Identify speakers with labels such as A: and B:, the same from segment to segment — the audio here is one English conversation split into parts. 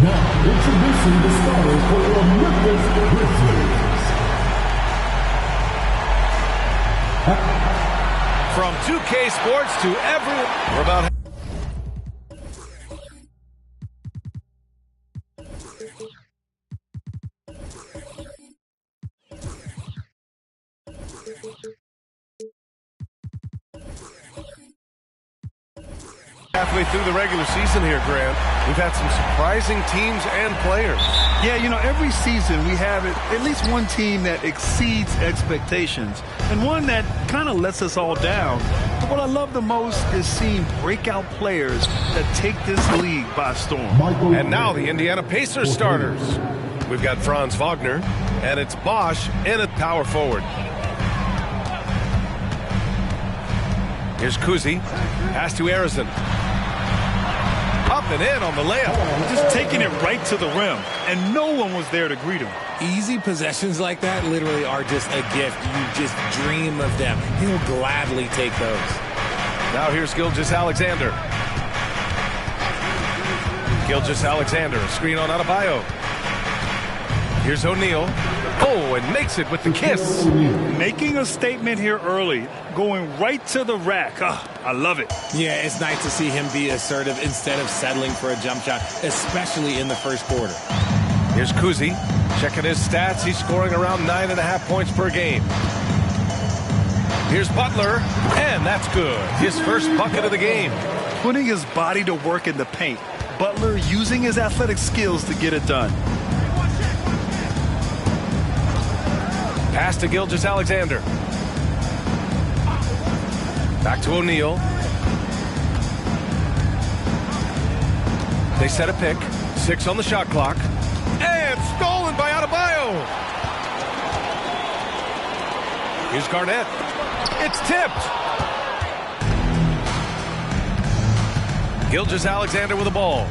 A: Now, introducing the starters for your Memphis Grizzlies.
B: From 2K Sports to everyone, we're about halfway through the regular season here, Grant. We've had some surprising teams and players.
C: Yeah, you know, every season we have at least one team that exceeds expectations and one that kind of lets us all down. But what I love the most is seeing breakout players that take this league by storm.
B: And now the Indiana Pacers starters. We've got Franz Wagner, and it's Bosch in at power forward. Here's Kuzi. Pass to Arizin. Up and in on the layup.
C: Just taking it right to the rim, and no one was there to greet him.
D: Easy possessions like that literally are just a gift. You just dream of them. He'll gladly take those.
B: Now here's Gilgeous-Alexander. Gilgeous-Alexander, screen on Adebayo. Here's O'Neal. Oh, and makes it with the kiss.
C: Making a statement here early, going right to the rack. I love it.
D: Yeah, it's nice to see him be assertive instead of settling for a jump shot, especially in the first quarter.
B: Here's Kuzi. Checking his stats. He's scoring around 9.5 points per game. Here's Butler, and that's good. His first bucket of the game.
C: Putting his body to work in the paint. Butler using his athletic skills to get it done.
B: Pass to Gilgeous-Alexander. Back to O'Neal. They set a pick. 6 on the shot clock. And stolen by Adebayo. Here's Garnett. It's tipped. Gilgeous-Alexander with the ball.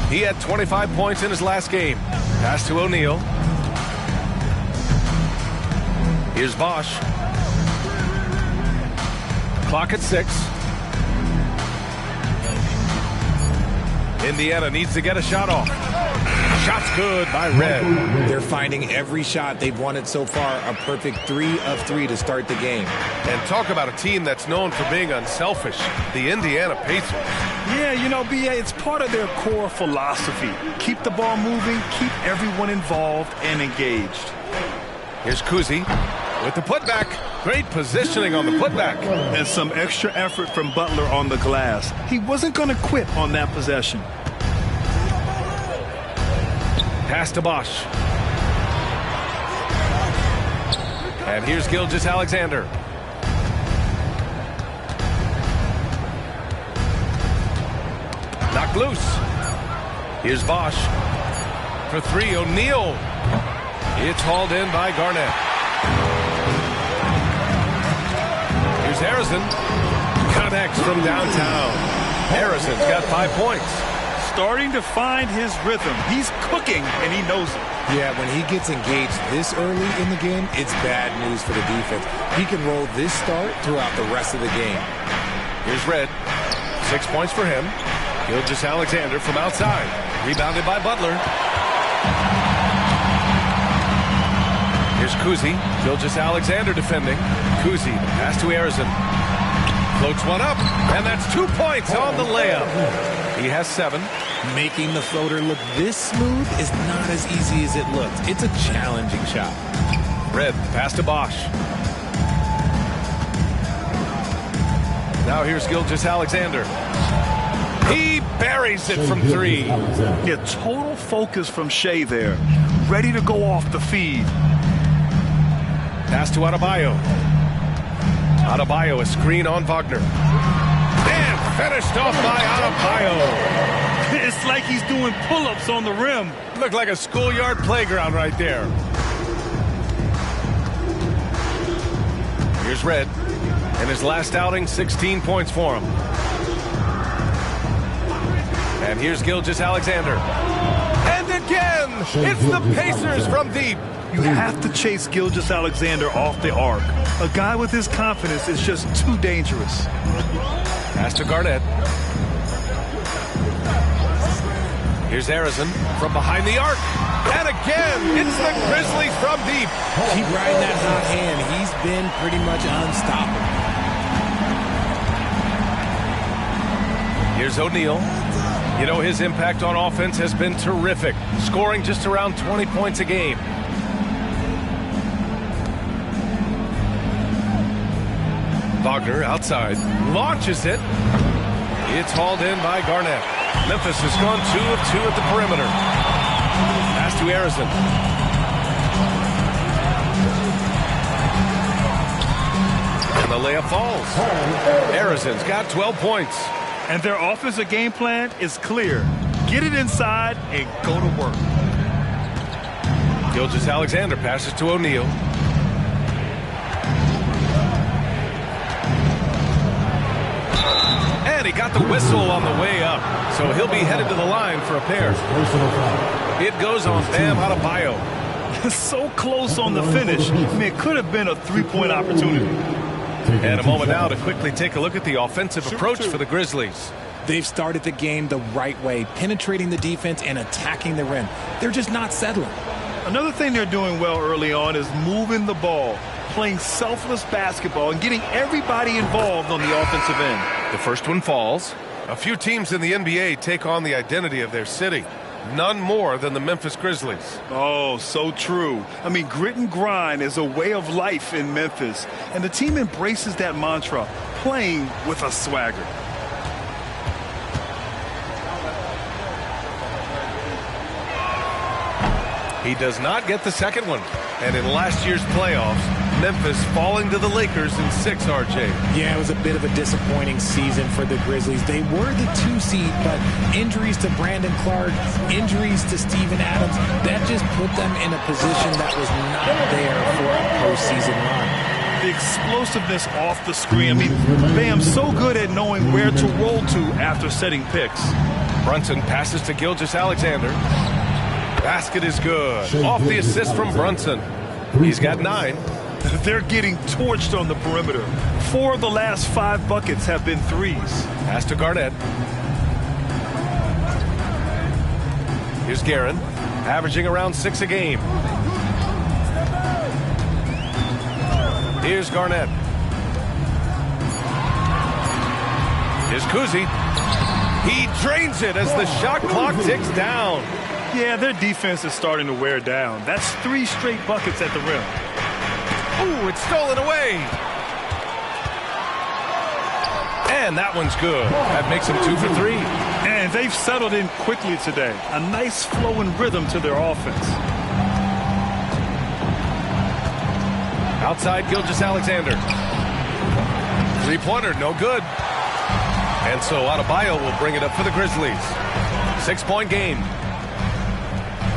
B: He had 25 points in his last game. Pass to O'Neal. Here's Bosch. Clock at 6. Indiana needs to get a shot off. Shot's good by Red.
D: They're finding every shot they've wanted so far. A perfect 3 of 3 to start the game.
B: And talk about a team that's known for being unselfish. The Indiana Pacers.
C: Yeah, you know, B.A., it's part of their core philosophy. Keep the ball moving, keep everyone involved and engaged.
B: Here's Kuzi with the putback. Great positioning on the putback.
C: And some extra effort from Butler on the glass. He wasn't going to quit on that possession.
B: Pass to Bosch. And here's Gilgeous-Alexander. Knocked loose. Here's Bosch. For 3, O'Neal. It's hauled in by Garnett. Here's Harrison. Connects from downtown. Harrison's got 5 points.
C: Starting to find his rhythm. He's cooking, and he knows it.
D: Yeah, when he gets engaged this early in the game, it's bad news for the defense. He can roll this start throughout the rest of the game.
B: Here's Red. 6 points for him. Gilgeous-Alexander from outside. Rebounded by Butler. Here's Cousy. Gilgeous-Alexander defending. Cousy, pass to Harrison. Floats one up, and that's 2 points on the layup. He has 7.
D: Making the floater look this smooth is not as easy as it looks. It's a challenging shot.
B: Red, pass to Bosch. Now here's Gilgeous-Alexander. He buries it from 3.
C: Yeah, total focus from Shea there. Ready to go off the feed.
B: Pass to Adebayo. Adebayo, a screen on Wagner. And finished off by Adebayo.
C: It's like he's doing pull-ups on the rim.
B: Looked like a schoolyard playground right there. Here's Red. In his last outing, 16 points for him. And here's Gilgeous-Alexander. And again, it's the Pacers from deep.
C: You have to chase Gilgeous-Alexander off the arc. A guy with his confidence is just too dangerous.
B: Pass to Garnett. Here's Harrison from behind the arc. And again, it's the Grizzlies from deep.
D: Keep riding that hot hand. He's been pretty much unstoppable.
B: Here's O'Neal. You know, his impact on offense has been terrific, scoring just around 20 points a game. Wagner outside, launches it. It's hauled in by Garnett. Memphis has gone 2 of 2 at the perimeter. Pass to Harrison. And the layup falls. Harrison's got 12 points.
C: And their offensive game plan is clear. Get it inside and go to work.
B: Gilgeous-Alexander passes to O'Neal. And he got the whistle on the way up. So he'll be headed to the line for a pair. It goes on Bam Adebayo.
C: So close on the finish. I mean, it could have been a three-point opportunity.
B: And a moment now to quickly take a look at the offensive approach for the Grizzlies.
D: They've started the game the right way, penetrating the defense and attacking the rim. They're just not settling.
C: Another thing they're doing well early on is moving the ball, playing selfless basketball, and getting everybody involved on the offensive end.
B: The first one falls. A few teams in the NBA take on the identity of their city. None more than the Memphis Grizzlies.
C: Oh, so true. I mean, grit and grind is a way of life in Memphis, and the team embraces that mantra, playing with a swagger.
B: He does not get the second one. And in last year's playoffs, Memphis falling to the Lakers in 6, RJ.
D: Yeah, it was a bit of a disappointing season for the Grizzlies. They were the 2 seed, but injuries to Brandon Clark, injuries to Steven Adams, that just put them in a position that was not there for a postseason run.
C: The explosiveness off the screen. I mean, Bam's so good at knowing where to roll to after setting picks.
B: Brunson passes to Gilgeous-Alexander. Basket is good. Off the assist from Brunson. He's got 9.
C: They're getting torched on the perimeter. 4 of the last 5 buckets have been threes.
B: Pass to Garnett. Here's Guerin, averaging around 6 a game. Here's Garnett. Here's Cousy. He drains it as the shot clock ticks down.
C: Yeah, their defense is starting to wear down. That's 3 straight buckets at the rim.
B: Ooh, it's stolen away. And that one's good. That makes them 2 for 3.
C: And they've settled in quickly today. A nice flowing rhythm to their offense.
B: Outside Gilgeous-Alexander. 3-pointer, no good. And so Adebayo will bring it up for the Grizzlies. 6-point game.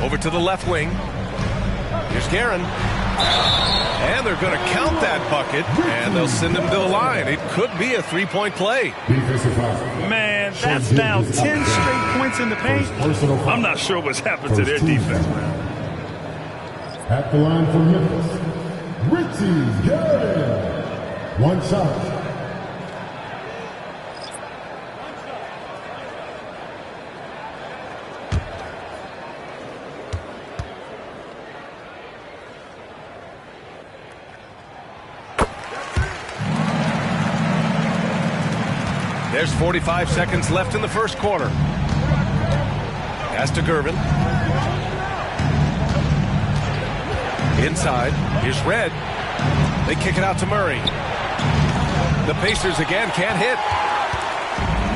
B: Over to the left wing. Here's Guerin. And they're going to count that bucket, and they'll send him to the line. It could be a three-point play.
C: Man, that's now 10 straight points in the paint. I'm not sure what's happened to their defense, man.
A: At the line for Memphis, Richie Guerin. One shot.
B: There's 45 seconds left in the first quarter. Pass to Gervin. Inside. Here's Red. They kick it out to Murray. The Pacers again can't hit.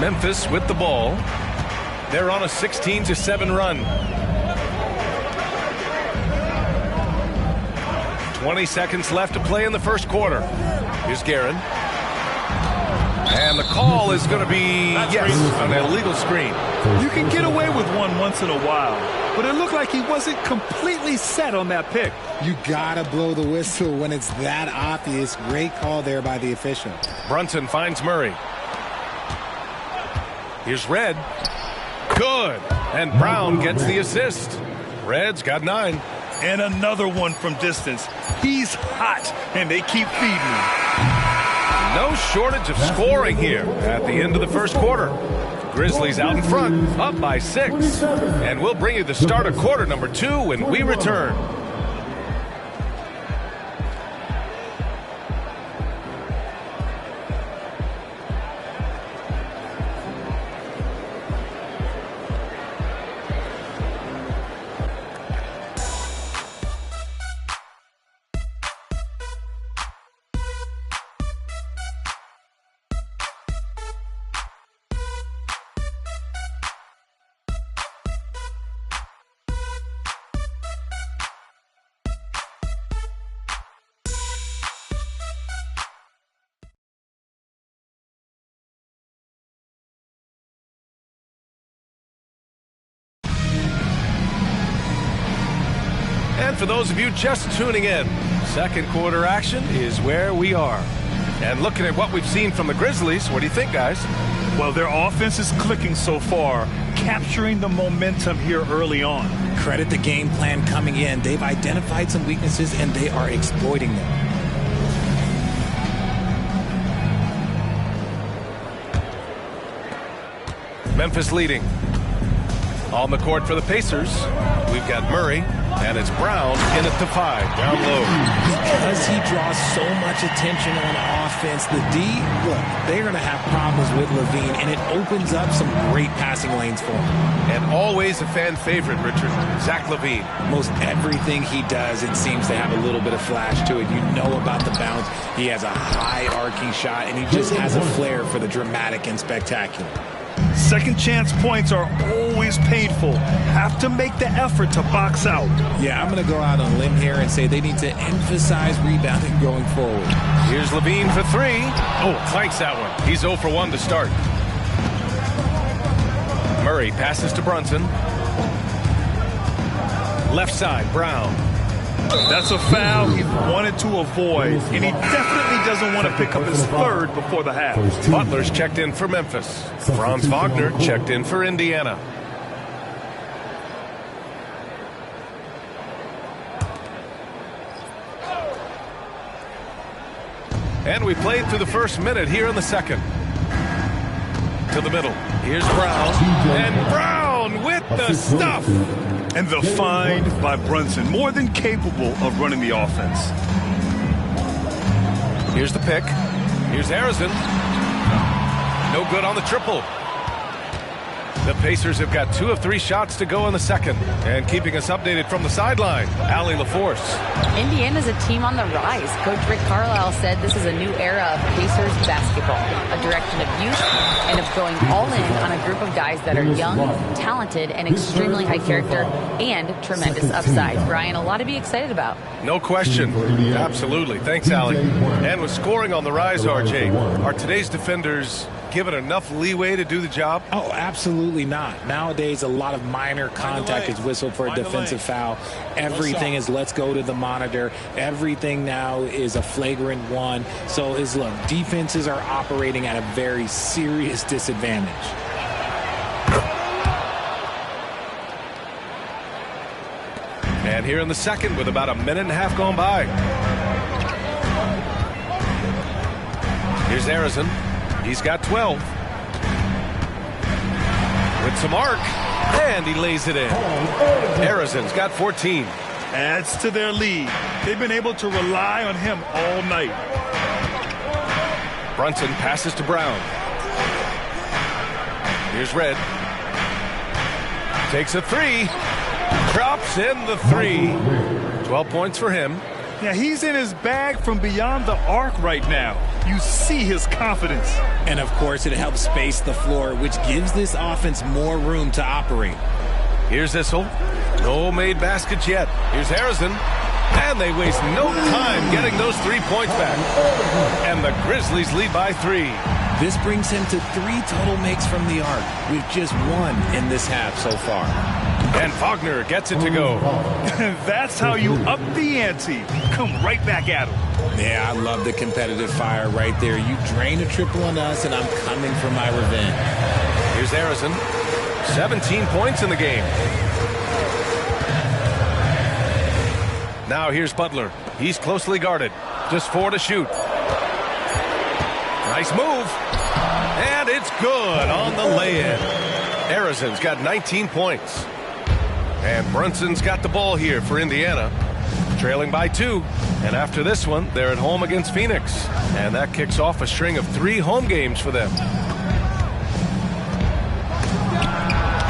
B: Memphis with the ball. They're on a 16-7 run. 20 seconds left to play in the first quarter. Here's Guerin. And the call is going to be, an illegal screen.
C: You can get away with one once in a while, but it looked like he wasn't completely set on that pick.
D: You gotta blow the whistle when it's that obvious. Great call there by the official.
B: Brunson finds Murray. Here's Red. Good. And Brown gets the assist. Red's got 9.
C: And another one from distance. He's hot, and they keep feeding him.
B: No shortage of scoring here at the end of the first quarter. Grizzlies out in front, up by 6. And we'll bring you the start of quarter number 2 when we return. And for those of you just tuning in, second quarter action is where we are. And looking at what we've seen from the Grizzlies, what do you think, guys?
C: Well, their offense is clicking so far, capturing the momentum here early on.
D: Credit the game plan coming in. They've identified some weaknesses, and they are exploiting them.
B: Memphis leading. On the court for the Pacers, we've got Murray, and it's Brown in at the 5, down low.
D: Because he draws so much attention on offense, the D, look, they're going to have problems with LaVine, and it opens up some great passing lanes for him.
B: And always a fan favorite, Richard, Zach LaVine.
D: Most everything he does, it seems to have a little bit of flash to it. You know about the bounce. He has a high arcing shot, and he just has a flair for the dramatic and spectacular.
C: Second chance points are always painful. Have to make the effort to box out.
D: Yeah, I'm going to go out on a limb here and say they need to emphasize rebounding going forward.
B: Here's LaVine for 3. Oh, clanks that one. He's 0 for 1 to start. Murray passes to Brunson. Left side, Brown.
C: That's a foul he wanted to avoid, and he definitely doesn't want to pick up his third before the half.
B: Butler's checked in for Memphis. Franz Wagner checked in for Indiana. And we played through the first minute here in the second. To the middle. Here's Brown. And Brown with the stuff.
C: And the find by Brunson, more than capable of running the offense.
B: Here's the pick. Here's Harrison. No good on the triple. The Pacers have got 2 of 3 shots to go in the second. And keeping us updated from the sideline, Allie LaForce.
E: Indiana's a team on the rise. Coach Rick Carlisle said this is a new era of Pacers basketball, a direction of youth and of going all in on a group of guys that are young, talented, and extremely high character and tremendous upside. Brian, a lot to be excited about.
B: No question. Absolutely. Thanks, Allie. And with scoring on the rise, RJ, are today's defenders given enough leeway to do the job?
D: Oh, absolutely not. Nowadays, a lot of minor contact is whistled for a defensive foul. Everything is let's go to the monitor. Everything now is a flagrant one. So, look, defenses are operating at a very serious disadvantage.
B: And here in the second with about a minute and a half gone by. Here's Harrison. He's got 12. With some arc. And he lays it in. Harrison's got 14.
C: Adds to their lead. They've been able to rely on him all night.
B: Brunson passes to Brown. Here's Red. Takes a three. Drops in the three. 12 points for him.
C: Yeah, he's in his bag from beyond the arc right now. You see his confidence.
D: And, of course, it helps space the floor, which gives this offense more room to operate.
B: Here's Issel. No made baskets yet. Here's Harrison. And they waste no time getting those 3 points back. And the Grizzlies lead by 3.
D: This brings him to 3 total makes from the arc, with just 1 in this half so far.
B: And Wagner gets it to go.
C: That's how you up the ante. Come right back at him.
D: Yeah, I love the competitive fire right there. You drain a triple on us, and I'm coming for my revenge.
B: Here's Harrison. 17 points in the game. Now here's Butler. He's closely guarded. Just 4 to shoot. Nice move. And it's good on the lay-in. Harrison's got 19 points. And Brunson's got the ball here for Indiana. Trailing by 2. And after this one, they're at home against Phoenix. And that kicks off a string of 3 home games for them.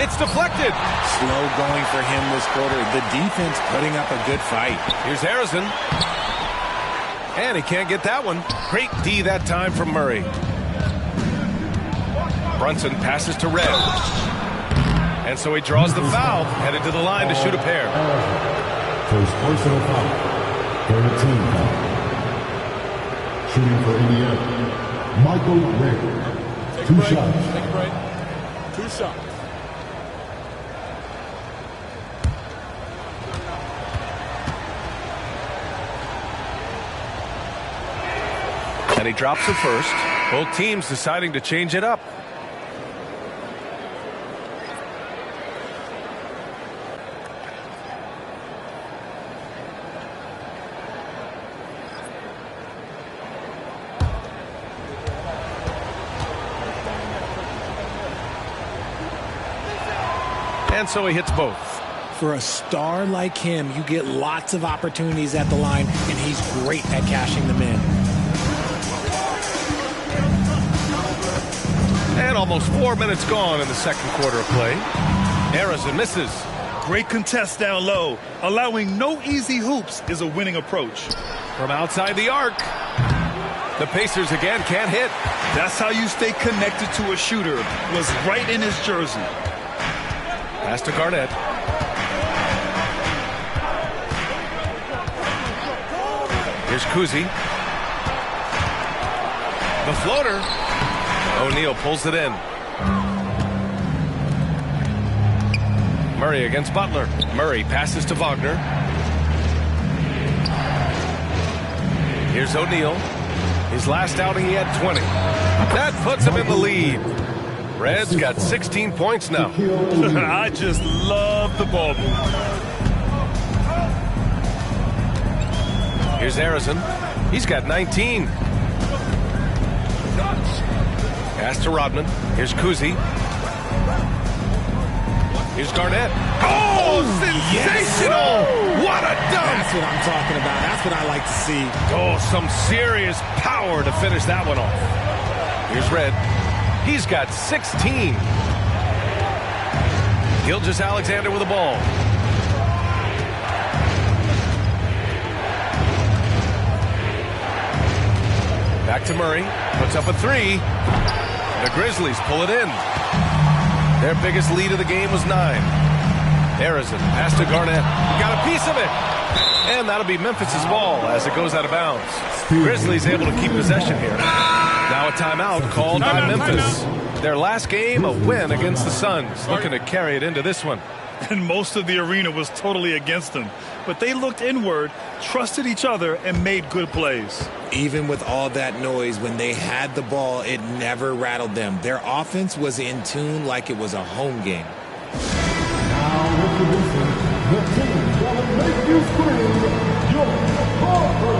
B: It's deflected.
D: Slow going for him this quarter. The defense putting up a good fight.
B: Here's Harrison. And he can't get that one. Great D that time from Murray. Brunson passes to Red. And so he draws the foul, headed to the line to shoot a pair.
A: First personal foul. Third team foul. Shooting for Indiana, Michael Red. 2 shots.
F: Take a break. 2 shots.
B: And he drops the first. Both teams deciding to change it up. And so he hits both.
D: For a star like him, you get lots of opportunities at the line, and he's great at cashing them in.
B: And almost 4 minutes gone in the second quarter of play. Harrison misses.
C: Great contest down low. Allowing no easy hoops is a winning approach.
B: From outside the arc. The Pacers again can't hit.
C: That's how you stay connected to a shooter. Was right in his jersey.
B: Pass to Garnett. Here's Kuzi. The floater. O'Neal pulls it in. Murray against Butler. Murray passes to Wagner. Here's O'Neal. His last outing he had 20. That puts him in the lead. Red's got 16 points now.
C: I just love the ball move.
B: Here's Harrison. He's got 19. Pass to Rodman. Here's Kuzi. Here's Garnett. Oh, sensational!
D: Yes.
B: What a dunk!
D: That's what I'm talking about. That's what I like to see.
B: Oh, some serious power to finish that one off. Here's Red. He's got 16. Gilgeous-Alexander with the ball. Back to Murray. Puts up a 3. The Grizzlies pull it in. Their biggest lead of the game was 9. Harrison, pass to Garnett. He got a piece of it. And that'll be Memphis's ball as it goes out of bounds. Grizzlies able to keep possession here. Now a timeout called by Memphis. Their last game, a win against the Suns. Looking to carry it into this one.
C: And most of the arena was totally against them. But they looked inward, trusted each other, and made good plays.
D: Even with all that noise, when they had the ball, it never rattled them. Their offense was in tune like it was a home game.
A: Now introducing the team that will make you scream, your Harper.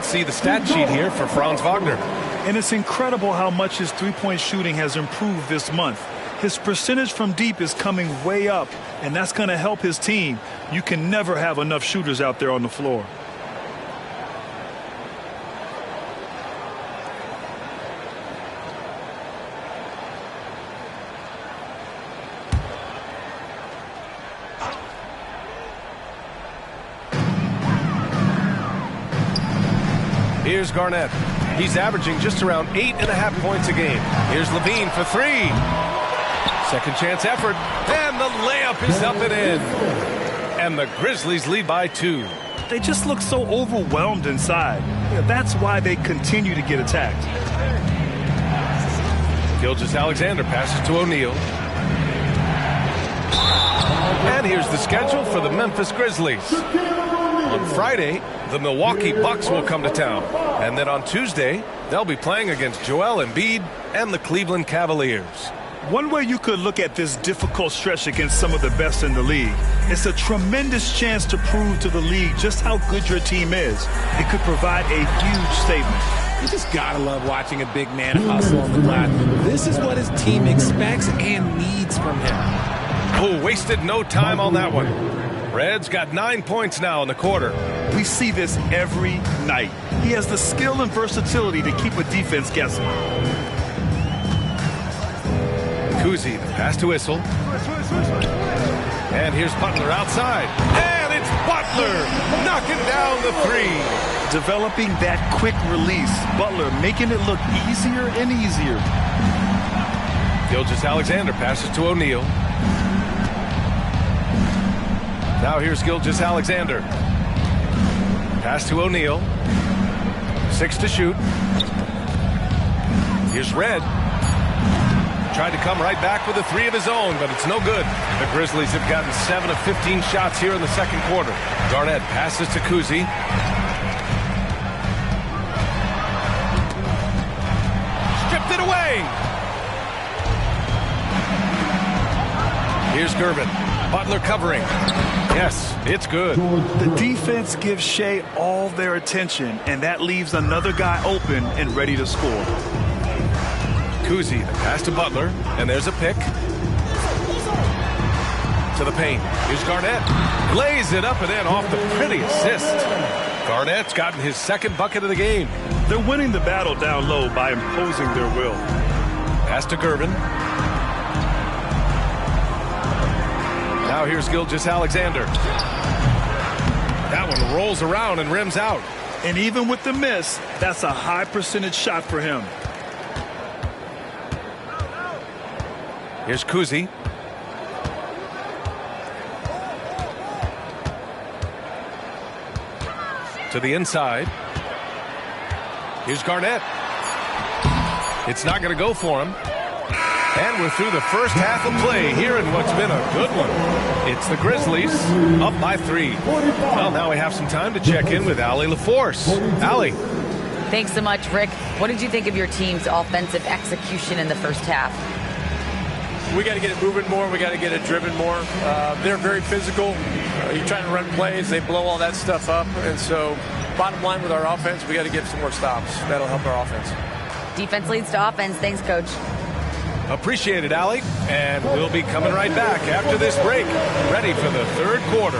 B: See the stat sheet here for Franz Wagner.
C: And it's incredible how much his three-point shooting has improved this month. His percentage from deep is coming way up, and that's going to help his team. You can never have enough shooters out there on the floor.
B: Here's Garnett. He's averaging just around 8.5 points a game. Here's Levine for three. Second chance effort. And the layup is up and in. And the Grizzlies lead by 2.
C: They just look so overwhelmed inside. That's why they continue to get attacked.
B: Gilgeous-Alexander passes to O'Neal. And here's the schedule for the Memphis Grizzlies. On Friday, the Milwaukee Bucks will come to town. And then on Tuesday, they'll be playing against Joel Embiid and the Cleveland Cavaliers.
C: One way you could look at this difficult stretch against some of the best in the league, it's a tremendous chance to prove to the league just how good your team is. It could provide a huge statement.
D: You just gotta love watching a big man hustle on the glass. This is what his team expects and needs from him.
B: Oh, wasted no time on that one. Red's got 9 points now in the quarter.
C: We see this every night. He has the skill and versatility to keep a defense guessing.
B: Kuzi, the pass to Issel. And here's Butler outside. And it's Butler knocking down the three.
C: Developing that quick release. Butler making it look easier and easier.
B: Gilgeous-Alexander passes to O'Neal. Now here's Gilgeous-Alexander. Pass to O'Neal. 6 to shoot. Here's Red. Tried to come right back with a three of his own, but it's no good. The Grizzlies have gotten 7 of 15 shots here in the second quarter. Garnett passes to Kuzi. Stripped it away. Here's Gervin. Butler covering. Yes, it's good.
C: The defense gives Shea all their attention, and that leaves another guy open and ready to score.
B: Kuzi, the pass to Butler, and there's a pick. To the paint. Here's Garnett. Lays it up and in off the pretty assist. Garnett's gotten his second bucket of the game.
C: They're winning the battle down low by imposing their will.
B: Pass to Gervin. Now here's Gilgeous-Alexander. That one rolls around and rims out.
C: And even with the miss, that's a high percentage shot for him.
B: Here's Kuzi. To the inside. Here's Garnett. It's not going to go for him. And we're through the first half of play here in what's been a good one. It's the Grizzlies up by 3. Well, now we have some time to check in with Allie LaForce. Allie.
E: Thanks so much, Rick. What did you think of your team's offensive execution in the first half?
F: We got to get it moving more. We got to get it driven more. They're very physical. You're trying to run plays. They blow all that stuff up. And so bottom line with our offense, we got to get some more stops. That'll help our offense.
E: Defense leads to offense. Thanks, Coach.
B: Appreciate it, Allie. And we'll be coming right back after this break, ready for the third quarter.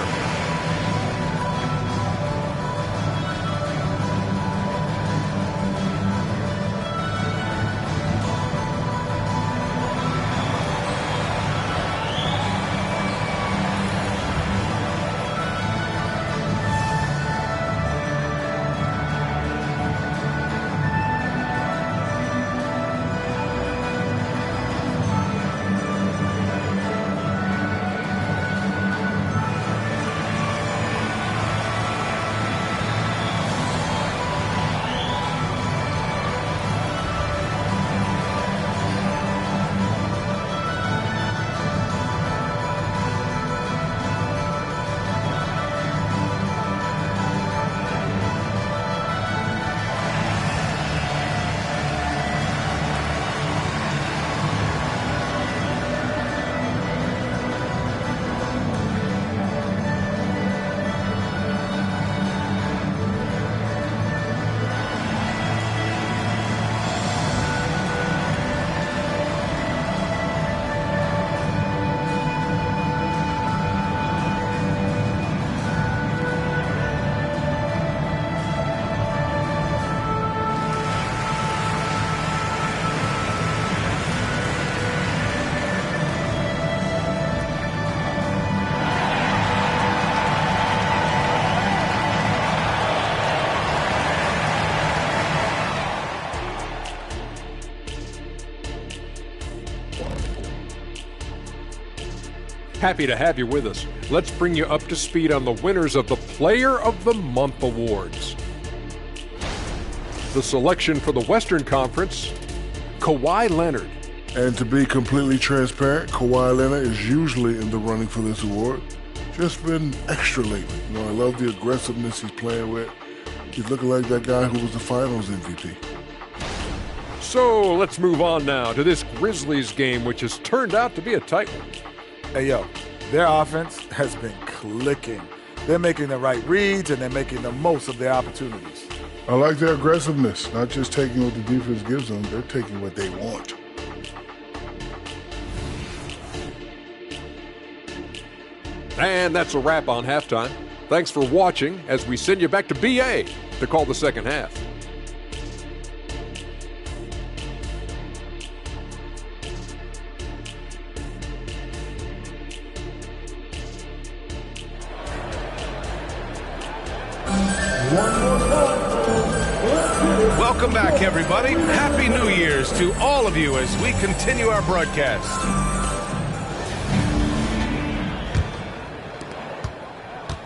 G: Happy to have you with us. Let's bring you up to speed on the winners of the Player of the Month Awards. The selection for the Western Conference, Kawhi Leonard.
H: And to be completely transparent, Kawhi Leonard is usually in the running for this award. Just been extra lately. You know, I love the aggressiveness he's playing with. He's looking like that guy who was the Finals MVP.
G: So let's move on now to this Grizzlies game, which has turned out to be a tight one.
I: Hey, yo, their offense has been clicking. They're making the right reads, and they're making the most of their opportunities.
H: I like their aggressiveness, not just taking what the defense gives them, they're taking what they want.
G: And that's a wrap on halftime. Thanks for watching as we send you back to BA to call the second half.
B: Welcome back, everybody. Happy New Year's to all of you as we continue our broadcast.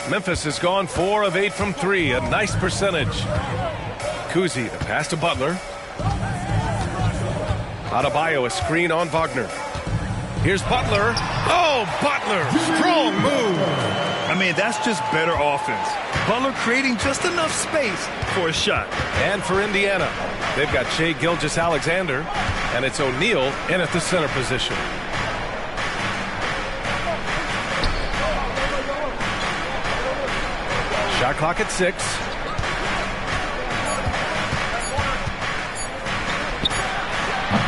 B: Memphis has gone 4 of 8 from 3, a nice percentage. Kuzi, the pass to Butler. Adebayo, a screen on Wagner. Here's Butler. Oh, Butler, strong move.
C: I mean, that's just better offense. Butler creating just enough space for a shot.
B: And for Indiana, they've got Shai Gilgeous-Alexander, and it's O'Neal in at the center position. Shot clock at 6.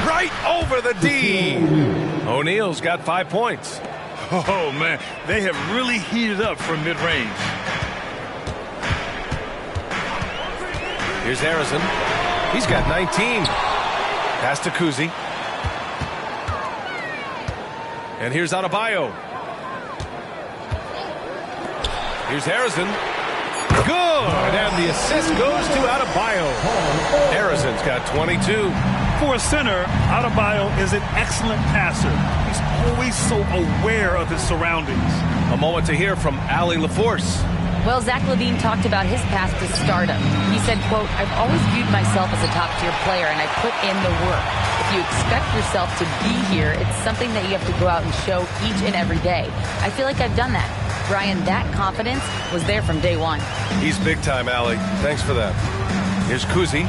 B: Right over the D. O'Neal's got 5 points.
C: Oh, man, they have really heated up from mid-range.
B: Here's Harrison. He's got 19. Pass to Kuzi. And here's Adebayo. Here's Harrison. Good! And the assist goes to Adebayo. Harrison's got 22.
C: For a center, Adebayo is an excellent passer. He's always so aware of his surroundings.
B: A moment to hear from Allie LaForce.
E: Well, Zach LaVine talked about his path to stardom. He said, quote, "I've always viewed myself as a top-tier player, and I put in the work. If you expect yourself to be here, it's something that you have to go out and show each and every day. I feel like I've done that." Brian, that confidence was there from day one.
B: He's big time, Allie. Thanks for that. Here's Kuzi.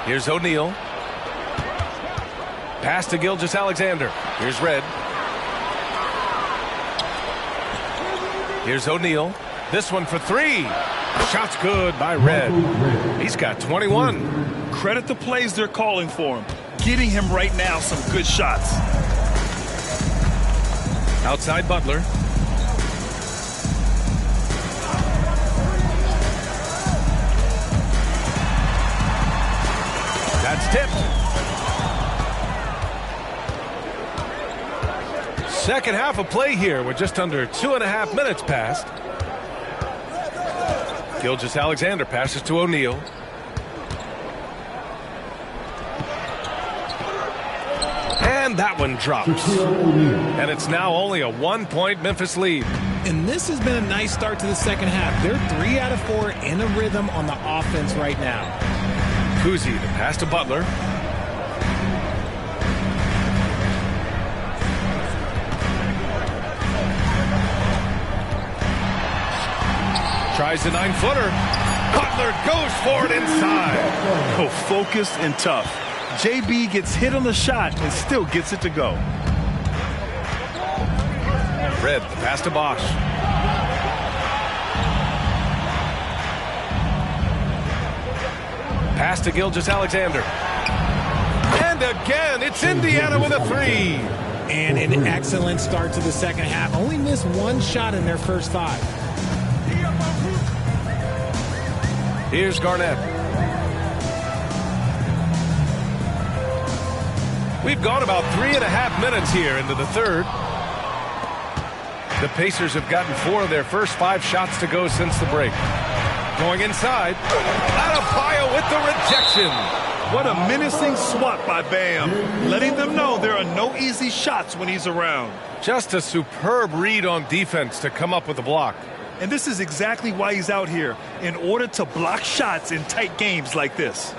B: Here's O'Neal. Pass to Gilgeous-Alexander. Here's Red. Here's O'Neal. This one for three. Shot's good by Red. He's got 21.
C: Credit the plays they're calling for him. Getting him right now some good shots.
B: Outside Butler. That's tipped. Second half of play here with just under 2.5 minutes passed. Gilgeous-Alexander passes to O'Neal. And that one drops. And it's now only a 1-point Memphis lead.
D: And this has been a nice start to the second half. They're 3 out of 4 in a rhythm on the offense right now.
B: Kuzi to pass to Butler. Tries the 9-footer. Butler goes for it inside.
C: Oh, focused and tough. JB gets hit on the shot and still gets it to go.
B: Red, the pass to Bosch. Pass to Gilgeous-Alexander. And again, it's Indiana with a three.
D: And an excellent start to the second half. Only missed 1 shot in their first 5.
B: Here's Garnett. We've gone about 3.5 minutes here into the third. The Pacers have gotten 4 of their first 5 shots to go since the break. Going inside. Adebayo with the rejection.
C: What a menacing swat by Bam. Letting them know there are no easy shots when he's around.
B: Just a superb read on defense to come up with the block.
C: And this is exactly why he's out here, in order to block shots in tight games like this.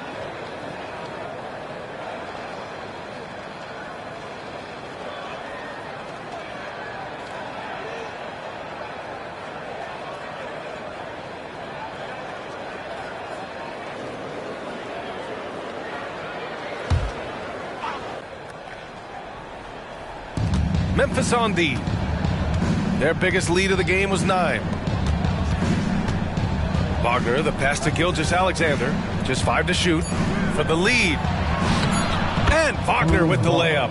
B: Memphis on D. Their biggest lead of the game was 9. Wagner, the pass to Gilgeous-Alexander. Just 5 to shoot for the lead. And Wagner with the layup.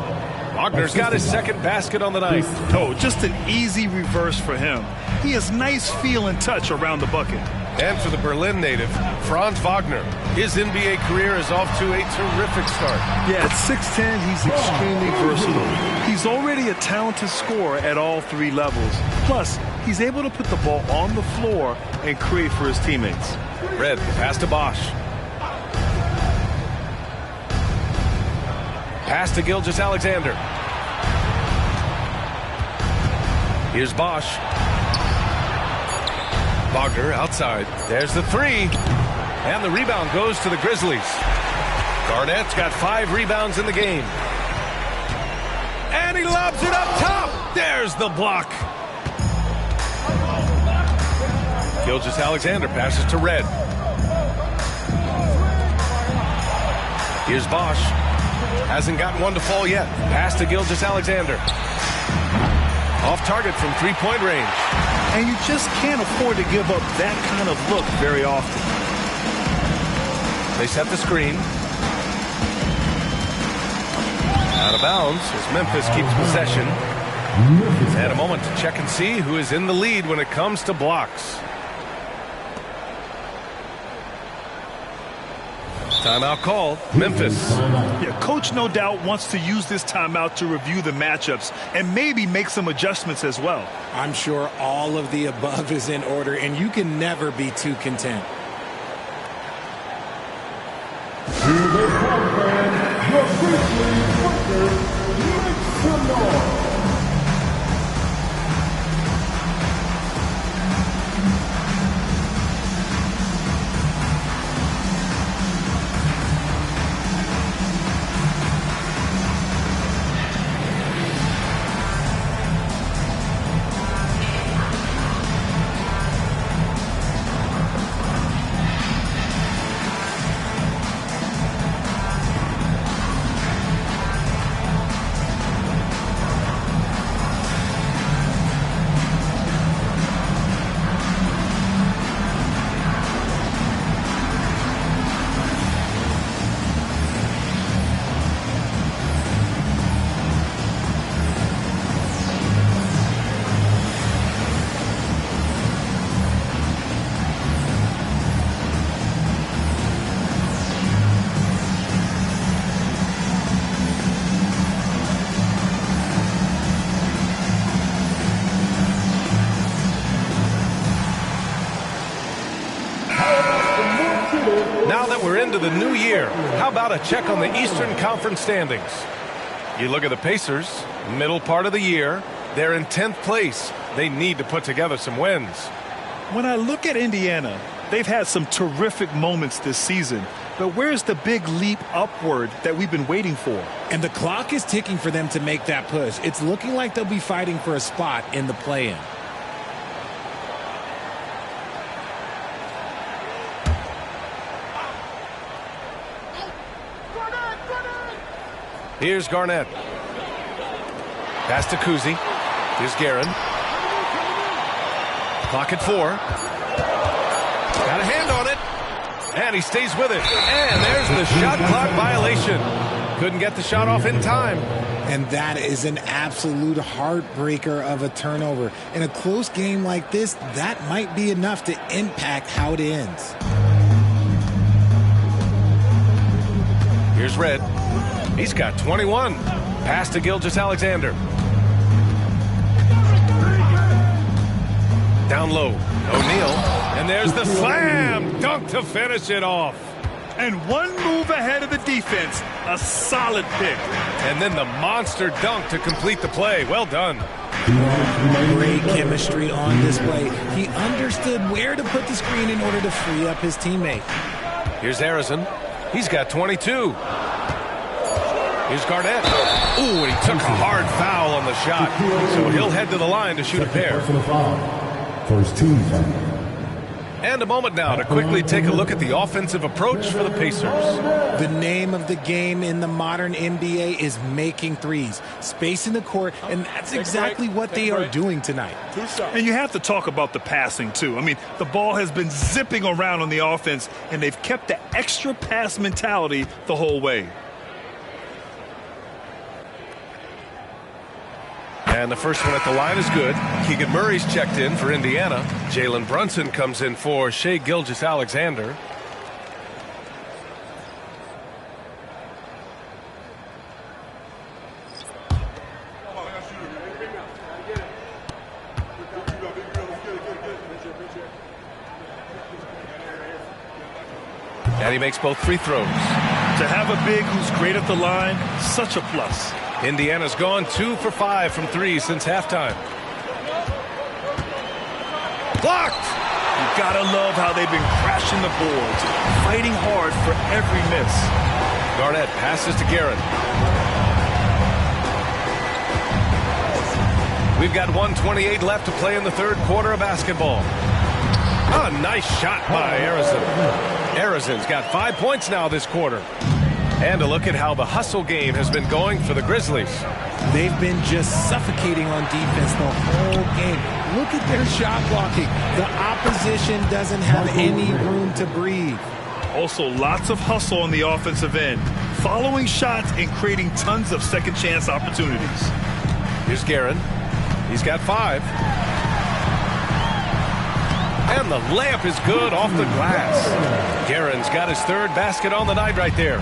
B: Wagner's got his second basket on the night.
C: Oh, just an easy reverse for him. He has nice feel and touch around the bucket.
B: And for the Berlin native, Franz Wagner. His NBA career is off to a terrific start.
C: Yeah, at 6'10", he's extremely versatile. He's already a talented scorer at all 3 levels. Plus, he's able to put the ball on the floor and create for his teammates.
B: Red, pass to Bosch. Pass to Gilgeous-Alexander. Here's Bosch. Wagner outside. There's the 3. And the rebound goes to the Grizzlies. Garnett's got 5 rebounds in the game. And he lobs it up top. There's the block. Gilgeous-Alexander passes to Red. Here's Bosch. Hasn't gotten one to fall yet. Pass to Gilgeous-Alexander. Off target from 3-point range.
C: And you just can't afford to give up that kind of look very often.
B: They set the screen. Out of bounds as Memphis keeps possession. And a moment to check and see who is in the lead when it comes to blocks. Timeout called. Memphis.
C: Yeah, coach no doubt wants to use this timeout to review the matchups and maybe make some adjustments as well.
D: I'm sure all of the above is in order, and you can never be too content.
B: Now that we're into the new year, how about a check on the Eastern Conference standings? You look at the Pacers, middle part of the year, they're in 10th place. They need to put together some wins.
C: When I look at Indiana, they've had some terrific moments this season. But where's the big leap upward that we've been waiting for?
D: And the clock is ticking for them to make that push. It's looking like they'll be fighting for a spot in the play-in.
B: Here's Garnett. Pass to Kuzi. Here's Guerin. Clock at 4. Got a hand on it. And he stays with it. And there's the shot clock violation. Couldn't get the shot off in time.
D: And that is an absolute heartbreaker of a turnover. In a close game like this, that might be enough to impact how it ends.
B: Here's Red. He's got 21. Pass to Gilgeous-Alexander. Down low. O'Neal. And there's the slam dunk to finish it off.
C: And one move ahead of the defense. A solid pick.
B: And then the monster dunk to complete the play. Well done.
D: Great chemistry on display. He understood where to put the screen in order to free up his teammate.
B: Here's Harrison. He's got 22. Here's Garnett. Ooh, and he took a hard foul on the shot. So he'll head to the line to shoot a pair.
A: First team foul.
B: And a moment now to quickly take a look at the offensive approach for the Pacers.
D: The name of the game in the modern NBA is making threes, spacing the court, and that's exactly what they are doing tonight.
C: And you have to talk about the passing, too. I mean, the ball has been zipping around on the offense, and they've kept the extra pass mentality the whole way.
B: And the first one at the line is good. Keegan Murray's checked in for Indiana. Jalen Brunson comes in for Shai Gilgeous-Alexander. And he makes both free throws.
C: To have a big who's great at the line, such a plus.
B: Indiana's gone 2 for 5 from 3 since halftime. Blocked!
C: You gotta love how they've been crashing the boards, fighting hard for every miss.
B: Garnett passes to Guerin. We've got 1:28 left to play in the third quarter of basketball. Oh, nice shot by Arizin. Arizin's got 5 points now this quarter. And a look at how the hustle game has been going for the Grizzlies.
D: They've been just suffocating on defense the whole game. Look at their shot blocking. The opposition doesn't have any room to breathe.
C: Also, lots of hustle on the offensive end. Following shots and creating tons of second chance opportunities.
B: Here's Guerin. He's got 5. And the layup is good off the glass. Guerin's got his third basket on the night right there.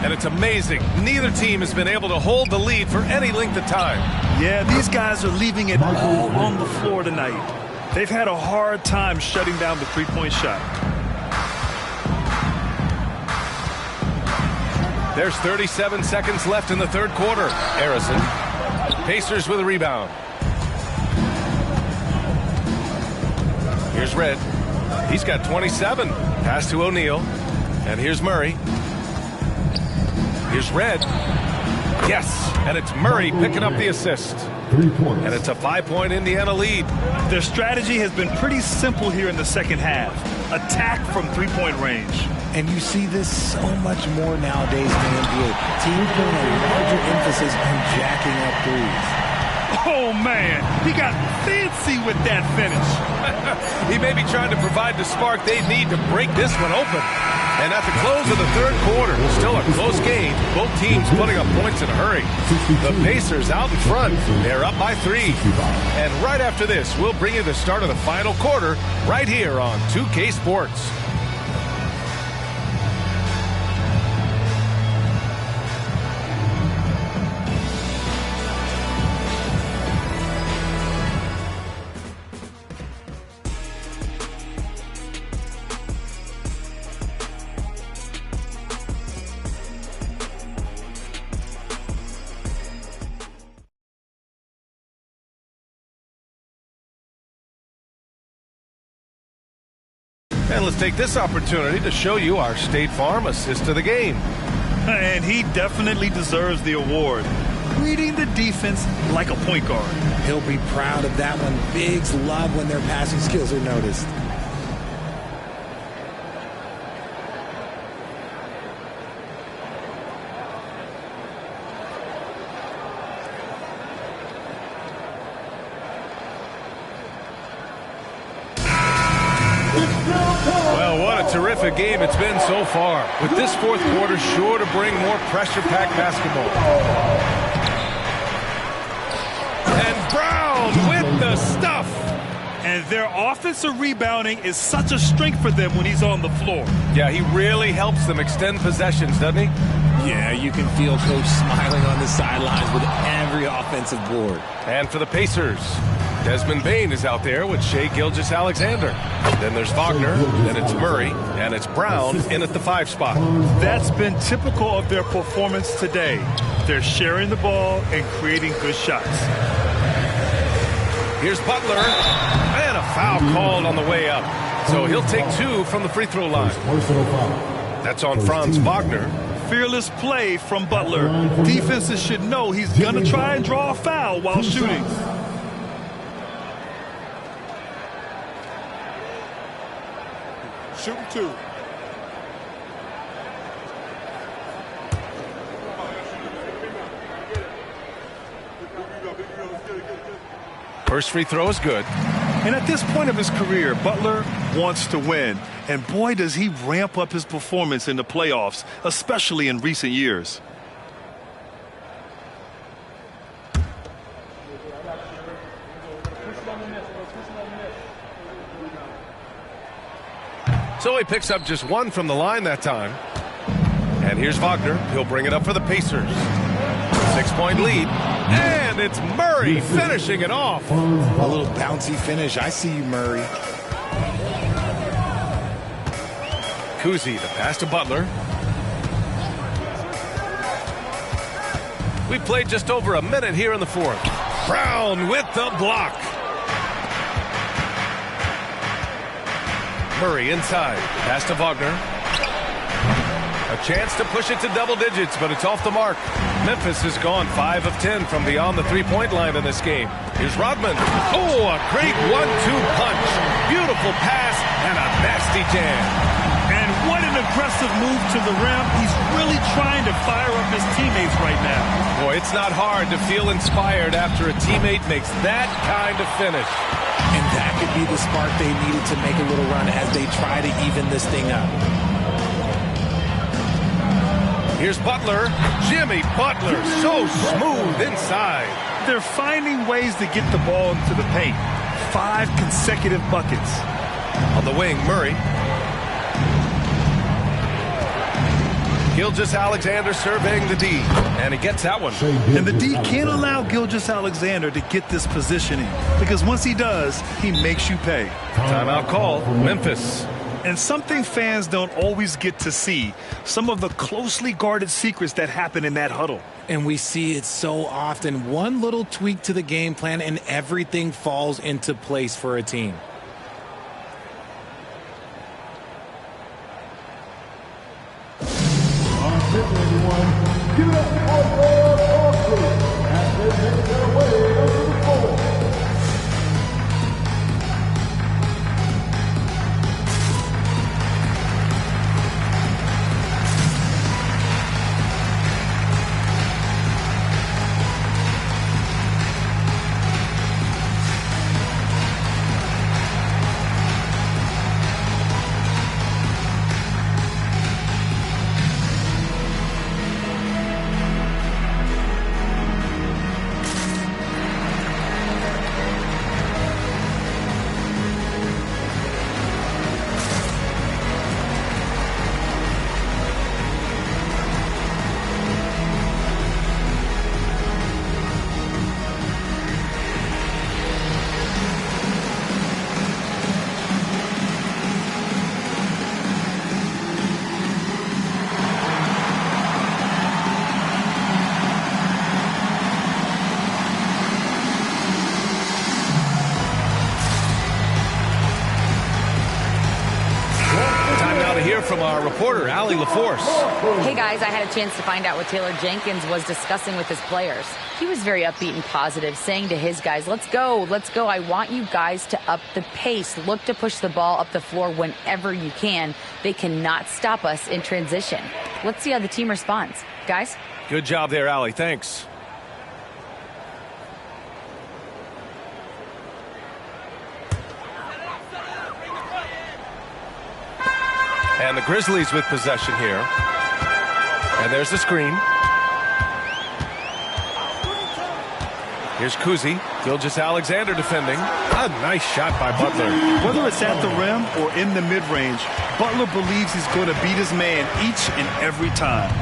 B: And it's amazing. Neither team has been able to hold the lead for any length of time.
C: Yeah, these guys are leaving it all on the floor tonight. They've had a hard time shutting down the three-point shot.
B: There's 37 seconds left in the third quarter. Arizin. Pacers with a rebound. Here's Red. He's got 27. Pass to O'Neal. And here's Murray. Here's Red. Yes, and it's Murray picking up the assist.
A: 3 points.
B: And it's a 5-point Indiana lead.
C: Their strategy has been pretty simple here in the second half. Attack from three-point range.
D: And you see this so much more nowadays in the NBA. Teams putting a larger emphasis on jacking up threes.
C: Oh, man, he got fancy with that finish.
B: He may be trying to provide the spark they need to break this one open. And at the close of the third quarter, still a close game. Both teams putting up points in a hurry. The Pacers out in front. They're up by 3. And right after this, we'll bring you the start of the final quarter right here on 2K Sports. And let's take this opportunity to show you our State Farm assist of the game.
C: And he definitely deserves the award. Reading the defense like a point guard.
D: He'll be proud of that one. Bigs love when their passing skills are noticed.
B: Well, what a terrific game it's been so far. With this fourth quarter sure to bring more pressure-packed basketball. And Brown with the stuff.
C: And their offensive rebounding is such a strength for them when he's on the floor.
B: Yeah, he really helps them extend possessions, doesn't he?
D: Yeah, you can feel Coach smiling on the sidelines with every offensive board.
B: And for the Pacers, Desmond Bane is out there with Shai Gilgeous-Alexander. Then there's Wagner, then it's Murray, and it's Brown in at the 5 spot.
C: That's been typical of their performance today. They're sharing the ball and creating good shots.
B: Here's Butler, and a foul called on the way up. So he'll take 2 from the free throw line. That's on Franz Wagner.
C: Fearless play from Butler. Defenses should know he's going to try and draw a foul while shooting.
I: Shooting 2.
B: First free throw is good.
C: And at this point of his career, Butler wants to win. And boy, does he ramp up his performance in the playoffs, especially in recent years.
B: So he picks up just 1 from the line that time. And here's Wagner. He'll bring it up for the Pacers. 6-point lead. And it's Murray finishing it off.
D: A little bouncy finish. I see you, Murray.
B: Kuzi, the pass to Butler. We played just over a minute here in the fourth. Brown with the block. Murray inside. Pass to Wagner. A chance to push it to double digits, but it's off the mark. Memphis has gone 5 of 10 from beyond the three-point line in this game. Here's Rodman. Oh, a great 1-2 punch. Beautiful pass and a nasty jam.
C: And what an aggressive move to the rim. He's really trying to fire up his teammates right now.
B: Boy, it's not hard to feel inspired after a teammate makes that kind of finish.
D: And that could be the spark they needed to make a little run as they try to even this thing up.
B: Here's Butler. Jimmy Butler, so smooth inside.
C: They're finding ways to get the ball into the paint. 5 consecutive buckets.
B: On the wing, Murray. Gilgeous-Alexander surveying the D, and he gets that one.
C: And the D can't allow Gilgeous-Alexander to get this positioning, because once he does, he makes you pay.
B: Timeout call, Memphis.
C: And something fans don't always get to see, some of the closely guarded secrets that happen in that huddle.
D: And we see it so often. One little tweak to the game plan and everything falls into place for a team.
A: Give it up for Barkley as they make their way up to the floor.
B: quarter. Allie LaForce.
E: Hey guys, I had a chance to find out what Taylor Jenkins was discussing with his players. He was very upbeat and positive, saying to his guys, let's go. I want you guys to up the pace. Look to push the ball up the floor whenever you can. They cannot stop us in transition. Let's see how the team responds. Guys?
B: Good job there, Allie. Thanks. And the Grizzlies with possession here. And there's the screen. Here's Kuzi. Gilgeous-Alexander defending. A nice shot by Butler.
C: Whether it's at the rim or in the mid-range, Butler believes he's going to beat his man each and every time.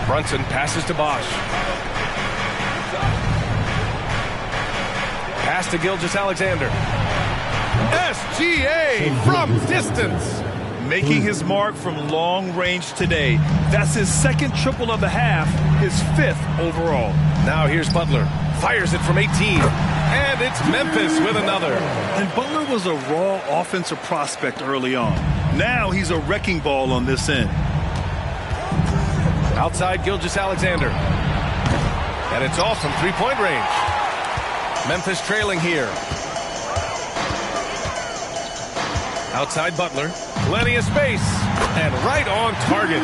B: Brunson passes to Bosch. Pass to Gilgeous-Alexander. SGA from distance.
C: Making his mark from long range today. That's his second triple of the half, his 5th overall.
B: Now here's Butler. Fires it from 18. And it's Memphis with another.
C: And Butler was a raw offensive prospect early on. Now he's a wrecking ball on this end.
B: Outside Gilgeous-Alexander. And it's off from three-point range. Memphis trailing here. Outside Butler. Plenty of space. And right on target.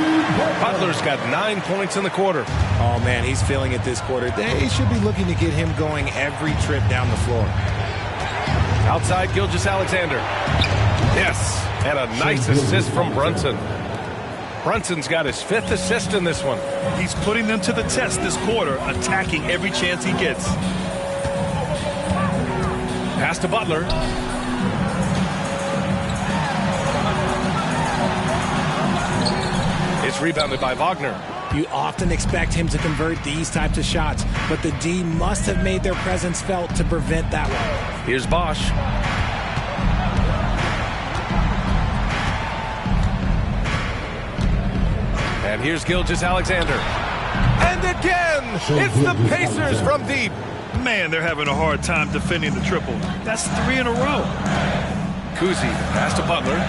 B: Butler's got 9 points in the quarter.
D: Oh, man, he's feeling it this quarter. They should be looking to get him going every trip down the floor.
B: Outside Gilgeous-Alexander. Yes. And a nice assist from Brunson. Brunson's got his 5th assist in this one.
C: He's putting them to the test this quarter, attacking every chance he gets.
B: Pass to Butler. It's rebounded by Wagner.
D: You often expect him to convert these types of shots, but the D must have made their presence felt to prevent that one.
B: Here's Bosch. And here's Gilgeous-Alexander. And again, it's the Pacers from deep.
C: Man, they're having a hard time defending the triple. That's 3 in a row.
B: Kuzi, pass to Butler.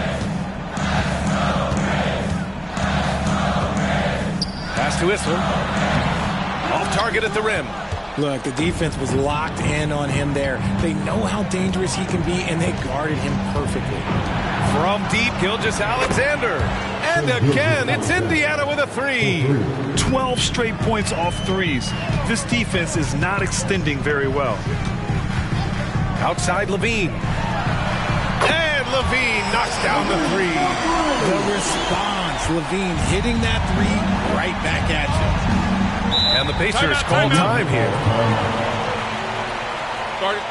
B: Pass to Islam. Off target at the rim.
D: Look, the defense was locked in on him there. They know how dangerous he can be, and they guarded him perfectly.
B: From deep, Gilgeous-Alexander. And again, it's Indiana with a 3.
C: 12 straight points off threes. This defense is not extending very well.
B: Outside Levine. And Levine knocks down the 3.
D: The response, Levine hitting that 3 right back at you.
B: And the Pacers call time here.
F: Start it.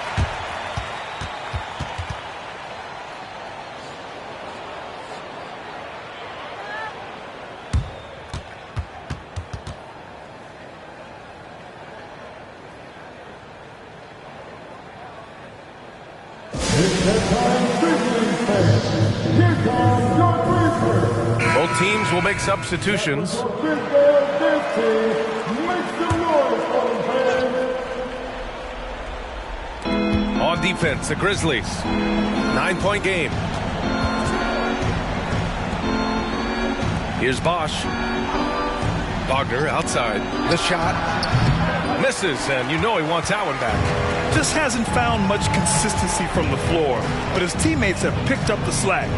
B: Both teams will make substitutions. On defense, the Grizzlies. 9-point game. Here's Bosch. Wagner outside. The shot. Misses, and you know he wants that one back.
C: Just hasn't found much consistency from the floor, but his teammates have picked up the slack.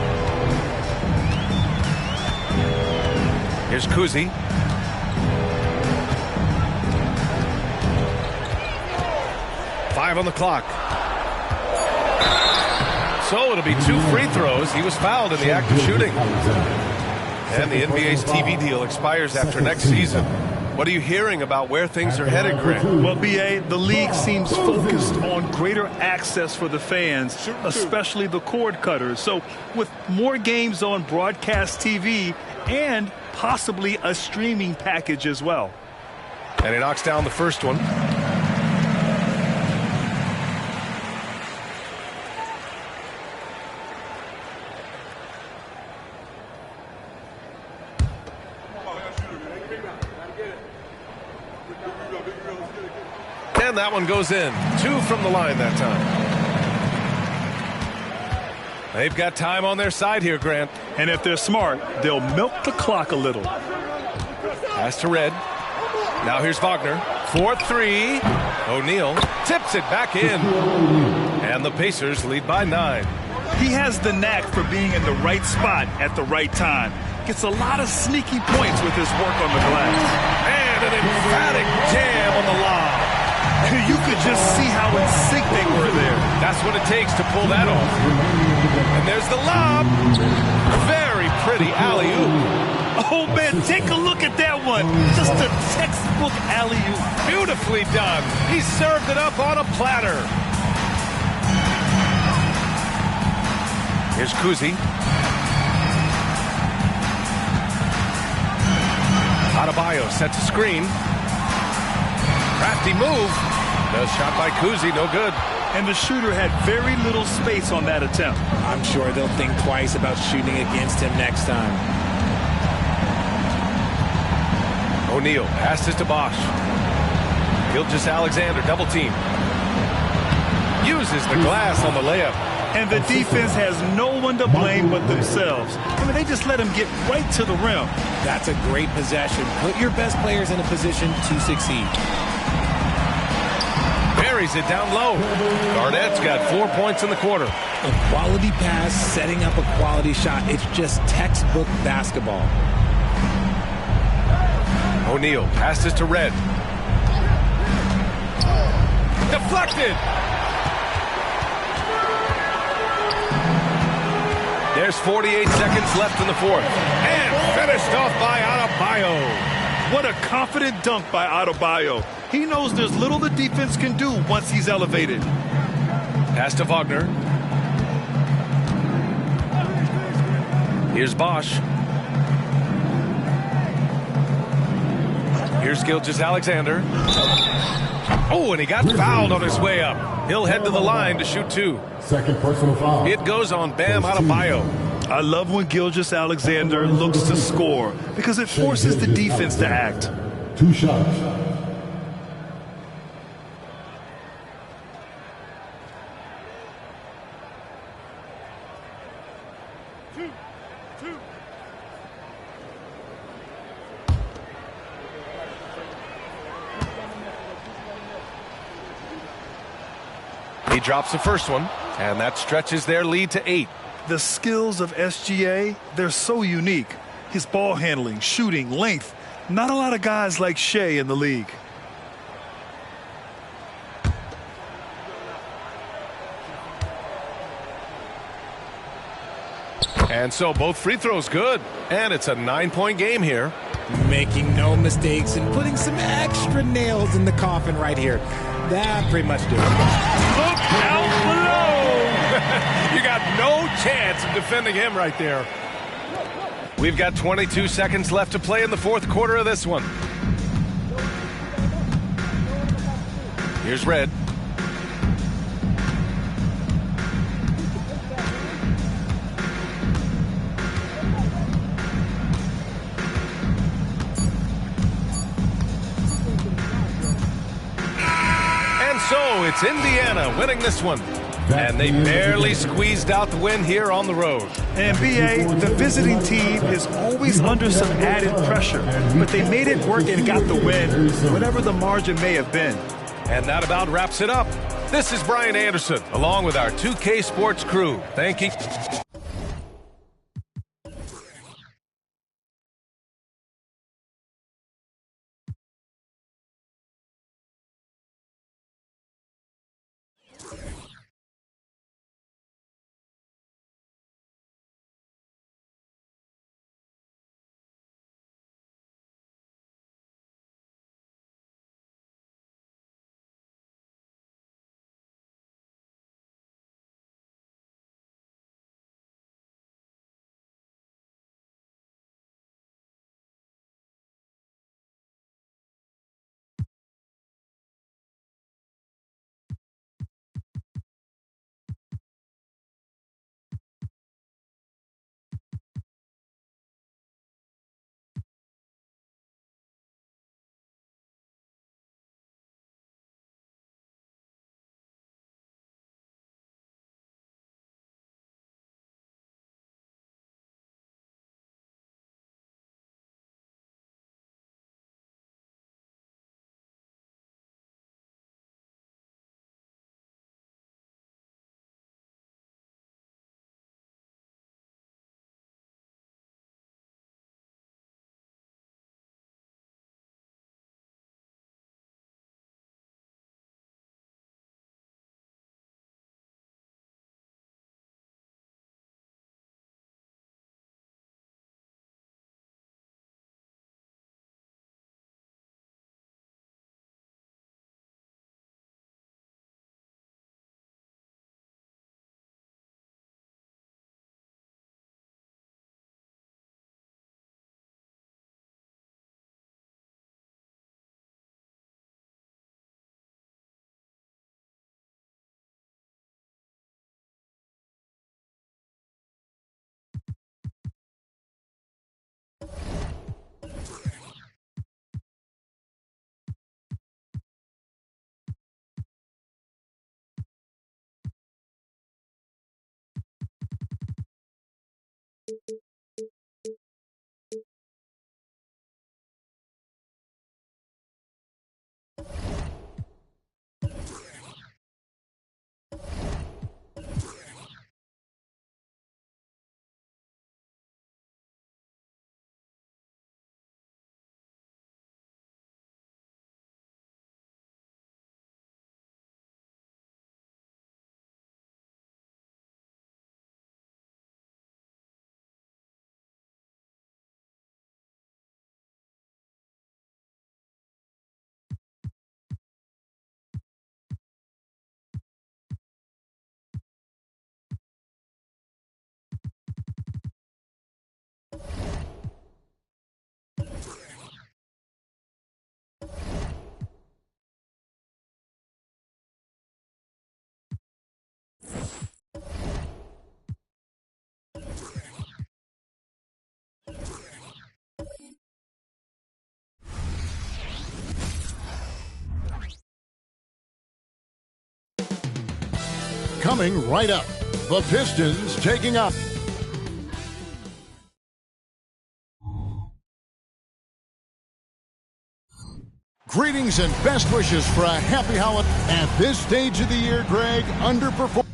B: Here's Kuzi. Five on the clock. So it'll be 2 free throws. He was fouled in the act of shooting. And the NBA's TV deal expires after next season. What are you hearing about where things are headed, Grant?
C: Well, B.A., the league seems focused on greater access for the fans, especially the cord cutters. So with more games on broadcast TV and possibly a streaming package as well.
B: And he knocks down the first one. And that one goes in. 2 from the line that time. They've got time on their side here, Grant.
C: And if they're smart, they'll milk the clock a little.
B: Pass to Red. Now here's Wagner. 4-3. O'Neal tips it back in. And the Pacers lead by 9.
C: He has the knack for being in the right spot at the right time. Gets a lot of sneaky points with his work on the glass.
B: And an emphatic jam on the lob.
C: You could just see how in sync they were there.
B: That's what it takes to pull that off. And there's the lob. Very pretty alley-oop.
C: Oh, man, take a look at that one. Just a textbook alley-oop.
B: Beautifully done. He served it up on a platter. Here's Kuzi. Adebayo sets a screen. Crafty move. The shot by Kuzi, no good.
C: And the shooter had very little space on that attempt.
D: I'm sure they'll think twice about shooting against him next time.
B: O'Neal passes to Bosch. Gilgeous-Alexander double team. Uses the glass on the layup.
C: And the defense has no one to blame but themselves. I mean, they just let him get right to the rim.
D: That's a great possession. Put your best players in a position to succeed.
B: Buries it down low. Garnett's got 4 points in the quarter.
D: A quality pass, setting up a quality shot. It's just textbook basketball.
B: O'Neal passes to Red. Deflected. There's 48 seconds left in the fourth. And finished off by Adebayo.
C: What a confident dunk by Adebayo. He knows there's little the defense can do once he's elevated.
B: Pass to Wagner. Here's Bosch. Here's Gilgeous-Alexander. Oh, and he got fouled on his way up. He'll head to the line to shoot 2.
A: Second personal foul.
B: It goes on Bam Adebayo.
C: I love when Gilgeous-Alexander looks to score because it forces the defense to act.
A: 2 shots.
B: He drops the first one, and that stretches their lead to 8.
C: The skills of SGA, they're so unique. His ball handling, shooting, length. Not a lot of guys like Shea in the league.
B: And so both free throws good. And it's a 9-point game here.
D: Making no mistakes and putting some extra nails in the coffin right here. That pretty much do it.
B: Look out below! You got no chance of defending him right there. We've got 22 seconds left to play in the fourth quarter of this one. Here's Red. And so it's Indiana winning this one. And they barely squeezed out the win here on the road.
C: And BA, the visiting team is always under some added pressure, but they made it work and got the win, whatever the margin may have been.
B: And that about wraps it up. This is Brian Anderson, along with our 2K Sports crew. Thank you.
A: Coming right up, the Pistons taking up. Greetings and best wishes for a happy holiday. At this stage of the year, Greg, underperformed.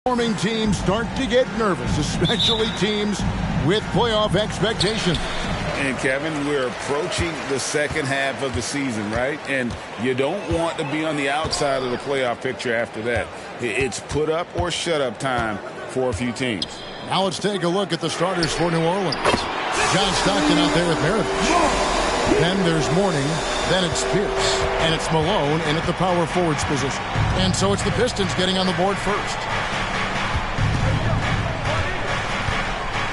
A: Performing teams start to get nervous, especially teams with playoff expectations.
J: And Kevin, we're approaching the second half of the season, right? And you don't want to be on the outside of the playoff picture after that. It's put up or shut up time for a few teams.
A: Now let's take a look at the starters for New Orleans. John Stockton out there with Maravich. Then there's Mourning, then it's Pierce, and it's Malone in at the power forwards position. And so it's the Pistons getting on the board first.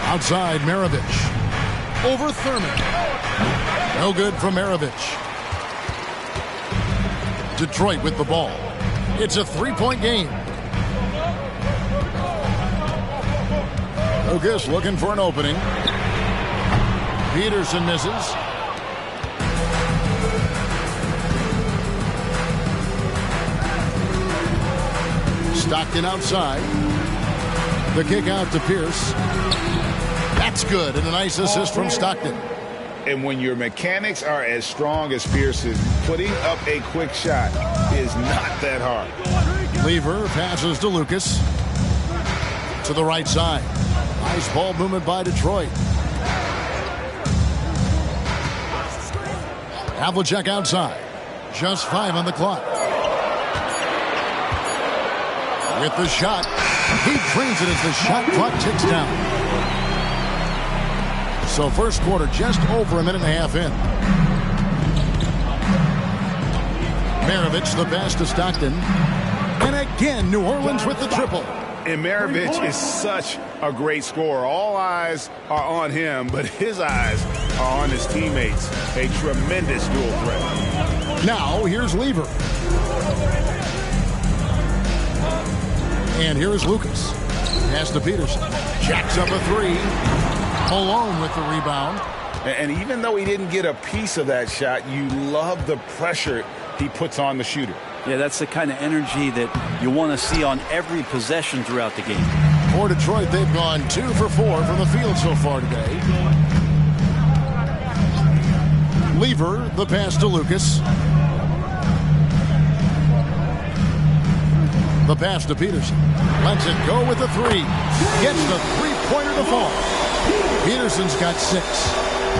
A: Outside, Maravich. Over Thurman. No good from Maravich. Detroit with the ball. It's a three-point game. Lucas looking for an opening. Peterson misses. Stockton outside. The kick out to Pierce. That's good, and a nice assist from Stockton.
J: And when your mechanics are as strong as Pierce's, putting up a quick shot is not that hard.
A: Lever passes to Lucas. To the right side. Nice ball movement by Detroit. Havlicek outside. Just 5 on the clock. With the shot. He drains it as the shot clock ticks down. So first quarter just over a minute and a half in. Maravich the pass to Stockton. And again, New Orleans with the triple.
J: And Maravich is such a great scorer. All eyes are on him, but his eyes are on his teammates. A tremendous dual threat.
A: Now, here's Lever. And here's Lucas. Pass to Peterson. Jacks up a three. Malone with the rebound.
J: And even though he didn't get a piece of that shot, you love the pressure he puts on the shooter.
K: Yeah, that's the kind of energy that you want to see on every possession throughout the game.
A: For Detroit, they've gone 2 for 4 from the field so far today. Lever, the pass to Lucas. The pass to Peterson. Lets it go with the three. Gets the 3-point three-pointer to fall. Peterson's got 6.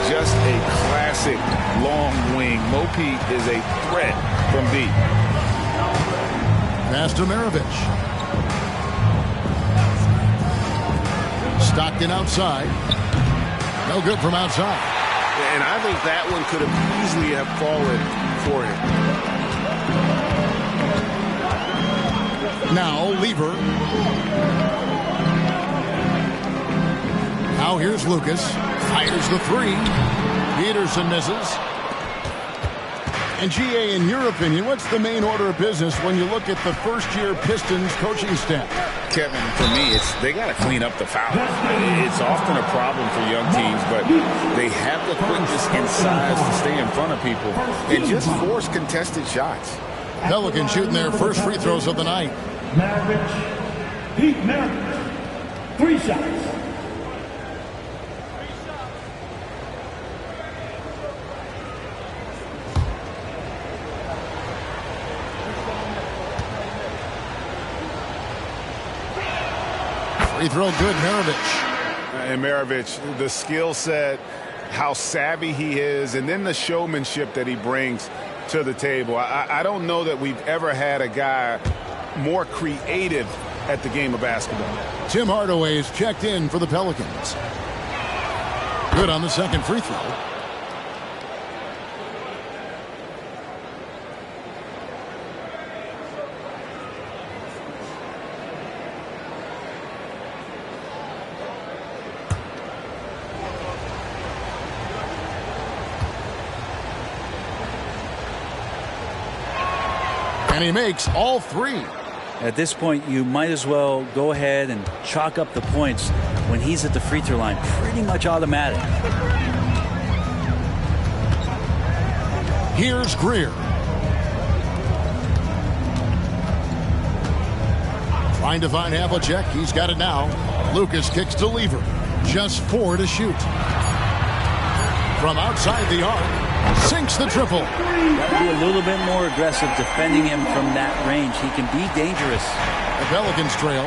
J: Just a classic long wing. Mo Pete is a threat from deep.
A: Pass to Maravich. Stockton outside. No good from outside.
J: And I think that one could have easily have fallen for him.
A: Now Lever. Now here's Lucas. Fires the 3. Peterson misses. And GA, in your opinion, what's the main order of business when you look at the first-year Pistons coaching staff?
J: Kevin, for me, they got to clean up the foul. It's often a problem for young teams, but they have the quickness and size to stay in front of people and just force contested shots.
A: Pelicans shooting their first free throws of the night.
L: Maravich, Pete Maravich, 3 shots.
A: Free throw good, Maravich.
J: And Maravich, the skill set, how savvy he is, and then the showmanship that he brings to the table. I don't know that we've ever had a guy more creative at the game of basketball.
A: Tim Hardaway is checked in for the Pelicans. Good on the second free throw. And he makes all 3.
K: At this point, you might as well go ahead and chalk up the points when he's at the free throw line. Pretty much automatic.
A: Here's Greer. Trying to find Havlicek. He's got it now. Lucas kicks to Lever. Just 4 to shoot. From outside the arc. Sinks the triple.
K: Got to be a little bit more aggressive defending him from that range. He can be dangerous.
A: The Pelicans trail.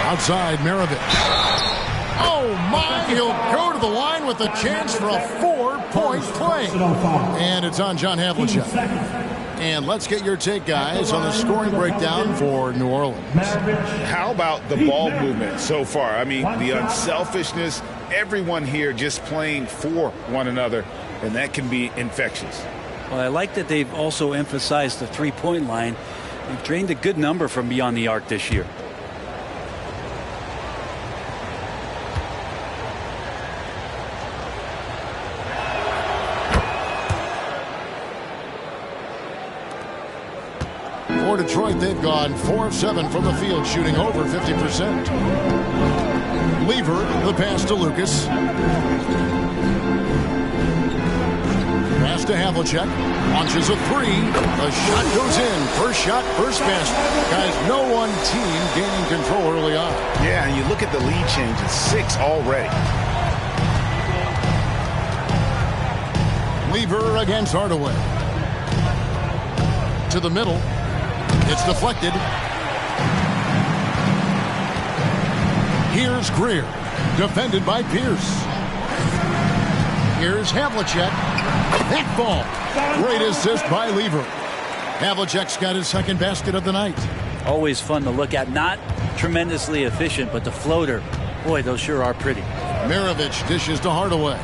A: Outside Maravich. Oh my, he'll go to the line with a chance for a 4-point play. And it's on John Havlicek. And let's get your take, guys, on the scoring breakdown for New Orleans.
J: How about the ball movement so far? I mean, the unselfishness, everyone here just playing for one another, and that can be infectious.
K: Well, I like that they've also emphasized the three-point line. They've drained a good number from beyond the arc this year.
A: For Detroit, they've gone 4 of 7 from the field, shooting over 50%. Lever, the pass to Lucas. Pass to Havlicek. Launches a 3. The shot goes in. First shot, first basket. Guys, no one team gaining control early on.
J: Yeah, and you look at the lead changes. 6 already.
A: Lever against Hardaway. To the middle. It's deflected. Here's Greer. Defended by Pierce. Here's Havlicek. That ball. Great assist by Lever. Havlicek's got his second basket of the night.
K: Always fun to look at. Not tremendously efficient, but the floater. Boy, those sure are pretty.
A: Maravich dishes to Hardaway.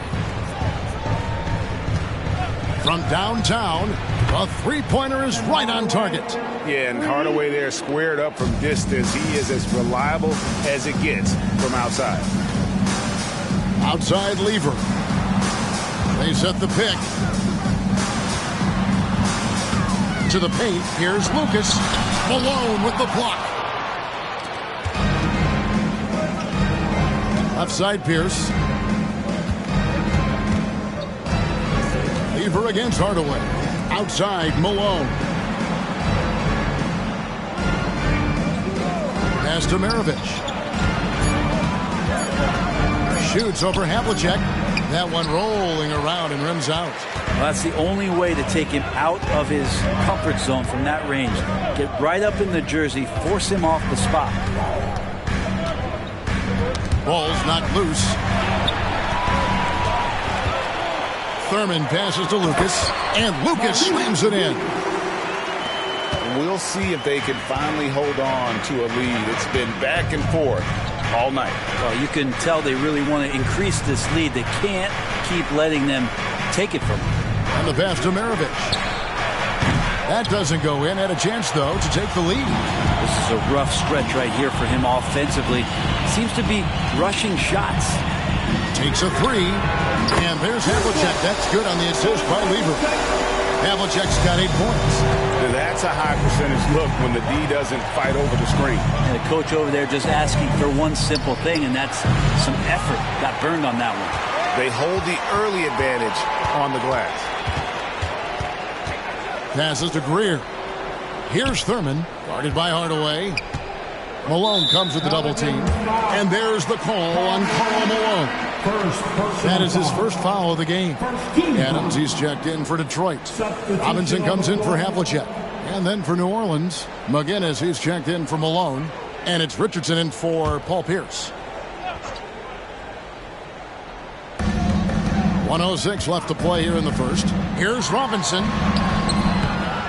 A: From downtown, a three-pointer is right on target.
J: Yeah, and Hardaway there squared up from distance. He is as reliable as it gets from outside.
A: Outside Lever. They set the pick. To the paint, here's Lucas. Malone with the block. Left side, Pierce. Lever against Hardaway. Outside, Malone. Pass to Maravich. Shoots over Havlicek. That one rolling around and rims out.
K: Well, that's the only way to take him out of his comfort zone from that range. Get right up in the jersey, force him off the spot.
A: Ball's knocked loose. Thurman passes to Lucas, and Lucas slams it in.
J: We'll see if they can finally hold on to a lead. It's been back and forth all night.
K: Well, you can tell they really want to increase this lead. They can't keep letting them take it from them.
A: And the pass to Maravich. That doesn't go in. Had a chance, though, to take the lead.
K: This is a rough stretch right here for him offensively. Seems to be rushing shots.
A: Takes a three. And there's Havlicek. That's good on the assist by Lieber. Havlicek's got 8 points.
J: That's a high percentage look when the D doesn't fight over the screen.
K: And the coach over there just asking for one simple thing, and that's some effort. Got burned on that one.
J: They hold the early advantage on the glass.
A: Passes to Greer. Here's Thurman, guarded by Hardaway. Malone comes with the double team. And there's the call on Karl Malone. That is his first foul of the game. Adams, he's checked in for Detroit. Robinson comes in for Havlicek. And then for New Orleans, McGinnis, he's checked in for Malone. And it's Richardson in for Paul Pierce. 1:06 left to play here in the first. Here's Robinson.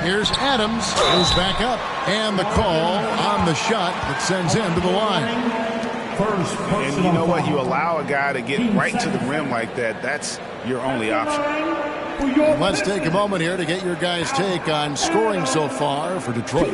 A: Here's Adams, who's back up. And the call on the shot that sends him to the line.
J: And you know what? You allow a guy to get right to the rim like that, that's your only option.
A: And let's take a moment here to get your guys' take on scoring so far for Detroit.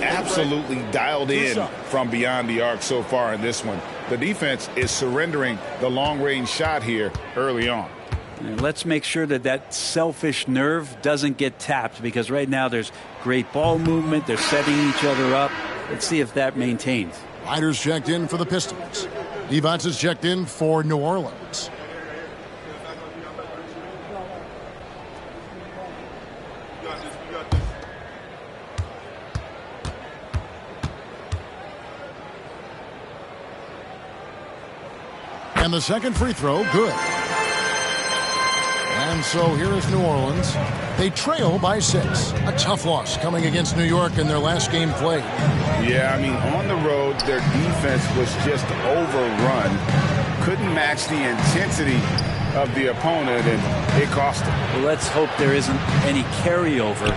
J: Absolutely dialed in from beyond the arc so far in this one. The defense is surrendering the long-range shot here early on.
K: And let's make sure that that selfish nerve doesn't get tapped, because right now there's great ball movement. They're setting each other up. Let's see if that maintains.
A: Ryder's checked in for the Pistons. Evans is checked in for New Orleans. And the second free throw, good. And so here is New Orleans. They trail by 6. A tough loss coming against New York in their last game played.
J: Yeah, I mean, on the road, their defense was just overrun. Couldn't match the intensity of the opponent, and it cost them.
K: Well, let's hope there isn't any carryover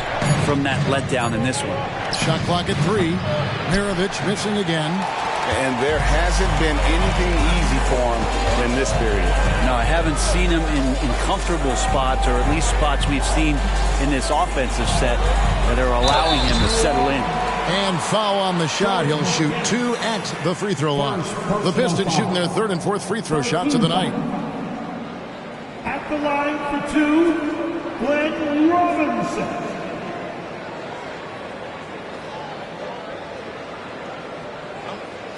K: from that letdown in this one.
A: Shot clock at 3. Maravich missing again.
J: And there hasn't been anything easy for him in this period.
K: No, I haven't seen him in comfortable spots, or at least spots we've seen in this offensive set that are allowing him to settle in.
A: And foul on the shot. He'll shoot 2 at the free throw line. The Pistons shooting their 3rd and 4th free throw shots of the night.
L: At the line for 2, Glenn Robinson.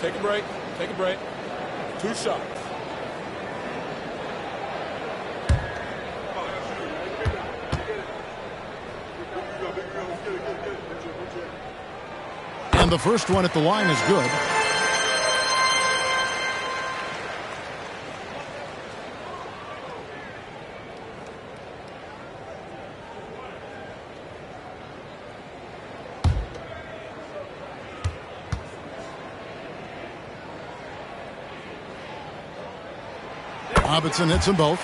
F: Take a break. Take a break. 2 shots.
A: And the first one at the line is good. Robinson hits them both.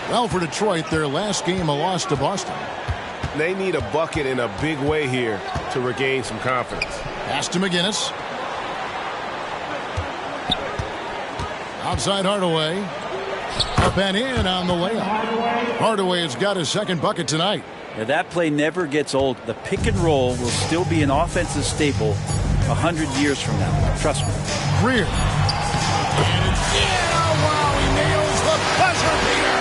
A: Well, for Detroit, their last game a loss to Boston.
M: They need a bucket in a big way here to regain some confidence.
A: Pass to McGinnis. Outside Hardaway. Up and in on the layup. Hardaway has got his second bucket tonight.
K: Yeah, that play never gets old. The pick and roll will still be an offensive staple 100 years from now. Trust me.
A: Greer. Wow, he nails the buzzer beater.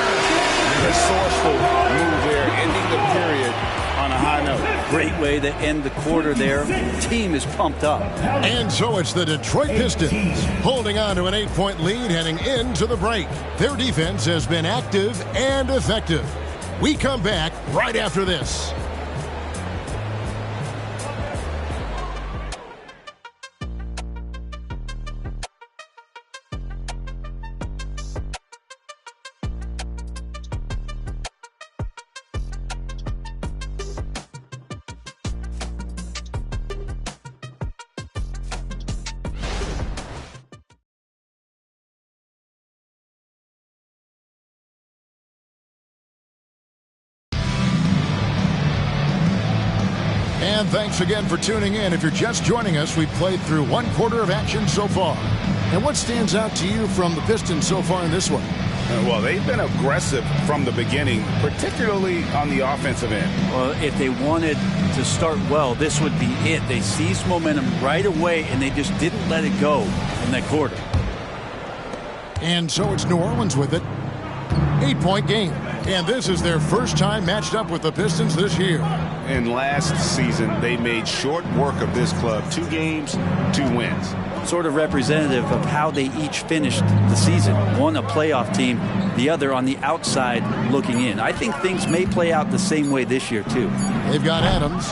J: Resourceful move there, ending the period on a high note.
K: Great way to end the quarter there. The team is pumped up.
A: And so it's the Detroit Pistons holding on to an 8-point lead heading into the break. Their defense has been active and effective. We come back right after this. And thanks again for tuning in. If you're just joining us, we've played through one quarter of action so far. And what stands out to you from the Pistons so far in this one?
J: Well, they've been aggressive from the beginning, particularly on the offensive end.
K: Well, if they wanted to start well, this would be it. They seized momentum right away, and they just didn't let it go in that quarter.
A: And so it's New Orleans with it. 8-point game. And this is their first time matched up with the Pistons this year.
J: And last season, they made short work of this club. 2 games, 2 wins.
K: Sort of representative of how they each finished the season. One a playoff team, the other on the outside looking in. I think things may play out the same way this year, too.
A: They've got Adams.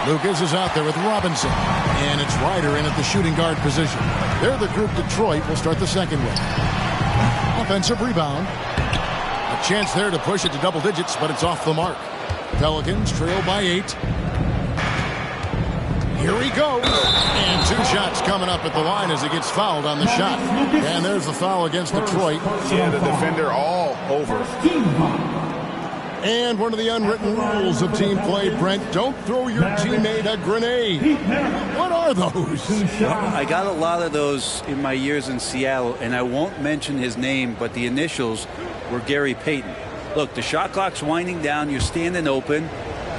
A: Lucas is out there with Robinson. And it's Ryder in at the shooting guard position. They're the group Detroit will start the second with. Offensive rebound. A chance there to push it to double digits, but it's off the mark. Pelicans trail by 8. Here he goes. And 2 shots coming up at the line as he gets fouled on the shot. And there's the foul against Detroit.
J: Yeah, the defender all over.
A: And one of the unwritten rules of team play, Brent, don't throw your teammate a grenade. What are those?
K: Well, I got a lot of those in my years in Seattle, and I won't mention his name, but the initials were Gary Payton. Look, the shot clock's winding down, you're standing open,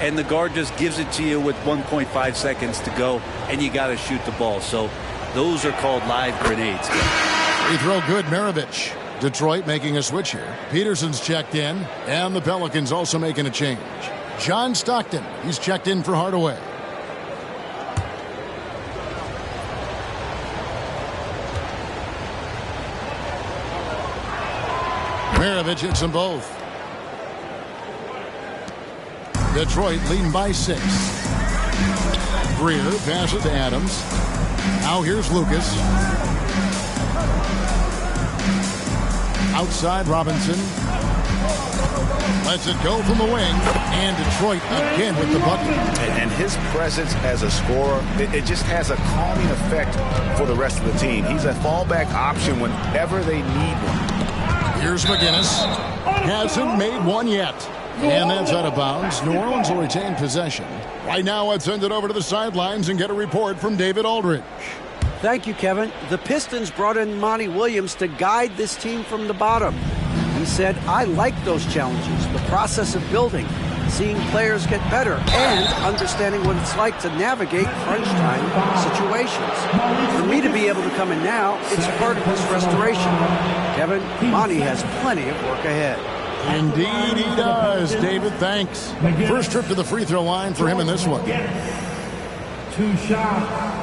K: and the guard just gives it to you with 1.5 seconds to go, and you got to shoot the ball. So those are called live grenades.
A: Free throw good, Maravich. Detroit making a switch here. Peterson's checked in, and the Pelicans also making a change. John Stockton, he's checked in for Hardaway. Maravich hits them both. Detroit leading by 6. Greer passes to Adams. Now here's Lucas. Outside Robinson. Lets it go from the wing. And Detroit again with the bucket.
J: And his presence as a scorer, it just has a calming effect for the rest of the team. He's a fallback option whenever they need one.
A: Here's McGinnis. Hasn't made one yet. And that's out of bounds. New Orleans will retain possession. Right now, let's send it over to the sidelines and get a report from David Aldridge.
N: Thank you, Kevin. The Pistons brought in Monty Williams to guide this team from the bottom. He said, I like those challenges, the process of building, seeing players get better, and understanding what it's like to navigate crunch time situations. For me to be able to come in now, it's part of this restoration. Kevin, Monty has plenty of work ahead.
A: Indeed he does, David. Thanks. First trip to the free throw line for him in this one.
L: 2 shots.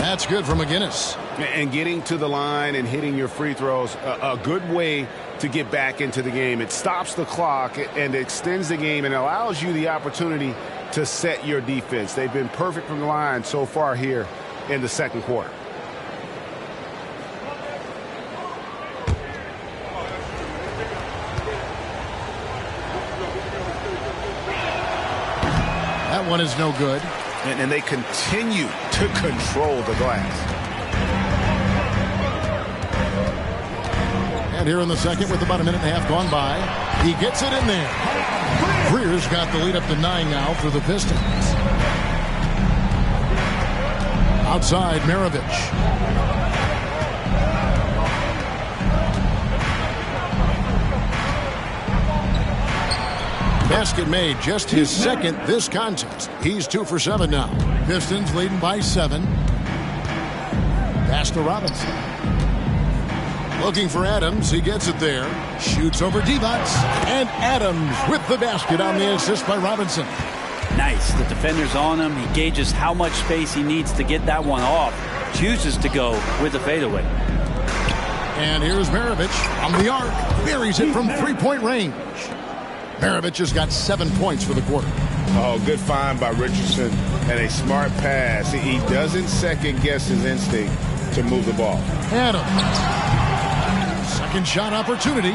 A: That's good for McGinnis.
J: And getting to the line and hitting your free throws, a good way to get back into the game. It stops the clock and extends the game and allows you the opportunity to set your defense. They've been perfect from the line so far here in the second quarter.
A: That one is no good.
J: And they continue to control the glass.
A: And here in the second with about a minute and a half gone by, he gets it in there. Greer's got the lead up to 9 now for the Pistons. Outside, Maravich. Basket made, just his second this contest. He's 2 for 7 now. Pistons leading by 7. Pass to Robinson. Looking for Adams. He gets it there. Shoots over Divac. And Adams with the basket on the assist by Robinson.
K: Nice. The defender's on him. He gauges how much space he needs to get that one off. Chooses to go with the fadeaway.
A: And here's Maravich on the arc. Buries it from three-point range. Maravich has got 7 points for the quarter.
J: Oh, good find by Richardson and a smart pass. He doesn't second-guess his instinct to move the ball.
A: Adams. Second shot opportunity.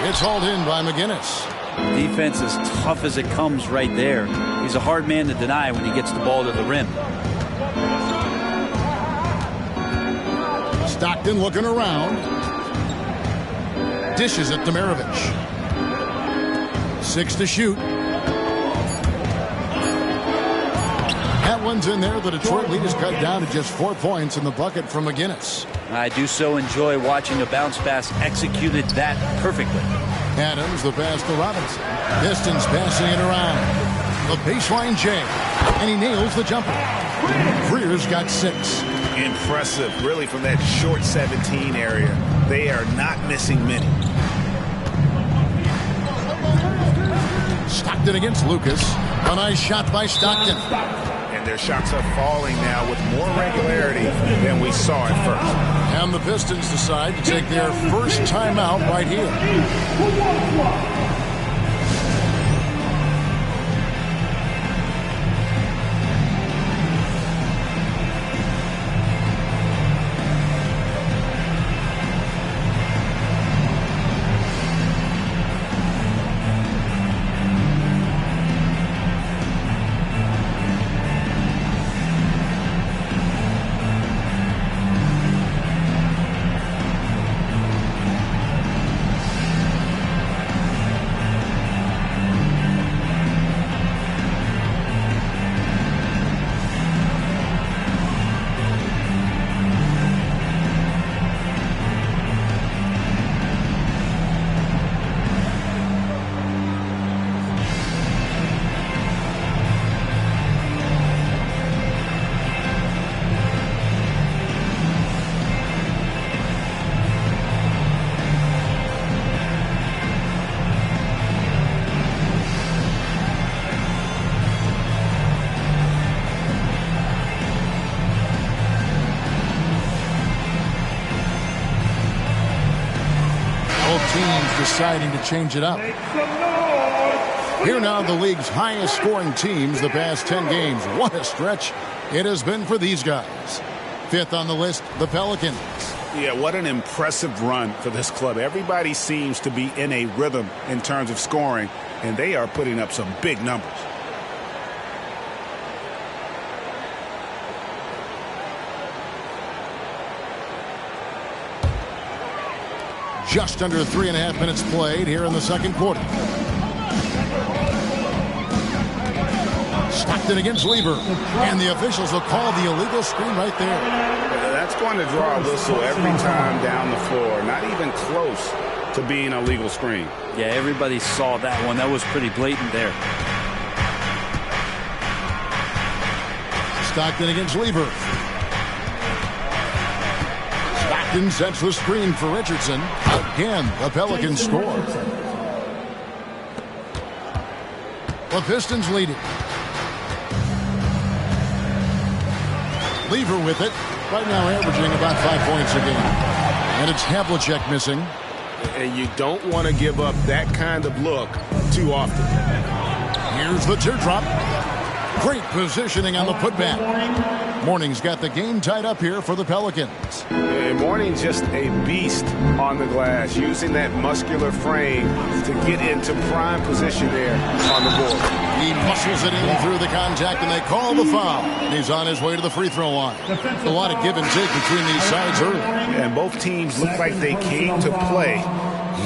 A: It's hauled in by McGinnis.
K: Defense as tough as it comes right there. He's a hard man to deny when he gets the ball to the rim.
A: Stockton looking around. Dishes it to Maravich. 6 to shoot. That one's in there. The Detroit lead is cut down to just 4 points in the bucket from McGinnis.
K: I do so enjoy watching a bounce pass executed that perfectly.
A: Adams, the pass to Robinson. Pistons passing it around. The baseline J. And he nails the jumper. Freer's got 6.
J: Impressive, really, from that short 17 area. They are not missing many.
A: Stockton against Lucas. A nice shot by Stockton.
J: And their shots are falling now with more regularity than we saw at first.
A: And the Pistons decide to take their first timeout right here. Teams deciding to change it up. Here now, the league's highest scoring teams the past 10 games. What a stretch it has been for these guys. 5th on the list, the Pelicans.
J: Yeah, what an impressive run for this club. Everybody seems to be in a rhythm in terms of scoring, and they are putting up some big numbers.
A: Just under 3.5 minutes played here in the second quarter. Stockton against Lever. And the officials will call the illegal screen right there.
J: That's going to draw a whistle every time down the floor. Not even close to being a legal screen.
K: Yeah, everybody saw that one. That was pretty blatant there.
A: Stockton against Lever. Stockton sets the screen for Richardson. Again, the Pelicans score. The Pistons lead it. Lever with it. Right now averaging about 5 points a game. And it's Havlicek missing.
M: And you don't want to give up that kind of look too often.
A: Here's the teardrop. Great positioning on the putback. Mourning's got the game tied up here for the Pelicans.
M: And Mourning's just a beast on the glass, using that muscular frame to get into prime position there on the board.
A: He muscles it in through the contact, and they call the foul. He's on his way to the free throw line. A lot of give and take between these sides early.
J: And both teams look like they came to play.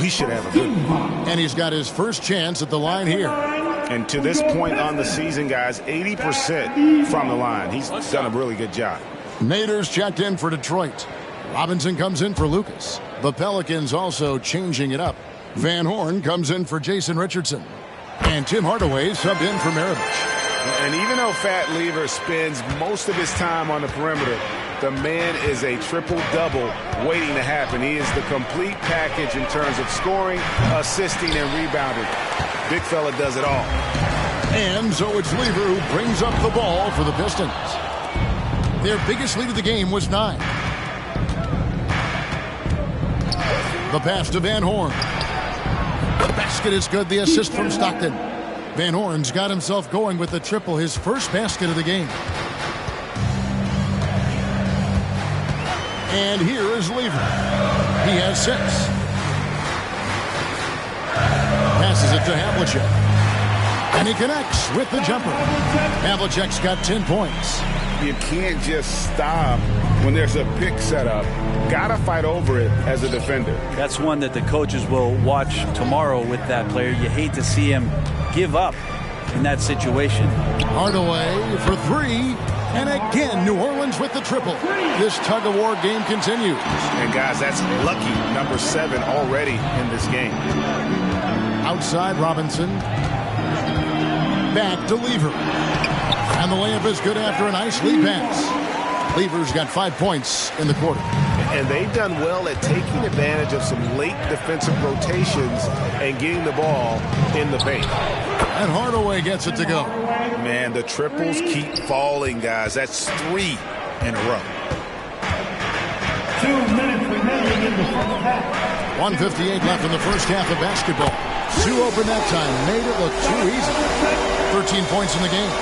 J: We should have a good one.
A: And he's got his first chance at the line here.
J: And to this point on the season, guys, 80% from the line. He's done a really good job.
A: Nader's checked in for Detroit. Robinson comes in for Lucas. The Pelicans also changing it up. Van Horn comes in for Jason Richardson. And Tim Hardaway subbed in for Maravich.
J: And even though Fat Lever spends most of his time on the perimeter, the man is a triple-double waiting to happen. He is the complete package in terms of scoring, assisting, and rebounding. Big fella does it all.
A: And so it's Lever who brings up the ball for the Pistons. Their biggest lead of the game was 9. The pass to Van Horn. The basket is good. The assist from Stockton. Van Horn's got himself going with the triple, his first basket of the game. And here is Lever. He has 6. Passes it to Havlicek. And he connects with the jumper. Havlicek's got 10 points.
J: You can't just stop when there's a pick set up. Gotta fight over it as a defender.
K: That's one that the coaches will watch tomorrow with that player. You hate to see him give up in that situation.
A: Hardaway for three. And again, New Orleans with the triple. This tug-of-war game continues.
M: And guys, that's lucky number 7 already in this game.
A: Outside Robinson. Back to Lever. And the layup is good after a nice lead pass. Lever's got 5 points in the quarter.
M: And they've done well at taking advantage of some late defensive rotations and getting the ball in the paint.
A: And Hardaway gets it to go.
M: Man, the triples keep falling, guys. That's 3 in a row.
L: 2 minutes remaining in the first half.
A: 1:58 left in the first half of basketball. Sue opened that time, made it look too easy. 13 points in the game.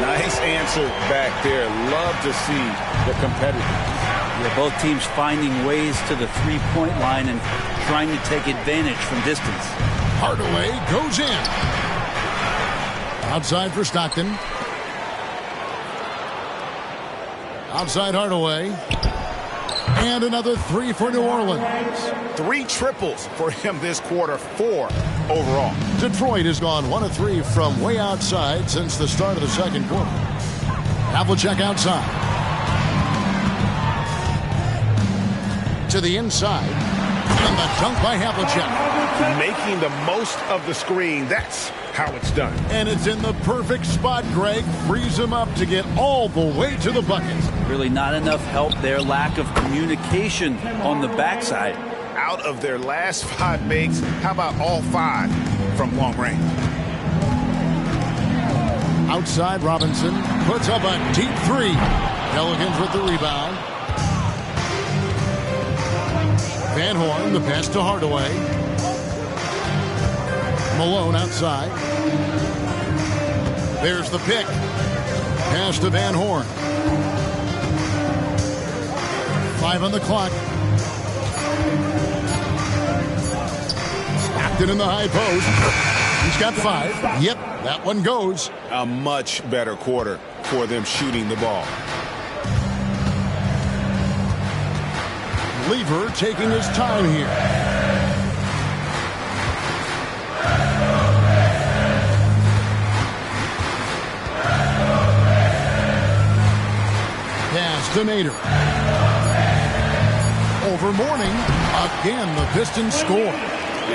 J: Nice answer back there. Love to see the competitive.
K: Yeah, both teams finding ways to the three-point line and trying to take advantage from distance.
A: Hardaway goes in. Outside for Stockton. Outside Hardaway. And another 3 for New Orleans.
M: 3 triples for him this quarter, 4 overall.
A: Detroit has gone 1 of 3 from way outside since the start of the second quarter. Havlicek outside. To the inside. And the dunk by Havlicek.
M: Making the most of the screen. That's how it's done.
A: And it's in the perfect spot, Greg. Frees him up to get all the way to the bucket.
K: Really not enough help there. Lack of communication on the backside.
M: Out of their last 5 makes, how about all 5 from long range?
A: Outside, Robinson puts up a deep 3. Pelicans with the rebound. Van Horn, the pass to Hardaway. Malone outside. There's the pick. Pass to Van Horn. 5 on the clock. Stockton in the high post. He's got 5. Yep, that one goes.
J: A much better quarter for them shooting the ball.
A: Lever taking his time here. Pass to Nader. Over Mourning. Again, the Pistons score.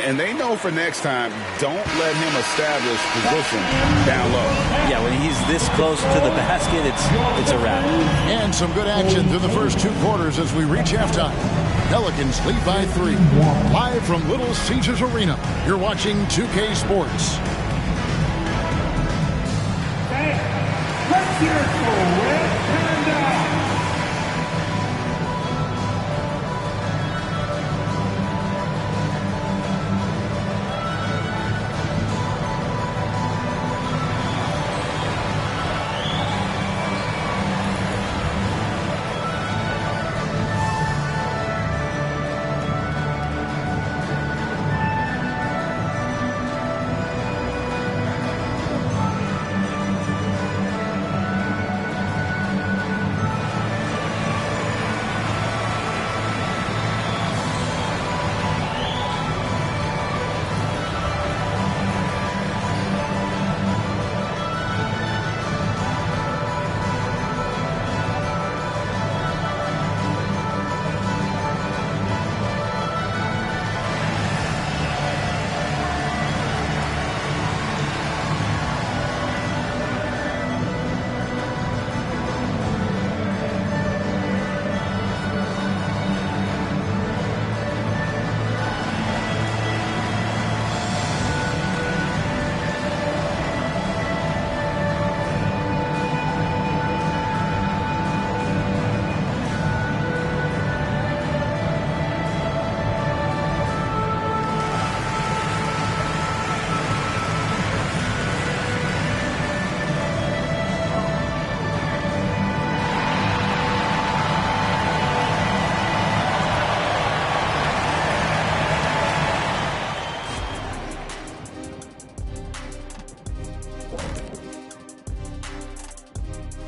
J: And they know for next time, don't let him establish position down low.
K: Yeah, when he's this close to the basket, it's a wrap.
A: And some good action through the first 2 quarters as we reach halftime. Pelicans lead by 3. Live from Little Caesars Arena, you're watching 2K Sports.
L: Let's hear it for Red Panda.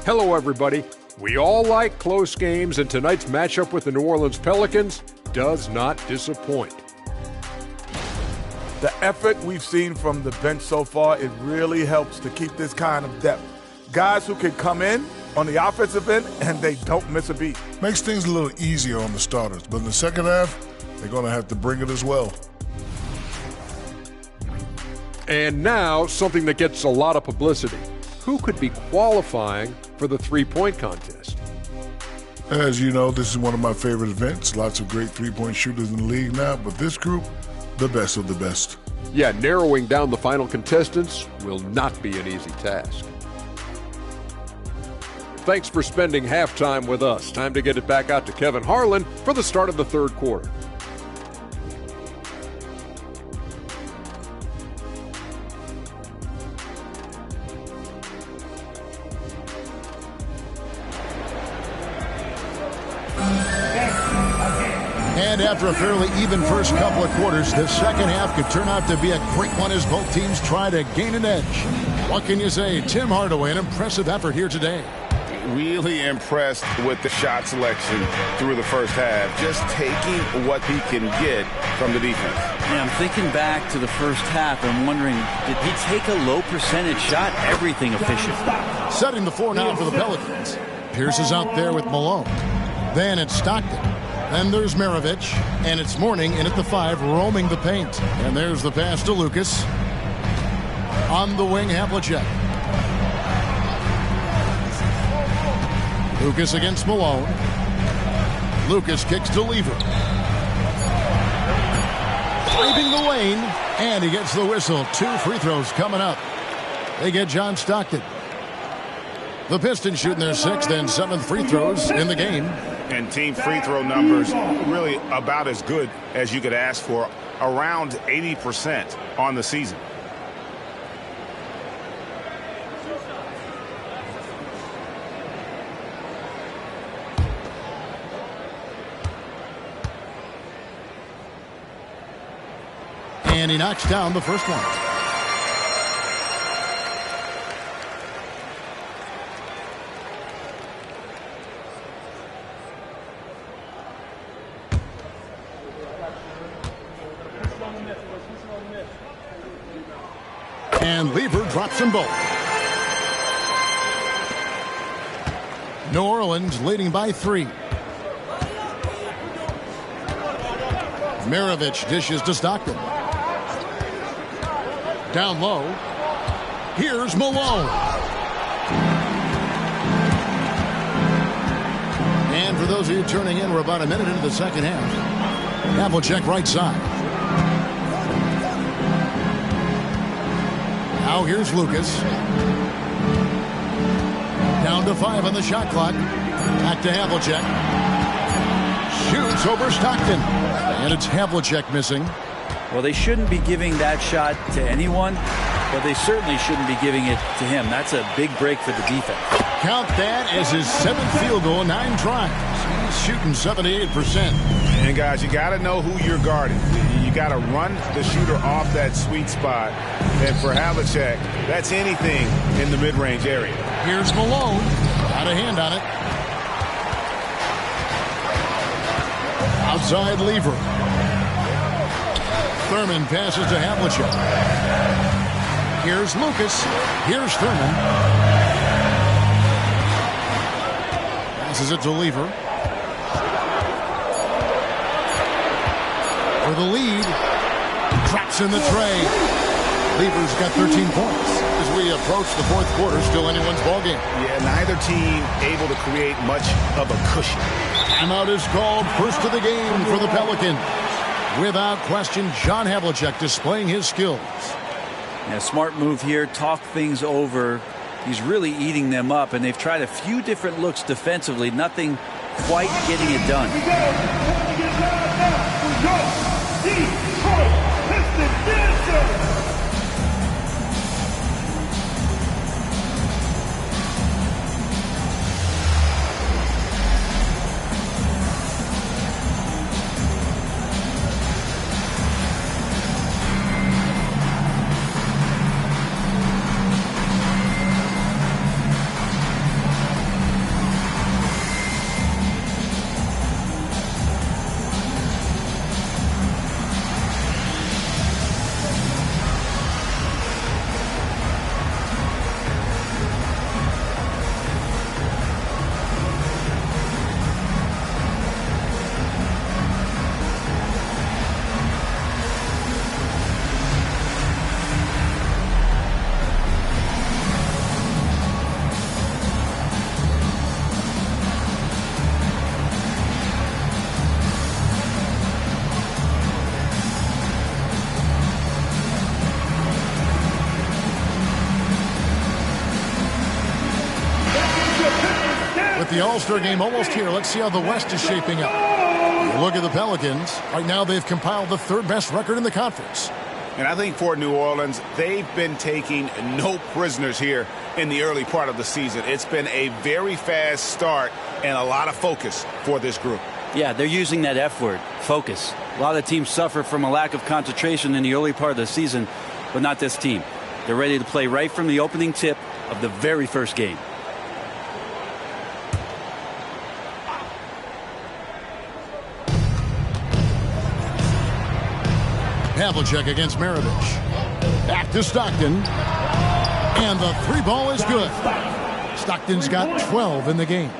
G: Hello, everybody. We all like close games, and tonight's matchup with the New Orleans Pelicans does not disappoint.
I: The effort we've seen from the bench so far, it really helps to keep this kind of depth. Guys who can come in on the offensive end and they don't miss a beat.
H: Makes things a little easier on the starters, but in the second half, they're going to have to bring it as well.
G: And now, something that gets a lot of publicity. Who could be qualifying for the three-point contest?
H: As you know, this is one of my favorite events. Lots of great three-point shooters in the league now, but this group, the best of the best.
G: Yeah, narrowing down the final contestants will not be an easy task. Thanks for spending halftime with us. Time to get it back out to Kevin Harlan for the start of the third quarter.
A: And after a fairly even first couple of quarters, the second half could turn out to be a great one as both teams try to gain an edge. What can you say? Tim Hardaway, an impressive effort here today.
J: Really impressed with the shot selection through the first half. Just taking what he can get from the defense.
K: Yeah, I'm thinking back to the first half and wondering, did he take a low percentage shot? Everything efficient.
A: Setting the floor now for the Pelicans. Pierce is out there with Malone. Then it's Stockton. Then there's Maravich, and it's Mourning in at the 5, roaming the paint. And there's the pass to Lucas. On the wing, Havlicek. Lucas against Malone. Lucas kicks to Lever. Driving the lane, and he gets the whistle. 2 free throws coming up. They get John Stockton. The Pistons shooting their 6th and 7th free throws in the game.
J: And team free throw numbers really about as good as you could ask for, around 80% on the season.
A: And he knocks down the first one. And Lever drops them both. New Orleans leading by 3. Maravich dishes to Stockton. Down low. Here's Malone. And for those of you turning in, we're about a minute into the second half. Havlicek right side. Now here's Lucas. Down to 5 on the shot clock. Back to Havlicek. Shoots over Stockton. And it's Havlicek missing.
K: Well, they shouldn't be giving that shot to anyone, but they certainly shouldn't be giving it to him. That's a big break for the defense.
A: Count that as his 7th field goal, 9 tries. He's shooting 78%.
J: And guys, you got to know who you're guarding. You got to run the shooter off that sweet spot. And for Havlicek, that's anything in the mid-range area.
A: Here's Malone. Got a hand on it. Outside Lever. Thurman passes to Havlicek. Here's Lucas. Here's Thurman. Passes it to Lever. For the lead. Drops in the tray. Lever's got 13 points. As we approach the fourth quarter, still anyone's ballgame.
J: Yeah, neither team able to create much of a cushion.
A: Timeout is called. First of the game for the Pelicans. Without question, John Havlicek displaying his skills.
K: Yeah, smart move here. Talk things over. He's really eating them up, and they've tried a few different looks defensively. Nothing quite getting it done.
A: All-Star game almost here. Let's see how the West is shaping up. You look at the Pelicans. Right now they've compiled the third best record in the conference.
J: And I think for New Orleans, they've been taking no prisoners here in the early part of the season. It's been a very fast start and a lot of focus for this group.
K: Yeah, they're using that F word, focus. A lot of teams suffer from a lack of concentration in the early part of the season, but not this team. They're ready to play right from the opening tip of the very first game.
A: Havlicek against Maravich. Back to Stockton. And the three ball is good. Stockton's got 12 in the game.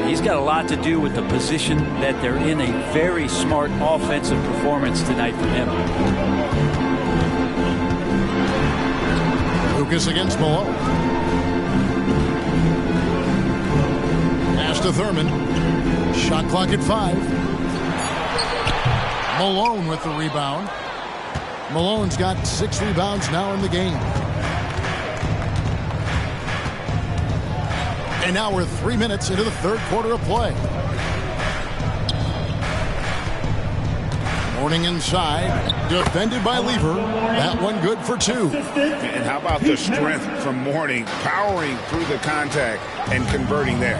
K: He's got a lot to do with the position that they're in. A very smart offensive performance tonight from him.
A: Lucas against Malone. Pass to Thurman. Shot clock at 5. Malone with the rebound. Malone's got 6 rebounds now in the game. And now we're 3 minutes into the third quarter of play. Mourning inside, defended by Lever. That one good for 2.
J: And how about the strength from Mourning, powering through the contact and converting there.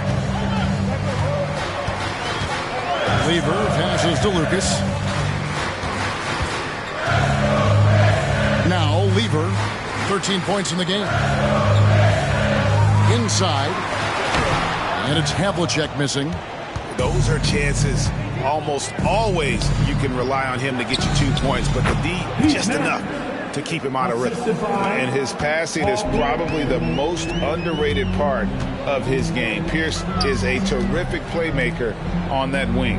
A: Lever passes to Lucas. Now Lever, 13 points in the game. Inside, and it's Havlicek missing.
J: Those are chances. Almost always you can rely on him to get you 2 points, but the D, just enough to keep him out of rhythm. And his passing is probably the most underrated part of his game. Pierce is a terrific playmaker on that wing.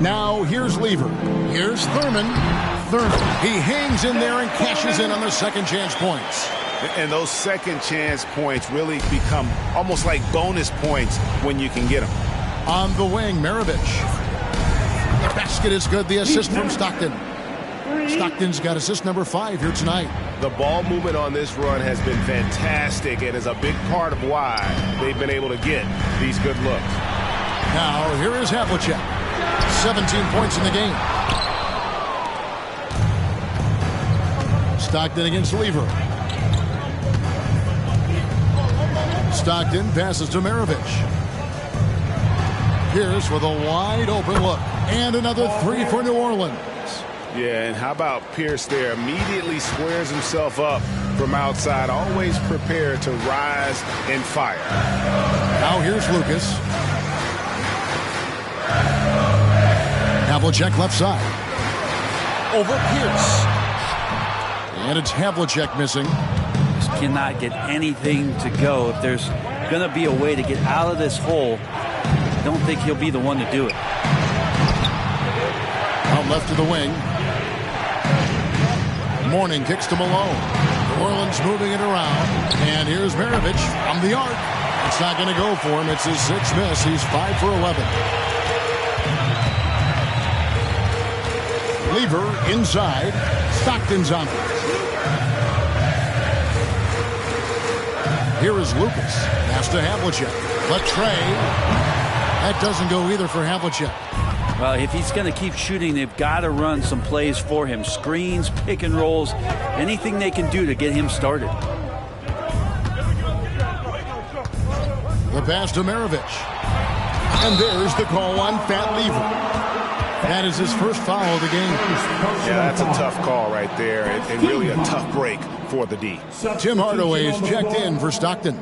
A: Now here's Lever. Here's Thurman. He hangs in there and cashes in on the second chance points.
J: And those second chance points really become almost like bonus points when you can get them.
A: On the wing, Maravich. The basket is good. The assist from Stockton. Stockton's got assist number 5 here tonight.
M: The ball movement on this run has been fantastic and is a big part of why they've been able to get these good looks.
A: Now here is Havlicek. 17 points in the game. Stockton against Lever. Stockton passes to Maravich. Pierce with a wide open look. And another 3 for New Orleans.
J: Yeah, and how about Pierce there? Immediately squares himself up from outside. Always prepared to rise and fire.
A: Now here's Lucas. Havlicek left side. Over Pierce. And it's Havlicek missing.
K: Just cannot get anything to go. If there's going to be a way to get out of this hole, I don't think he'll be the one to do it.
A: Out left to the wing. Mourning kicks to Malone. New Orleans moving it around. And here's Maravich from the arc. It's not going to go for him. It's his 6th miss. He's 5 for 11. Lever inside. Stockton's on it. Here is Lucas. Pass to Havlicek. Latre. That doesn't go either for Havlicek.
K: Well, if he's going to keep shooting, they've got to run some plays for him. Screens, pick and rolls, anything they can do to get him started.
A: The pass to Maravich. And there's the call on Fat Lever. That is his first foul of the game.
J: Yeah, that's a tough call right there, and really a tough break for the D.
A: Tim Hardaway is checked in for Stockton.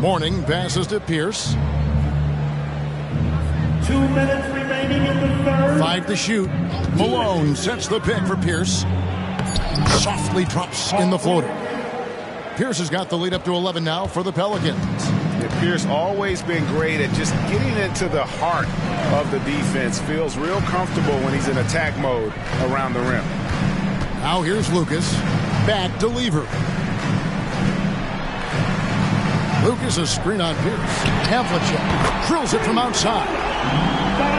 A: Mourning passes to Pierce.
L: 2 minutes remaining in the third.
A: 5 to shoot. Malone sets the pick for Pierce. Softly drops in the floater. Pierce has got the lead up to 11 now for the Pelicans.
J: Yeah, Pierce always been great at just getting into the heart of the defense. Feels real comfortable when he's in attack mode around the rim.
A: Now here's Lucas. Back to Lever. Lucas, a screen on Pierce. Havlicek drills it from outside.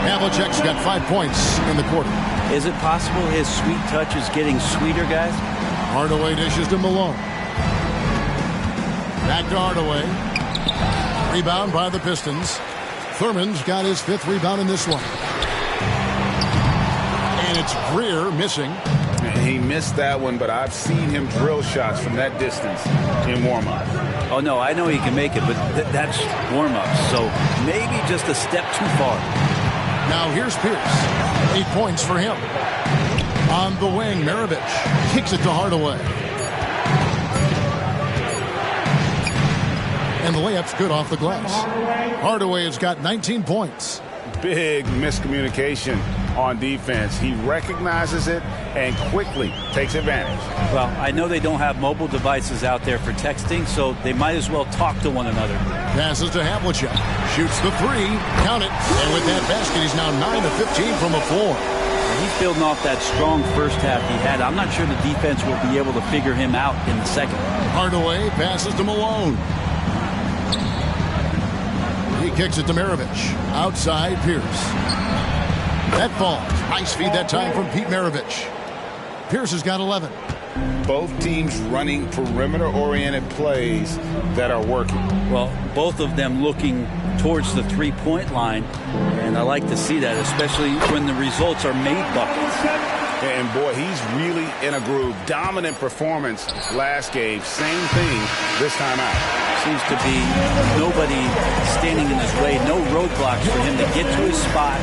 A: Havlicek's got 5 points in the quarter.
K: Is it possible his sweet touch is getting sweeter, guys?
A: Hardaway dishes to Malone. Back to Hardaway. Rebound by the Pistons. Thurman's got his 5th rebound in this one. And it's Greer missing.
J: He missed that one, but I've seen him drill shots from that distance in warm-up.
K: Oh, no, I know he can make it, but that's warm-up. So maybe just a step too far.
A: Now here's Pierce. 8 points for him. On the wing, Maravich kicks it to Hardaway. And the layup's good off the glass. Hardaway has got 19 points.
J: Big miscommunication on defense. He recognizes it and quickly takes advantage.
K: Well, I know they don't have mobile devices out there for texting, so they might as well talk to one another.
A: Passes to Havlicek. Shoots the 3. Count it. And with that basket, he's now 9 of 15 from the floor.
K: He's building off that strong first half he had. I'm not sure the defense will be able to figure him out in the second.
A: Hardaway passes to Malone. He kicks it to Maravich. Outside Pierce. That falls. Nice feed that time from Pete Maravich. Pierce has got 11.
J: Both teams running perimeter-oriented plays that are working.
K: Well, both of them looking towards the three-point line, and I like to see that, especially when the results are made buckets.
J: And boy, he's really in a groove. Dominant performance last game. Same thing this time out.
K: Seems to be nobody standing in his way. No roadblocks for him to get to his spot,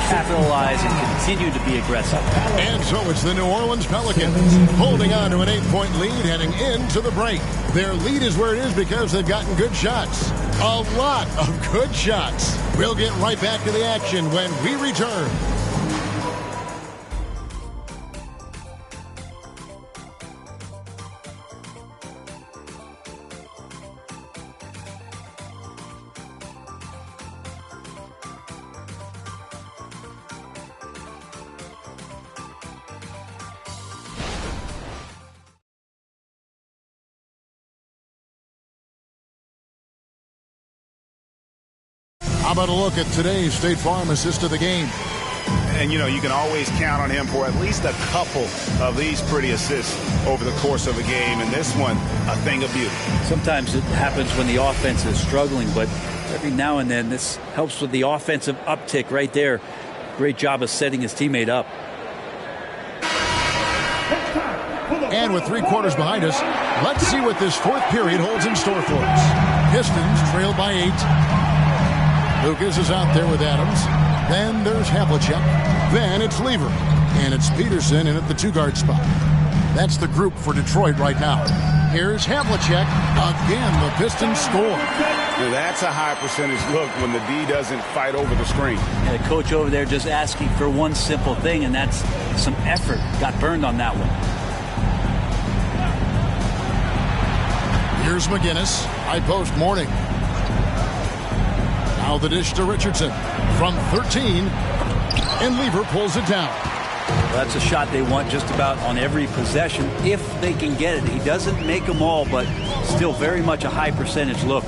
K: capitalize, and continue to be aggressive.
A: And so it's the New Orleans Pelicans holding on to an 8-point lead heading into the break. Their lead is where it is because they've gotten good shots. A lot of good shots. We'll get right back to the action when we return. How about a look at today's State Farm assist to the game?
M: And, you know, you can always count on him for at least a couple of these pretty assists over the course of a game. And this one, a thing of beauty.
K: Sometimes it happens when the offense is struggling, but every now and then this helps with the offensive uptick right there. Great job of setting his teammate up.
A: And with 3 quarters behind us, let's see what this 4th period holds in store for us. Pistons trail by 8. Lucas is out there with Adams. Then there's Havlicek. Then it's Lever. And it's Peterson in at the 2-guard spot. That's the group for Detroit right now. Here's Havlicek. Again, the Pistons score.
J: Now that's a high percentage look when the D doesn't fight over the screen.
K: And the coach over there just asking for one simple thing, and that's some effort. Got burned on that one.
A: Here's McGinnis. High post Morning. Now the dish to Richardson from 13, and Lever pulls it down.
K: Well, that's a shot they want just about on every possession if they can get it. He doesn't make them all, but still very much a high percentage look.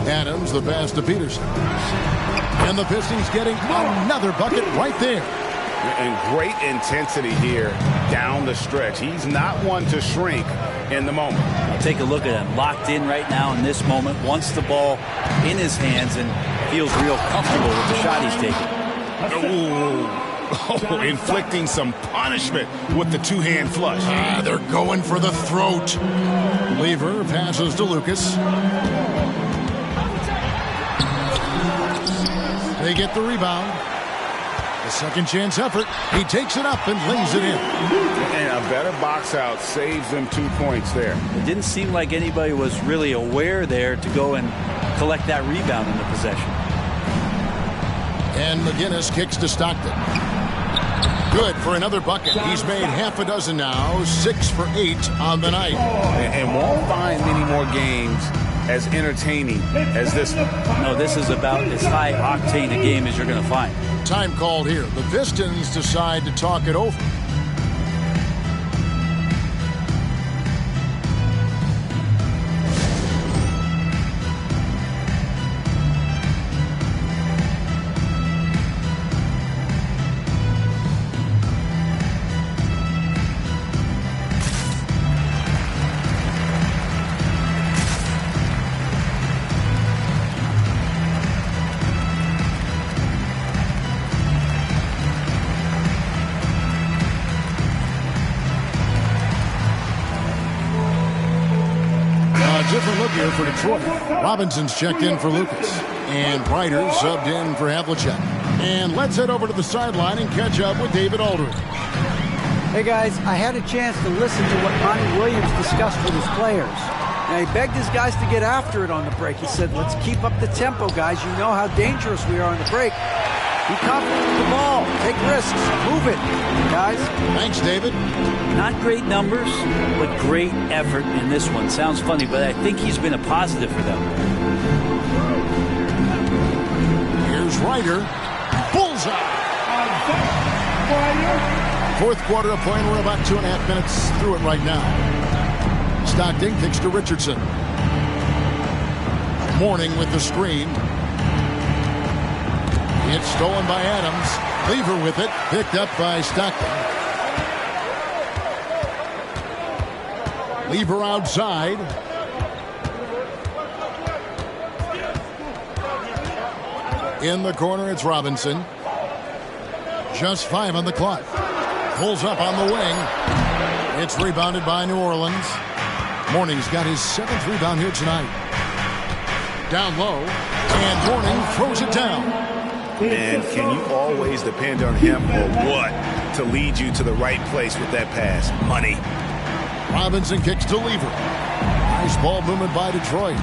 A: Adams, the pass to Peterson. And the Pistons getting another bucket right there.
J: And great intensity here down the stretch. He's not one to shrink in the moment.
K: Take a look at him. Locked in right now in this moment. Wants the ball in his hands and feels real comfortable with the shot he's taking.
M: Inflicting some punishment with the 2-hand flush.
A: They're going for the throat. Lever passes to Lucas. They get the rebound. A second chance effort. He takes it up and lays it in.
J: And a better box out saves them 2 points there.
K: It didn't seem like anybody was really aware there to go and collect that rebound in the possession.
A: And McGinnis kicks to Stockton. Good for another bucket. He's made half a dozen now, 6 for 8 on the night.
J: And won't find many more games as entertaining as this one.
K: No, this is about as high octane a game as you're going to find.
A: Time called here. The Pistons decide to talk it over. here for Detroit. Robinson's checked in for Lucas. And Ryder subbed in for Havlicek. And let's head over to the sideline and catch up with David Aldridge.
N: Hey guys, I had a chance to listen to what Monty Williams discussed with his players. Now, he begged his guys to get after it on the break. He said, let's keep up the tempo, guys. You know how dangerous we are on the break. Be confident with the ball. Take risks. Move it, guys.
A: Thanks, David.
K: Not great numbers, but great effort in this one. Sounds funny, but I think he's been a positive for them.
A: Here's Ryder. Bullseye. Fourth quarter of play, and we're about 2.5 minutes through it right now. Stockton kicks to Richardson. Mourning with the screen. It's stolen by Adams. Lever with it. Picked up by Stockton. Lever outside. In the corner, it's Robinson. Just 5 on the clock. Pulls up on the wing. It's rebounded by New Orleans. Mourning's got his 7th rebound here tonight. Down low. And Mourning throws it down.
M: And can you always depend on him or what to lead you to the right place with that pass? Money.
A: Robinson kicks to Lever. Nice ball movement by Detroit.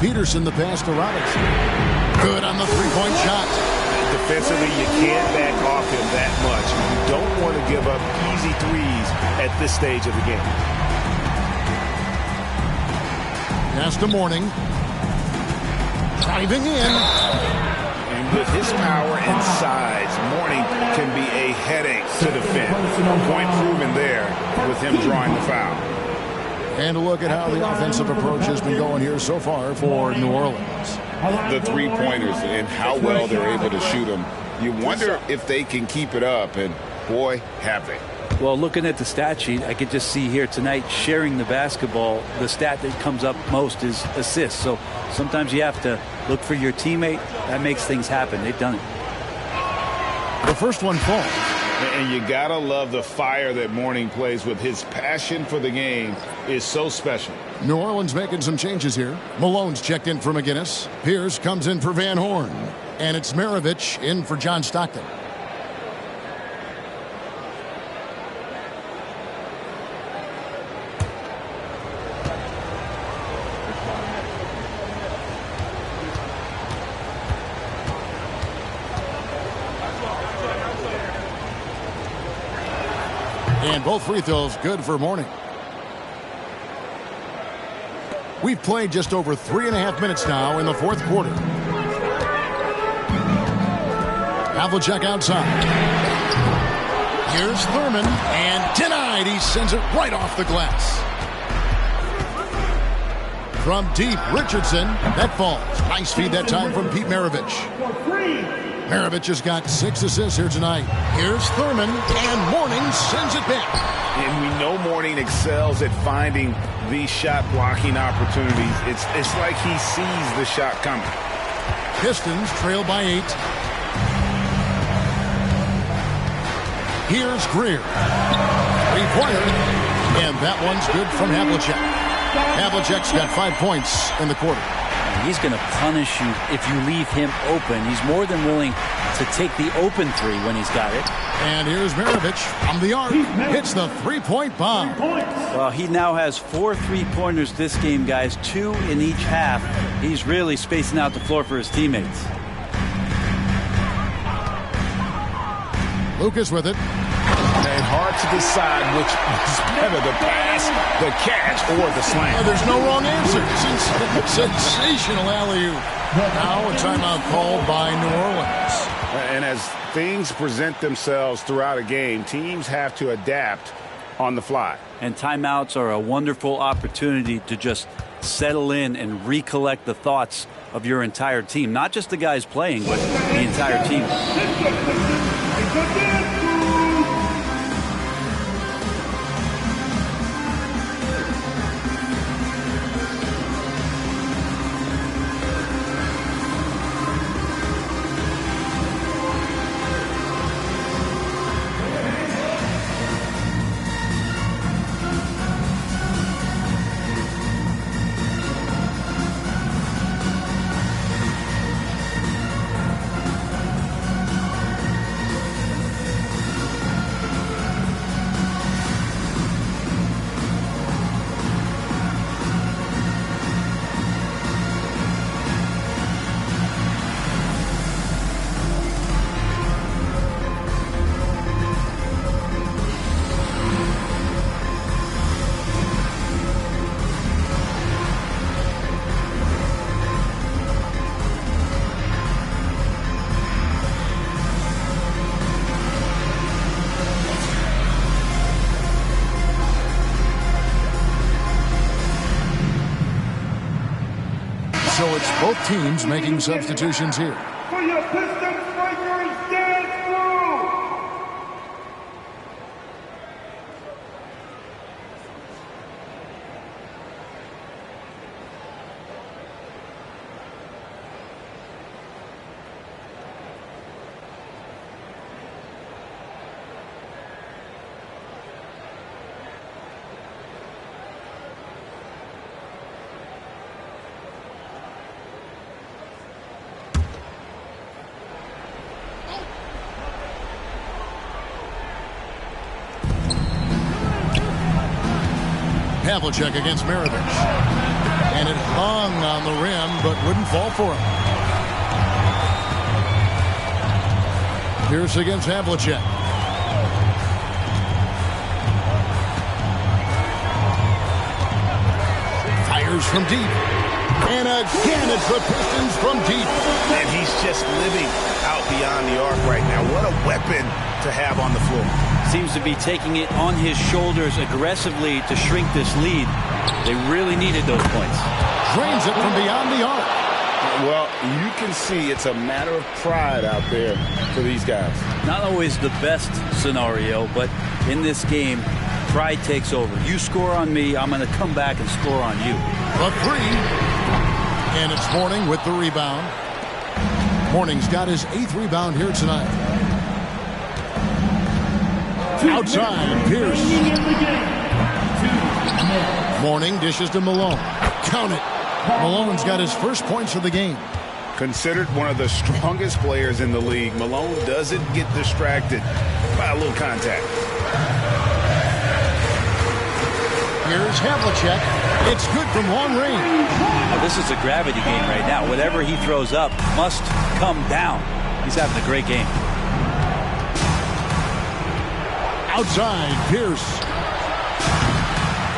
A: Peterson the pass to Robinson. Good on the three-point shot.
M: Defensively, you can't back off him that much. You don't want to give up easy threes at this stage of the game.
A: Pass to Mourning. Driving in.
M: And with his power and size, Mourning can be a headache to defend. Point proven there with him drawing the foul.
A: And a look at how the offensive approach has been going here so far for New Orleans.
J: The three-pointers and how well they're able to shoot them. You wonder if they can keep it up, and boy, have they.
K: Well, looking at the stat sheet, I could just see here tonight sharing the basketball. The stat that comes up most is assists. So sometimes you have to look for your teammate. That makes things happen. They've done it.
A: The first one falls.
J: And you gotta love the fire that Mourning plays with. His passion for the game is so special.
A: New Orleans making some changes here. Malone's checked in for McGinnis. Pierce comes in for Van Horn. And it's Maravich in for John Stockton. And both free throws good for Mourning. We've played just over 3.5 minutes now in the fourth quarter. Havlicek outside. Here's Thurman, and denied. He sends it right off the glass. From deep, Richardson. That falls. Nice feed that time from Pete Maravich. Maravich has got 6 assists here tonight. Here's Thurman, and Mourning sends it back.
J: And we know Mourning excels at finding these shot blocking opportunities. It's like he sees the shot coming.
A: Pistons trail by 8. Here's Greer. Three-pointer, and that one's good from Havlicek. Havlicek's got 5 points in the quarter.
K: He's going to punish you if you leave him open. He's more than willing to take the open three when he's got it.
A: And here's Maravich from the arc. Hits the three-point bomb.
K: Well, he now has 4 3-pointers this game, guys. 2 in each half. He's really spacing out the floor for his teammates.
A: Lucas with it.
M: And hard to decide which is better, the pass, the catch, or the slam.
A: There's no wrong answer. Sensational alley-oop. Now a timeout called by New Orleans.
M: And as things present themselves throughout a game, teams have to adapt on the fly.
K: And timeouts are a wonderful opportunity to just settle in and recollect the thoughts of your entire team. Not just the guys playing, but the entire team.
A: Both teams making substitutions here.
L: For your Pistons Breakers, Dan Sproul.
A: Havlicek against Maravich. And it hung on the rim, but wouldn't fall for him. Pierce against Havlicek. Fires from deep. And again, it's the Pistons from deep.
M: And he's just living out beyond the arc right now. What a weapon to have on the floor.
K: Seems to be taking it on his shoulders aggressively to shrink this lead. They really needed those points.
A: Drains it from beyond the arc.
J: Well, you can see it's a matter of pride out there for these guys.
K: Not always the best scenario, but in this game, pride takes over. You score on me, I'm going to come back and score on you.
A: A three. And it's Mourning with the rebound. Mourning's got his 8th rebound here tonight. Outside, Pierce. Mourning dishes to Malone. Count it. Malone's got his first points of the game.
J: Considered one of the strongest players in the league, Malone doesn't get distracted by a little contact.
A: Here's Havlicek. It's good from long range.
K: Oh, this is a gravity game right now. Whatever he throws up must come down. He's having a great game.
A: Outside, Pierce.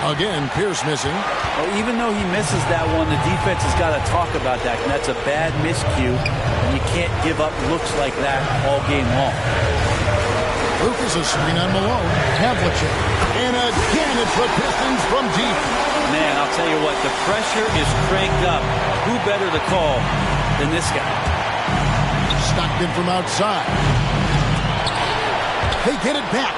A: Again, Pierce missing.
K: Well, even though he misses that one, the defense has got to talk about that. And that's a bad miscue. And you can't give up looks like that all game long.
A: Lucas is screen on Malone. Havlicek. And again, it's the Pistons from deep.
K: Man, I'll tell you what, the pressure is cranked up. Who better to call than this guy?
A: Stockton from outside. They get it back.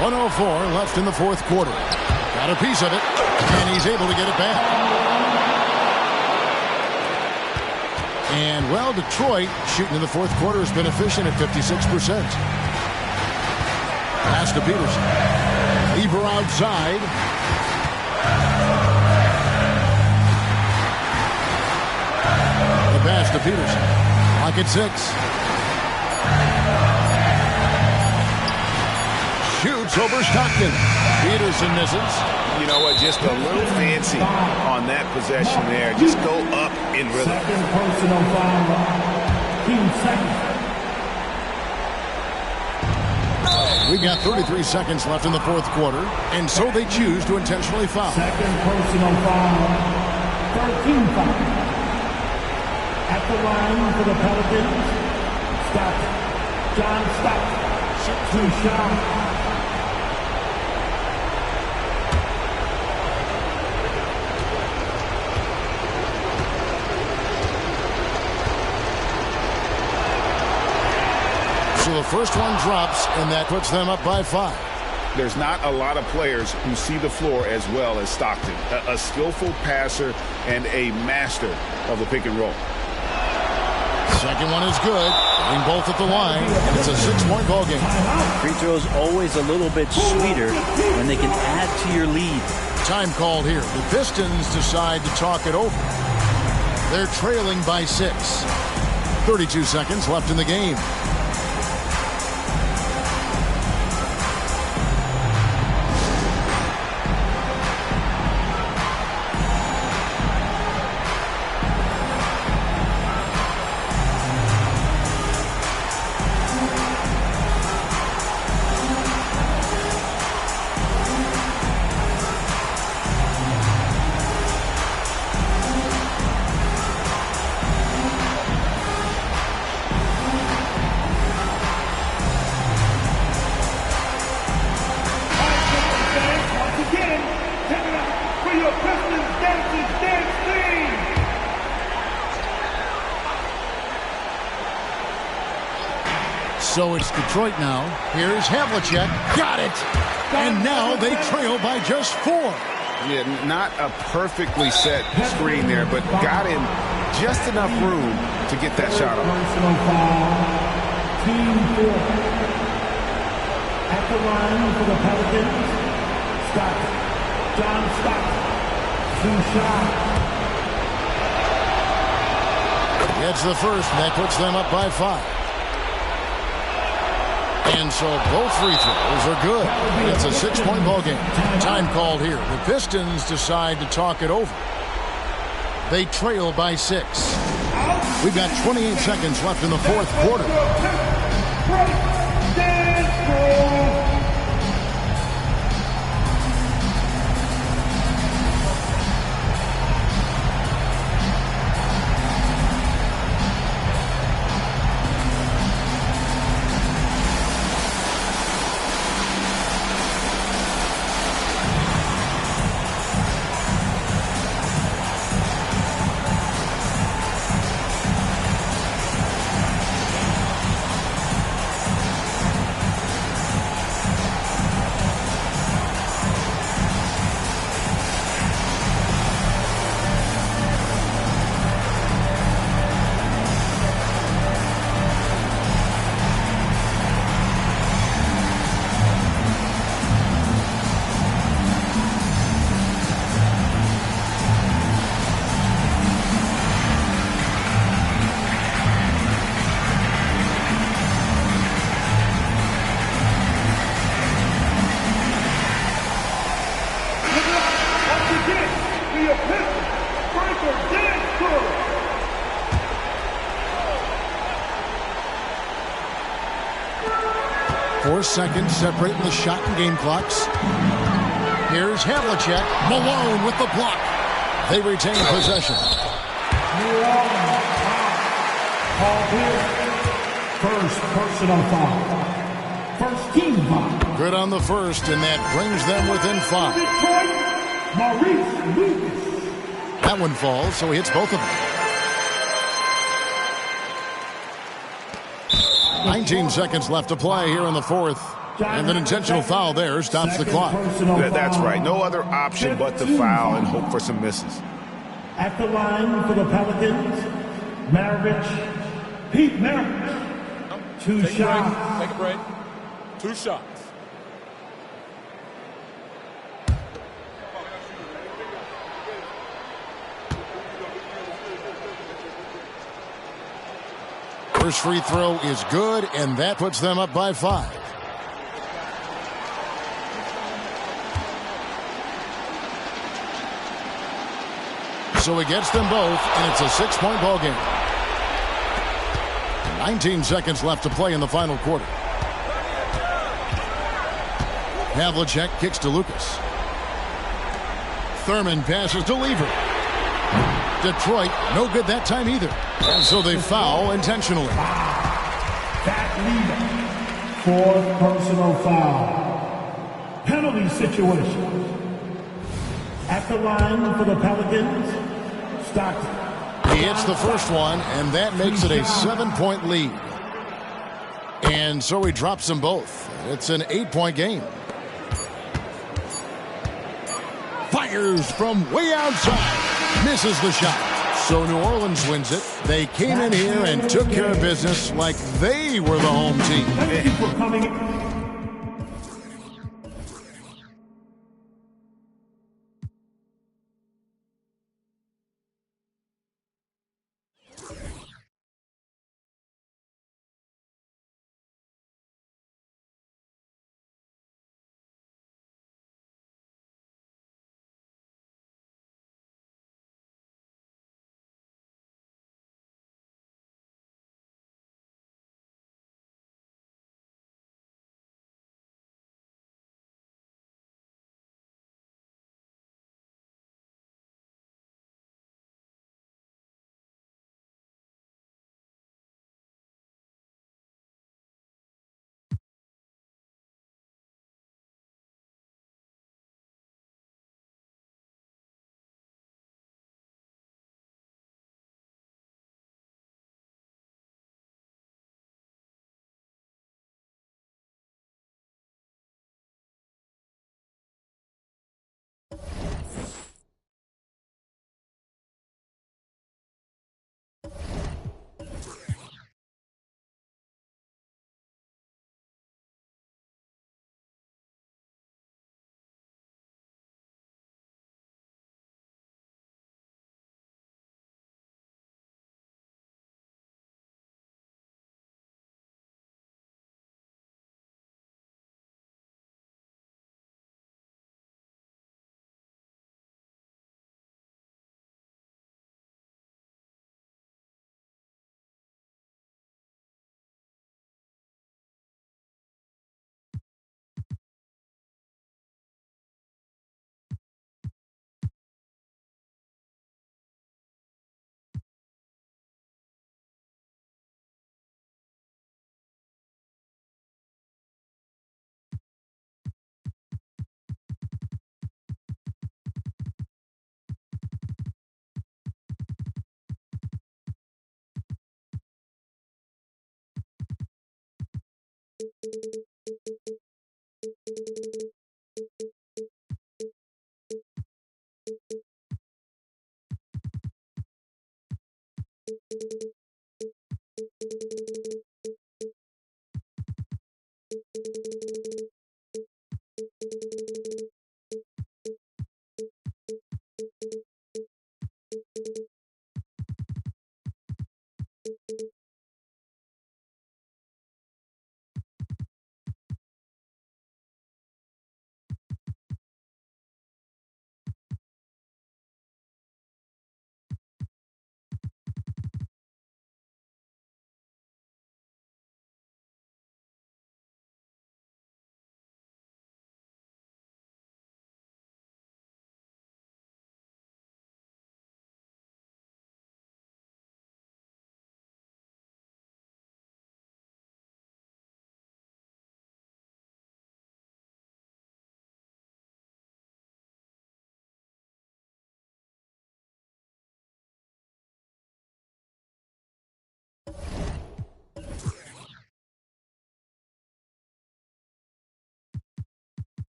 A: 1:04 left in the fourth quarter. Got a piece of it, and he's able to get it back. And, well, Detroit shooting in the fourth quarter has been efficient at 56%. Pass to Peterson. Lever outside. The pass to Peterson. Clock at 6. Shoots over Stockton. Peterson misses.
M: You know what? Just a little fancy on that possession there. Just go up in rhythm.
L: Second personal foul. Team second.
A: We've got 33 seconds left in the fourth quarter, and so they choose to intentionally foul.
L: Second personal foul. 13 foul. At the line for the Pelicans, Stockton. John Stockton. 2 shots.
A: So the first one drops, and that puts them up by 5.
J: There's not a lot of players who see the floor as well as Stockton. A skillful passer and a master of the pick and roll.
A: Second one is good. Getting both at the line, and it's a 6-point ball game.
K: Free throws always a little bit sweeter when they can add to your lead.
A: Time called here. The Pistons decide to talk it over. They're trailing by 6. 32 seconds left in the game. So it's Detroit now. Here's Havlicek. Got it. And now they trail by just 4.
M: Yeah, not a perfectly set screen there, but got him just enough room to get that shot off.
L: Personal foul. Team 4. At the line for the Pelicans, Stockton. John Stockton. 2 shots.
A: Gets the first, and that puts them up by 5. And so both free throws are good. It's a 6-point ball game. Time called here. The Pistons decide to talk it over. They trail by 6. We've got 28 seconds left in the fourth quarter. Seconds separating the shot and game clocks. Here's Havlicek. Malone with the block. They retain possession.
L: New Orleans call here. First personal foul. First team foul.
A: Good on the first, and that brings them within 5.
L: Detroit, Maurice Lucas.
A: That one falls, so he hits both of them. 19 seconds left to play here in the fourth. And an intentional foul there stops the clock.
M: That's right. No other option but to foul and hope for some misses.
L: At the line for the Pelicans, Maravich, Pete Maravich. 2 shots.
F: Take a break. 2 shots.
A: First free throw is good, and that puts them up by 5. So he gets them both, and it's a 6-point ball game. 19 seconds left to play in the final quarter. Havlicek kicks to Lucas. Thurman passes to Lever. Detroit, no good that time either. And so they foul intentionally.
L: That Lever. Fourth personal foul. Penalty situation. At the line for the Pelicans, Stockton.
A: He hits the first one, and that makes it a 7-point lead. And so he drops them both. It's an 8-point game. Fires from way outside. Misses the shot. So New Orleans wins it. They came in here and took care of business like they were the home team.
L: Thank you for coming.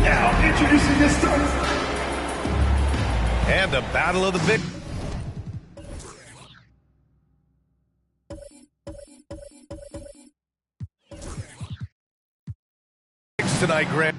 L: Now introducing the starters.
B: And the battle of the big. Tonight, Grant.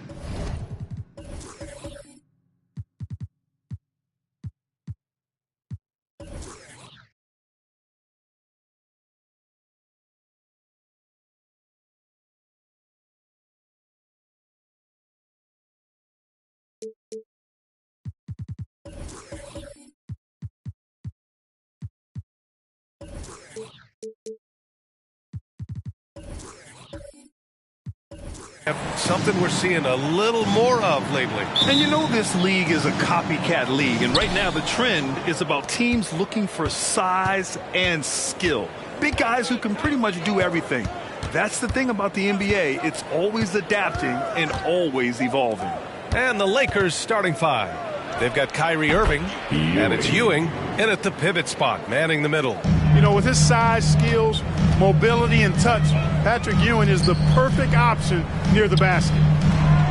B: Something we're seeing a little more of lately.
C: And you know this league is a copycat league, and right now the trend is about teams looking for size and skill. Big guys who can pretty much do everything. That's the thing about the NBA. It's always adapting and always evolving.
B: And the Lakers starting five. They've got Kyrie Irving, and it's Ewing in at the pivot spot, manning the middle.
O: You know, with his size, skills, mobility, and touch, Patrick Ewing is the perfect option near the basket.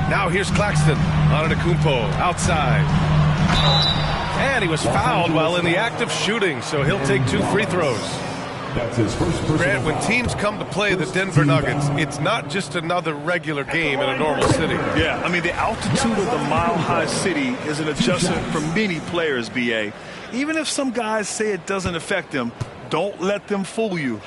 B: Now here's Claxton. Antetokounmpo outside. And he was fouled while in the act of shooting, so he'll take 2 free throws.
L: That's his first
B: Grant, when teams come to play the Denver Nuggets, it's not just another regular game in a normal city.
C: Yeah, I mean, the altitude of the mile-high city is an adjustment for many players, B.A. Even if some guys say it doesn't affect them, don't let them fool you.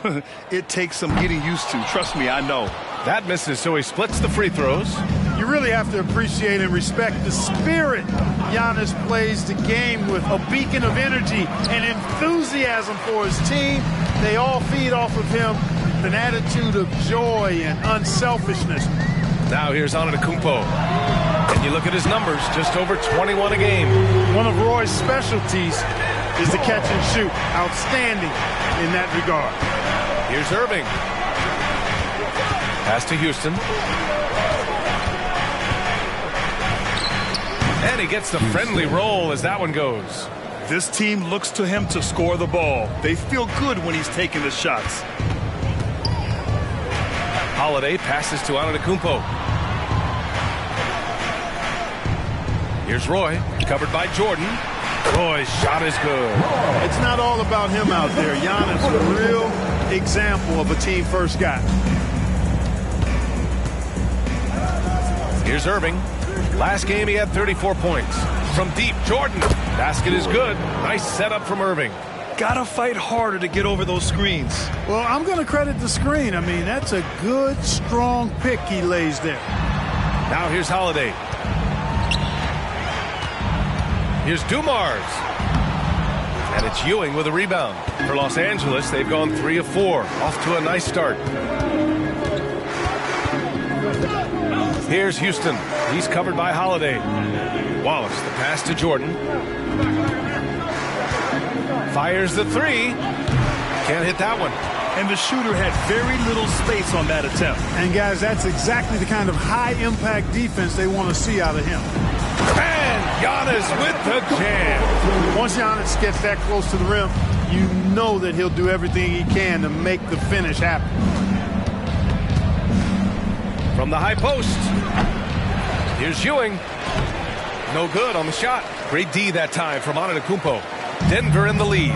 C: It takes some getting used to. Trust me, I know.
B: That misses, so he splits the free throws.
O: You really have to appreciate and respect the spirit Giannis plays the game with, a beacon of energy and enthusiasm for his team. They all feed off of him with an attitude of joy and unselfishness.
B: Now here's Antetokounmpo. And you look at his numbers, just over 21 a game.
O: One of Roy's specialties is the catch and shoot. Outstanding in that regard.
B: Here's Irving. Pass to Houston. And he gets the friendly roll as that one goes.
C: This team looks to him to score the ball. They feel good when he's taking the shots.
B: Holiday passes to Antetokounmpo. Here's Roy, covered by Jordan. Roy's shot is good.
O: It's not all about him out there. Giannis, a real example of a team first guy.
B: Here's Irving. Last game he had 34 points. From deep, Jordan. Basket is good. Nice setup from Irving.
C: Gotta fight harder to get over those screens.
O: Well, I'm going to credit the screen. I mean, that's a good, strong pick he lays there.
B: Now here's Holiday. Here's Dumars. And it's Ewing with a rebound. For Los Angeles, they've gone 3 of 4. Off to a nice start. Here's Houston. He's covered by Holiday. Wallace, the pass to Jordan. Fires the 3. Can't hit that one.
C: And the shooter had very little space on that attempt.
O: And, guys, that's exactly the kind of high-impact defense they want to see out of him.
B: And Giannis with the jam.
O: Once Giannis gets that close to the rim, you know that he'll do everything he can to make the finish happen.
B: From the high post. Here's Ewing. No good on the shot. Great D that time from Antetokounmpo. Denver in the lead.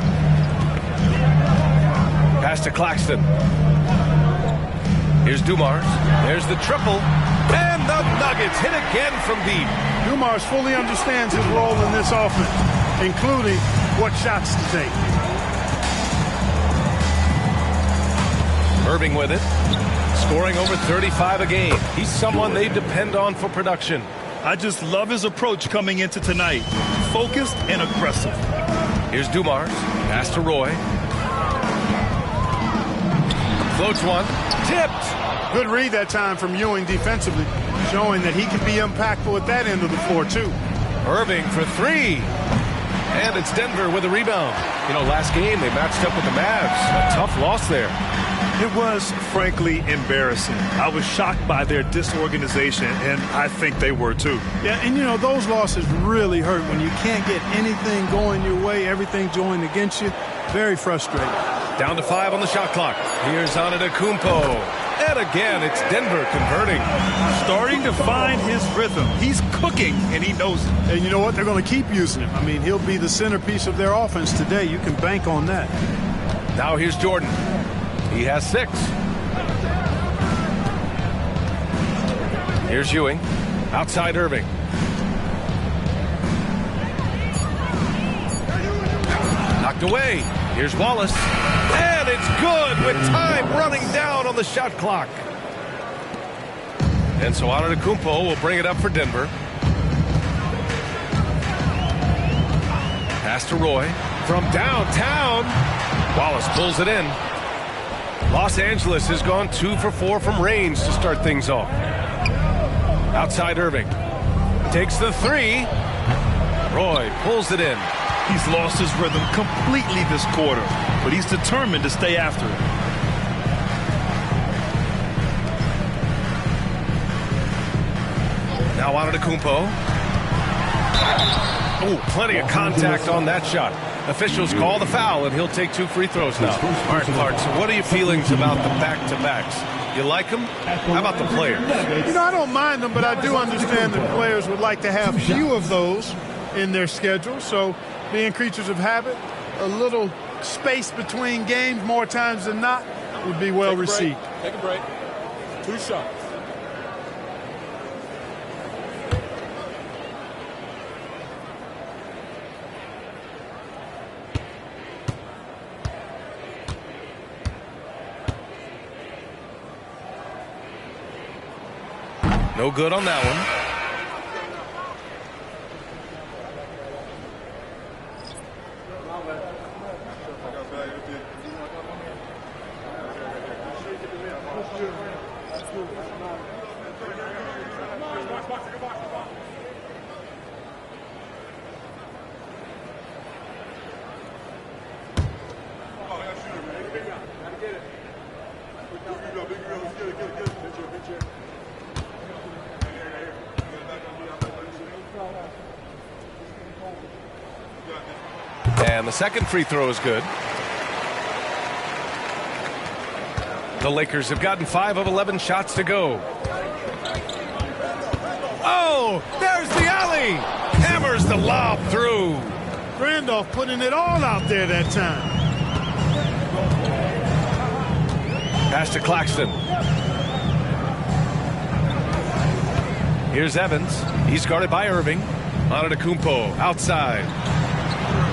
B: Pass to Claxton. Here's Dumars. There's the triple. And the Nuggets hit again from deep.
O: Dumars fully understands his role in this offense, including what shots to take.
B: Irving with it. Scoring over 35 a game. He's someone they depend on for production.
C: I just love his approach coming into tonight. Focused and aggressive.
B: Here's Dumars. Pass to Roy. Floats one. Tipped.
O: Good read that time from Ewing defensively, showing that he can be impactful at that end of the floor, too.
B: Irving for 3. And it's Denver with a rebound. You know, last game they matched up with the Mavs. A tough loss there.
C: It was, frankly, embarrassing. I was shocked by their disorganization, and I think they were, too.
O: Yeah, and, you know, those losses really hurt when you can't get anything going your way, everything's going against you. Very frustrating.
B: Down to 5 on the shot clock. Here's Antetokounmpo. And again, it's Denver converting.
C: Starting to find his rhythm. He's cooking, and he knows it.
O: And you know what? They're going to keep using him. I mean, he'll be the centerpiece of their offense today. You can bank on that.
B: Now here's Jordan. He has 6. Here's Ewing. Outside Irving. Knocked away. Here's Wallace. And it's good with time running down on the shot clock. And so Antetokounmpo will bring it up for Denver. Pass to Roy. From downtown. Wallace pulls it in. Los Angeles has gone 2 for 4 from range to start things off. Outside Irving. Takes the three. Roy pulls it in.
O: He's lost his rhythm completely this quarter, but he's determined to stay after it.
B: Now Antetokounmpo. Oh, plenty of contact on that shot. Officials call the foul, and he'll take 2 free throws now. All right, Clark, so what are your feelings about the back-to-backs? You like them? How about the players?
O: You know, I don't mind them, but I do understand that players would like to have few of those in their schedule. So being creatures of habit, a little space between games more times than not would be well received.
M: Take a break. 2 shots.
B: No good on that one. And the second free throw is good. The Lakers have gotten 5 of 11 shots to go. Oh, there's the alley. Hammers the lob through.
O: Randolph putting it all out there that time.
B: Pass to Claxton. Here's Evans. He's guarded by Irving. Antetokounmpo outside.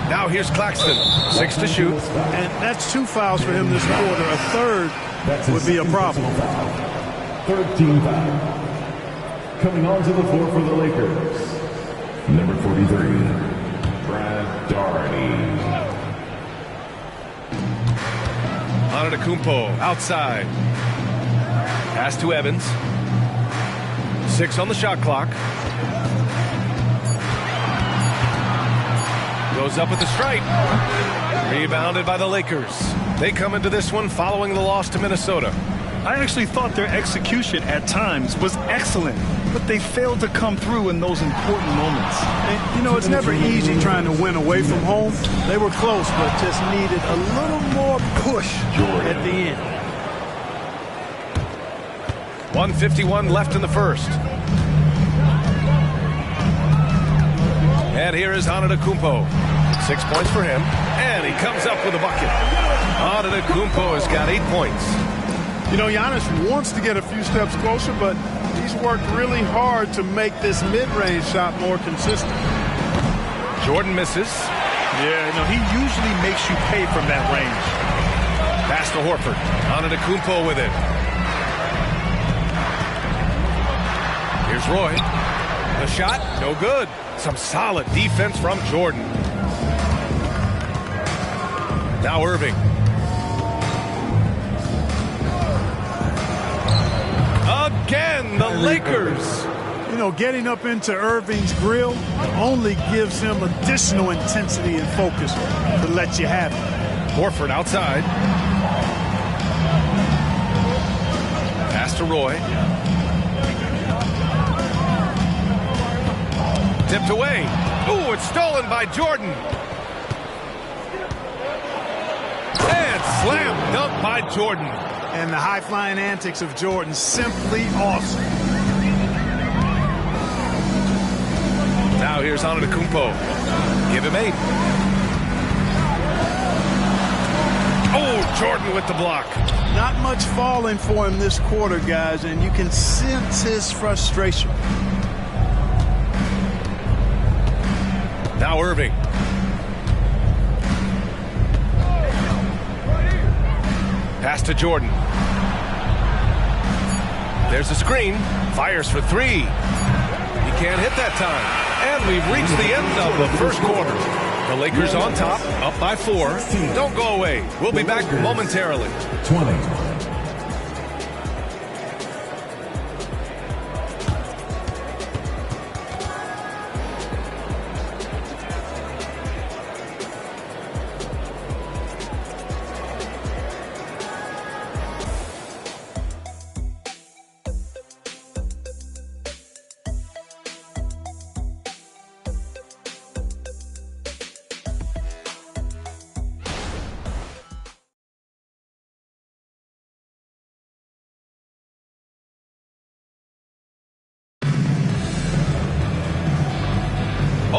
B: Now here's Claxton. 6 to shoot.
O: And that's 2 fouls for him this quarter. A third would be a problem.
L: 13 foul. Coming onto the floor for the Lakers, number 43, Brad Daugherty.
B: Antetokounmpo outside. Pass to Evans. 6 on the shot clock. Goes up with the strike. Rebounded by the Lakers. They come into this one following the loss to Minnesota.
O: I actually thought their execution at times was excellent, but they failed to come through in those important moments. And, you know, it's never easy trying to win away from home. They were close, but just needed a little more push at the end.
B: 1:51 left in the first. And here is Antetokounmpo. 6 points for him, and he comes up with a bucket. Antetokounmpo has got 8 points.
O: You know, Giannis wants to get a few steps closer, but he's worked really hard to make this mid-range shot more consistent.
B: Jordan misses.
O: Yeah, you know, he usually makes you pay from that range.
B: Pass to Horford. Antetokounmpo with it. Here's Roy. The shot, no good. Some solid defense from Jordan. Now Irving. Again, the Lakers.
O: You know, getting up into Irving's grill only gives him additional intensity and focus to let you have it.
B: Horford outside. Pass to Roy. Tipped away. Ooh, it's stolen by Jordan. And slam dunk by Jordan.
O: And the high-flying antics of Jordan, simply awesome.
B: Now here's Antetokounmpo. Give him 8. Oh, Jordan with the block.
O: Not much falling for him this quarter, guys, and you can sense his frustration.
B: Now Irving. Pass to Jordan. There's a screen. Fires for 3. He can't hit that time. And we've reached the end of the first quarter. The Lakers on top, up by 4. Don't go away. We'll be back momentarily.
L: 20.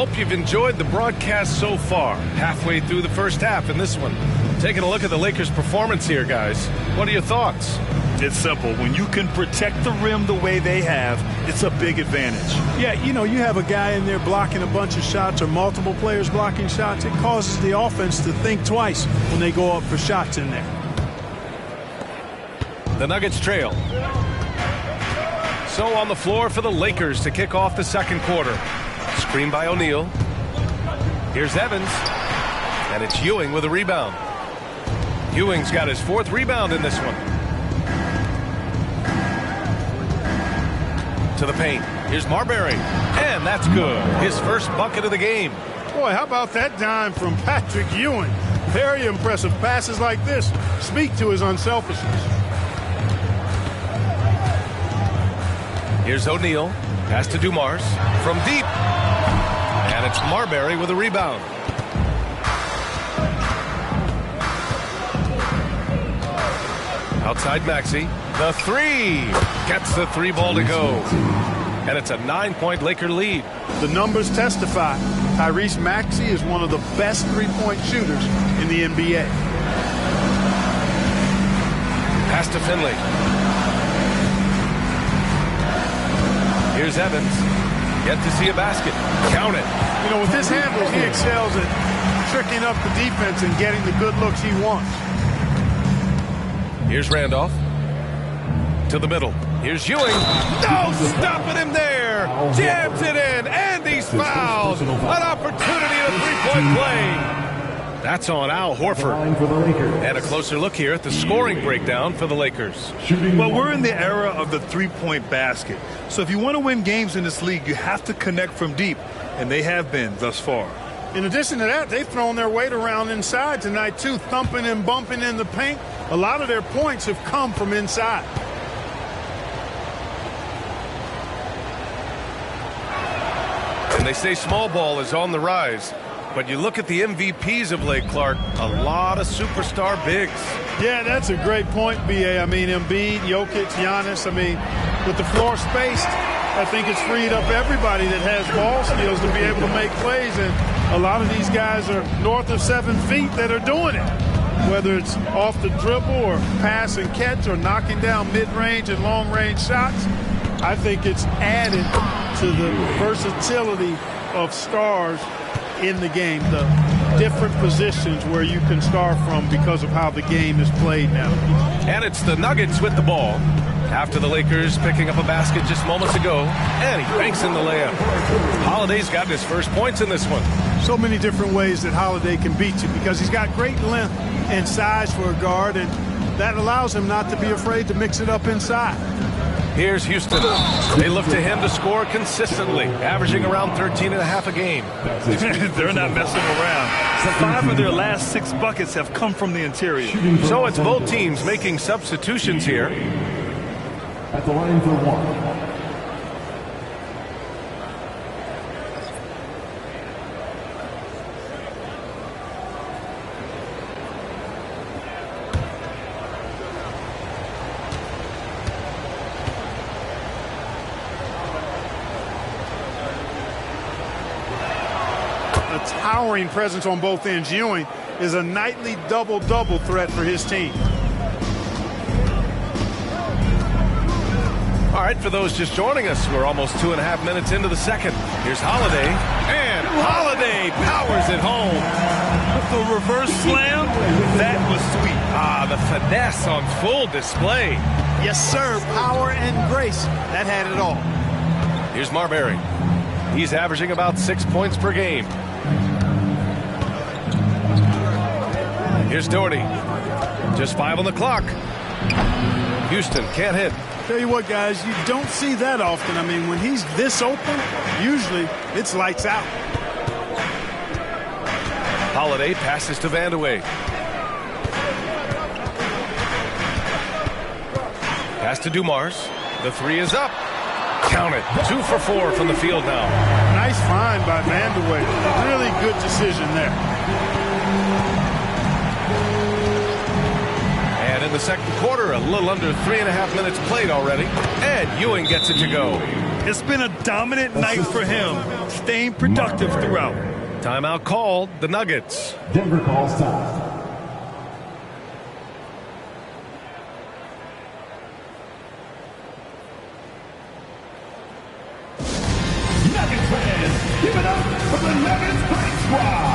B: Hope you've enjoyed the broadcast so far. Halfway through the first half in this one. Taking a look at the Lakers' performance here, guys. What are your thoughts?
O: It's simple. When you can protect the rim the way they have, it's a big advantage. Yeah, you know, you have a guy in there blocking a bunch of shots or multiple players blocking shots. It causes the offense to think twice when they go up for shots in there.
B: The Nuggets trail. So on the floor for the Lakers to kick off the second quarter. Screen by O'Neal. Here's Evans. And it's Ewing with a rebound. Ewing's got his 4th rebound in this one. To the paint. Here's Marbury. And that's good. His first bucket of the game.
O: Boy, how about that dime from Patrick Ewing? Very impressive. Passes like this speak to his unselfishness.
B: Here's O'Neal. Pass to Dumars. From deep. And it's Marbury with a rebound. Outside Maxey. The 3. Gets the 3 ball to go. And it's a 9-point Laker lead.
O: The numbers testify. Tyrese Maxey is one of the best three-point shooters in the NBA.
B: Pass to Finley. Here's Evans. Yet to see a basket. Count it.
O: You know, with his handle, he excels at tricking up the defense and getting the good looks he wants.
B: Here's Randolph. To the middle. Here's Ewing. No, stopping him there. Jams it in, and he's fouled. An opportunity at a three-point play. That's on Al Horford. And a closer look here at the scoring breakdown for the Lakers.
O: Well, we're in the era of the three-point basket. So if you want to win games in this league, you have to connect from deep, and they have been thus far. In addition to that, they've thrown their weight around inside tonight, too, thumping and bumping in the paint. A lot of their points have come from inside.
B: And they say small ball is on the rise. But you look at the MVPs of late, Clark, a lot of superstar bigs.
O: Yeah, that's a great point, B.A. I mean, Embiid, Jokic, Giannis. I mean, with the floor spaced, I think it's freed up everybody that has ball skills to be able to make plays. And a lot of these guys are north of 7 feet that are doing it. Whether it's off the dribble or pass and catch or knocking down mid-range and long-range shots, I think it's added to the versatility of stars in the game, the different positions where you can star from because of how the game is played now.
B: And it's the Nuggets with the ball. After the Lakers picking up a basket just moments ago, and he banks in the layup. Holiday's gotten his first points in this one.
O: So many different ways that Holiday can beat you because he's got great length and size for a guard, and that allows him not to be afraid to mix it up inside.
B: Here's Houston. They look to him to score consistently, averaging around 13.5 a game.
O: They're not messing around. 5 of their last 6 buckets have come from the interior.
B: So it's both teams making substitutions here.
L: At the line for one.
O: Towering presence on both ends. Ewing is a nightly double-double threat for his team.
B: All right, for those just joining us, we're almost 2.5 minutes into the second. Here's Holiday, and Holiday powers it home.
O: The reverse slam, that was sweet.
B: Ah, the finesse on full display.
O: Yes, sir, power and grace. That had it all.
B: Here's Marbury. He's averaging about 6 points per game. Here's Doherty. Just 5 on the clock. Houston can't hit.
O: Tell you what, guys, you don't see that often. I mean, when he's this open, usually it's lights out.
B: Holiday passes to Vandeweghe. Pass to Dumars. The 3 is up. Count it. 2 for 4 from the field now.
O: Nice find by Vandeweghe. Really good decision there.
B: And in the second quarter, a little under 3.5 minutes played already. And Ewing gets it to go.
O: It's been a dominant night for him, staying productive throughout.
B: Timeout called, the Nuggets.
L: Denver calls time. Nuggets fans, give it up for the Nuggets Break Squad.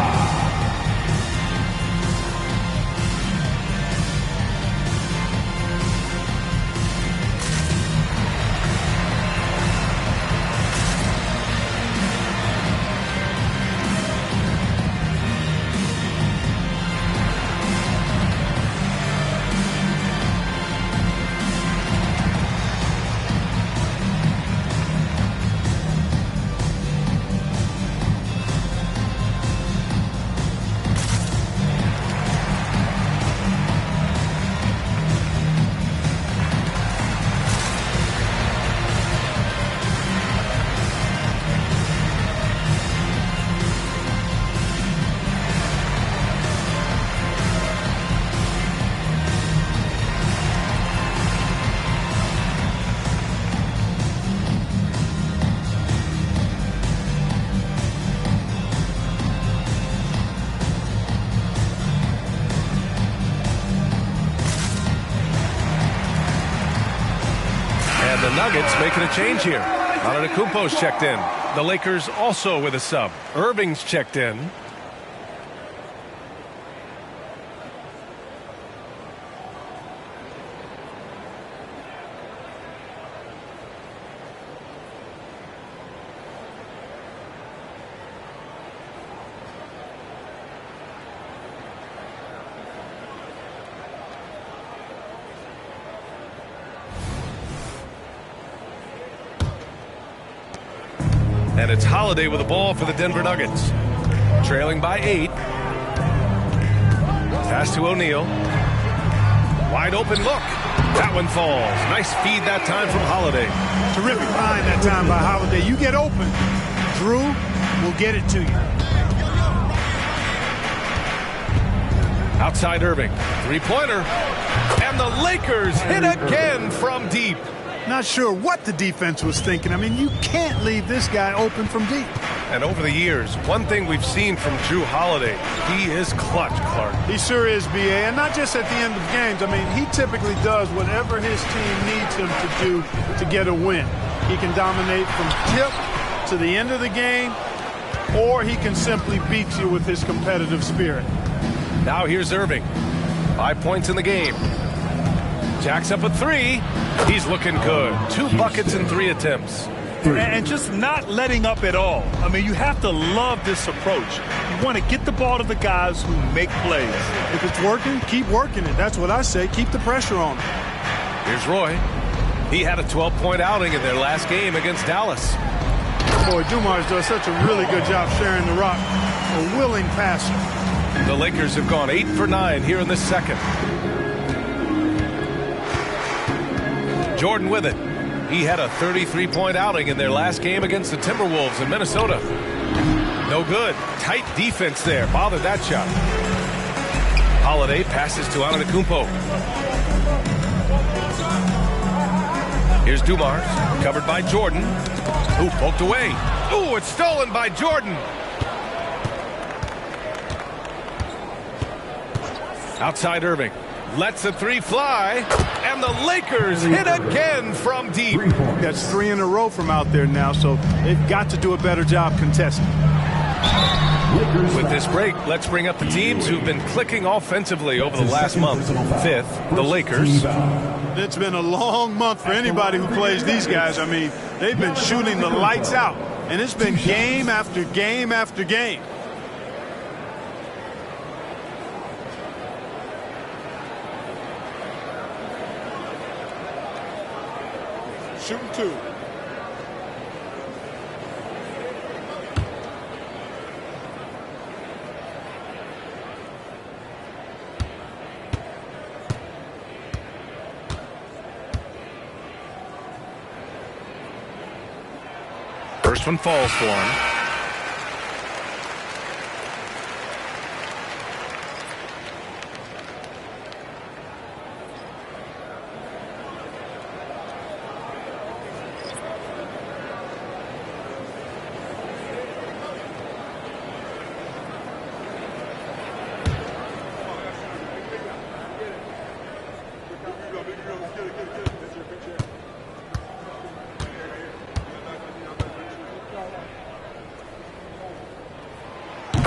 B: The Nuggets making a change here. Antetokounmpo's checked in. The Lakers also with a sub. Irving's checked in. And it's Holiday with the ball for the Denver Nuggets. Trailing by 8. Pass to O'Neal. Wide open look. That one falls. Nice feed that time from Holiday.
O: Terrific find that time by Holiday. You get open. Drew will get it to you.
B: Outside Irving. Three-pointer. And the Lakers hit again from deep.
O: Not sure what the defense was thinking. I mean, you can't leave this guy open from deep.
B: And over the years, one thing we've seen from Drew Holiday, he is clutch, Clark.
O: He sure is, B.A., and not just at the end of games. I mean, he typically does whatever his team needs him to do to get a win. He can dominate from tip to the end of the game, or he can simply beat you with his competitive spirit.
B: Now here's Irving. 5 points in the game. Jacks up a 3. He's looking good. 2 buckets in 3 attempts.
O: And just not letting up at all. I mean, you have to love this approach. You want to get the ball to the guys who make plays. If it's working, keep working it. That's what I say. Keep the pressure on them.
B: Here's Roy. He had a 12-point outing in their last game against Dallas.
O: Boy, Dumars does such a really good job sharing the rock. A willing passer.
B: The Lakers have gone 8 for 9 here in the second. Jordan with it. He had a 33-point outing in their last game against the Timberwolves in Minnesota. No good. Tight defense there. Bothered that shot. Holiday passes to Antetokounmpo. Here's Dumars. Covered by Jordan. Ooh, poked away. Ooh, it's stolen by Jordan. Outside Irving. Lets the 3 fly, and the Lakers hit again from deep.
O: That's 3 in a row from out there now, so they've got to do a better job contesting.
B: With this break, let's bring up the teams who've been clicking offensively over the last month. 5th, the Lakers.
O: It's been a long month for anybody who plays these guys. I mean, they've been shooting the lights out, and it's been game after game after game. Shooting 2.
B: First one falls for him.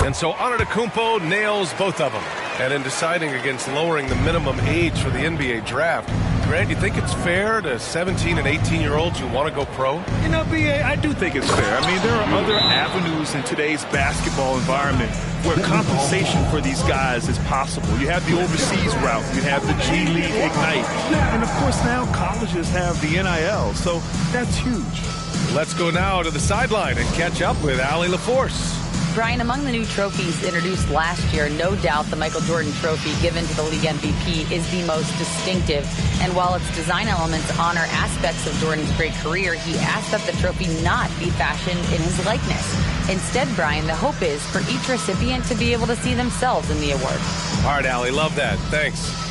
B: And so Antetokounmpo nails both of them. And in deciding against lowering the minimum age for the NBA draft, Grant, you think it's fair to 17 and 18-year-olds who want to go pro?
P: You know, B.A., I do think it's fair. I mean, there are other avenues in today's basketball environment where compensation for these guys is possible. You have the overseas route. You have the G League Ignite. And, of course, now colleges have the NIL, so that's huge.
B: Let's go now to the sideline and catch up with Allie LaForce.
E: Brian, among the new trophies introduced last year, no doubt the Michael Jordan Trophy given to the league MVP is the most distinctive. And while its design elements honor aspects of Jordan's great career, he asked that the trophy not be fashioned in his likeness. Instead, Brian, the hope is for each recipient to be able to see themselves in the award.
B: All right, Allie, love that. Thanks.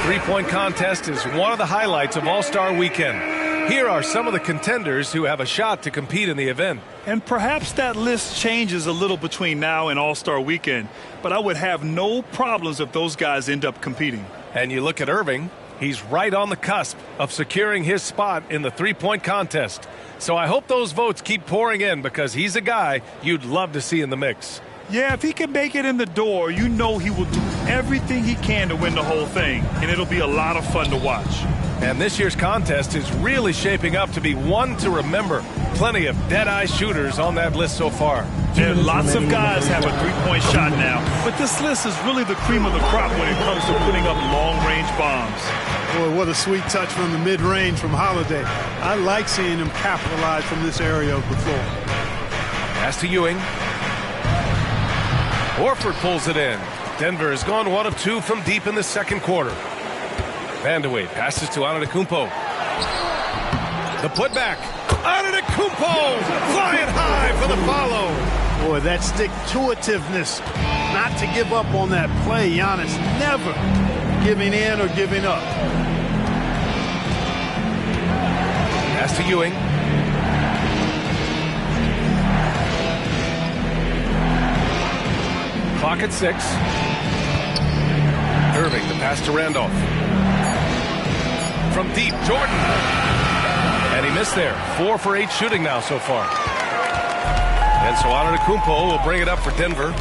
B: Three-point contest is one of the highlights of All-Star Weekend. Here are some of the contenders who have a shot to compete in the event.
P: And perhaps that list changes a little between now and All-Star Weekend, but I would have no problems if those guys end up competing.
B: And you look at Irving, he's right on the cusp of securing his spot in the three-point contest. So I hope those votes keep pouring in because he's a guy you'd love to see in the mix.
P: Yeah, if he can make it in the door, you know he will do everything he can to win the whole thing, and it'll be a lot of fun to watch.
B: And this year's contest is really shaping up to be one to remember. Plenty of dead-eye shooters on that list so far.
P: And lots of guys have a three-point shot now, but this list is really the cream of the crop when it comes to putting up long-range bombs.
O: Boy, what a sweet touch from the mid-range from Holiday. I like seeing him capitalize from this area of the floor.
B: Pass to Ewing. Horford pulls it in. Denver has gone 1 of 2 from deep in the second quarter. Vandeweghe passes to Antetokounmpo. The putback. Antetokounmpo flying high for the follow.
O: Boy, that stick-to-itiveness, not to give up on that play. Giannis never giving in or giving up.
B: Pass to Ewing. Clock at 6. Irving, the pass to Randolph. From deep, Jordan. And he missed there. 4 for 8 shooting now so far. And so Antetokounmpo will bring it up for Denver.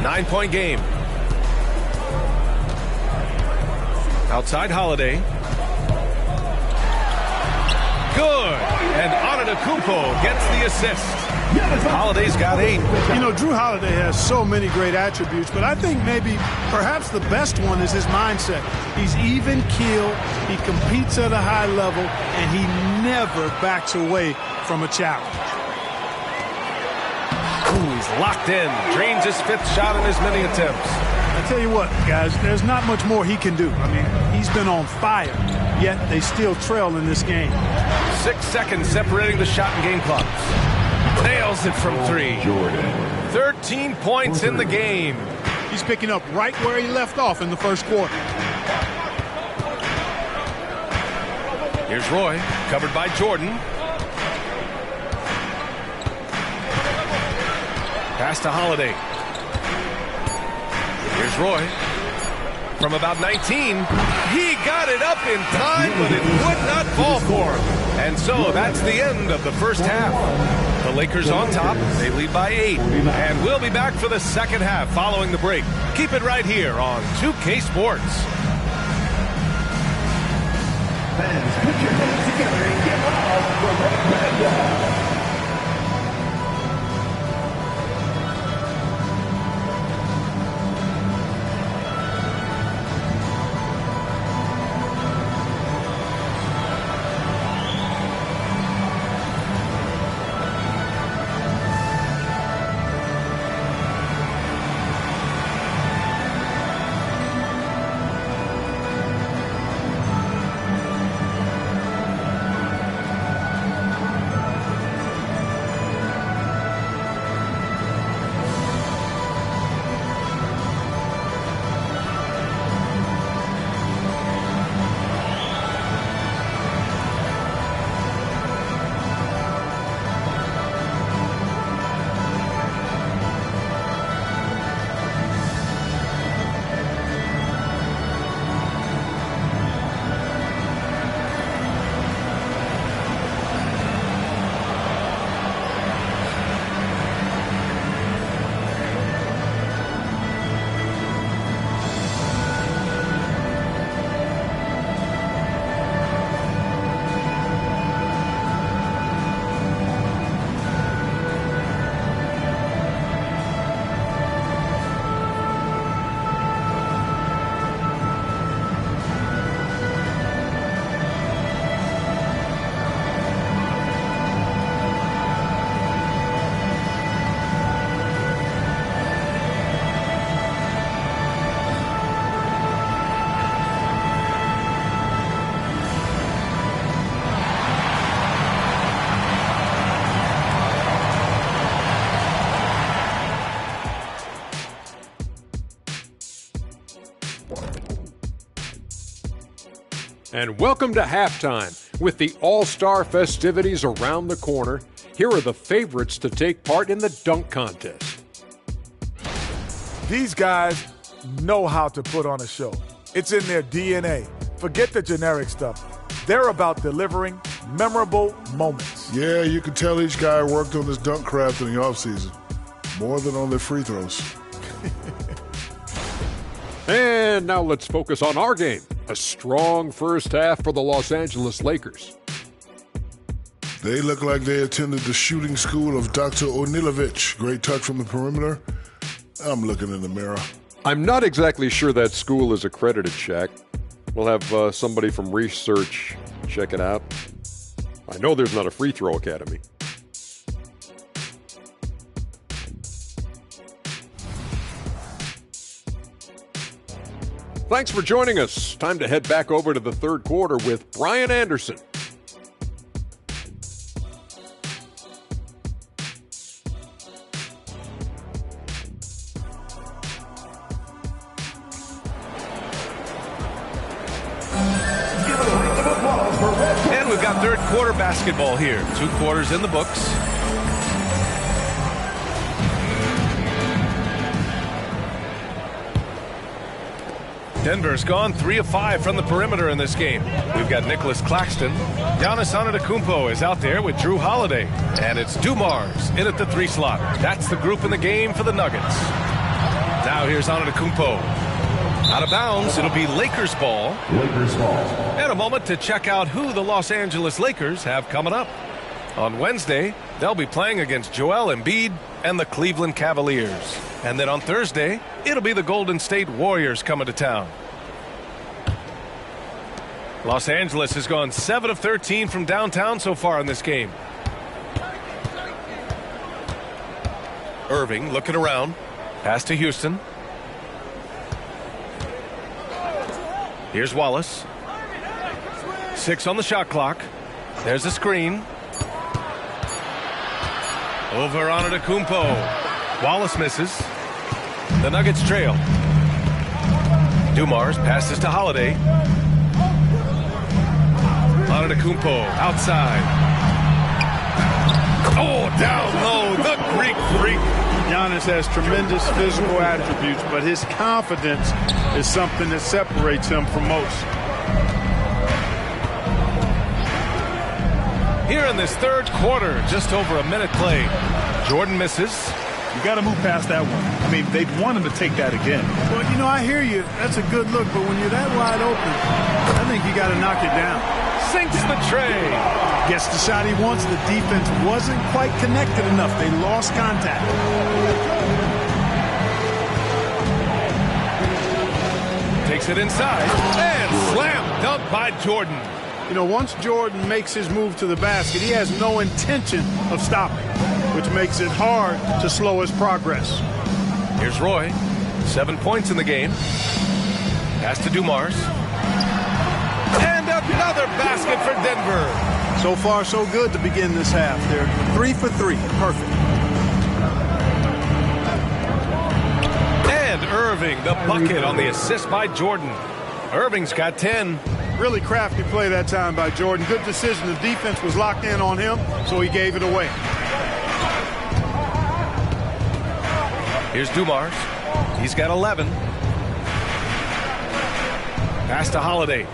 B: 9-point game. Outside Holiday. Good. And Antetokounmpo gets the assist. Holiday's got 8.
O: You know, Drew Holiday has so many great attributes, but I think maybe perhaps the best one is his mindset. He's even-keeled, he competes at a high level, and he never backs away from a challenge.
B: Ooh, he's locked in. Drains his 5th shot in as many attempts.
O: I tell you what, guys, there's not much more he can do. I mean, he's been on fire, yet they still trail in this game.
B: 6 seconds separating the shot and game clocks. Nails it from 3. 13 points in the game.
O: He's picking up right where he left off in the first quarter.
B: Here's Roy, covered by Jordan. Pass to Holiday. Here's Roy. From about 19, he got it up in time, but it would not fall for him. And so that's the end of the first half. The Lakers on top. They lead by 8. And we'll be back for the second half following the break. Keep it right here on 2K Sports.
L: Fans, put your hands together and get loud for Red Panda.
G: And welcome to halftime. With the All-Star festivities around the corner, here are the favorites to take part in the dunk contest.
I: These guys know how to put on a show. It's in their DNA. Forget the generic stuff. They're about delivering memorable moments.
H: Yeah, you can tell each guy worked on his dunk craft in the offseason. More than on their free throws.
G: And now let's focus on our game. A strong first half for the Los Angeles Lakers.
H: They look like they attended the shooting school of Dr. Onilovich. Great touch from the perimeter. I'm looking in the mirror.
G: I'm not exactly sure that school is accredited, Shaq. We'll have somebody from research check it out. I know there's not a free throw academy. Thanks for joining us. Time to head back over to the third quarter with Brian Anderson.
B: And we've got third quarter basketball here. 2 quarters in the books. Denver's gone 3 of 5 from the perimeter in this game. We've got Nicholas Claxton. Giannis Antetokounmpo is out there with Drew Holiday. And it's Dumars in at the 3 slot. That's the group in the game for the Nuggets. Now here's Antetokounmpo. Out of bounds, it'll be Lakers ball.
L: Lakers ball.
B: And a moment to check out who the Los Angeles Lakers have coming up. On Wednesday, they'll be playing against Joel Embiid and the Cleveland Cavaliers. And then on Thursday, it'll be the Golden State Warriors coming to town. Los Angeles has gone 7 of 13 from downtown so far in this game. Irving looking around. Pass to Houston. Here's Wallace. 6 on the shot clock. There's a screen. Over Antetokounmpo. Wallace misses. The Nuggets trail. Dumars passes to Holiday. Antetokounmpo outside. Oh, down low. The Greek freak.
O: Giannis has tremendous physical attributes, but his confidence is something that separates him from most.
B: Here in this third quarter, just over a minute played. Jordan misses.
P: You got to move past that one. I mean, they'd want him to take that again.
O: Well, you know, I hear you. That's a good look, but when you're that wide open, I think you got to knock it down.
B: Sinks the tray.
O: Gets the shot he wants. The defense wasn't quite connected enough. They lost contact.
B: Takes it inside and slam dunk by Jordan.
O: You know, once Jordan makes his move to the basket, he has no intention of stopping, which makes it hard to slow his progress.
B: Here's Roy. 7 points in the game. Pass to Dumars. And another basket for Denver.
O: So far, so good to begin this half. They're 3 for 3. Perfect.
B: And Irving, the bucket on the assist by Jordan. Irving's got 10.
O: Really crafty play that time by Jordan. Good decision. The defense was locked in on him, so he gave it away.
B: Here's Dumars. He's got 11. Pass to Holiday.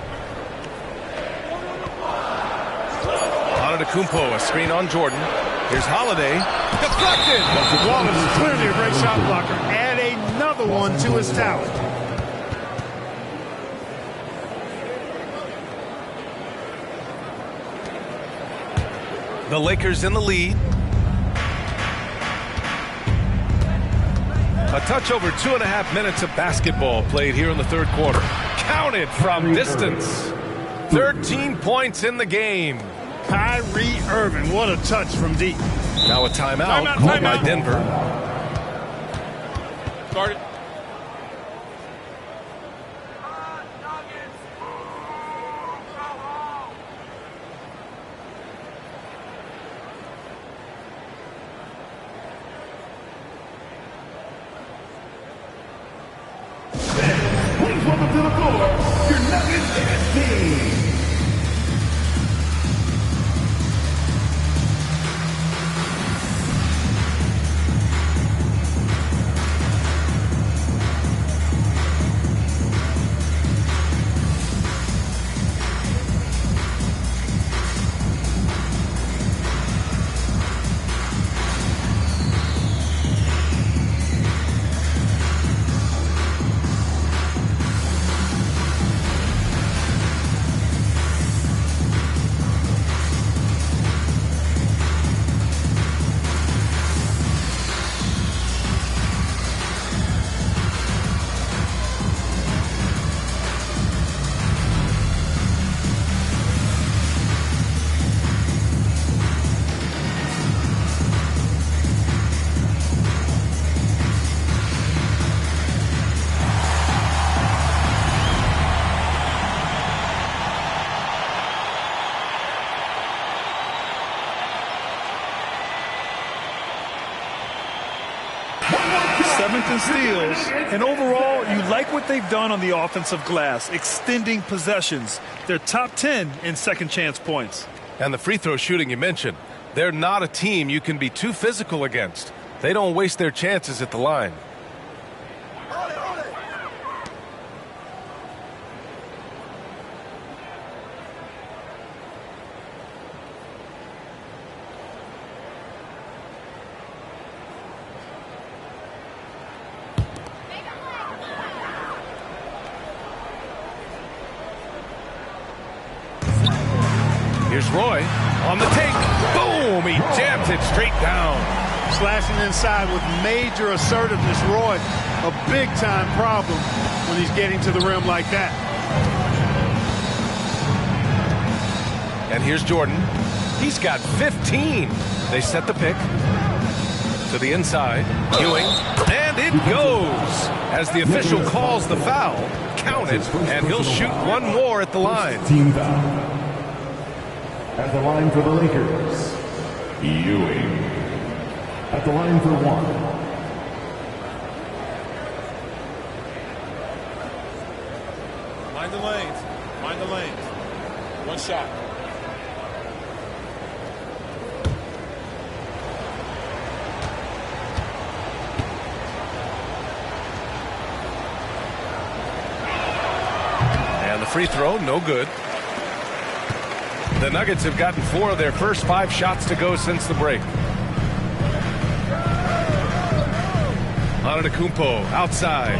B: Antetokounmpo, a screen on Jordan. Here's Holiday. Deflected.
O: Wallace is clearly a great shot blocker. Add another one to his talent.
B: The Lakers in the lead. A touch over 2.5 minutes of basketball played here in the third quarter. Counted from distance. 13 points in the game.
O: Kyrie Irving, what a touch from deep.
B: Now a timeout called by Denver.
F: Started.
L: Please welcome to the floor, your Nuggets team.
P: 7th in steals. And overall, you like what they've done on the offensive glass, extending possessions. They're top 10 in second chance points.
B: And the free throw shooting you mentioned, they're not a team you can be too physical against. They don't waste their chances at the line. Here's Roy on the take. Boom! He jams it straight down.
O: Slashing inside with major assertiveness. Roy, a big-time problem when he's getting to the rim like that.
B: And here's Jordan. He's got 15. They set the pick to the inside. Ewing. And it goes. As the official calls the foul, count it, and he'll shoot one more at the line.
L: Team foul. At the line for the Lakers, Ewing. At the line for one.
Q: Mind the lanes. Mind the lanes. One shot.
B: And the free throw, no good. The Nuggets have gotten 4 of their first 5 shots to go since the break. Antetokounmpo outside.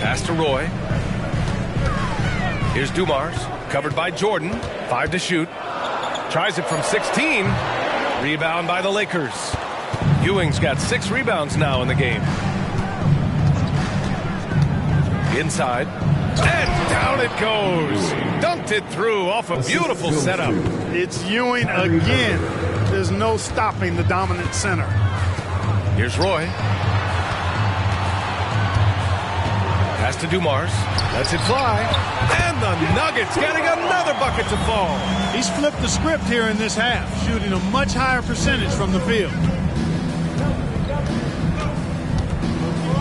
B: Pass to Roy. Here's Dumars, covered by Jordan. 5 to shoot. Tries it from 16. Rebound by the Lakers. Ewing's got 6 rebounds now in the game. Inside. And down it goes. Dunked it through off a beautiful setup.
O: It's Ewing again. There's no stopping the dominant center.
B: Here's Roy. Pass to Dumars. Lets it fly. And the Nuggets getting another bucket to fall.
O: He's flipped the script here in this half, shooting a much higher percentage from the field.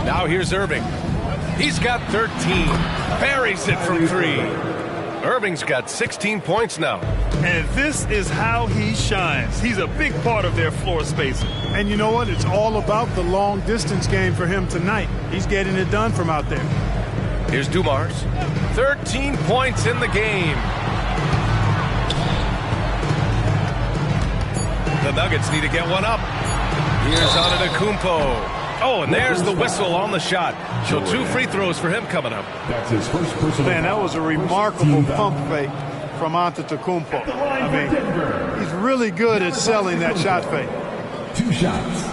B: Now here's Irving. He's got 13. Buries it from 3. Irving's got 16 points now.
P: And this is how he shines. He's a big part of their floor spacing.
O: And you know what? It's all about the long distance game for him tonight. He's getting it done from out there.
B: Here's Dumars. 13 points in the game. The Nuggets need to get one up. Here's Antetokounmpo. Oh, and there's the whistle on the shot. So 2 free throws for him coming up.
L: That's his first personal.
O: Man, that was a remarkable pump fake from Antetokounmpo. I mean, he's really good at selling that shot fake.
L: 2 shots.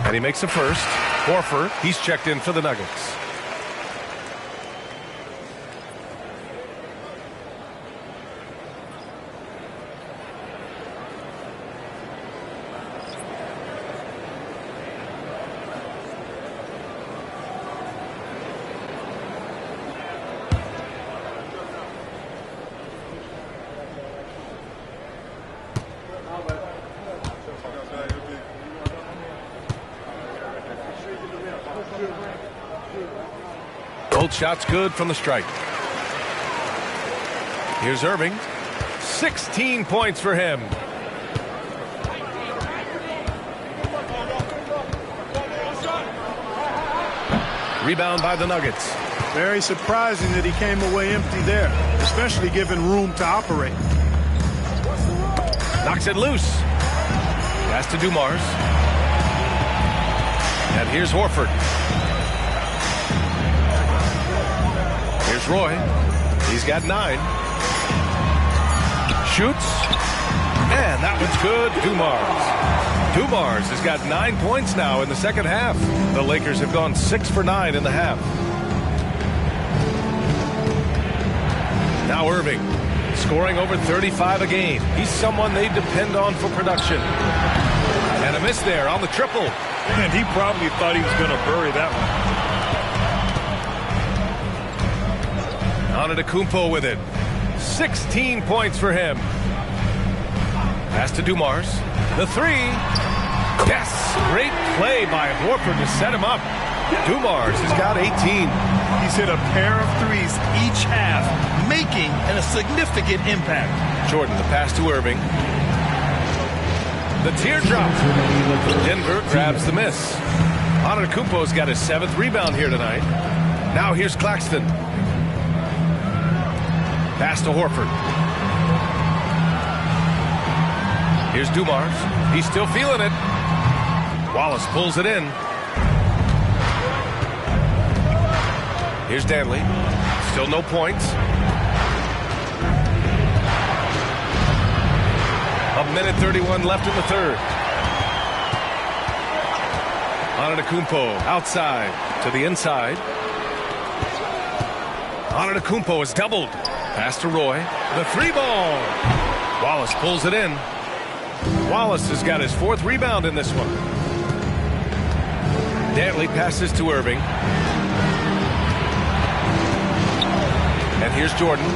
B: And he makes the first. Horford, he's checked in for the Nuggets. Both shots good from the stripe. Here's Irving. 16 points for him. Rebound by the Nuggets.
O: Very surprising that he came away empty there, especially given room to operate.
B: Knocks it loose. Pass to Dumars. And here's Horford. Here's Roy. He's got 9. Shoots. And that one's good. Dumars has got 9 points now in the second half. The Lakers have gone 6 for 9 in the half. Now Irving. scoring over 35 a game. He's someone they depend on for production. And a miss there on the triple.
P: And he probably thought he was going to bury that one.
B: Antetokounmpo with it. 16 points for him. Pass to Dumars. The three. Yes! Great play by Horford to set him up. Dumars has got 18.
P: He's hit a pair of threes each half, making a significant impact.
B: Jordan, the pass to Irving. The teardrop. Denver grabs the miss. Antetokounmpo's got his 7th rebound here tonight. Now here's Claxton. Pass to Horford. Here's Dumars. He's still feeling it. Wallace pulls it in. Here's Danley. Still no points. A minute 31 left in the third. Antetokounmpo outside to the inside. Antetokounmpo is doubled. Pass to Roy. The 3-ball. Wallace pulls it in. Wallace has got his 4th rebound in this one. Danley passes to Irving. And here's Jordan.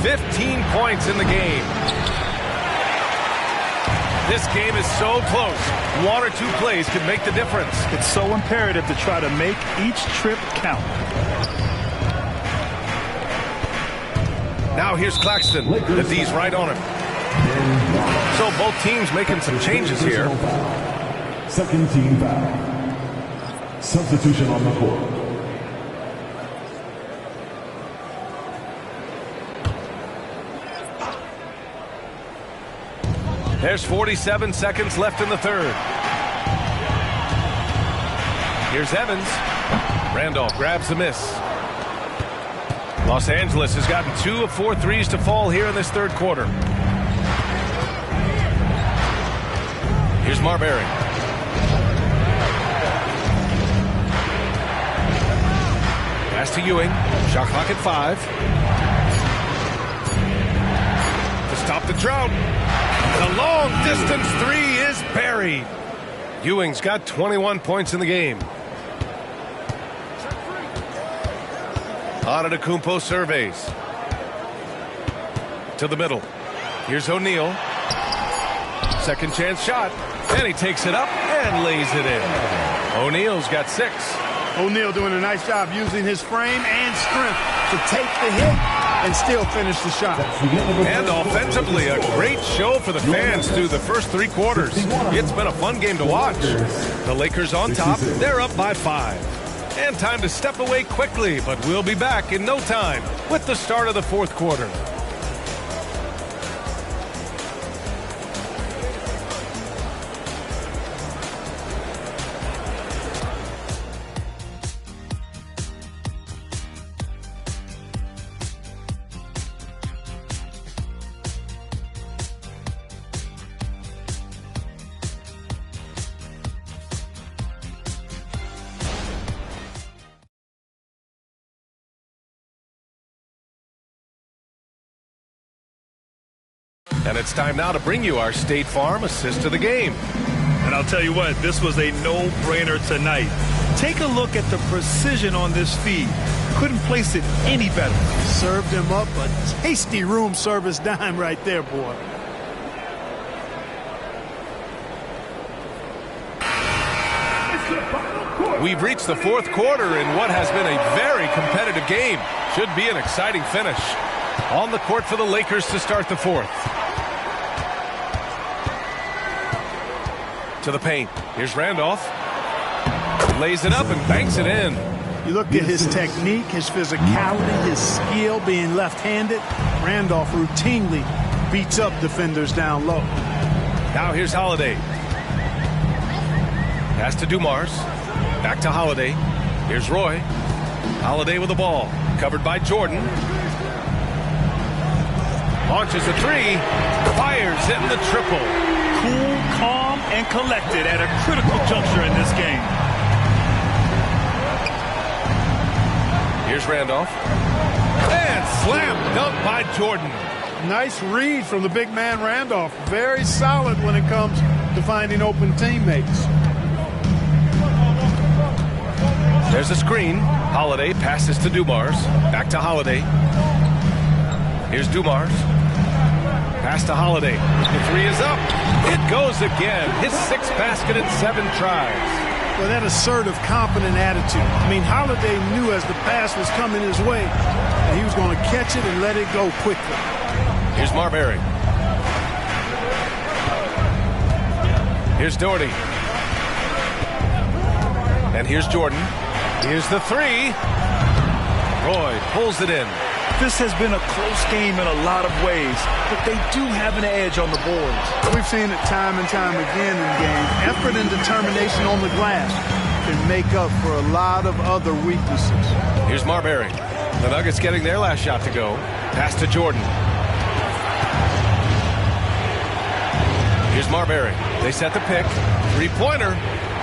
B: 15 points in the game. This game is so close. 1 or 2 plays could make the difference.
P: It's so imperative to try to make each trip count.
B: Now here's Claxton. The D's right on him. So both teams making some changes here.
L: Second team foul. Substitution on the court.
B: There's 47 seconds left in the third. Here's Evans. Randolph grabs the miss. Los Angeles has gotten 2 of 4 threes to fall here in this third quarter. Here's Marbury. Pass to Ewing. Shot clock at 5. To stop the drought. The long distance 3 is buried. Ewing's got 21 points in the game. Antetokounmpo surveys. To the middle. Here's O'Neal. Second chance shot. And he takes it up and lays it in. O'Neal's got 6.
O: O'Neal doing a nice job using his frame and strength to take the hit and still finish the shot.
B: And offensively, a great show for the fans through the first 3 quarters. It's been a fun game to watch. The Lakers on top. They're up by 5. And time to step away quickly, but we'll be back in no time with the start of the 4th quarter. And it's time now to bring you our State Farm assist to the game.
P: And I'll tell you what, this was a no-brainer tonight. Take a look at the precision on this feed. Couldn't place it any better.
O: Served him up a tasty room service dime right there, boy.
B: We've reached the 4th quarter in what has been a very competitive game. Should be an exciting finish. On the court for the Lakers to start the 4th. To the paint. Here's Randolph. Lays it up and banks it in.
O: You look at his technique, his physicality, his skill being left-handed. Randolph routinely beats up defenders down low.
B: Now here's Holiday. Pass to Dumars. Back to Holiday. Here's Roy. Holiday with the ball. Covered by Jordan. Launches a 3. Fires in the triple.
P: Cool, calm, and collected at a critical juncture in this game.
B: Here's Randolph. And slam dunk by Jordan.
O: Nice read from the big man Randolph. Very solid when it comes to finding open teammates.
B: There's a screen. Holiday passes to Dumars. Back to Holiday. Here's Dumars. Pass to Holiday. The three is up. It goes again. His 6th basket in 7 tries.
O: Well, that assertive, confident attitude. I mean, Holiday knew as the pass was coming his way that he was going to catch it and let it go quickly.
B: Here's Marbury. Here's Doherty. And here's Jordan. Here's the three. Roy pulls it in.
P: This has been a close game in a lot of ways, but they do have an edge on the boards.
O: We've seen it time and time again in games. Effort and determination on the glass can make up for a lot of other weaknesses.
B: Here's Marbury. The Nuggets getting their last shot to go. Pass to Jordan. Here's Marbury. They set the pick. Three-pointer.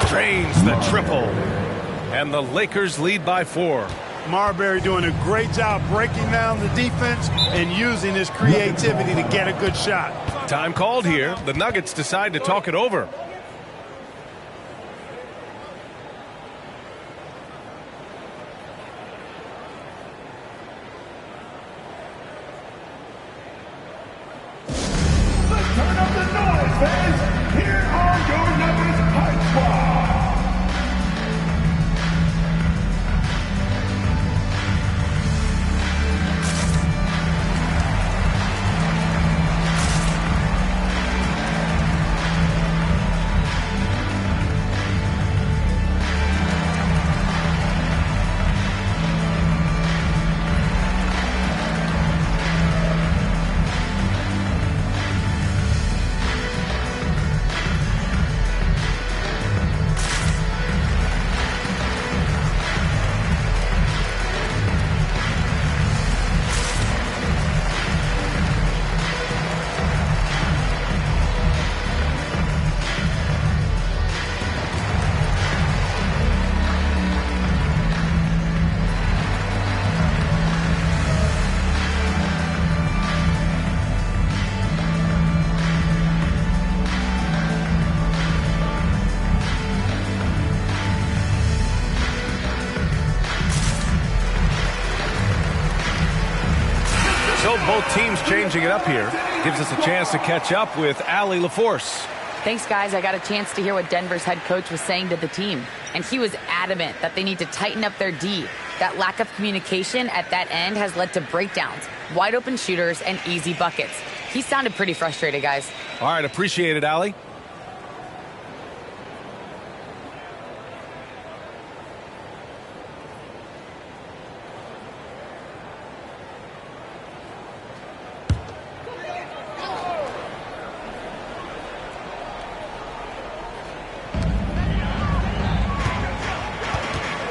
B: Drains the triple. And the Lakers lead by 4.
O: Marbury doing a great job breaking down the defense and using his creativity to get a good shot.
B: Time called here. The Nuggets decide to talk it over.
L: Let's turn up the noise, fans. Here are your Nuggets Hype Squad.
B: Both teams changing it up here. Gives us a chance to catch up with Allie LaForce.
E: Thanks, guys. I got a chance to hear what Denver's head coach was saying to the team. And he was adamant that they need to tighten up their D. That lack of communication at that end has led to breakdowns, wide open shooters, and easy buckets. He sounded pretty frustrated, guys.
B: All right, appreciate it, Allie.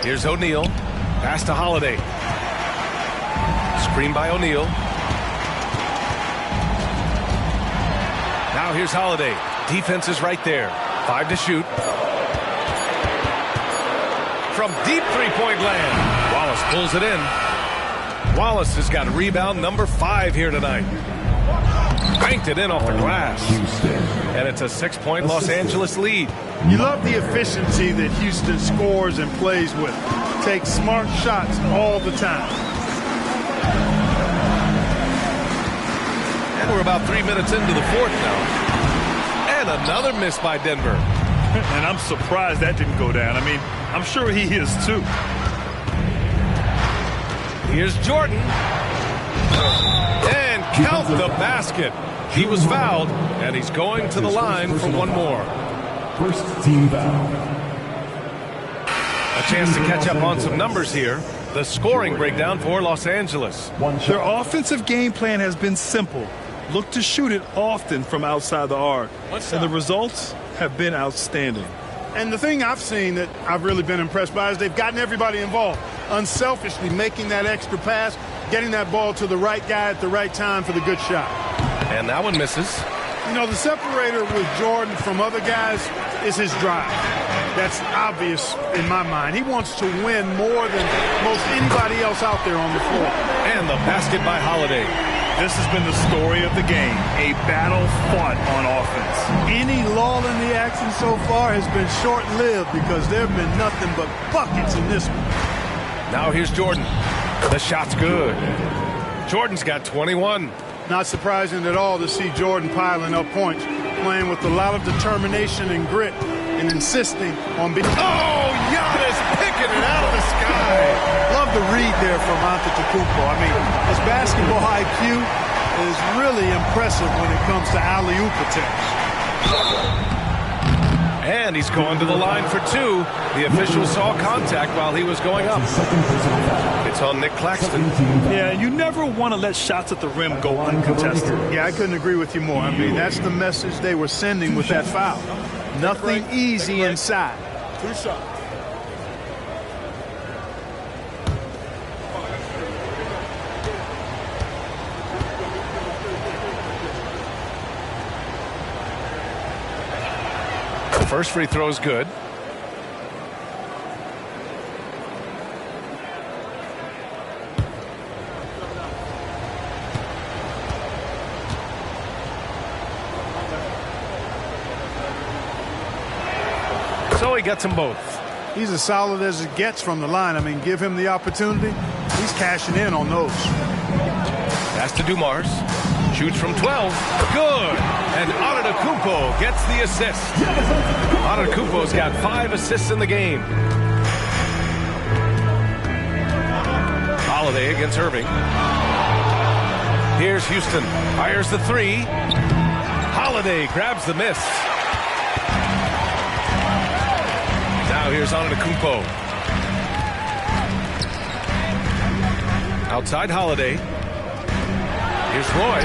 B: Here's O'Neal. Pass to Holiday. Screen by O'Neal. Now here's Holiday. Defense is right there. 5 to shoot. From deep three-point land. Wallace pulls it in. Wallace has got rebound number 5 here tonight. Banked it in off the glass. And it's a 6-point Los Angeles lead.
O: You love the efficiency that Houston scores and plays with. Takes smart shots all the time.
B: And we're about 3 minutes into the 4th now. And another miss by Denver.
P: And I'm surprised that didn't go down. I mean, I'm sure he is too.
B: Here's Jordan. And count the basket. He was fouled, and he's going to the line for one more.
L: First team foul.
B: A chance to catch up on some numbers here. The scoring breakdown for Los Angeles.
P: Their offensive game plan has been simple. Look to shoot it often from outside the arc. And the results have been outstanding.
O: And the thing I've seen that I've really been impressed by is they've gotten everybody involved. Unselfishly making that extra pass, getting that ball to the right guy at the right time for the good shot.
B: And that one misses.
O: You know, the separator with Jordan from other guys is his drive. That's obvious in my mind. He wants to win more than most anybody else out there on the floor.
B: And the basket by Holiday.
P: This has been the story of the game, a battle fought on offense.
O: Any lull in the action so far has been short-lived because there have been nothing but buckets in this one.
B: Now here's Jordan. The shot's good. Jordan's got 21.
O: Not surprising at all to see Jordan piling up points, playing with a lot of determination and grit and insisting on being...
B: Oh, Giannis picking it out of the sky.
O: Love the read there from Antetokounmpo. I mean, his basketball IQ is really impressive when it comes to alley-oop attempts.
B: And he's going to the line for two. The official saw contact while he was going up. It's on Nick Claxton.
P: Yeah, you never want to let shots at the rim go uncontested.
O: Yeah, I couldn't agree with you more. I mean, that's the message they were sending with that foul. Nothing easy inside.
Q: 2 shots.
B: First free throw is good. So he gets them both.
O: He's as solid as it gets from the line. I mean, give him the opportunity. He's cashing in on those.
B: Pass to Dumars. Shoots from 12. Good. And Antetokounmpo gets the assist. Antetokounmpo's got 5 assists in the game. Holiday against Irving. Here's Houston. Fires the 3. Holiday grabs the miss. Now here's Antetokounmpo. Outside Holiday. Here's Roy.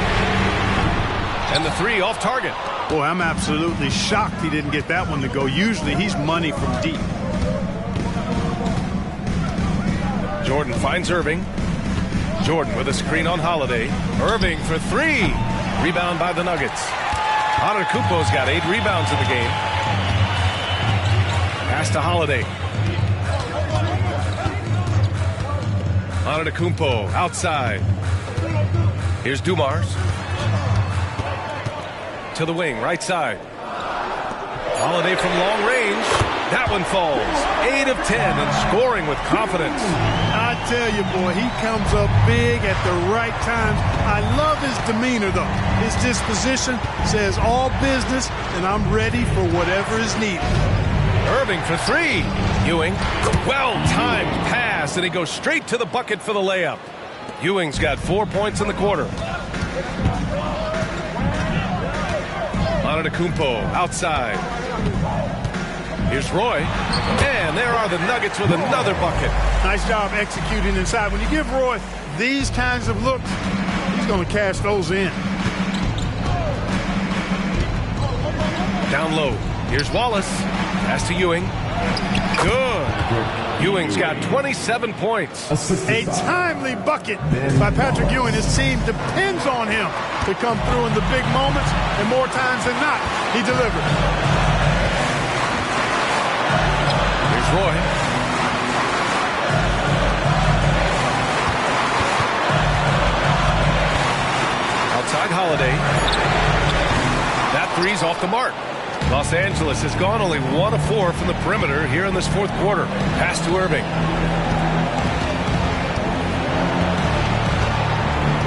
B: And the 3 off target.
O: Boy, I'm absolutely shocked he didn't get that one to go. Usually he's money from deep.
B: Jordan finds Irving. Jordan with a screen on Holiday. Irving for 3. Rebound by the Nuggets. Antetokounmpo's got 8 rebounds in the game. Pass to Holiday. Antetokounmpo outside. Here's Dumars. To the wing, right side. Holiday from long range. That one falls. 8 of 10 and scoring with confidence.
O: I tell you, boy, he comes up big at the right times. I love his demeanor, though. His disposition says all business, and I'm ready for whatever is needed.
B: Irving for 3. Ewing, well-timed pass, and he goes straight to the bucket for the layup. Ewing's got 4 points in the quarter. Antetokounmpo outside. Here's Roy. And there are the Nuggets with another bucket.
O: Nice job executing inside. When you give Roy these kinds of looks, he's going to cash those in.
B: Down low. Here's Wallace. Pass to Ewing. Good. Ewing's got 27 points.
O: A timely bucket by Patrick Ewing. His team depends on him to come through in the big moments, and more times than not, he delivered.
B: Here's Roy. Outside Holiday. That 3's off the mark. Los Angeles has gone only 1 of 4 from the perimeter here in this 4th quarter. Pass to Irving.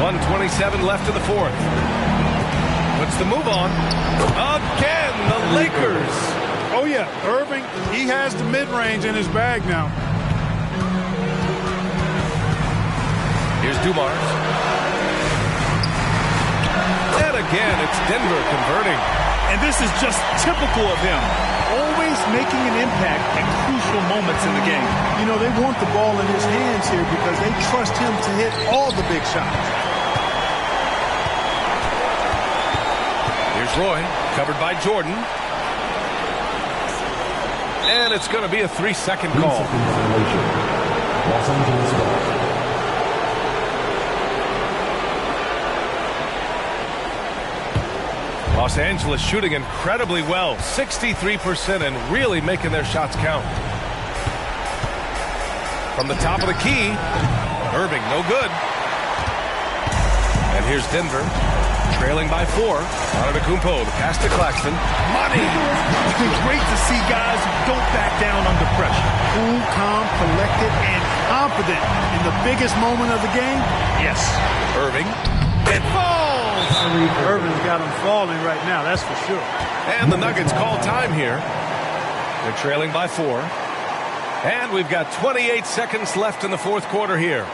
B: 1:27 left in the 4th. Puts the move on. Again, the Lakers.
O: Oh, yeah. Irving, he has the mid-range in his bag now.
B: Here's Dumars. And again, it's Denver converting.
P: And this is just typical of him. Always making an impact at crucial moments in the game.
O: You know, they want the ball in his hands here because they trust him to hit all the big shots.
B: Here's Roy, covered by Jordan. And it's going to be a 3-second call.
L: Los Angeles ball.
B: Los Angeles shooting incredibly well, 63%, and really making their shots count. From the top of the key, Irving, no good. And here's Denver, trailing by 4. Antetokounmpo, the pass to Claxton. Money!
O: It's been great to see guys who don't back down under pressure. Cool, calm, collected, and confident in the biggest moment of the game. Yes.
B: Irving. It falls!
O: Irving's got him falling right now, that's for sure.
B: And the Nuggets call time here. They're trailing by 4. And we've got 28 seconds left in the fourth quarter here.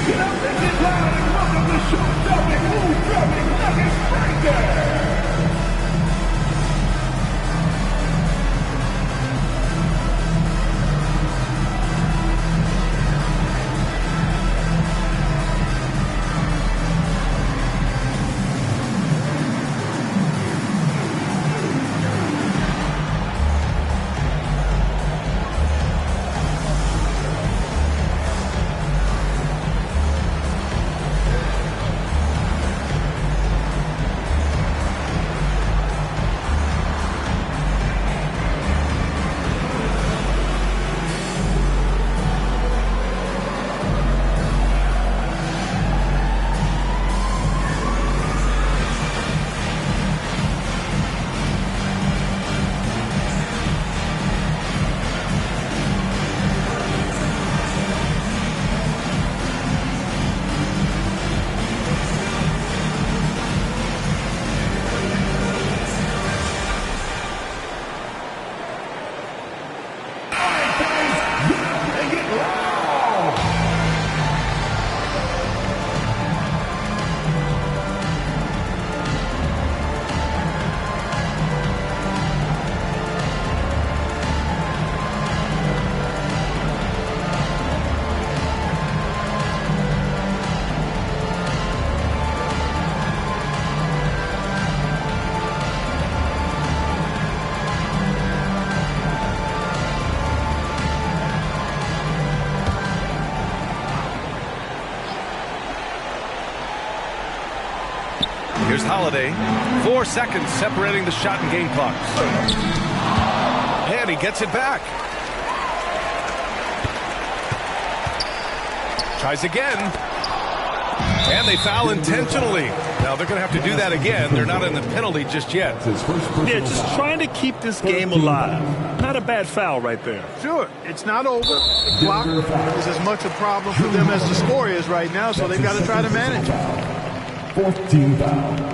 L: Get up and get loud and welcome to Show Jumping, Move Jumping Nuggets Breaker!
B: Here's Holiday. 4 seconds separating the shot and game clocks. And he gets it back. Tries again. And they foul intentionally. Now they're going to have to do that again. They're not in the penalty just yet.
P: Yeah, just trying to keep this game alive. Not a bad foul right there.
O: Sure, it's not over. The clock is as much a problem for them as the score is right now, so they've got to try to manage it.
L: 4th team foul.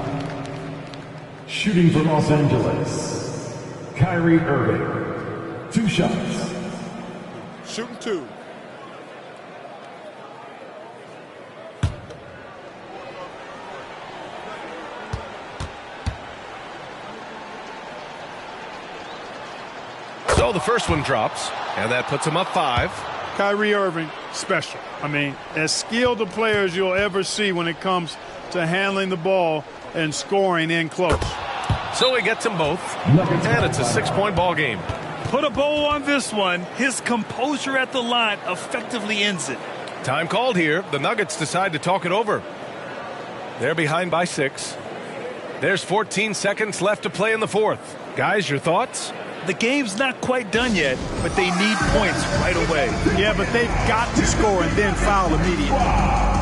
L: Shooting for Los Angeles, Kyrie Irving. 2 shots.
O: Shooting 2.
B: So the first one drops, and that puts him up 5.
O: Kyrie Irving, special. I mean, as skilled a player as you'll ever see when it comes to handling the ball and scoring in close.
B: So he gets them both, and it's a 6-point ball game.
P: Put a bow on this one. His composure at the line effectively ends it.
B: Time called here. The Nuggets decide to talk it over. They're behind by 6. There's 14 seconds left to play in the fourth. Guys, your thoughts?
P: The game's not quite done yet, but they need points right away.
O: Yeah, but they've got to score and then foul immediately.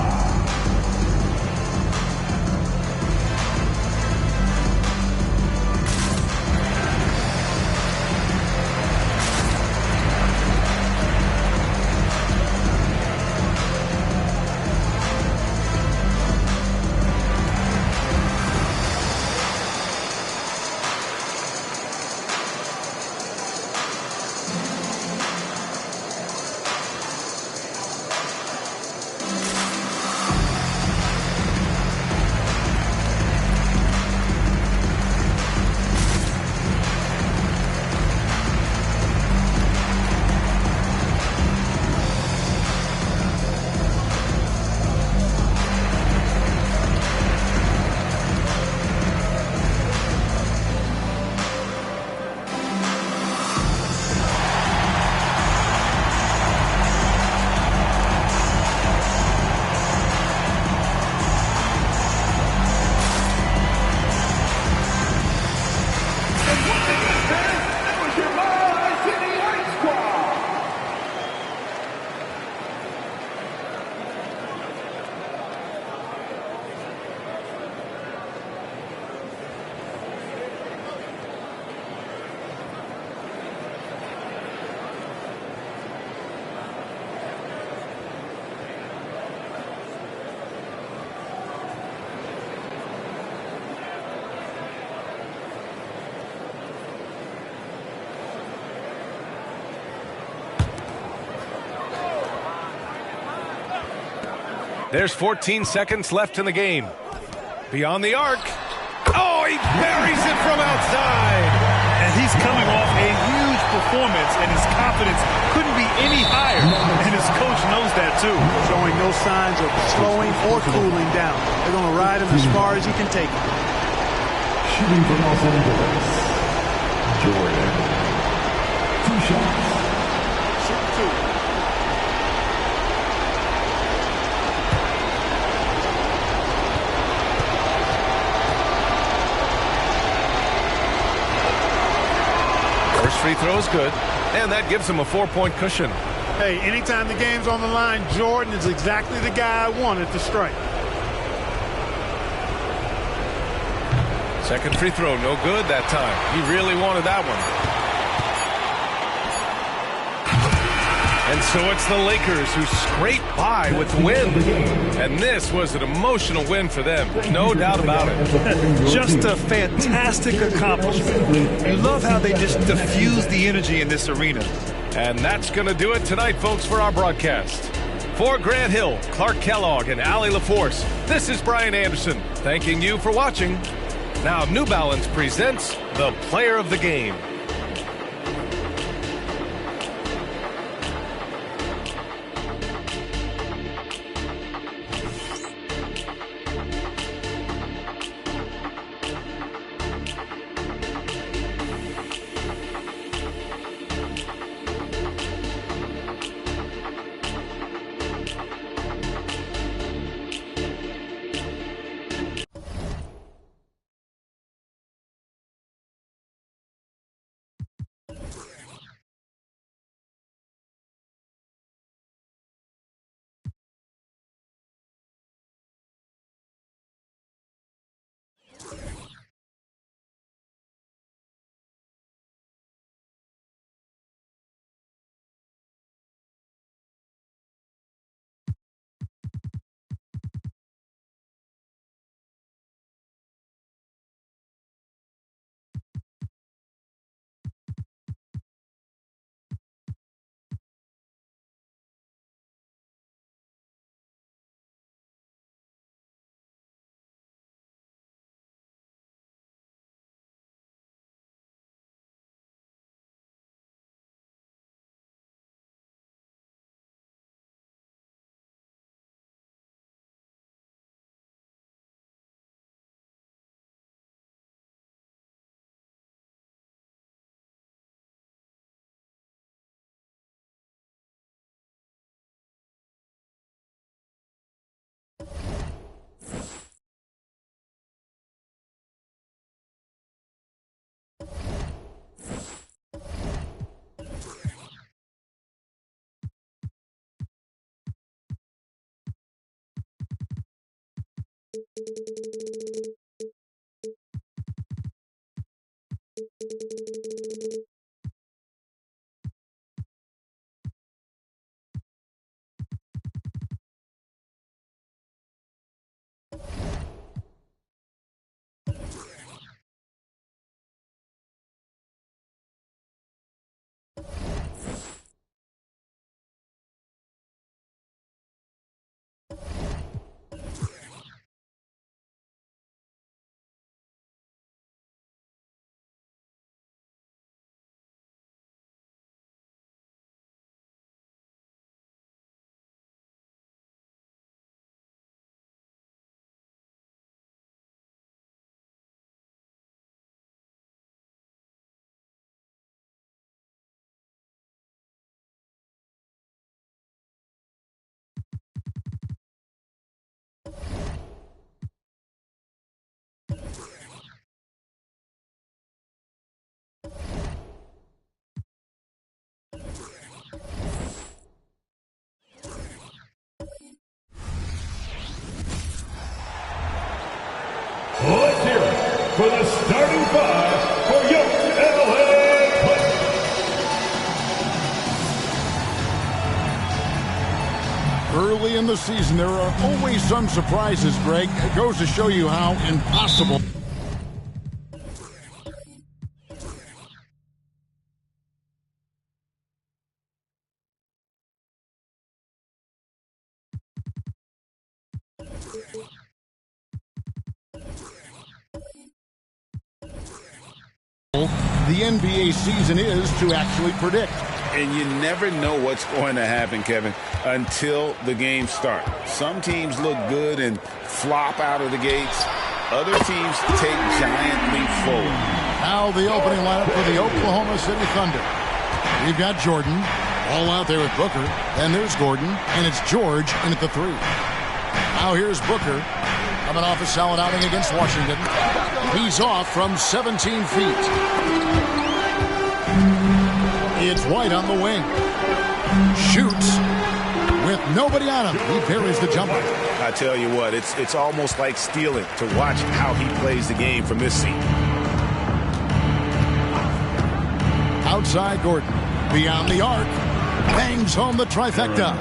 B: There's 14 seconds left in the game. Beyond the arc. Oh, he buries it from outside.
P: And he's coming off a huge performance, and his confidence couldn't be any higher. And his coach knows that, too.
O: Showing no signs of slowing or cooling down. They're going to ride him as far as he can take him.
L: Shooting from Los Angeles, Jordan. 2 shots.
O: Shoot 2.
B: First free throw is good, and that gives him a 4-point cushion.
O: Hey, anytime the game's on the line, Jordan is exactly the guy I wanted to strike.
B: Second free throw, no good that time. He really wanted that one. And so it's the Lakers who scrape by with the win. And this was an emotional win for them, no doubt about it.
P: Just a fantastic accomplishment. You love how they just diffuse the energy in this arena.
B: And that's going to do it tonight, folks, for our broadcast. For Grant Hill, Clark Kellogg, and Allie LaForce, this is Brian Anderson, thanking you for watching. Now, New Balance presents the Player of the Game.
L: Let's hear it for the starting 5 for your LA Clippers.
A: Early in the season, there are always some surprises, Greg. It goes to show you how impossible The NBA season is to actually predict.
J: And you never know what's going to happen, Kevin, until the games start. Some teams look good and flop out of the gates. Other teams take giant leaps forward.
A: Now the opening lineup for the Oklahoma City Thunder. We've got Jordan all out there with Booker. Then there's Gordon, and it's George in at the 3. Now here's Booker coming off a solid outing against Washington. He's off from 17 feet. It's White on the wing. Shoots with nobody on him. He buries the jumper.
J: I tell you what, it's almost like stealing to watch how he plays the game from this seat.
A: Outside Gordon. Beyond the arc. Bangs home the trifecta.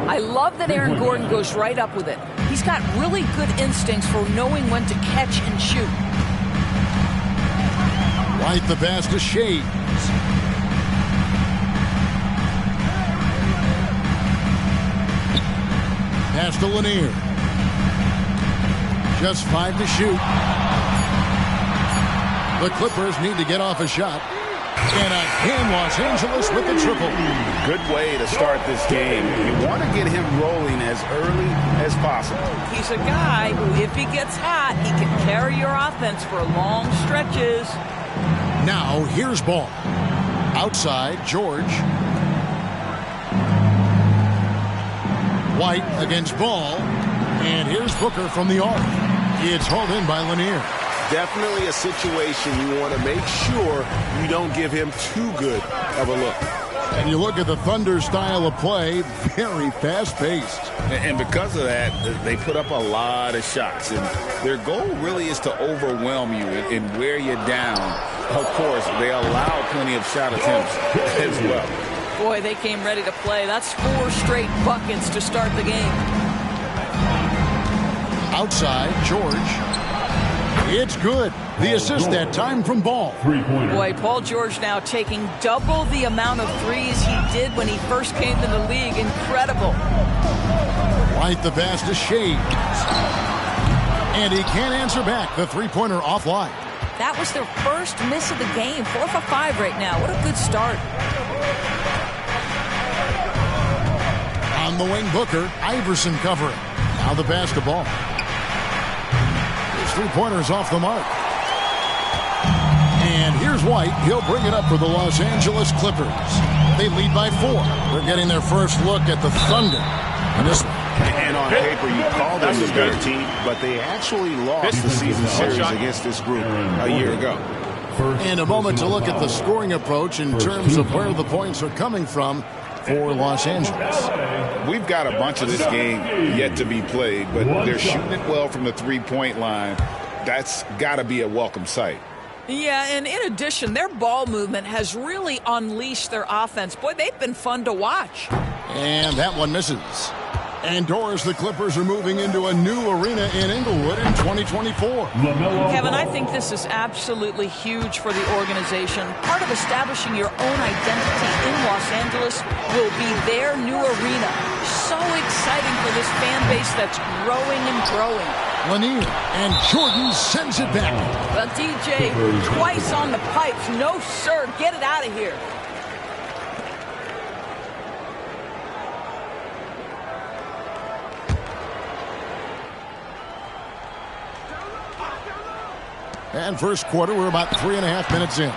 R: I love that Aaron Gordon goes right up with it. He's got really good instincts for knowing when to catch and shoot.
A: White the pass to Shades. Pass to Lanier. Just 5 to shoot. The Clippers need to get off a shot. And again, Los Angeles with the triple.
J: Good way to start this game. You want to get him rolling as early as possible.
R: He's a guy who, if he gets hot, he can carry your offense for long stretches.
A: Now, here's Ball. Outside, George. White against Ball. And here's Booker from the arc. It's hauled in by Lanier.
M: Definitely a situation you want to make sure you don't give him too good of a look.
A: And you look at the Thunder style of play, very fast-paced.
J: And because of that, they put up a lot of shots. And their goal really is to overwhelm you and wear you down. Of course, they allow plenty of shot attempts as well.
R: Boy, they came ready to play. That's 4 straight buckets to start the game.
A: Outside, George. It's good. The assist that time from Ball.
R: Boy, Paul George now taking double the amount of threes he did when he first came to the league. Incredible.
A: White the pass to Shades. And he can't answer back. The three-pointer offline.
R: That was their first miss of the game. 4 for 5 right now. What a good start.
A: On the wing, Booker. Iverson covering. Now the pass to Ball. Three-pointers off the mark. And here's White. He'll bring it up for the Los Angeles Clippers. They lead by 4. They're getting their first look at the Thunder.
M: And on paper, you call them the better team, but they actually lost the season series against this group a year ago.
A: And a moment to look at the scoring approach in terms of where the points are coming from for Los Angeles.
J: We've got a bunch of this game yet to be played, but they're shooting it well from the three-point line. That's got to be a welcome sight.
R: Yeah, and in addition, their ball movement has really unleashed their offense. Boy, they've been fun to watch.
A: And that one misses. And Doris, the Clippers are moving into a new arena in Inglewood in 2024.
R: Kevin, I think this is absolutely huge for the organization. Part of establishing your own identity in Los Angeles will be their new arena. So exciting for this fan base that's growing and growing.
A: Lanier, and Jordan sends it back.
R: Well, DJ, twice on the pipes. No, sir. Get it out of here.
A: And first quarter, we're about 3.5 minutes in.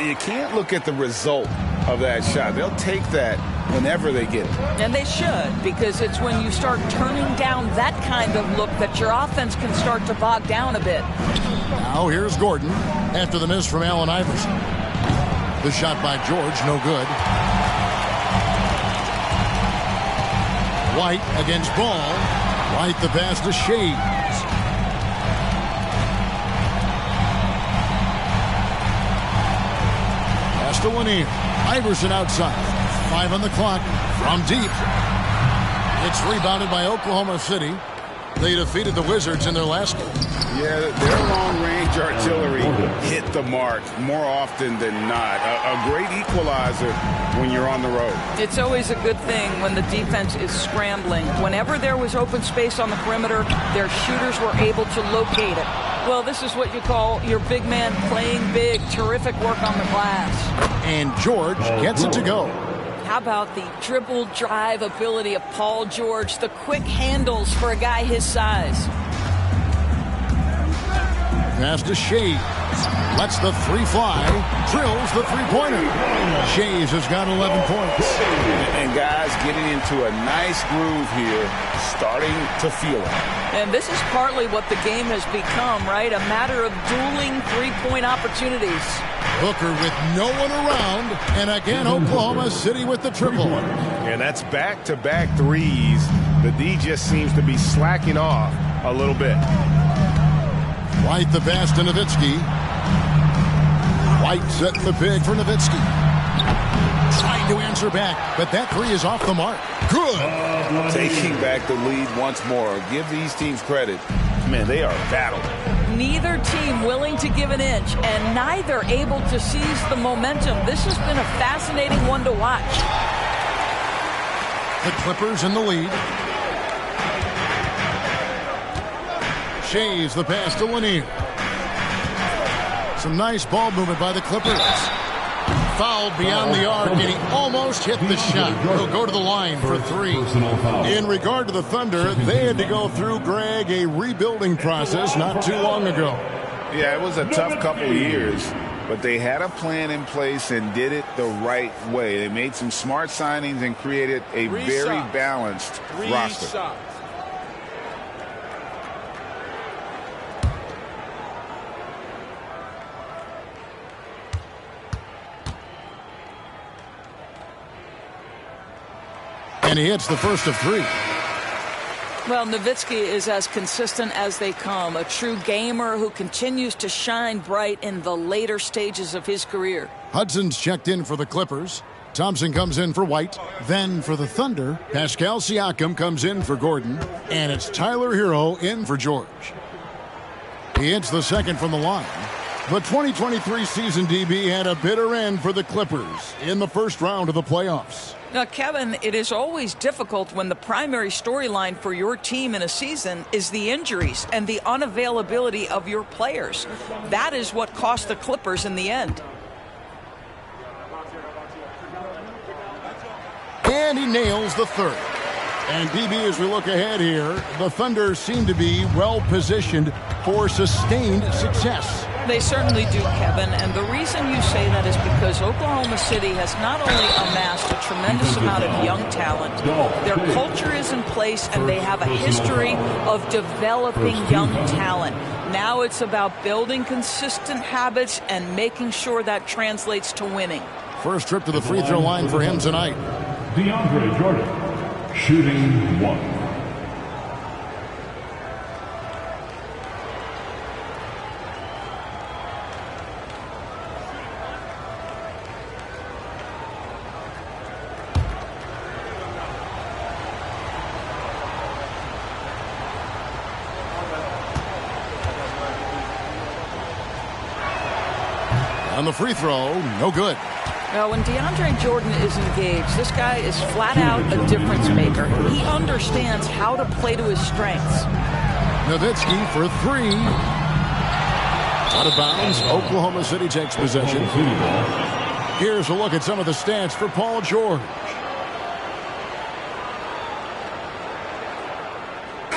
J: You can't look at the result of that shot. They'll take that whenever they get it.
R: And they should, because it's when you start turning down that kind of look that your offense can start to bog down a bit.
A: Now here's Gordon after the miss from Allen Iverson. The shot by George, no good. White against Ball. White the pass to Shades. To Lanier. Iverson outside. 5 on the clock. From deep. It's rebounded by Oklahoma City. They defeated the Wizards in their last game.
J: Yeah, their long-range artillery hit the mark more often than not. A great equalizer when you're on the road.
R: It's always a good thing when the defense is scrambling. Whenever there was open space on the perimeter, their shooters were able to locate it. Well, this is what you call your big man playing big. Terrific work on the glass.
A: And George gets it to go.
R: How about the dribble drive ability of Paul George? The quick handles for a guy his size.
A: Pass to Shays. Lets the three fly. Drills the three-pointer. Shays has got 11 points.
J: And guys getting into a nice groove here, starting to feel it.
R: And this is partly what the game has become, right? A matter of dueling three-point opportunities.
A: Booker with no one around. And again, Oklahoma City with the triple.
M: And that's back-to-back threes. The D just seems to be slacking off a little bit.
A: White the pass to Nowitzki. White setting the pick for Nowitzki. Trying to answer back, but that three is off the mark. Good.
J: Taking back the lead once more. Give these teams credit. Man, they are battled.
R: Neither team willing to give an inch, and neither able to seize the momentum. This has been a fascinating one to watch.
A: The Clippers in the lead. Shays the pass to Lanier. Some nice ball movement by the Clippers. Fouled beyond the arc, and he almost hit the shot. He'll go to the line for three. In regard to the Thunder, they had to go through, Greg, a rebuilding process not too long ago.
J: Yeah, it was a tough couple years, but they had a plan in place and did it the right way. They made some smart signings and created a very balanced roster.
A: And he hits the first of three.
R: Well, Nowitzki is as consistent as they come. A true gamer who continues to shine bright in the later stages of his career.
A: Hudson's checked in for the Clippers. Thompson comes in for White. Then for the Thunder, Pascal Siakam comes in for Gordon. And it's Tyler Hero in for George. He hits the second from the line. The 2023 season, DB, had a bitter end for the Clippers in the first round of the playoffs.
R: Now, Kevin, it is always difficult when the primary storyline for your team in a season is the injuries and the unavailability of your players. That is what cost the Clippers in the end.
A: And he nails the third. And DB, as we look ahead here, the Thunder seem to be well positioned for sustained success.
R: They certainly do, Kevin, and the reason you say that is because Oklahoma City has not only amassed a tremendous amount of young talent, their culture is in place and they have a history of developing young talent. Now it's about building consistent habits and making sure that translates to winning.
A: First trip to the free throw line for him tonight.
L: DeAndre Jordan, shooting one.
A: On the free throw, no good.
R: Now, when DeAndre Jordan is engaged, this guy is flat out a difference maker. He understands how to play to his strengths.
A: Nowitzki for three. Out of bounds. Oklahoma City takes possession. Here's a look at some of the stats for Paul George.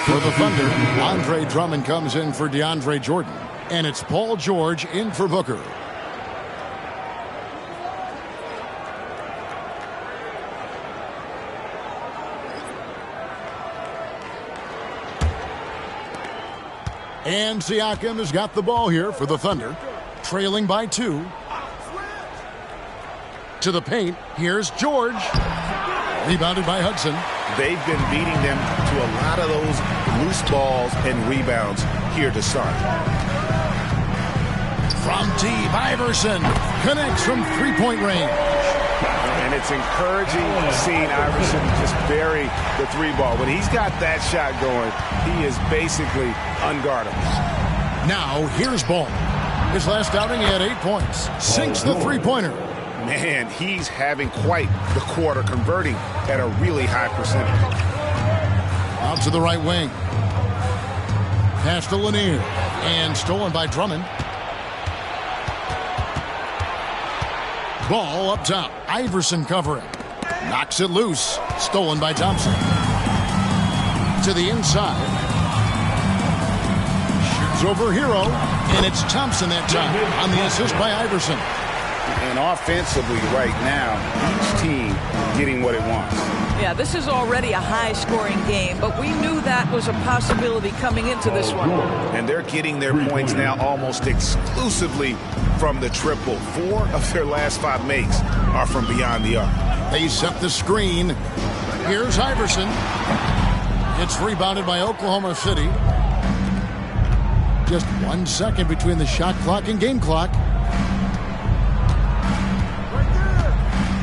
A: For the Thunder, Andre Drummond comes in for DeAndre Jordan. And it's Paul George in for Booker. And Siakam has got the ball here for the Thunder, trailing by 2. To the paint, here's George. Rebounded by Hudson.
M: They've been beating them to a lot of those loose balls and rebounds here to start.
A: From deep, Iverson connects from three-point range.
M: And it's encouraging seeing Iverson just bury the three ball. When he's got that shot going, he is basically unguardable.
A: Now, here's Ball. His last outing, he had 8 points. Sinks the three-pointer.
M: Man, he's having quite the quarter, converting at a really high percentage.
A: Out to the right wing. Pass to Lanier. And stolen by Drummond. Ball up top. Iverson covering. Knocks it loose. Stolen by Thompson. To the inside. Shoots over Hero. And it's Thompson that time on the assist by Iverson.
J: And offensively right now, each team getting what it wants.
R: Yeah, this is already a high-scoring game, but we knew that was a possibility coming into this one.
M: And they're getting their points now almost exclusively from the triple. 4 of their last 5 makes are from beyond the arc.
A: They set the screen. Here's Iverson. It's rebounded by Oklahoma City. Just 1 second between the shot clock and game clock.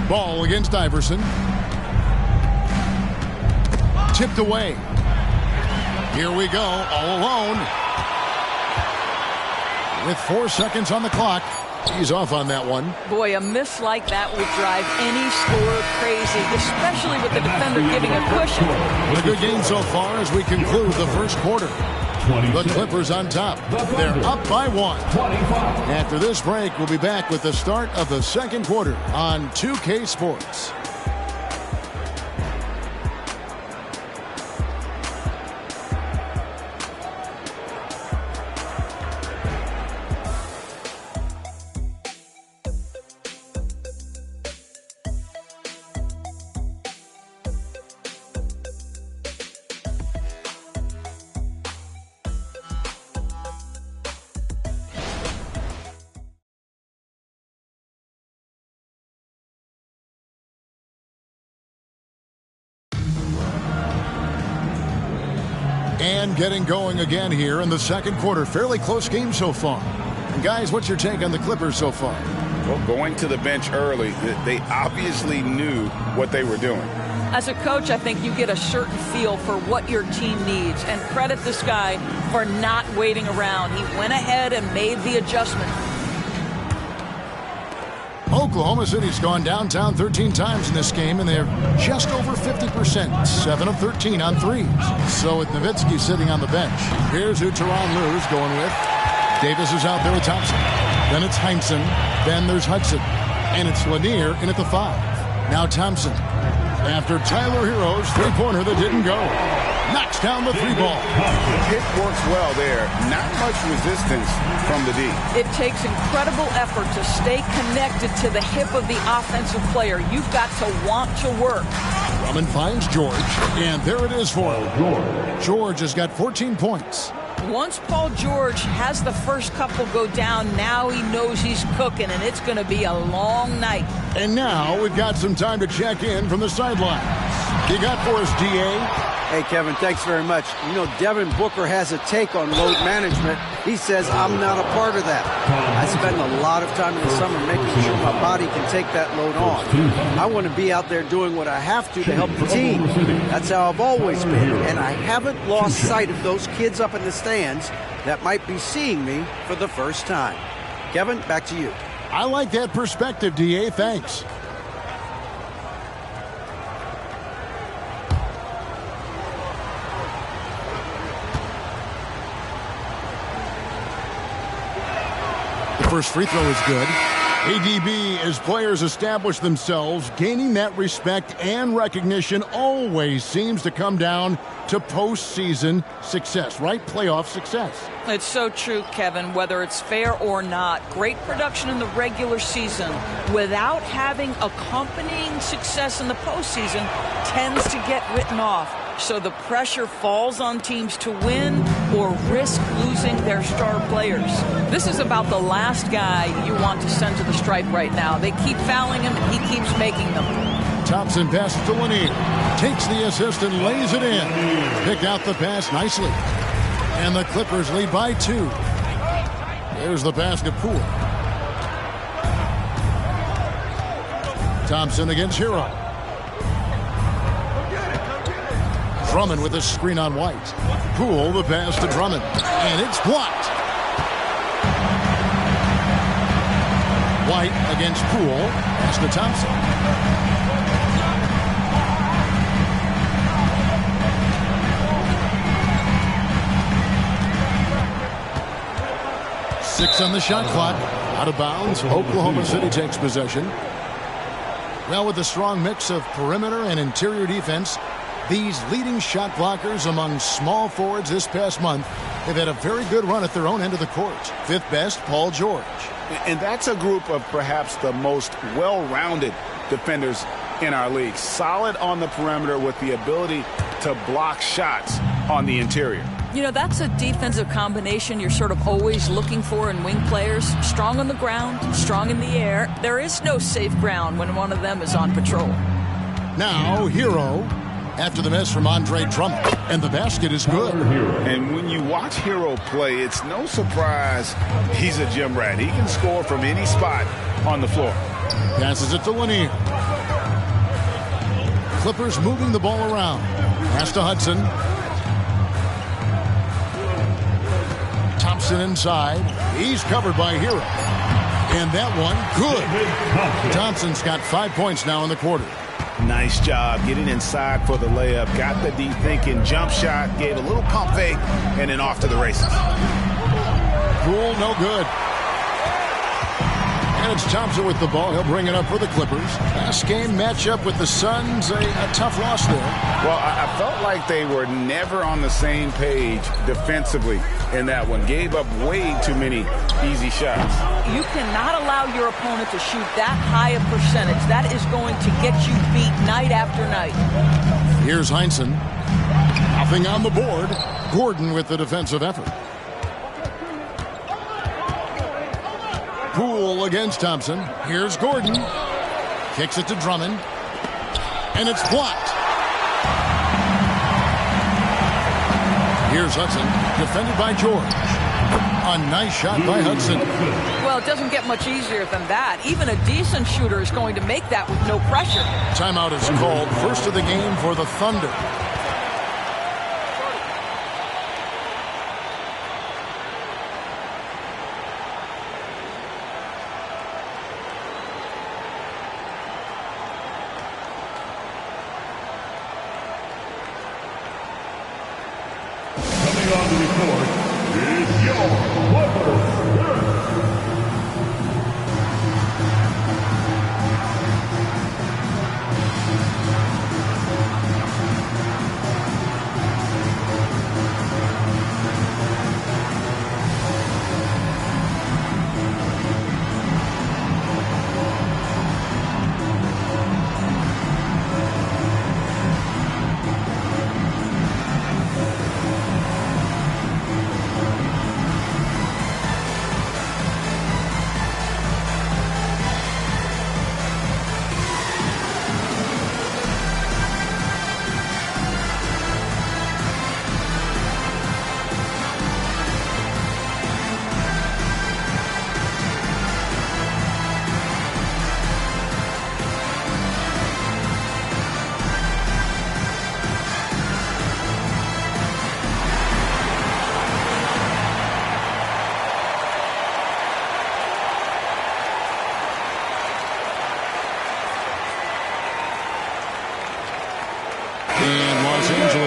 A: Ball against Iverson. Tipped away. Here we go, all alone. With 4 seconds on the clock. He's off on that one.
R: Boy, a miss like that would drive any scorer crazy, especially with the defender giving a cushion.
A: A good game so far as we conclude the first quarter. The Clippers on top. They're up by 1. After this break, we'll be back with the start of the second quarter on 2K Sports. And getting going again here in the second quarter. Fairly close game so far. And guys, what's your take on the Clippers so far?
J: Well, going to the bench early, they obviously knew what they were doing.
R: As a coach, I think you get a certain feel for what your team needs. And credit this guy for not waiting around. He went ahead and made the adjustment.
A: Oklahoma City's gone downtown 13 times in this game, and they're just over 50%, 7 of 13 on threes. So with Nowitzki sitting on the bench, here's who Tyronn Lue's going with. Davis is out there with Thompson. Then it's Heinsohn. Then there's Hudson. And it's Lanier in at the 5. Now Thompson. After Tyler Hero's three-pointer that didn't go. Knocks down the 3-ball.
J: It works well there. Not much resistance from the D.
R: It takes incredible effort to stay connected to the hip of the offensive player. You've got to want to work.
A: Drummond finds George, and there it is for him. George has got 14 points.
R: Once Paul George has the first couple go down, now he knows he's cooking, and it's going to be a long night.
A: And now we've got some time to check in from the sidelines. You got for us, D.A.?
N: Hey, Kevin, thanks very much. You know, Devin Booker has a take on load management. He says, I'm not a part of that. I spend a lot of time in the summer making sure my body can take that load on. I want to be out there doing what I have to help the team. That's how I've always been. And I haven't lost sight of those kids up in the stands that might be seeing me for the first time. Kevin, back to you.
A: I like that perspective, D.A. Thanks. First free throw is good. ADB, as players establish themselves, gaining that respect and recognition always seems to come down to postseason success, right? Playoff success.
R: It's so true, Kevin, whether it's fair or not. Great production in the regular season without having accompanying success in the postseason tends to get written off. So the pressure falls on teams to win or risk losing their star players. This is about the last guy you want to send to the stripe right now. They keep fouling him, and he keeps making them.
A: Thompson passes to Lanier. Takes the assist and lays it in. Picked out the pass nicely. And the Clippers lead by 2. There's the pass to Poole. Thompson against Hero. Drummond with a screen on White. Poole, the pass to Drummond. And it's blocked. White against Poole. Pass to Thompson. Six on the shot clock. Out of bounds. Oklahoma City takes possession. Well, with a strong mix of perimeter and interior defense, these leading shot blockers among small forwards this past month have had a very good run at their own end of the court. Fifth best, Paul George.
J: And that's a group of perhaps the most well-rounded defenders in our league. Solid on the perimeter with the ability to block shots on the interior.
R: You know, that's a defensive combination you're sort of always looking for in wing players. Strong on the ground, strong in the air. There is no safe ground when one of them is on patrol.
A: Now, Hero, after the miss from Andre Drummond, and the basket is good.
J: And when you watch Hero play, it's no surprise he's a gym rat. He can score from any spot on the floor.
A: Passes it to Lanier. Clippers moving the ball around. Pass to Hudson. Thompson inside. He's covered by Hero. And that one, good. Thompson's got 5 points now in the quarter.
J: Nice job getting inside for the layup. Got the deep thinking jump shot, gave a little pump fake, and then off to the races.
A: Poole, no good. And it's Thompson with the ball. He'll bring it up for the Clippers. Last game matchup with the Suns, a tough loss there.
J: Well, I felt like they were never on the same page defensively in that one. Gave up way too many easy shots.
R: You cannot allow your opponent to shoot that high a percentage. That is going to get you beat night after night.
A: Here's Heinsohn. Nothing on the board. Gordon with the defensive effort. Poole against Thompson. Here's Gordon. Kicks it to Drummond. And it's blocked. Here's Hudson. Defended by George. A nice shot by Hudson.
R: Well, it doesn't get much easier than that. Even a decent shooter is going to make that with no pressure.
A: Timeout is called. First of the game for the Thunder.
L: On the report is your Clippers.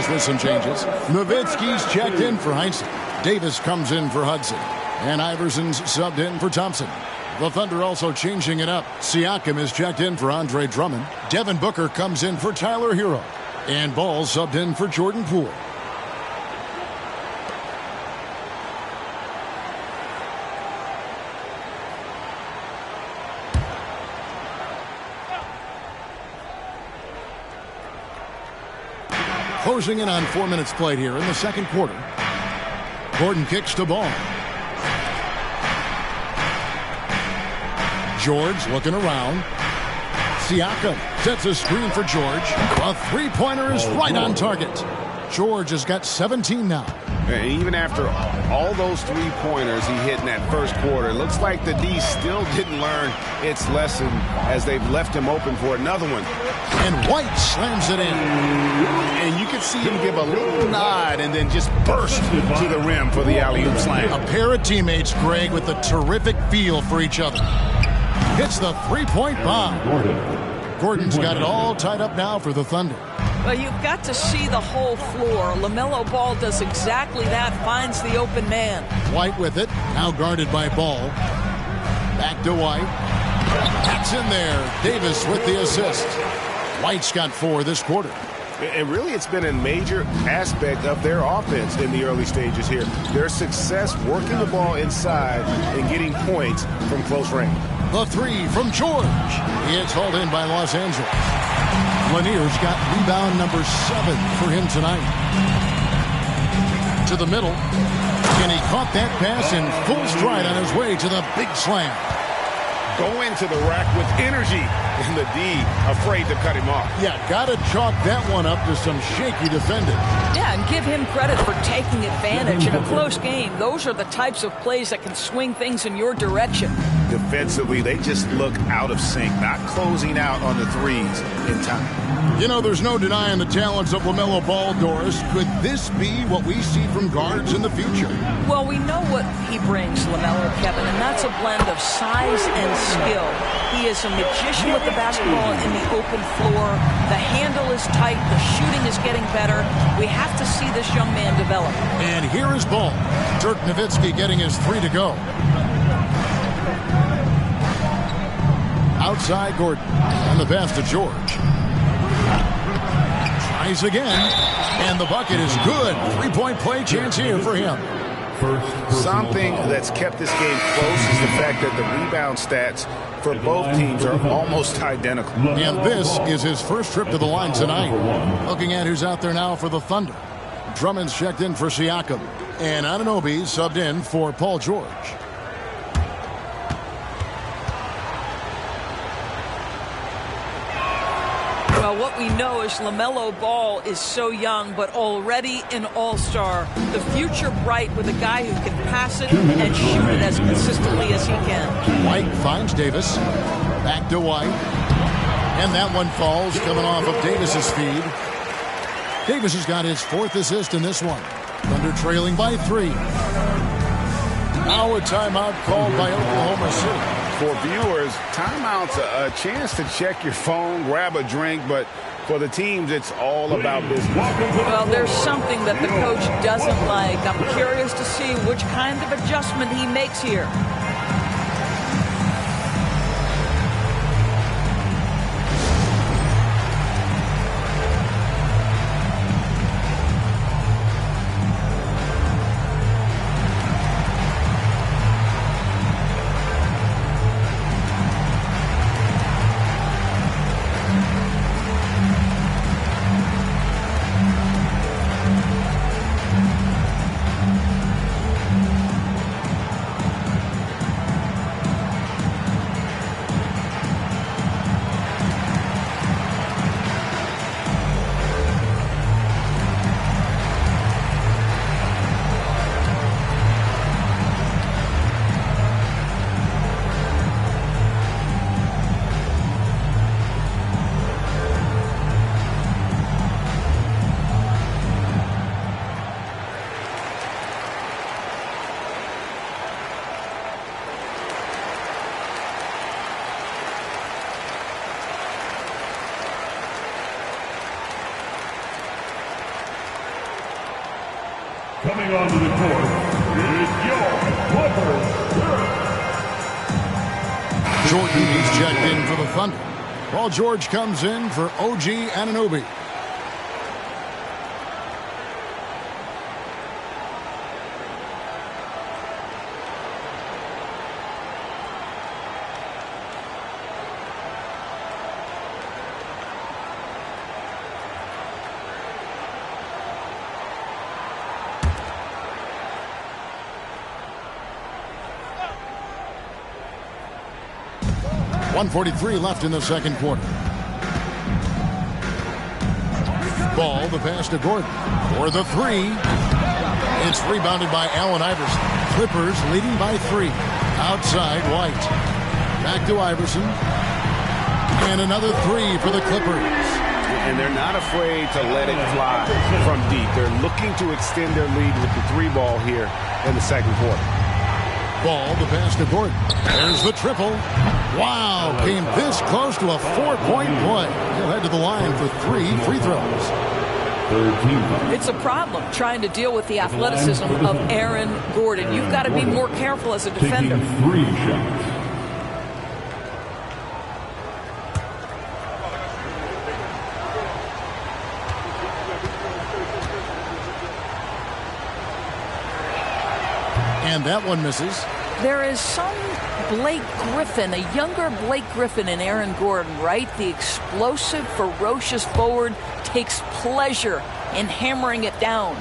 A: With some changes. Nowitzki's checked in for Heinsohn. Davis comes in for Hudson. And Iverson's subbed in for Thompson. The Thunder also changing it up. Siakam is checked in for Andre Drummond. Devin Booker comes in for Tyler Hero. And Ball subbed in for Jordan Poole. Closing in on 4 minutes played here in the second quarter. Gordon kicks to Ball. George looking around. Siakam sets a screen for George. A three-pointer is right on target. George has got 17 now.
J: And even after all those three-pointers he hit in that first quarter, it looks like the D still didn't learn its lesson as they've left him open for another one.
A: And White slams it in.
J: And you can see him give a little nod and then just burst to the rim for the alley-oop slam.
A: A pair of teammates, Greg, with a terrific feel for each other. hits the three-point bomb. Gordon's got it all tied up now for the Thunder.
R: Well, you've got to see the whole floor. LaMelo Ball does exactly that, finds the open man.
A: White with it, now guarded by Ball. Back to White. That's in there. Davis with the assist. White's got 4 this quarter.
M: And really, it's been a major aspect of their offense in the early stages here. Their success working the ball inside and getting points from close range.
A: The 3 from George. It's hauled in by Los Angeles. Lanier's got rebound number 7 for him tonight. To the middle. And he caught that pass in full stride on his way to the big slam.
M: Going to the rack with energy, and the D afraid to cut him off.
A: Yeah, got to chalk that one up to some shaky defending.
R: Yeah, and give him credit for taking advantage in a close game. Those are the types of plays that can swing things in your direction.
M: Defensively, they just look out of sync, not closing out on the threes in time.
A: You know, there's no denying the talents of LaMelo Ball, Doris. Could this be what we see from guards in the future?
R: Well, we know what he brings, LaMelo, Kevin, and that's a blend of size and skill. He is a magician with the basketball in the open floor. The handle is tight. The shooting is getting better. We have to see this young man develop.
A: And here is Ball. Dirk Nowitzki getting his 3 to go. Outside Gordon. And the pass to George. Tries again. And the bucket is good. 3-point play chance here for him.
M: Something that's kept this game close is the fact that the rebound stats for both teams are almost identical.
A: And this is his first trip to the line tonight. Looking at who's out there now for the Thunder. Drummond's checked in for Siakam. And Anunoby subbed in for Paul George.
R: Well, what we know is LaMelo Ball is so young, but already an all-star. The future bright with a guy who can pass it and shoot it as consistently as he can.
A: White finds Davis. Back to White. And that one falls, coming off of Davis's feed. Davis has got his 4th assist in this one. Thunder trailing by 3. Now a timeout called by Oklahoma City.
M: For viewers, timeout's a chance to check your phone, grab a drink, but for the teams, it's all about business.
R: Well, there's something that the coach doesn't like. I'm curious to see which kind of adjustment he makes here.
L: Coming onto the court is your Clippers.
A: Jordan is checked in for the Thunder. Paul George comes in for OG Anunoby. .143 left in the second quarter. Ball, the pass to Gordon. For the 3. It's rebounded by Allen Iverson. Clippers leading by 3. Outside, White. Back to Iverson. And another 3 for the Clippers.
M: And they're not afraid to let it fly from deep. They're looking to extend their lead with the 3 ball here in the second quarter.
A: Ball, the pass to Gordon. There's the triple. Wow, came this close to a 4-point play. He'll head to the line for 3 free throws.
R: It's a problem trying to deal with the athleticism of Aaron Gordon. You've got to be more careful as a defender.
L: Taking 3 shots.
A: And that one misses.
R: There is some Blake Griffin, a younger Blake Griffin in Aaron Gordon, right? The explosive, ferocious forward takes pleasure in hammering it down.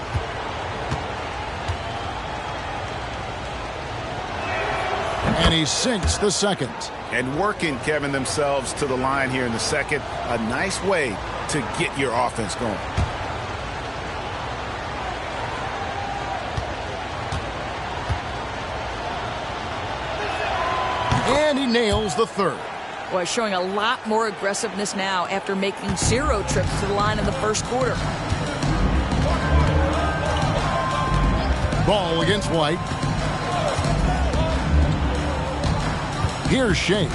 A: And he sinks the second.
J: And working, Kevin, themselves to the line here in the second. A nice way to get your offense going.
A: And he nails the third.
R: Boy, showing a lot more aggressiveness now after making 0 trips to the line in the first quarter.
A: Ball against White. Here's Shays.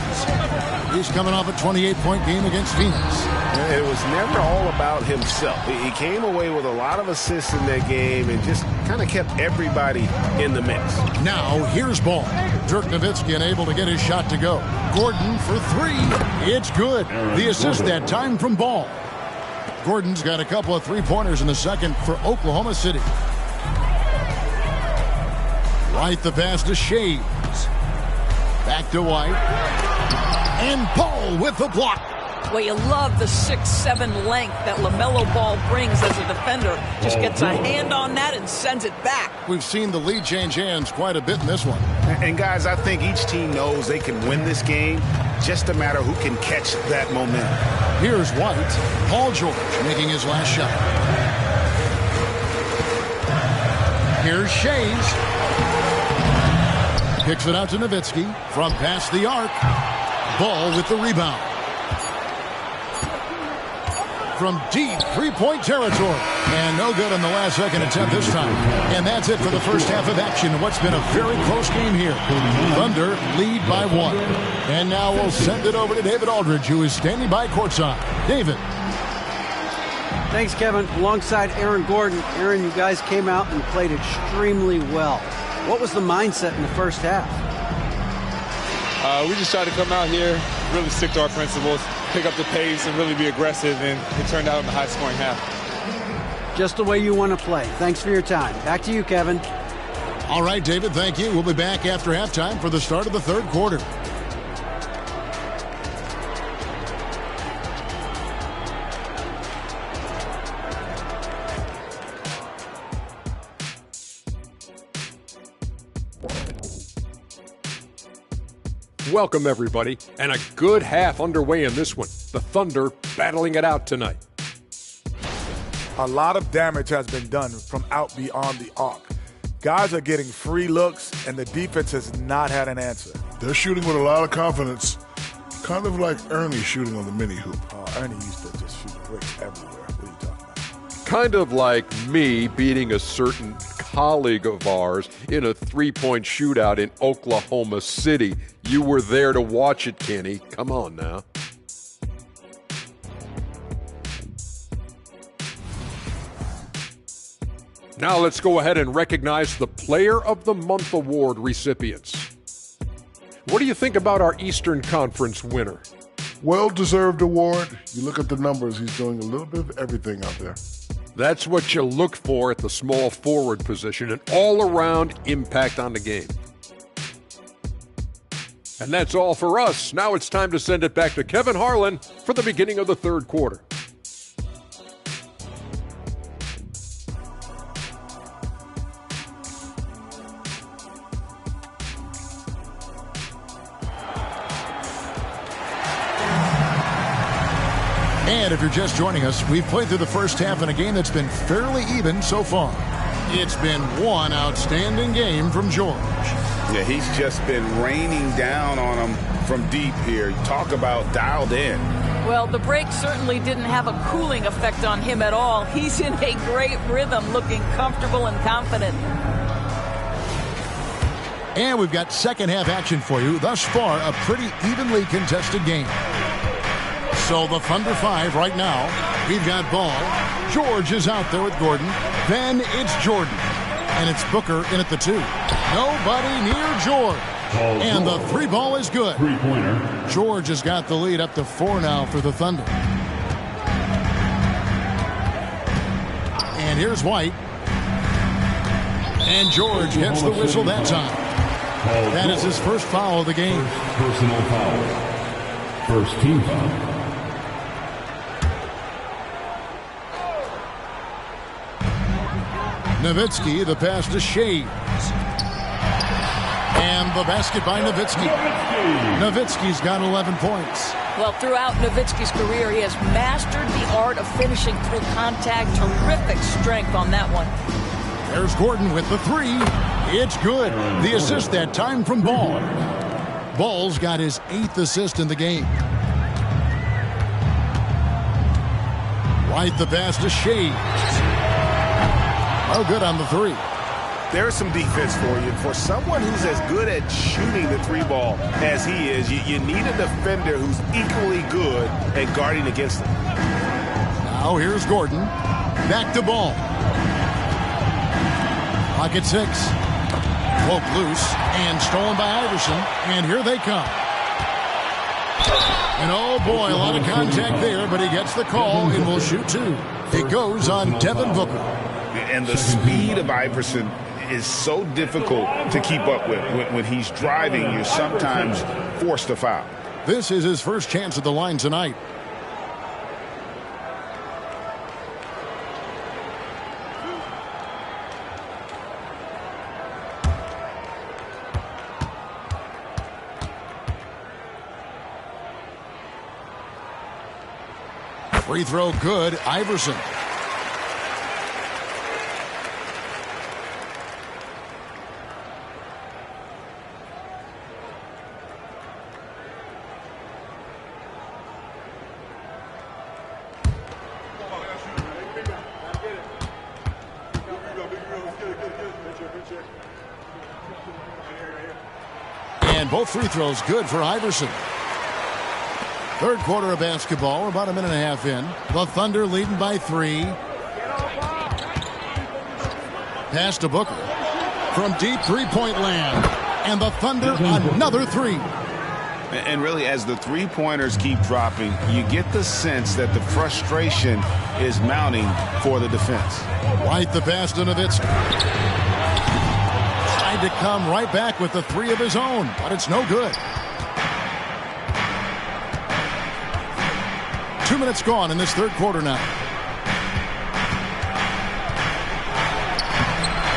A: He's coming off a 28-point game against Phoenix.
M: It was never all about himself. He came away with a lot of assists in that game and just kind of kept everybody in the mix.
A: Now, here's Ball. Dirk Nowitzki unable to get his shot to go. Gordon for 3. It's good. The assist that time from Ball. Gordon's got a couple of 3-pointers in the second for Oklahoma City. White the pass to Shays. Back to White. And Ball with the block.
R: Well, you love the 6'7" length that LaMelo Ball brings as a defender. Just gets a hand on that and sends it back.
A: We've seen the lead change hands quite a bit in this one.
J: And guys, I think each team knows they can win this game. Just a matter who can catch that momentum.
A: Here's White. Paul George making his last shot. Here's Shays. Kicks it out to Nowitzki from past the arc. Ball with the rebound. From deep 3-point territory. And no good on the last second attempt this time. And that's it for the first half of action. What's been a very close game here. Thunder lead by 1. And now we'll send it over to David Aldridge, who is standing by courtside. David.
N: Thanks, Kevin. Alongside Aaron Gordon. Aaron, you guys came out and played extremely well. What was the mindset in the first half?
S: We just tried to come out here, really stick to our principles, pick up the pace, and really be aggressive, and it turned out in a high-scoring half.
N: Just the way you want to play. Thanks for your time. Back to you, Kevin.
A: All right, David, thank you. We'll be back after halftime for the start of the third quarter.
G: Welcome, everybody, and a good half underway in this one. The Thunder battling it out tonight.
I: A lot of damage has been done from out beyond the arc. Guys are getting free looks, and the defense has not had an answer.
H: They're shooting with a lot of confidence, kind of like Ernie shooting on the mini hoop.
I: Ernie used to just shoot bricks everywhere. What are you talking about?
G: Kind of like me beating a certain colleague of ours in a 3-point shootout in Oklahoma City. You were there to watch it, Kenny. Come on now. Now let's go ahead and recognize the Player of the Month Award recipients. What do you think about our Eastern Conference winner?
H: Well-deserved award. You look at the numbers, he's doing a little bit of everything out there.
G: That's what you look for at the small forward position, an all-around impact on the game. And that's all for us. Now it's time to send it back to Kevin Harlan for the beginning of the third quarter.
A: And if you're just joining us, we've played through the first half in a game that's been fairly even so far. It's been one outstanding game from George.
J: Yeah, he's just been raining down on them from deep here. Talk about dialed in.
R: Well, the break certainly didn't have a cooling effect on him at all. He's in a great rhythm, looking comfortable and confident.
A: And we've got second half action for you. Thus far, a pretty evenly contested game. So the Thunder 5 right now. We've got ball. George is out there with Gordon. Then it's Jordan. And it's Booker in at the 2. Nobody near George. And the 3 ball is good.
L: Three-pointer.
A: George has got the lead up to 4 now for the Thunder. And here's White. And George gets the whistle that time. That is his first foul of the game.
L: Personal foul. First team foul.
A: Nowitzki, the pass to Shea. And the basket by Nowitzki. Nowitzki's got 11 points.
R: Well, throughout Nowitzki's career, he has mastered the art of finishing through contact. Terrific strength on that one.
A: There's Gordon with the 3. It's good. The assist that time from Ball. Ball's got his 8th assist in the game. White the pass to Shea. Oh, good on the 3.
M: There's some defense for you. For someone who's as good at shooting the 3 ball as he is, you need a defender who's equally good at guarding against him.
A: Now here's Gordon. Back to Ball. Pocket 6. Woke loose and stolen by Iverson. And here they come. And oh boy, a lot of contact there, but he gets the call and will shoot 2. It goes on Devin Booker.
J: And the speed of Iverson is so difficult to keep up with. When he's driving, you're sometimes forced to foul.
A: This is his first chance at the line tonight. Free throw good, Iverson. And both free throws good for Iverson. Third quarter of basketball. We're about a minute and a half in. The Thunder leading by 3. Pass to Booker. From deep three-point land. And the Thunder another 3.
J: And really, as the three-pointers keep dropping, you get the sense that the frustration is mounting for the defense.
A: White the pass to Nowitzki. Tried to come right back with the 3 of his own, but it's no good. 2 minutes gone in this third quarter now.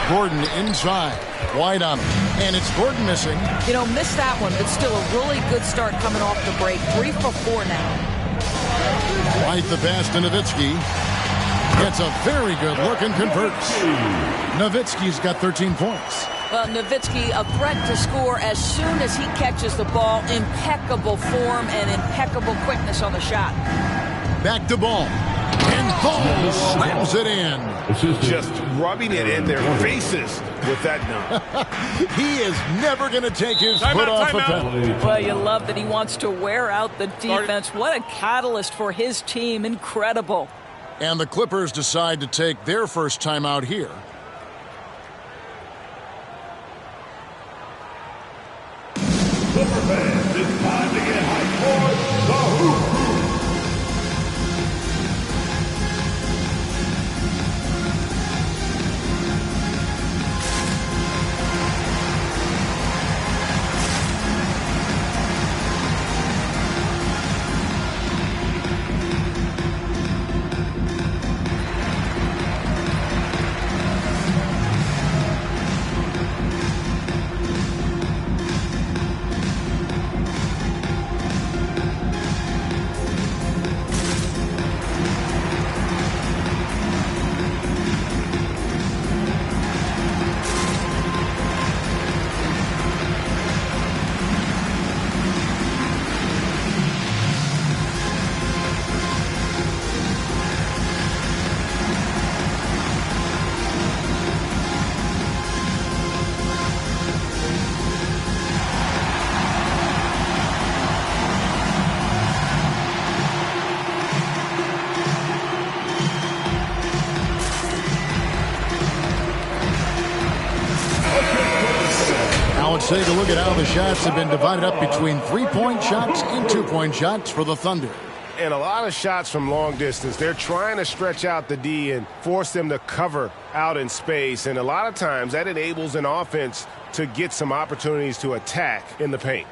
A: Gordon inside. White on him. And it's Gordon missing.
R: You know, missed that one, but still a really good start coming off the break. 3 for 4 now.
A: White the pass to Nowitzki. Gets a very good look and converts. Nowitzki's got 13 points.
R: Well, Nowitzki, a threat to score as soon as he catches the ball. Impeccable form and impeccable quickness on the shot.
A: Back to Ball. And Ball slams it in.
M: Just rubbing it in their faces with that number.
A: He is never going to take his foot off a penalty.
R: Well, you love that he wants to wear out the defense. What a catalyst for his team. Incredible.
A: And the Clippers decide to take their first time out here.
L: Clipper fans, it's time to get hyped for the Hoop.
A: Let's take a look at how the shots have been divided up between 3-point shots and 2-point shots for the Thunder.
M: And a lot of shots from long distance. They're trying to stretch out the D and force them to cover out in space. And a lot of times that enables an offense to get some opportunities to attack in the paint.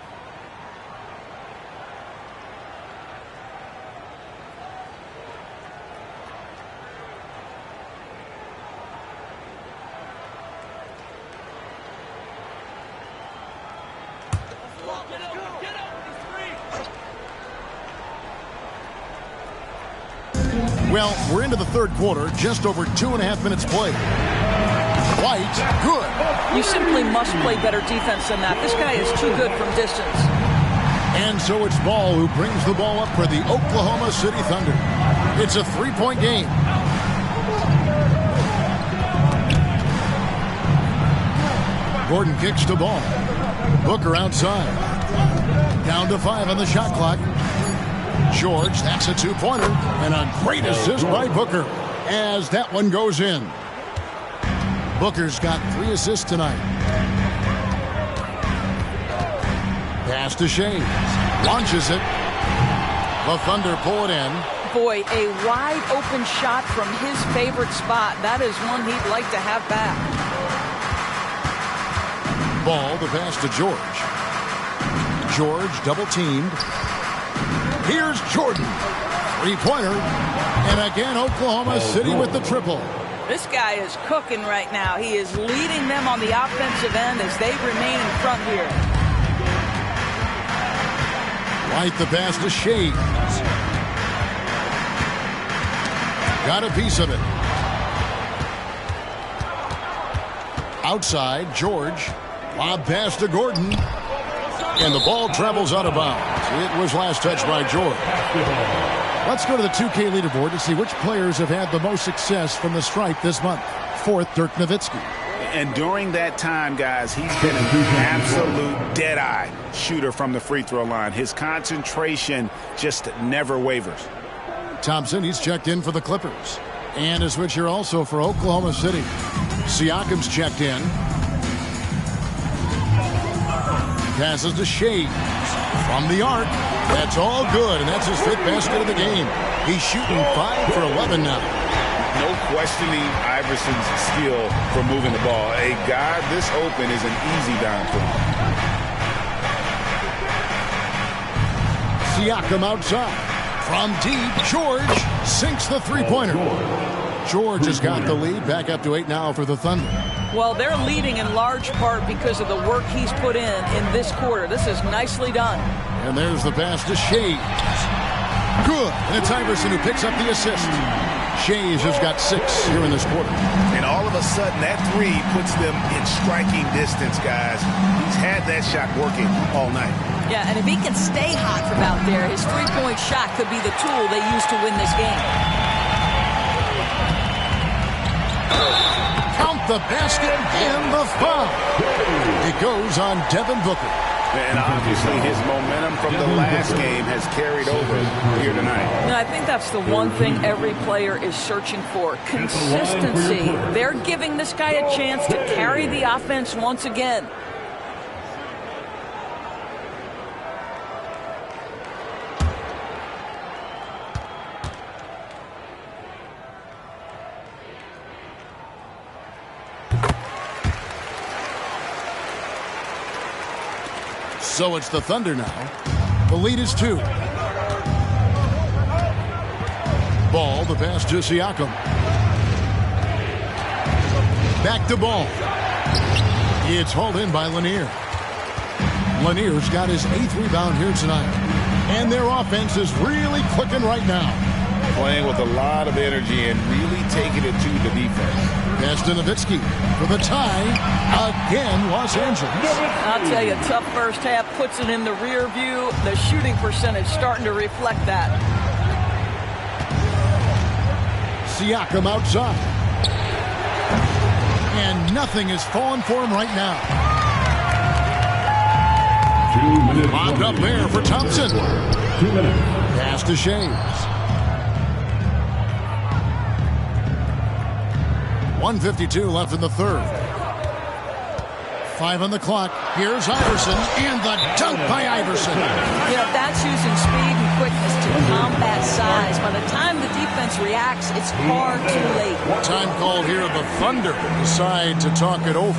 A: Well, we're into the third quarter, just over 2.5 minutes played. White, good.
R: You simply must play better defense than that. This guy is too good from distance.
A: And so it's Ball who brings the ball up for the Oklahoma City Thunder. It's a 3-point game. Gordon kicks to Ball. Booker outside. Down to 5 on the shot clock. George, that's a 2-pointer, and a great assist by Booker as that one goes in. Booker's got 3 assists tonight. Pass to Shea. Launches it. The Thunder pull it in.
R: Boy, a wide open shot from his favorite spot. That is one he'd like to have back.
A: Ball, the pass to George. George double teamed. Here's Jordan. 3-pointer. And again, Oklahoma City with the triple.
R: This guy is cooking right now. He is leading them on the offensive end as they remain in front here.
A: White the pass to Shea. Got a piece of it. Outside, George. Lob pass to Gordon. And the ball travels out of bounds. It was last touched by George. Let's go to the 2K leaderboard to see which players have had the most success from the stripe this month. 4th, Dirk Nowitzki.
J: And during that time, guys, he's been an absolute dead-eye shooter from the free throw line. His concentration just never wavers.
A: Thompson, he's checked in for the Clippers. And a switch here also for Oklahoma City. Siakam's checked in. Passes to Shea from the arc. That's all good, and that's his 5th basket of the game. He's shooting 5 for 11 now.
J: No questioning Iverson's skill for moving the ball. A guy this open is an easy dime for him.
A: Siakam outside. From deep, George sinks the 3-pointer. George has got the lead, back up to 8 now for the Thunder.
R: Well, they're leading in large part because of the work he's put in this quarter. This is nicely done.
A: And there's the pass to Shea. Good. And it's Iverson who picks up the assist. Shea has got 6 here in this quarter.
M: And all of a sudden, that 3 puts them in striking distance, guys. He's had that shot working all night.
R: Yeah, and if he can stay hot from out there, his 3-point shot could be the tool they use to win this game.
A: Count the basket and the foul. It goes on Devin Booker.
J: And obviously his momentum from the last game has carried over here tonight.
R: I think that's the one thing every player is searching for. Consistency. They're giving this guy a chance to carry the offense once again.
A: So it's the Thunder now. The lead is 2. Ball, the pass to Siakam. Back to Ball. It's hauled in by Lanier. Lanier's got his 8th rebound here tonight. And their offense is really clicking right now.
J: Playing with a lot of energy and really taking it to the defense.
A: Pass to Nowitzki for the tie. Again, Los Angeles.
R: I'll tell you, tough first half puts it in the rear view. The shooting percentage starting to reflect that.
A: Siakam outside. And nothing is falling for him right now.
L: 2 minutes.
A: Lobbed up there for Thompson.
L: 2 minutes.
A: Pass to Shays. 1:52 left in the third. 5 on the clock. Here's Iverson, and the dunk by Iverson.
R: You know, that's using speed and quickness to combat size. By the time the defense reacts, it's far too late.
A: Time called here. The Thunder decide to talk it over.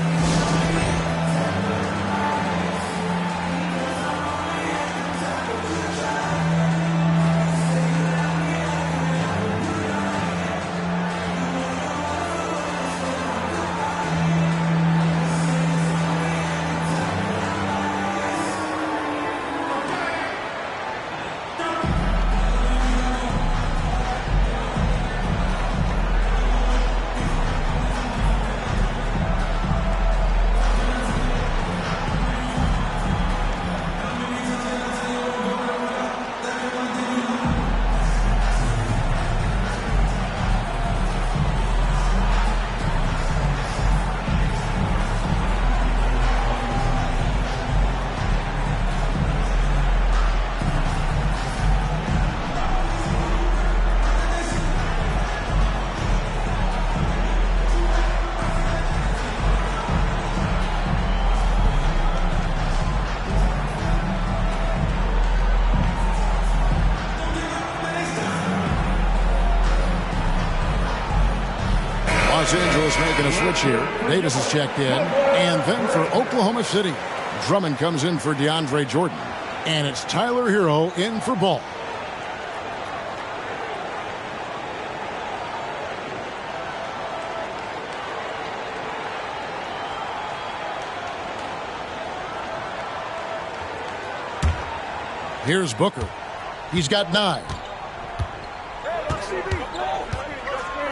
A: Los Angeles making a switch here. Davis is checked in. And then for Oklahoma City, Drummond comes in for DeAndre Jordan. And it's Tyler Hero in for Ball. Here's Booker. He's got 9.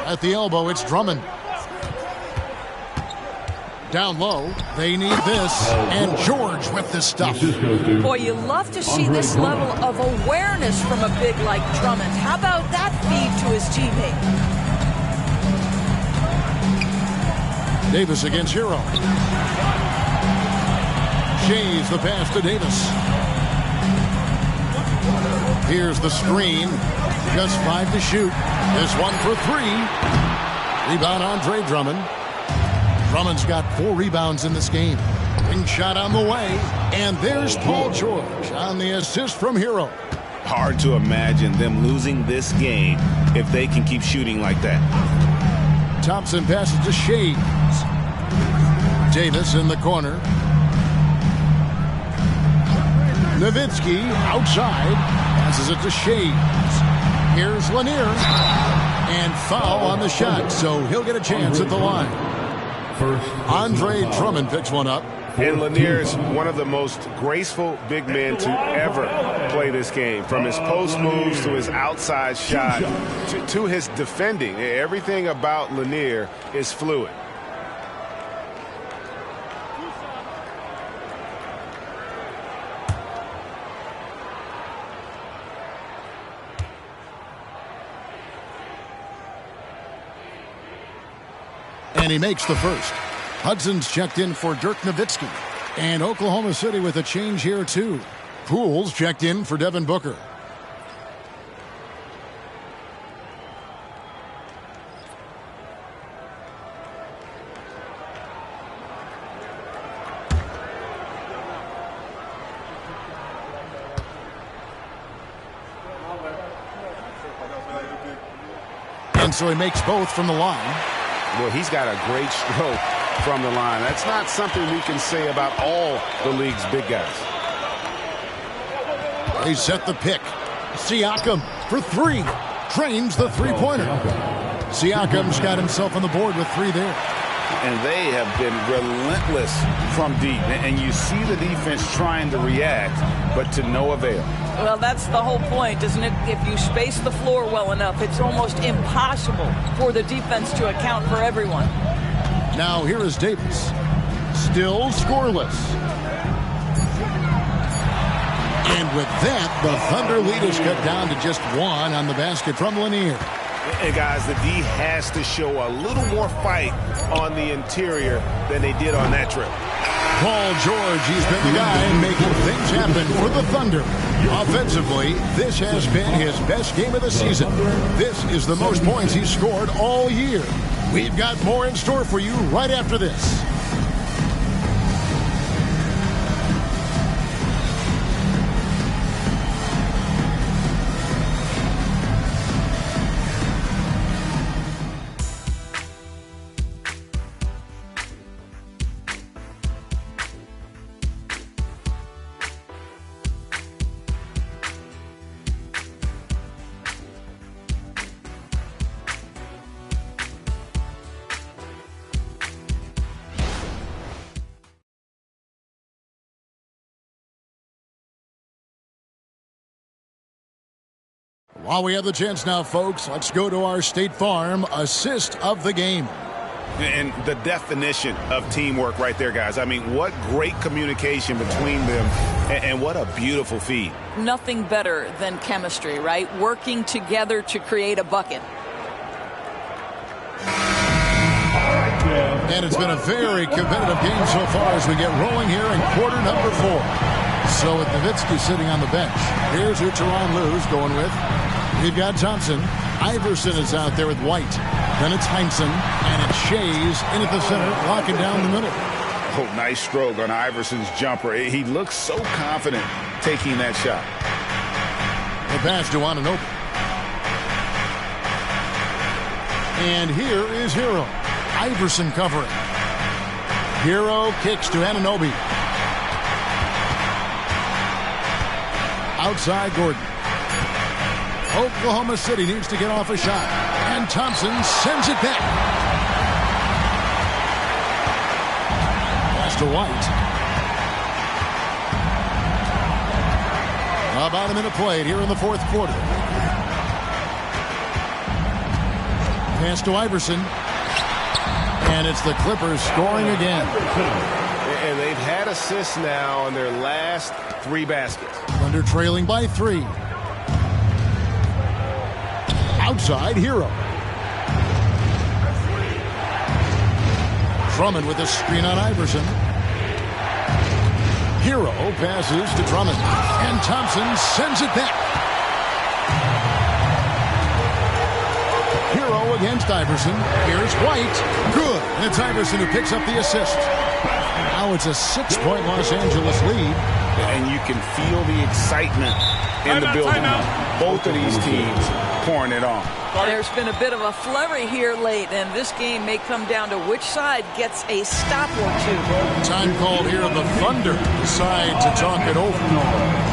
A: At the elbow, it's Drummond. Down low, they need this. And George with the stuff.
R: Boy, you love to see this level of awareness from a big like Drummond. How about that feed to his teammate?
A: Davis against Hero. Shays the pass to Davis. Here's the screen. Just 5 to shoot. This one for 3. Rebound Andre Drummond. Drummond's got 4 rebounds in this game. Ring shot on the way. And there's Paul George on the assist from Hero.
J: Hard to imagine them losing this game if they can keep shooting like that.
A: Thompson passes to Shays. Davis in the corner. Nowitzki outside. Passes it to Shays. Here's Lanier. And foul on the shot, so he'll get a chance at the line. Andre Drummond picks one up.
M: And Lanier is one of the most graceful big men to ever play this game. From his post moves to his outside shot to his defending. Everything about Lanier is fluid.
A: And he makes the first. Hudson's checked in for Dirk Nowitzki. And Oklahoma City with a change here, too. Poole's checked in for Devin Booker. And so he makes both from the line.
M: Well, he's got a great stroke from the line. That's not something we can say about all the league's big guys.
A: They set the pick. Siakam for 3. Trains the three-pointer. Siakam's got himself on the board with 3 there.
J: And they have been relentless from deep. And you see the defense trying to react, but to no avail.
R: Well, that's the whole point, isn't it? If you space the floor well enough, it's almost impossible for the defense to account for everyone.
A: Now here is Davis. Still scoreless. And with that, the Thunder lead is cut down to just 1 on the basket from Lanier.
M: And guys, the D has to show a little more fight on the interior than they did on that trip.
A: Paul George, he's been the guy making things happen for the Thunder. Offensively, this has been his best game of the season. This is the most points he's scored all year. We've got more in store for you right after this. While we have the chance now, folks, let's go to our State Farm assist of the game.
J: And the definition of teamwork right there, guys. I mean, what great communication between them, and what a beautiful feed.
R: Nothing better than chemistry, right? Working together to create a bucket.
A: And it's been a very competitive game so far as we get rolling here in quarter number 4. So with Nowitzki sitting on the bench, here's who Tyronn Lue's going with. We've got Thompson. Iverson is out there with White. Then it's Heinsohn, and it's Shays in at the center, locking down the middle.
J: Oh, nice stroke on Iverson's jumper. He looks so confident taking that shot.
A: The pass to Anunoby. And here is Hero. Iverson covering. Hero kicks to Anunoby. Outside Gordon. Oklahoma City needs to get off a shot. And Thompson sends it back. Pass to White. About a minute played here in the fourth quarter. Pass to Iverson. And it's the Clippers scoring again.
M: And they've had assists now on their last 3 baskets.
A: Thunder trailing by 3. Outside, Hero. Drummond with a screen on Iverson. Hero passes to Drummond. And Thompson sends it back. Hero against Iverson. Here's White. Good. And it's Iverson who picks up the assist. Now it's a 6-point Los Angeles lead.
J: And you can feel the excitement in the building. Both of these teams pouring it on.
R: There's been a bit of a flurry here late, and this game may come down to which side gets a stop or 2.
A: Time called here. The Thunder decide to talk it over.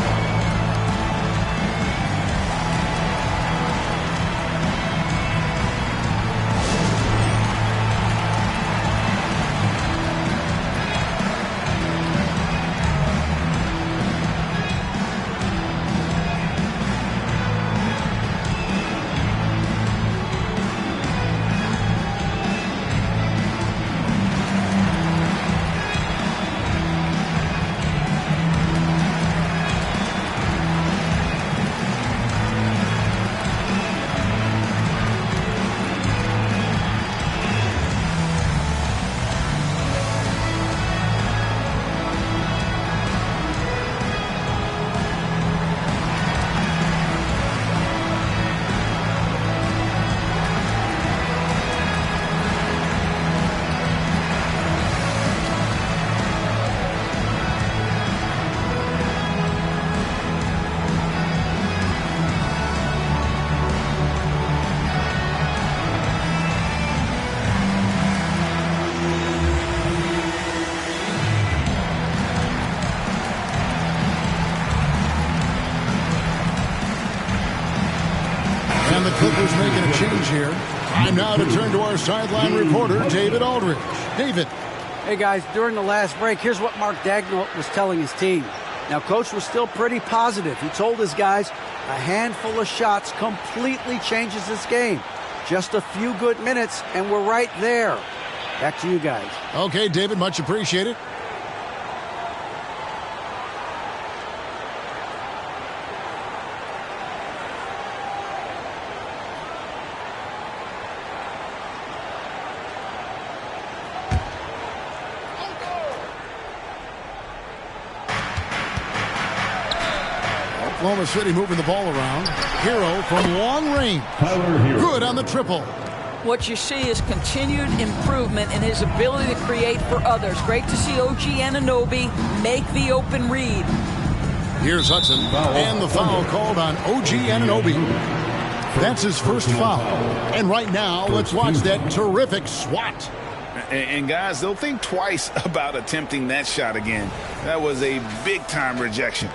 A: And the Clippers making a change here. Time now to turn to our sideline reporter, David Aldridge. David.
N: Hey, guys, during the last break, here's what Mark Daigneault was telling his team. Now, Coach was still pretty positive. He told his guys a handful of shots completely changes this game. Just a few good minutes, and we're right there. Back to you guys.
A: Okay, David, much appreciated. Oklahoma City moving the ball around. Hero from long range. Good on the triple.
R: What you see is continued improvement in his ability to create for others. Great to see OG Anunoby make the open read.
A: Here's Hudson. And the foul called on OG Anunoby. That's his first foul. And right now, let's watch that terrific swat.
J: And guys, they'll think twice about attempting that shot again. That was a big-time rejection.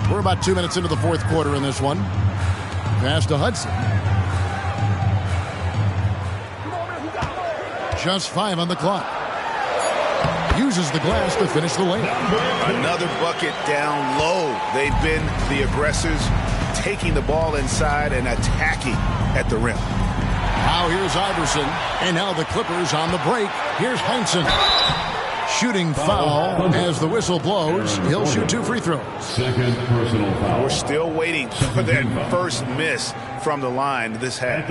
A: We're about 2 minutes into the fourth quarter in this one. Pass to Hudson. Just 5 on the clock. Uses the glass to finish the layup.
J: Another bucket down low. They've been the aggressors, taking the ball inside and attacking at the rim.
A: Now here's Iverson, and now the Clippers on the break. Here's Heinsohn. Shooting foul as the whistle blows. He'll shoot 2 free throws.
L: Second personal foul.
J: We're still waiting for that first miss from the line this half.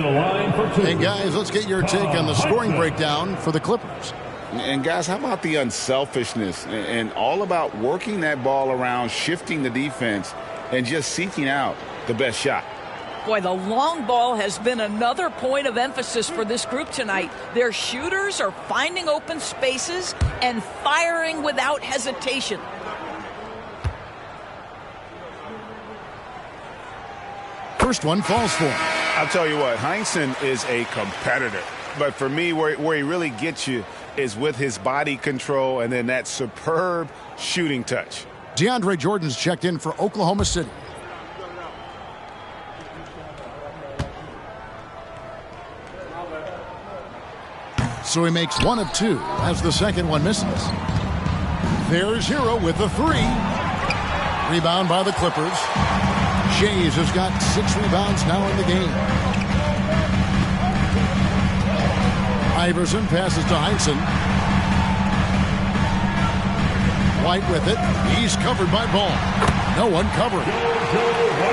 A: Hey, guys, let's get your take on the scoring breakdown for the Clippers.
J: And, guys, how about the unselfishness and all about working that ball around, shifting the defense, and just seeking out the best shot?
R: Boy, the long ball has been another point of emphasis for this group tonight. Their shooters are finding open spaces and firing without hesitation.
A: First one falls for him.
J: I'll tell you what, Heinsohn is a competitor. But for me, where he really gets you is with his body control and then that superb shooting touch.
A: DeAndre Jordan's checked in for Oklahoma City. So he makes 1 of 2 as the second one misses. There's Hero with the 3. Rebound by the Clippers. Shays has got 6 rebounds now in the game. Iverson passes to Heinsohn. White with it. He's covered by Ball. No one covering.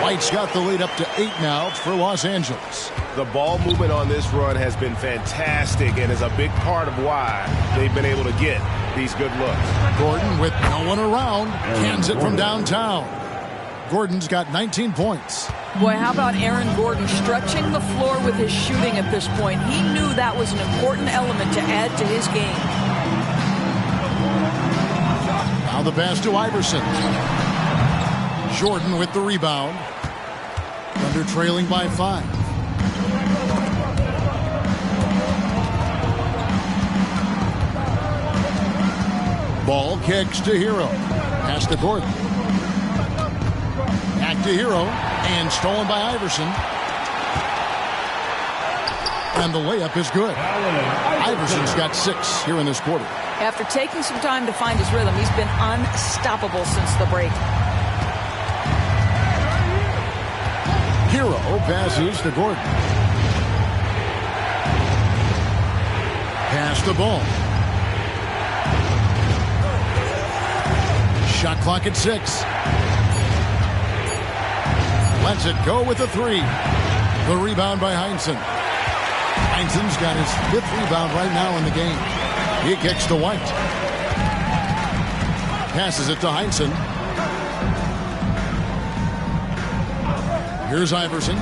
A: White's got the lead up to 8 now for Los Angeles.
M: The ball movement on this run has been fantastic and is a big part of why they've been able to get these good looks.
A: Gordon with no one around. Cans it from downtown. Gordon's got 19 points.
R: Boy, how about Aaron Gordon stretching the floor with his shooting at this point? He knew that was an important element to add to his game.
A: Now the pass to Iverson. Jordan with the rebound. Thunder trailing by 5. Ball kicks to Hero. Pass to Gordon. Back to Hero. And stolen by Iverson. And the layup is good. Iverson's got 6 here in this quarter.
R: After taking some time to find his rhythm, he's been unstoppable since the break.
A: Hero passes to Gordon. Pass the ball. Shot clock at 6. Lets it go with a 3. The rebound by Heinsohn. Heinsohn's got his 5th rebound right now in the game. He kicks to White. Passes it to Heinsohn. Here's Iverson.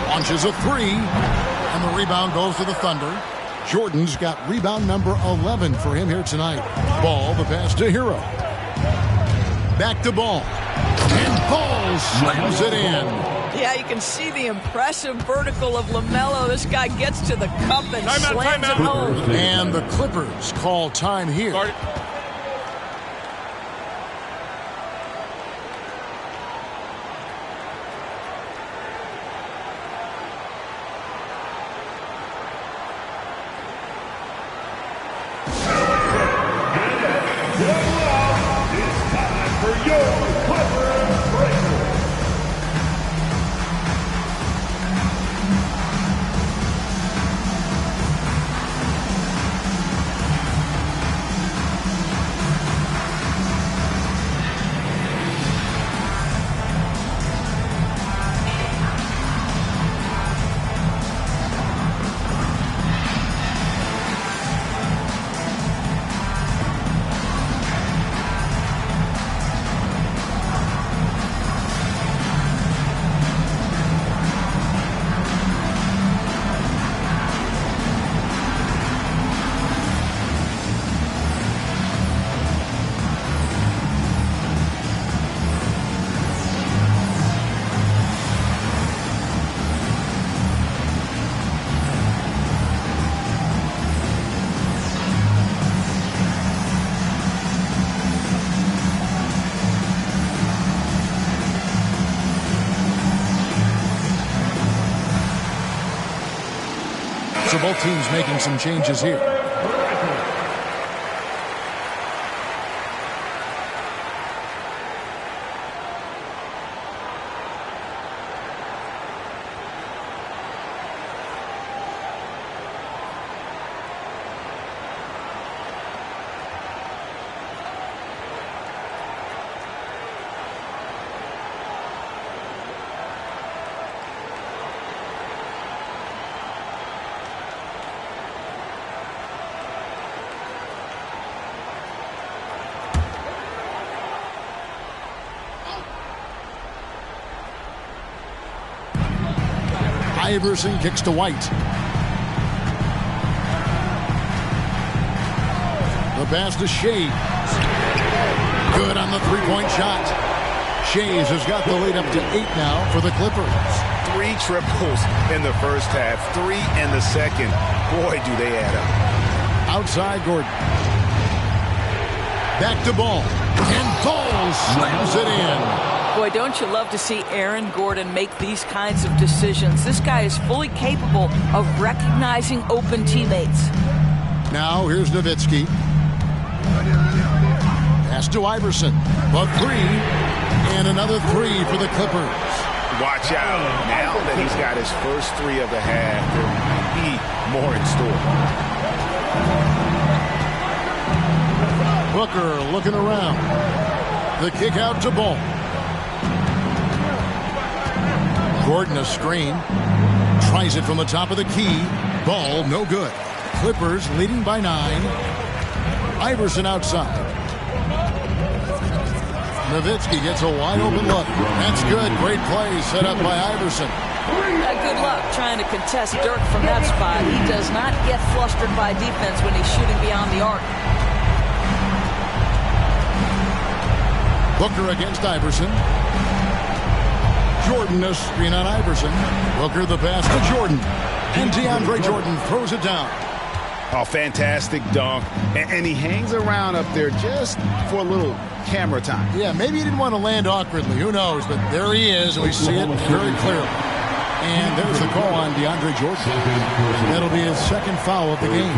A: Launches a 3. And the rebound goes to the Thunder. Jordan's got rebound number 11 for him here tonight. Ball, the pass to Hero. Back to Ball. And Ball slams it in.
R: Yeah, you can see the impressive vertical of LaMelo. This guy gets to the cup and slams it home.
A: And the Clippers call time here. So both teams making some changes here. Iverson kicks to White. The pass to Shea. Good on the three-point shot. Shays has got the lead up to 8 now for the Clippers.
J: 3 triples in the first half, 3 in the second. Boy, do they add up.
A: Outside Gordon. Back to Ball. And Ball slams it in.
R: Boy, don't you love to see Aaron Gordon make these kinds of decisions. This guy is fully capable of recognizing open teammates.
A: Now here's Nowitzki. Pass to Iverson. A 3. And another 3 for the Clippers.
J: Watch out. Now that he's got his first 3 of the half, there might be more in store.
A: Booker looking around. The kick out to Ball. Gordon a screen. Tries it from the top of the key. Ball no good. Clippers leading by 9. Iverson outside. Nowitzki gets a wide open look. That's good. Great play set up by Iverson.
R: Good luck trying to contest Dirk from that spot. He does not get flustered by defense when he's shooting beyond the arc.
A: Booker against Iverson. Jordan a screen on Iverson. Booker the pass to Jordan. And DeAndre Jordan throws it down.
J: Oh, fantastic dunk. And he hangs around up there just for a little camera time.
A: Yeah, maybe he didn't want to land awkwardly. Who knows? But there he is. We see it very clearly. And there's the call on DeAndre Jordan. That'll be his second foul of the game.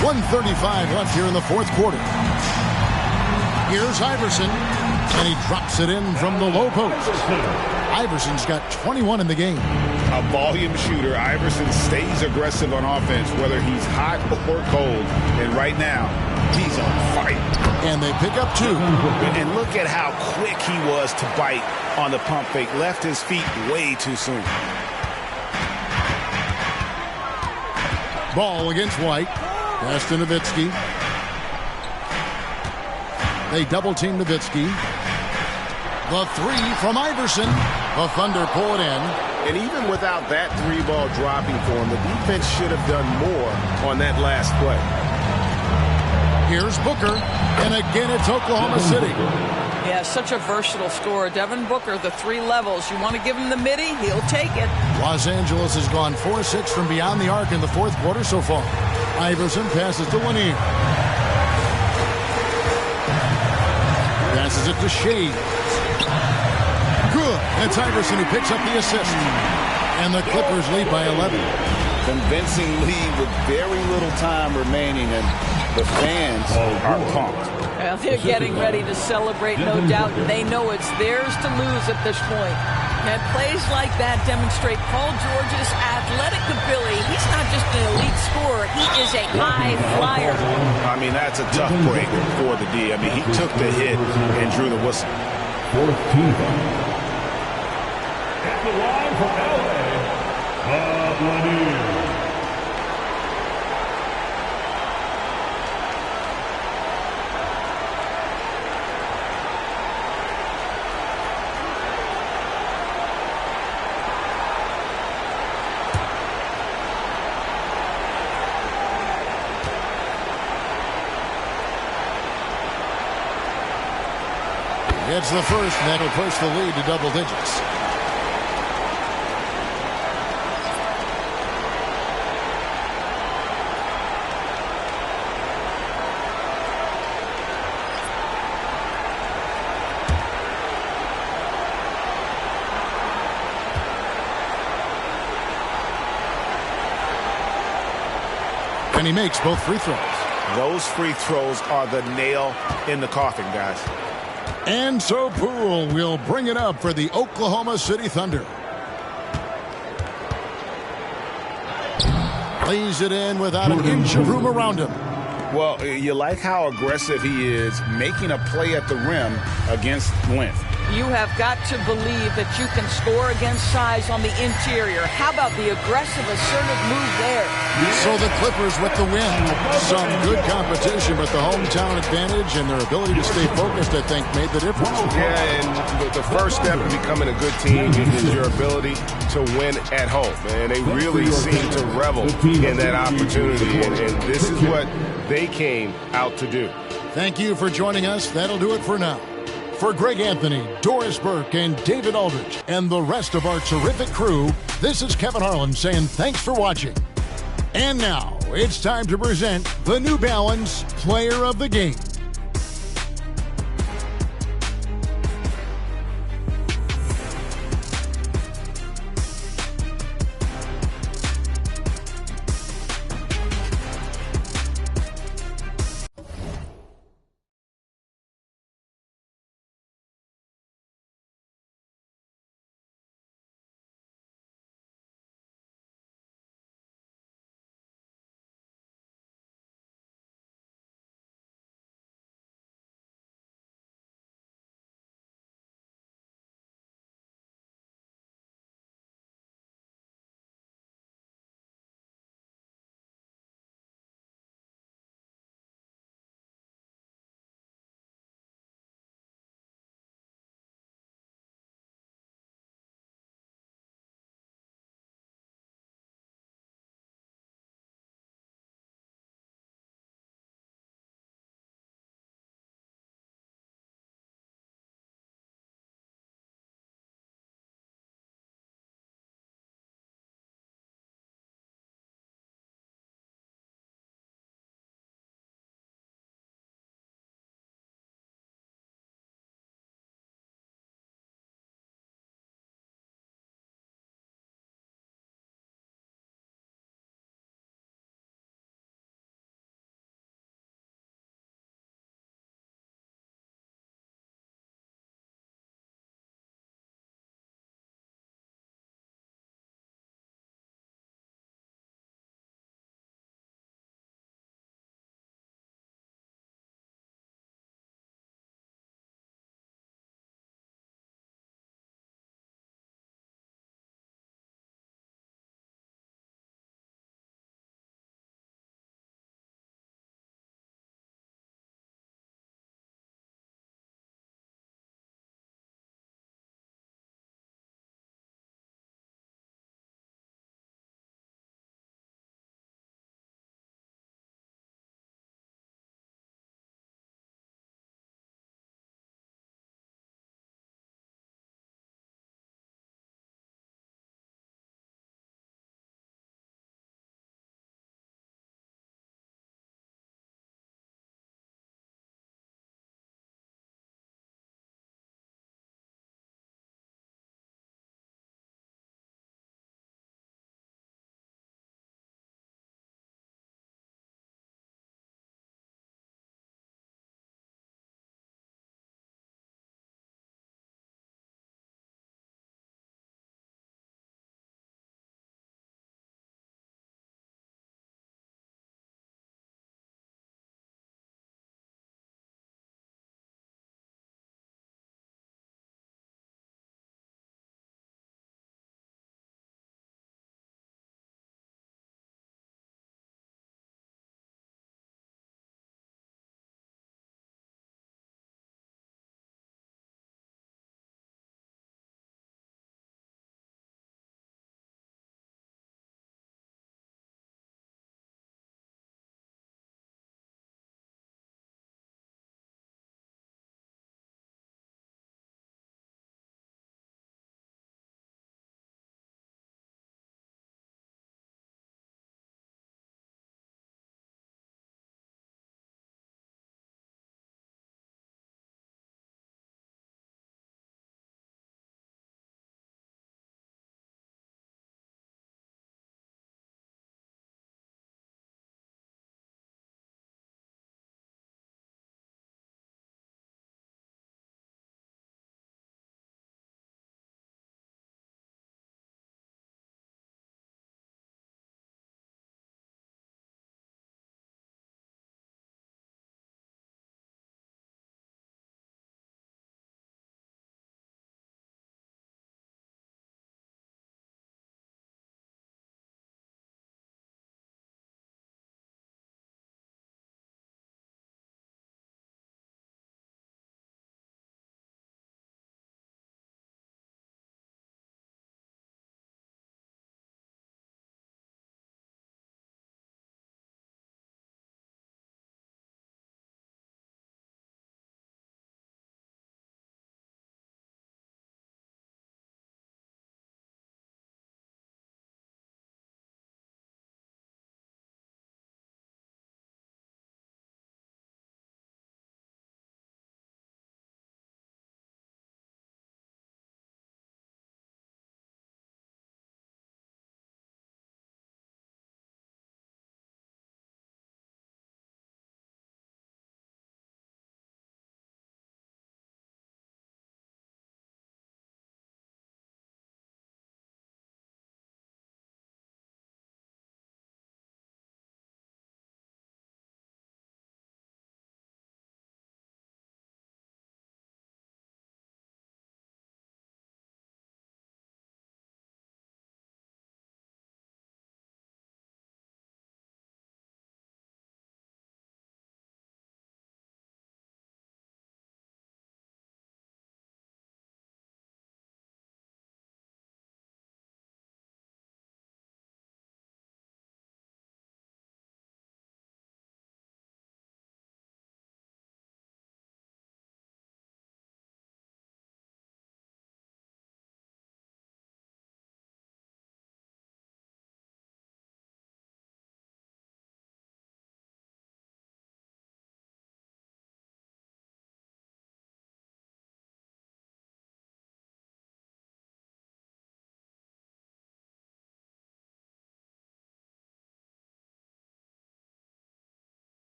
A: 1:35 left here in the fourth quarter. Here's Iverson. And he drops it in from the low post. Iverson's got 21 in the game.
J: A volume shooter. Iverson stays aggressive on offense, whether he's hot or cold. And right now, he's on fire.
A: And they pick up 2.
J: And look at how quick he was to bite on the pump fake. Left his feet way too soon.
A: Ball against White. Pass to Nowitzki. They double-team Nowitzki. The 3 from Iverson. The Thunder pull it in.
M: And even without that 3-ball dropping for him, the defense should have done more on that last play.
A: Here's Booker. And again, it's Oklahoma City.
R: Yeah, such a versatile scorer. Devin Booker, the 3 levels. You want to give him the midi, he'll take it.
A: Los Angeles has gone 4-6 from beyond the arc in the fourth quarter so far. Iverson passes to Lanier. Passes it to Shea. Good. It's Iverson who picks up the assist. And the Clippers lead by 11.
J: Convincing lead with very little time remaining, and the fans are pumped.
R: Well, they're getting ready to celebrate, no doubt. They know it's theirs to lose at this point. And plays like that demonstrate Paul George's athletic ability. He's not just an elite scorer. He is a high flyer.
J: I mean, that's a tough break for the D. I mean, he took the hit and drew the whistle.
L: 14. At the line for LA, Bob Lanier.
A: It's the first, and that'll push the lead to double digits. And he makes both free throws.
J: Those free throws are the nail in the coffin, guys.
A: And so Poole will bring it up for the Oklahoma City Thunder. Plays it in without an inch of room around him.
J: Well, you like how aggressive he is, making a play at the rim against length.
R: You have got to believe that you can score against size on the interior. How about the aggressive, assertive move there?
A: So the Clippers with the win. Some good competition, but the hometown advantage and their ability to stay focused, I think, made the difference.
M: Yeah, and the first step in becoming a good team is your ability to win at home. And they really seem to revel in that opportunity, and this is what they came out to do.
A: Thank you for joining us. That'll do it for now. For Greg Anthony, Doris Burke, and David Aldridge, and the rest of our terrific crew, this is Kevin Harlan saying thanks for watching. And now, it's time to present the New Balance Player of the Game.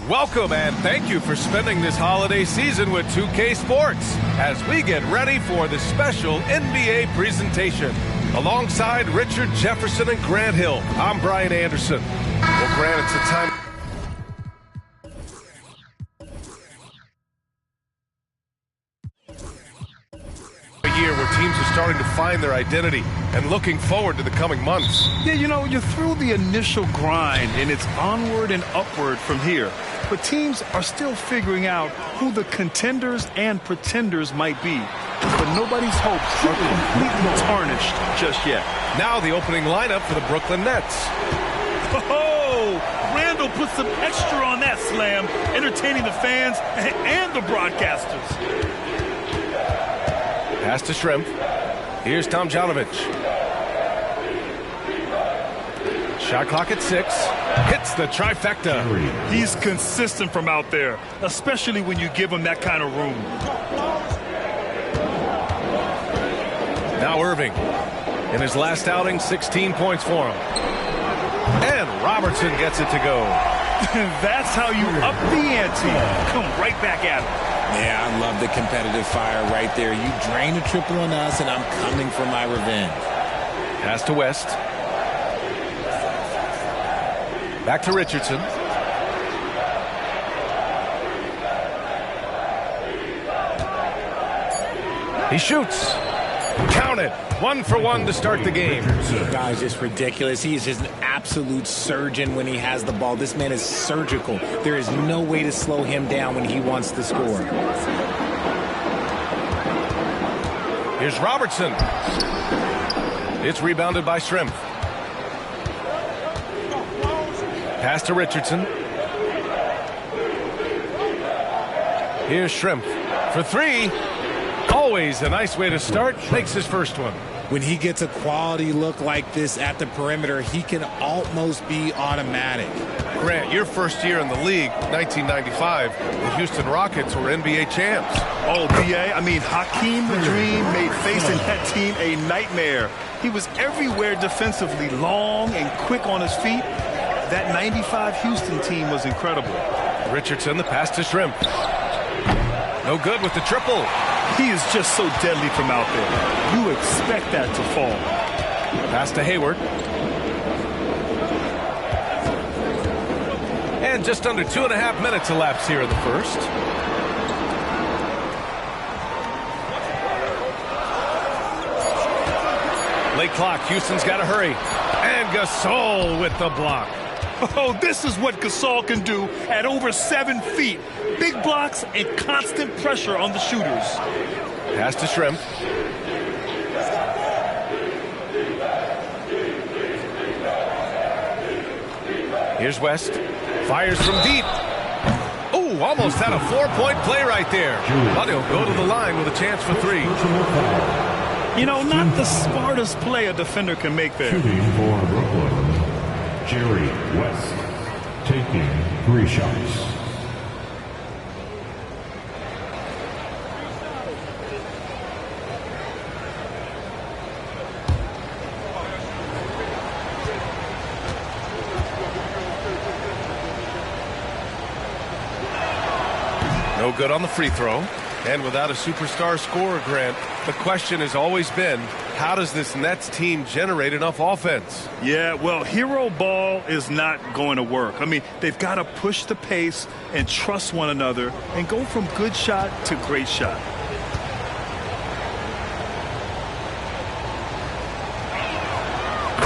B: Welcome and thank you for spending this holiday season with 2K Sports as we get ready for the special NBA presentation. Alongside Richard Jefferson and Grant Hill, I'm Brian Anderson. Well, Grant, it's a time... year where teams are starting to find their identity and looking forward to the coming months.
C: Yeah, you know, you're through the initial grind and it's onward and upward from here. But teams are still figuring out who the contenders and pretenders might be. But nobody's hopes are completely tarnished just yet.
B: Now the opening lineup for the Brooklyn Nets.
O: Oh, Randall put some extra on that slam, entertaining the fans and the broadcasters.
B: Pass to Shrimp. Here's Tomjanovich. Shot clock at 6. Hits the trifecta.
O: He's consistent from out there, especially when you give him that kind of room.
B: Now Irving. In his last outing, 16 points for him. And Robertson gets it to go.
O: That's how you up the ante. Come right back at him.
D: Yeah, I love the competitive fire right there. You drain a triple on us, and I'm coming for my revenge.
B: Pass to West. Back to Richardson. He shoots. Count it. 1 for 1 to start the game.
D: The guy's just ridiculous. He is just an absolute surgeon when he has the ball. This man is surgical. There is no way to slow him down when he wants to score.
B: Here's Robertson. It's rebounded by Shrimp. Pass to Richardson. Here's Shrimp for 3. Always a nice way to start. Makes his first one.
D: When he gets a quality look like this at the perimeter, he can almost be automatic.
B: Grant, your first year in the league, 1995, the Houston Rockets were NBA champs.
C: Oh, B.A., I mean, Hakeem the Dream made facing that team a nightmare. He was everywhere defensively, long and quick on his feet. That 95 Houston team was incredible.
B: Richardson, the pass to Shrimp. No good with the triple.
O: He is just so deadly from out there. You expect that to fall.
B: Pass to Hayward. And just under 2.5 minutes elapsed here in the first. Late clock. Houston's got to hurry. And Gasol with the block.
P: Oh, this is what Gasol can do at over 7 feet. Big blocks and constant pressure on the shooters.
B: Pass to Shrimp. Here's West. Fires from deep. Oh, almost had a 4-point play right there. But he'll go to the line with a chance for 3.
P: You know, not the smartest play a defender can make there.
L: Shooting for Brooklyn, Jerry West, taking 3 shots.
B: No good on the free throw. And without a superstar scorer, Grant, the question has always been, how does this Nets team generate enough offense?
P: Yeah, well, hero ball is not going to work. I mean, they've got to push the pace and trust one another and go from good shot to great shot.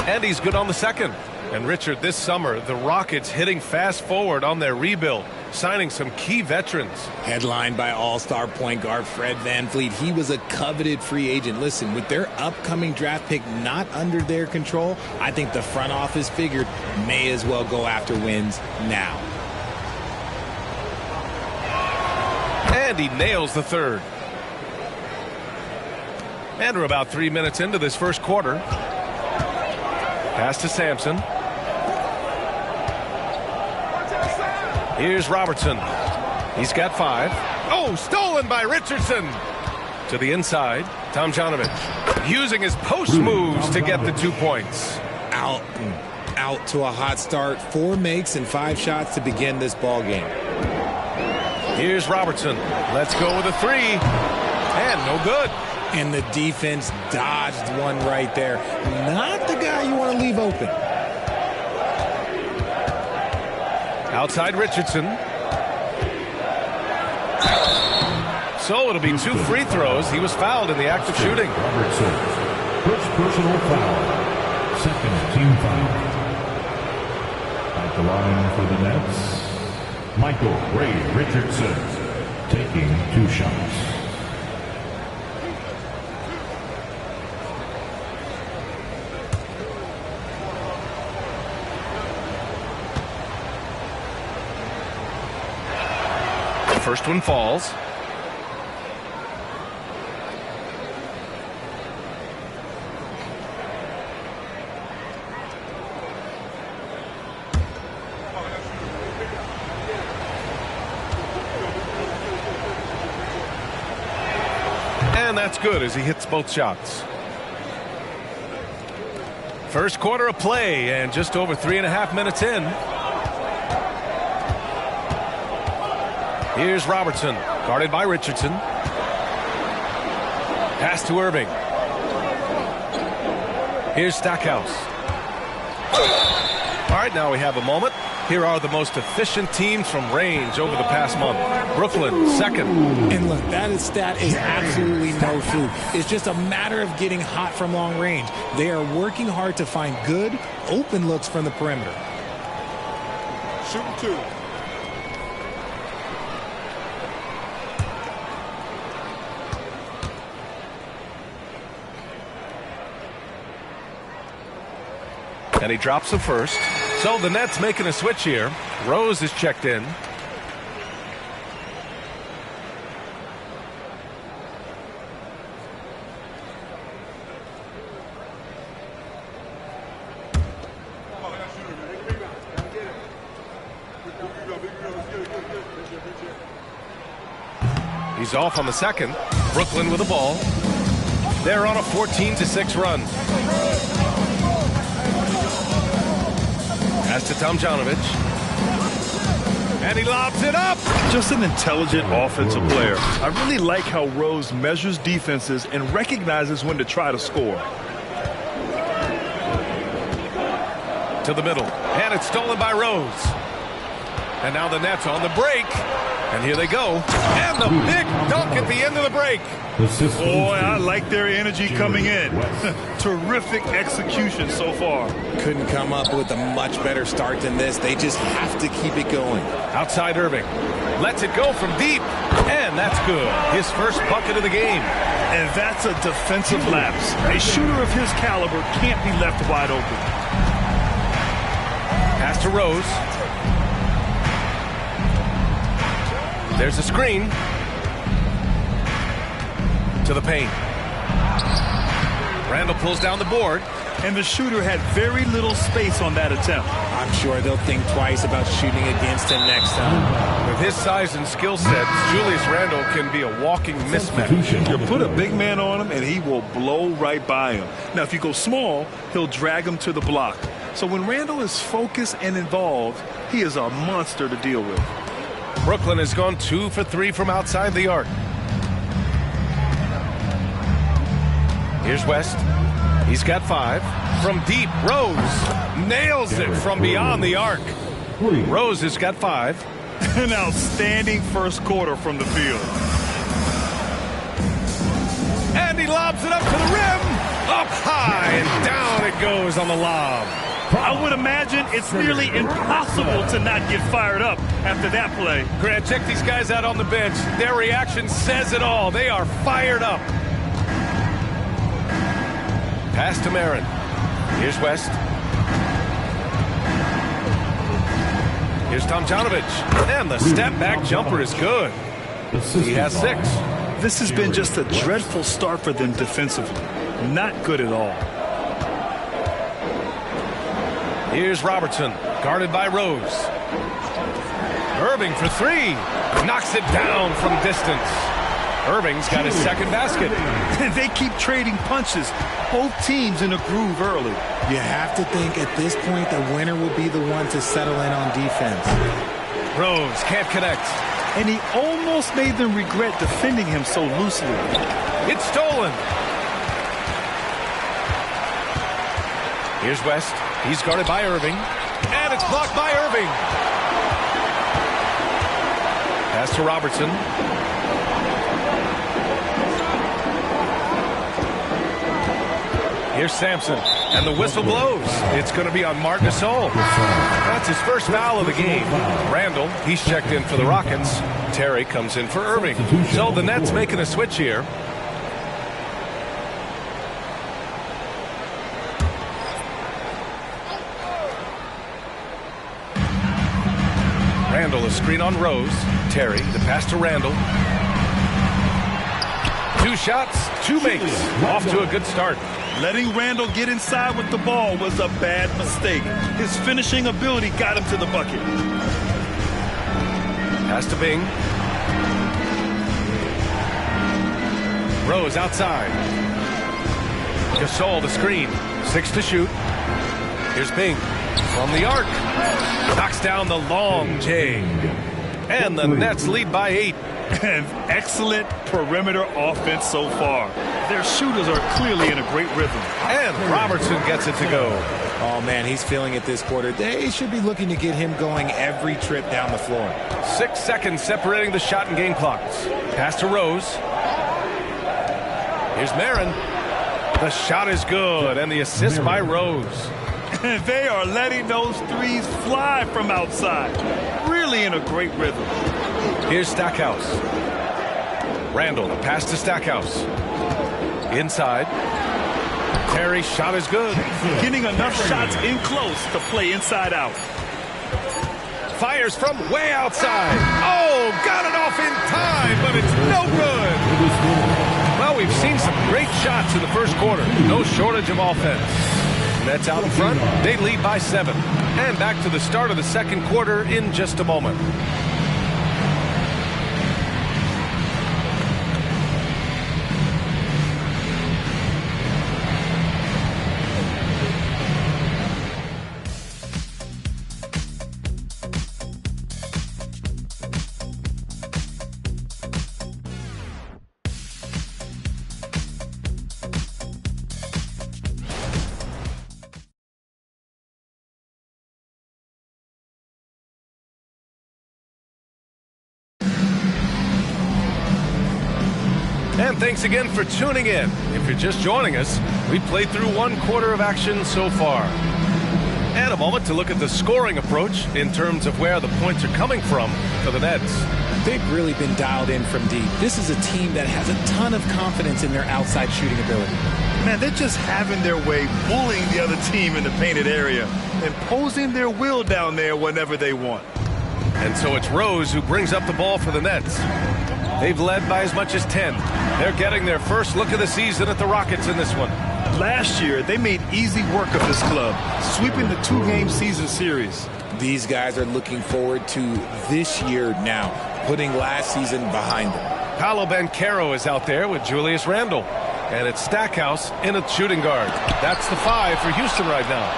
B: And he's good on the second. And Richard, this summer, the Rockets hitting fast forward on their rebuild, signing some key veterans.
D: Headlined by all-star point guard Fred VanVleet. He was a coveted free agent. Listen, with their upcoming draft pick not under their control, I think the front office figured may as well go after wins now.
B: And he nails the third. And we're about 3 minutes into this first quarter. Pass to Sampson. Here's Robertson. He's got 5. Oh, stolen by Richardson. To the inside, Tomjanovich using his post moves to get the 2 points.
D: Out to a hot start. 4 makes and 5 shots to begin this ball game.
B: Here's Robertson. Let's go with a 3. And no good.
D: And the defense dodged one right there. Not the guy you want to leave open.
B: Outside Richardson. So it'll be 2 free throws. He was fouled in the act of shooting.
L: Robertson, first personal foul, second team foul. At the line for the Nets, Michael Ray Richardson, taking 2 shots.
B: First one falls. And that's good as he hits both shots. First quarter of play and just over 3.5 minutes in. Here's Robertson, guarded by Richardson. Pass to Irving. Here's Stackhouse. All right, now we have a moment. Here are the most efficient teams from range over the past month. Brooklyn, second.
D: And look, that stat is absolutely no fluke. It's just a matter of getting hot from long range. They are working hard to find good, open looks from the perimeter.
Q: Shooting 2.
B: And he drops the first. So the Nets making a switch here. Rose is checked in. He's off on the second. Brooklyn with the ball. They're on a 14-6 run. Pass to Tomjanovich. And he lobs it up.
P: Just an intelligent offensive player. I really like how Rose measures defenses and recognizes when to try to score.
B: To the middle. And it's stolen by Rose. And now the Nets on the break. And here they go. And the big dunk at the end of the break.
P: Boy, I like their energy coming in. Terrific execution so far.
D: Couldn't come up with a much better start than this. They just have to keep it going.
B: Outside Irving. Lets it go from deep. And that's good. His first bucket of the game.
P: And that's a defensive lapse. A shooter of his caliber can't be left wide open.
B: Pass to Rose. There's a screen. To the paint. Randall pulls down the board.
P: And the shooter had very little space on that attempt.
D: I'm sure they'll think twice about shooting against him next time.
B: With his size and skill set, Julius Randle can be a walking mismatch.
P: You put a big man on him, and he will blow right by him. Now, if you go small, he'll drag him to the block. So when Randle is focused and involved, he is a monster to deal with.
B: Brooklyn has gone 2 for 3 from outside the arc. Here's West. He's got 5. From deep, Rose nails it from beyond the arc. Rose has got 5.
P: An outstanding first quarter from the field.
B: And he lobs it up to the rim. Up high and down it goes on the lob.
P: I would imagine it's nearly impossible to not get fired up after that play.
B: Grant, check these guys out on the bench. Their reaction says it all. They are fired up. Pass to Marin. Here's West. Here's Tomjanovich. And the step-back jumper is good. He has 6.
P: This has been just a dreadful start for them defensively. Not good at all.
B: Here's Robertson, guarded by Rose. Irving for 3. Knocks it down from distance. Irving's got his second basket.
P: They keep trading punches. Both teams in a groove early.
D: You have to think at this point the winner will be the one to settle in on defense.
B: Rose can't connect.
P: And he almost made them regret defending him so loosely.
B: It's stolen. Here's West. He's guarded by Irving. And it's blocked by Irving. Pass to Robertson. Here's Sampson, and the whistle blows. It's going to be on Marc Gasol. That's his first foul of the game. Randall, he's checked in for the Rockets. Terry comes in for Irving. So the Nets making a switch here. Randall, a screen on Rose. Terry, the pass to Randall. 2 shots, 2 makes. Off to a good start.
P: Letting Randall get inside with the ball was a bad mistake. His finishing ability got him to the bucket.
B: Pass to Bing. Rose outside. Gasol the screen. 6 to shoot. Here's Bing from the arc. Knocks down the long J. And the Nets lead by 8.
P: And excellent perimeter offense so far. Their shooters are clearly in a great rhythm.
B: And Robertson gets it to go.
D: Oh, man, he's feeling it this quarter. They should be looking to get him going every trip down the floor.
B: 6 seconds separating the shot and game clocks. Pass to Rose. Here's Marin. The shot is good, and the assist by Rose.
P: And they are letting those threes fly from outside. Really in a great rhythm.
B: Here's Stackhouse. Randall, the pass to Stackhouse. Inside. Terry's shot is good.
P: Getting enough shots in close to play inside out.
B: Fires from way outside. Oh, got it off in time, but it's no good. Well, we've seen some great shots in the first quarter. No shortage of offense. Nets out in front. They lead by 7. And back to the start of the second quarter in just a moment. And thanks again for tuning in. If you're just joining us, we played through 1 quarter of action so far. And a moment to look at the scoring approach in terms of where the points are coming from for the Nets.
D: They've really been dialed in from deep. This is a team that has a ton of confidence in their outside shooting ability.
P: Man, they're just having their way, bullying the other team in the painted area, imposing their will down there whenever they want.
B: And so it's Rose who brings up the ball for the Nets. They've led by as much as 10. They're getting their first look of the season at the Rockets in this one.
P: Last year, they made easy work of this club, sweeping the 2-game season series.
D: These guys are looking forward to this year now, putting last season behind them.
B: Paolo Banchero is out there with Julius Randle. And it's Stackhouse in a shooting guard. That's the 5 for Houston right now.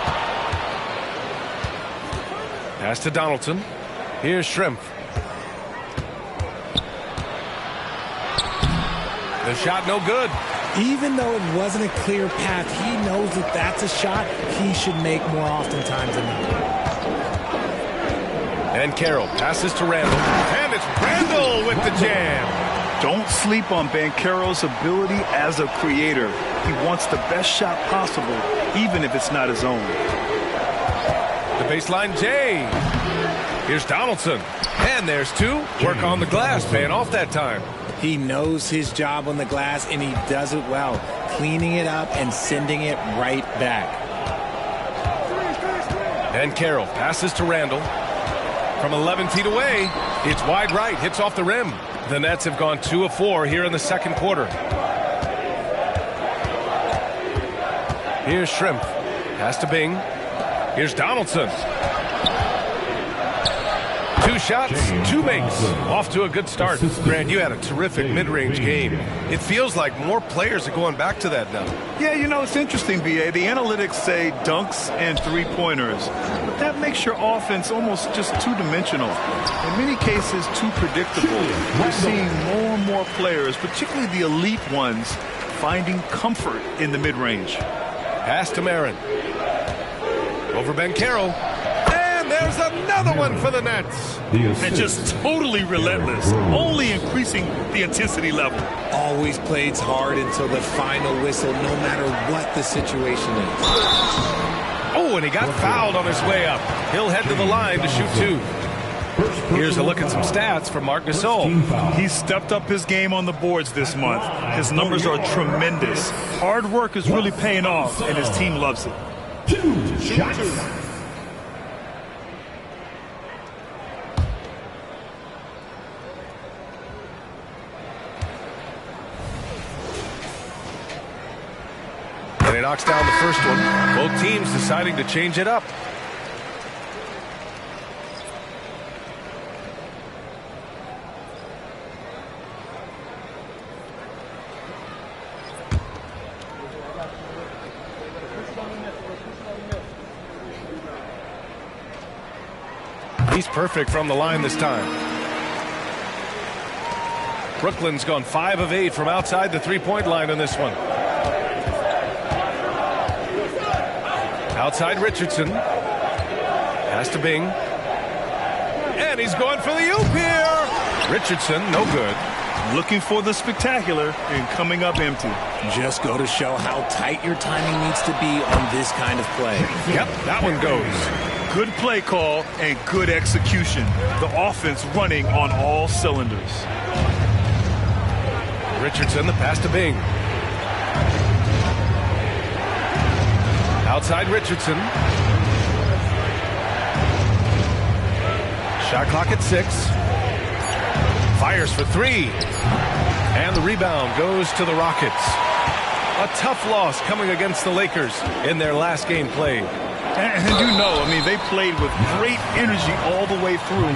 B: Pass to Donaldson. Here's Schrimpf. The shot no good.
D: Even though it wasn't a clear path, he knows that that's a shot he should make more oftentimes than not.
B: And Carroll passes to Randle. And it's Randle with the jam.
P: Don't sleep on Banchero's ability as a creator. He wants the best shot possible, even if it's not his own.
B: The baseline J. Here's Donaldson. And there's 2. Work on the glass, paying off that time.
D: He knows his job on the glass, and he does it well, cleaning it up and sending it right back.
B: And Carroll passes to Randle. From 11 feet away, it's wide right, hits off the rim. The Nets have gone 2 of 4 here in the second quarter. Here's Schrimpf. Pass to Bing. Here's Donaldson. 2 shots, 2 makes. Off to a good start. Grant, you had a terrific mid-range game. It feels like more players are going back to that now.
P: Yeah, you know, it's interesting, B.A. The analytics say dunks and 3-pointers. But that makes your offense almost just two-dimensional. In many cases, too predictable. We're seeing more and more players, particularly the elite ones, finding comfort in the mid-range.
B: Pass to Marin. Over Banchero. There's another one for the Nets.
P: And just totally relentless, only increasing the intensity level.
D: Always plays hard until the final whistle, no matter what the situation is.
B: Oh, and he got fouled on his way up. He'll head to the line to shoot 2. Here's a look at some stats for Marc Gasol.
P: He's stepped up his game on the boards this month. His numbers are tremendous. Hard work is really paying off, and his team loves it.
L: 2 shots.
B: And he knocks down the first one. Both teams deciding to change it up. He's perfect from the line this time. Brooklyn's gone 5 of 8 from outside the 3-point line in this one. Outside Richardson. Pass to Bing. And he's going for the oop here. Richardson, no good.
P: Looking for the spectacular and coming up empty.
D: Just go to show how tight your timing needs to be on this kind of play.
B: Yep, that one goes.
P: Good play call and good execution. The offense running on all cylinders.
B: Richardson, the pass to Bing. Outside Richardson. Shot clock at 6. Fires for 3. And the rebound goes to the Rockets. A tough loss coming against the Lakers in their last game played.
P: And you know, I mean, they played with great energy all the way through.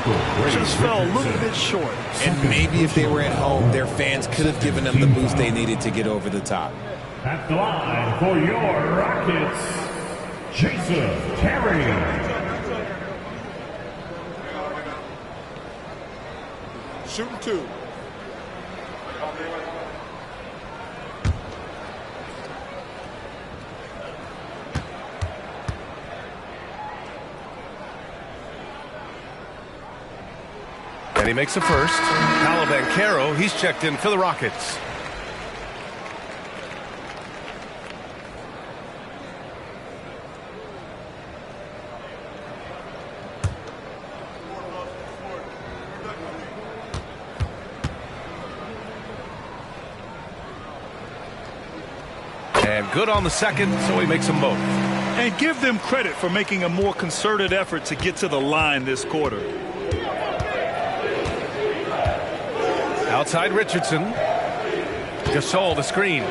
P: Just fell a little bit short.
D: And maybe if they were at home, their fans could have given them the boost they needed to get over the top.
L: At the line for your Rockets, Jason Terry.
Q: Shooting 2.
B: And he makes a first. Paolo Banchero, he's checked in for the Rockets. And good on the second, so he makes them both.
P: And give them credit for making a more concerted effort to get to the line this quarter.
B: Outside Richardson. Gasol, the screen.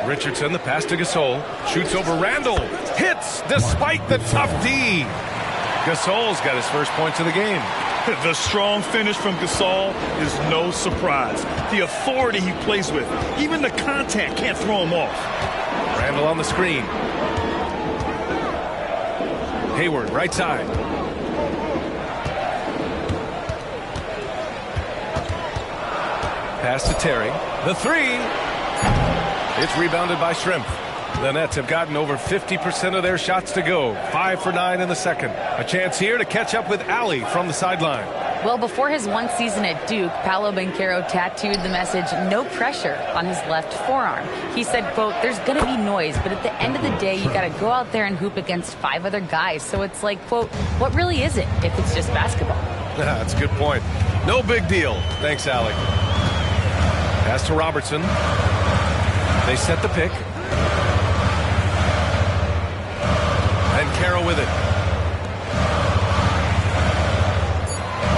B: Richardson, the pass to Gasol. Shoots over Randall. Hits despite the tough D. Gasol's got his first points of the game.
P: The strong finish from Gasol is no surprise. The authority he plays with, even the contact can't throw him off.
B: Randall on the screen. Hayward, right side. Pass to Terry. The three. It's rebounded by Shrimp. The Nets have gotten over 50% of their shots to go. 5 for 9 in the second. A chance here to catch up with Allie from the sideline.
E: Well, before his one season at Duke, Paolo Banchero tattooed the message, "No pressure," on his left forearm. He said, quote, "There's going to be noise, but at the end of the day, you got to go out there and hoop against 5 other guys. So it's like, quote, what really is it if it's just basketball?"
B: That's a good point. No big deal. Thanks, Allie. Pass to Robertson. They set the pick. And Carroll with it.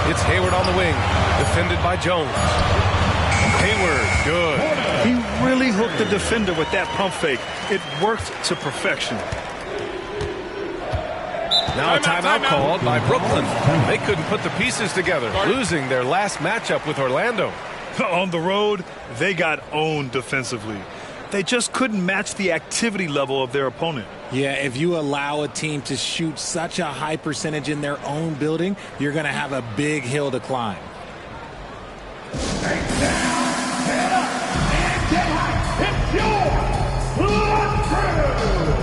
B: It's Hayward on the wing. Defended by Jones. Hayward, good.
P: He really hooked the defender with that pump fake. It worked to perfection.
B: Now a timeout called by Brooklyn. They couldn't put the pieces together, losing their last matchup with Orlando.
P: On the road, they got owned defensively. They just couldn't match the activity level of their opponent.
D: Yeah, if you allow a team to shoot such a high percentage in their own building, you're going to have a big hill to climb.
L: Get down, get up, and get high. It's your Blood Crew.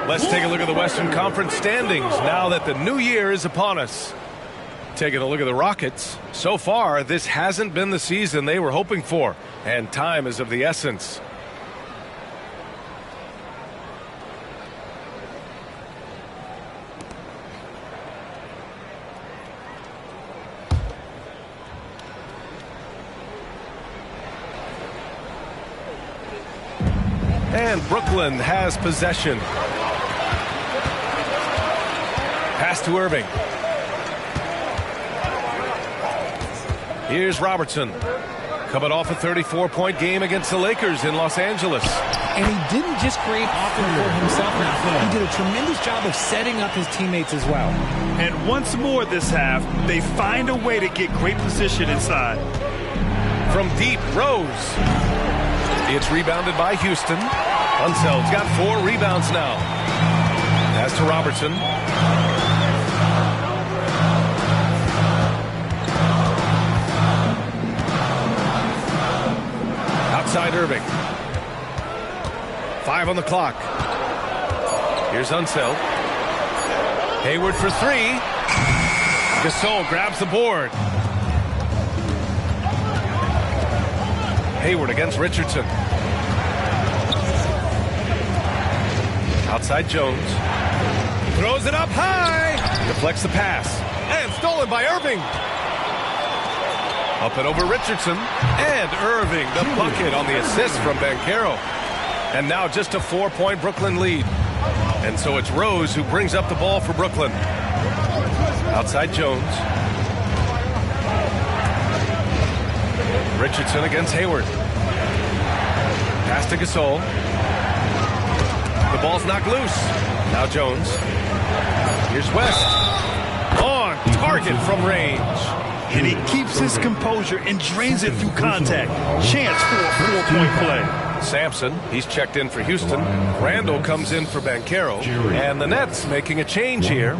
B: Let's take a look at the Western Conference standings now that the new year is upon us. Taking a look at the Rockets. So far, this hasn't been the season they were hoping for, and time is of the essence. And Brooklyn has possession. Pass to Irving. Here's Robertson. Coming off a 34-point game against the Lakers in Los Angeles.
D: And he didn't just create offense for himself now. He did a tremendous job of setting up his teammates as well.
P: And once more this half, they find a way to get great position inside.
B: From deep, Rose. It's rebounded by Houston. Unseld's got 4 rebounds now. Pass to Robertson. Outside Irving. 5 on the clock. Here's Unseld. Hayward for 3. Gasol grabs the board. Hayward against Richardson. Outside Jones. Throws it up high. Deflects the pass. And stolen by Irving. Up and over Richardson. And Irving, the bucket on the assist from Banchero. And now just a 4-point Brooklyn lead. And so it's Rose who brings up the ball for Brooklyn. Outside Jones. Richardson against Hayward. Pass to Gasol. The ball's knocked loose. Now Jones. Here's West. On target from range.
P: And he keeps his composure and drains it through contact. Chance for a 4-point play.
B: Sampson, he's checked in for Houston. Randall comes in for Banchero. And the Nets making a change here.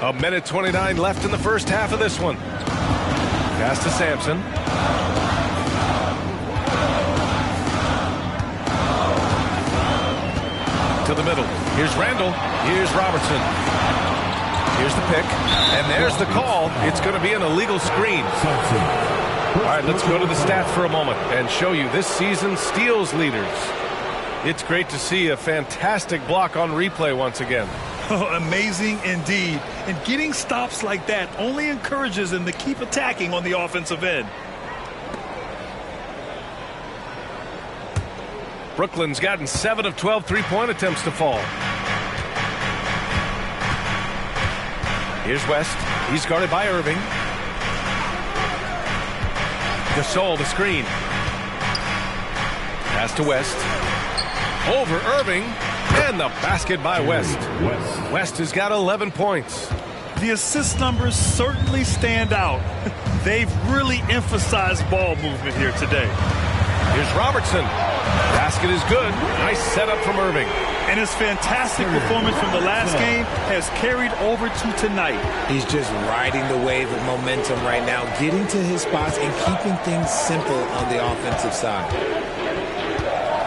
B: A minute 29 left in the first half of this one. Pass to Sampson. To the middle. Here's Randall. Here's Robertson. Here's the pick. And there's the call. It's going to be an illegal screen. All right, let's go to the stats for a moment and show you this season's steals leaders. It's great to see a fantastic block on replay once again.
P: Oh, amazing indeed. And getting stops like that only encourages them to keep attacking on the offensive end.
B: Brooklyn's gotten 7 of 12 three-point attempts to fall. Here's West. He's guarded by Irving. Gasol, the screen. Pass to West. Over Irving. And the basket by West. West has got 11 points.
P: The assist numbers certainly stand out. They've really emphasized ball movement here today.
B: Here's Robertson. Basket is good. Nice setup from Irving.
P: And his fantastic performance from the last game has carried over to tonight.
D: He's just riding the wave of momentum right now, getting to his spots and keeping things simple on the offensive side.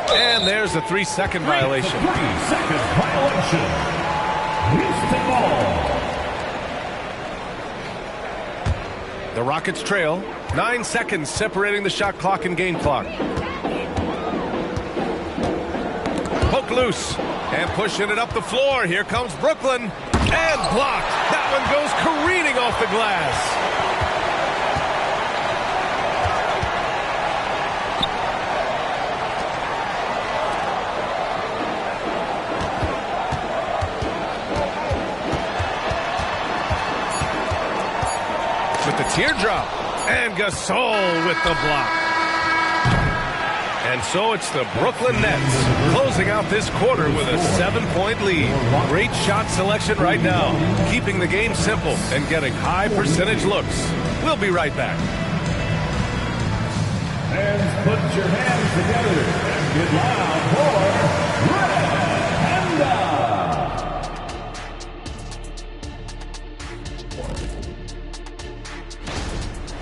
B: And there's a 3-second violation.
L: 3-second violation. Houston ball.
B: The Rockets trail. 9 seconds separating the shot clock and game clock. Poke loose. And pushing it up the floor. Here comes Brooklyn. And blocked. That one goes careening off the glass. With the teardrop. And Gasol with the block. And so it's the Brooklyn Nets closing out this quarter with a 7-point lead. Great shot selection right now, keeping the game simple and getting high percentage looks. We'll be right back.
L: And put your hands together and get loud for Red Panda.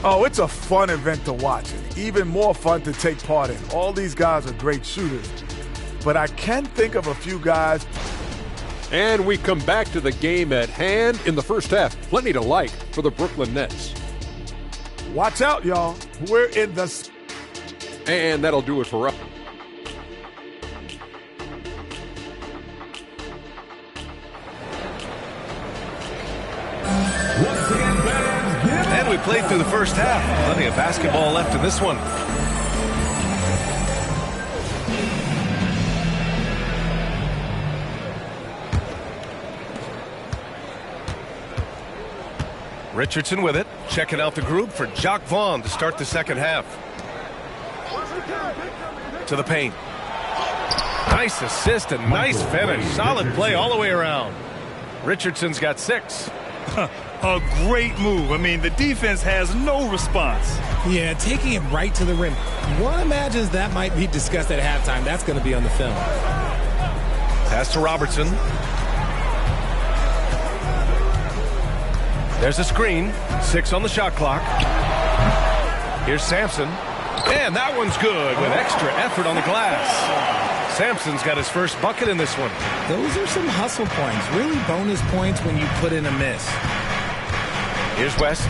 I: Oh, it's a fun event to watch. Even more fun to take part in. All these guys are great shooters. But I can think of a few guys.
G: And we come back to the game at hand in the first half. Plenty to like for the Brooklyn Nets.
I: Watch out, y'all. We're in the...
G: And that'll do it for us.
B: And we played through the first half. Plenty of basketball left in this one. Richardson with it. Checking out the group for Jacques Vaughn to start the second half. To the paint. Nice assist and nice finish. Solid play all the way around. Richardson's got 6.
P: A great move. I mean, the defense has no response.
D: Yeah, taking it right to the rim. One imagines that might be discussed at halftime. That's going to be on the film.
B: Pass to Robertson. There's a screen. 6 on the shot clock. Here's Sampson. And that one's good with extra effort on the glass. Sampson's got his first bucket in this one.
D: Those are some hustle points. Really bonus points when you put in a miss.
B: Here's West.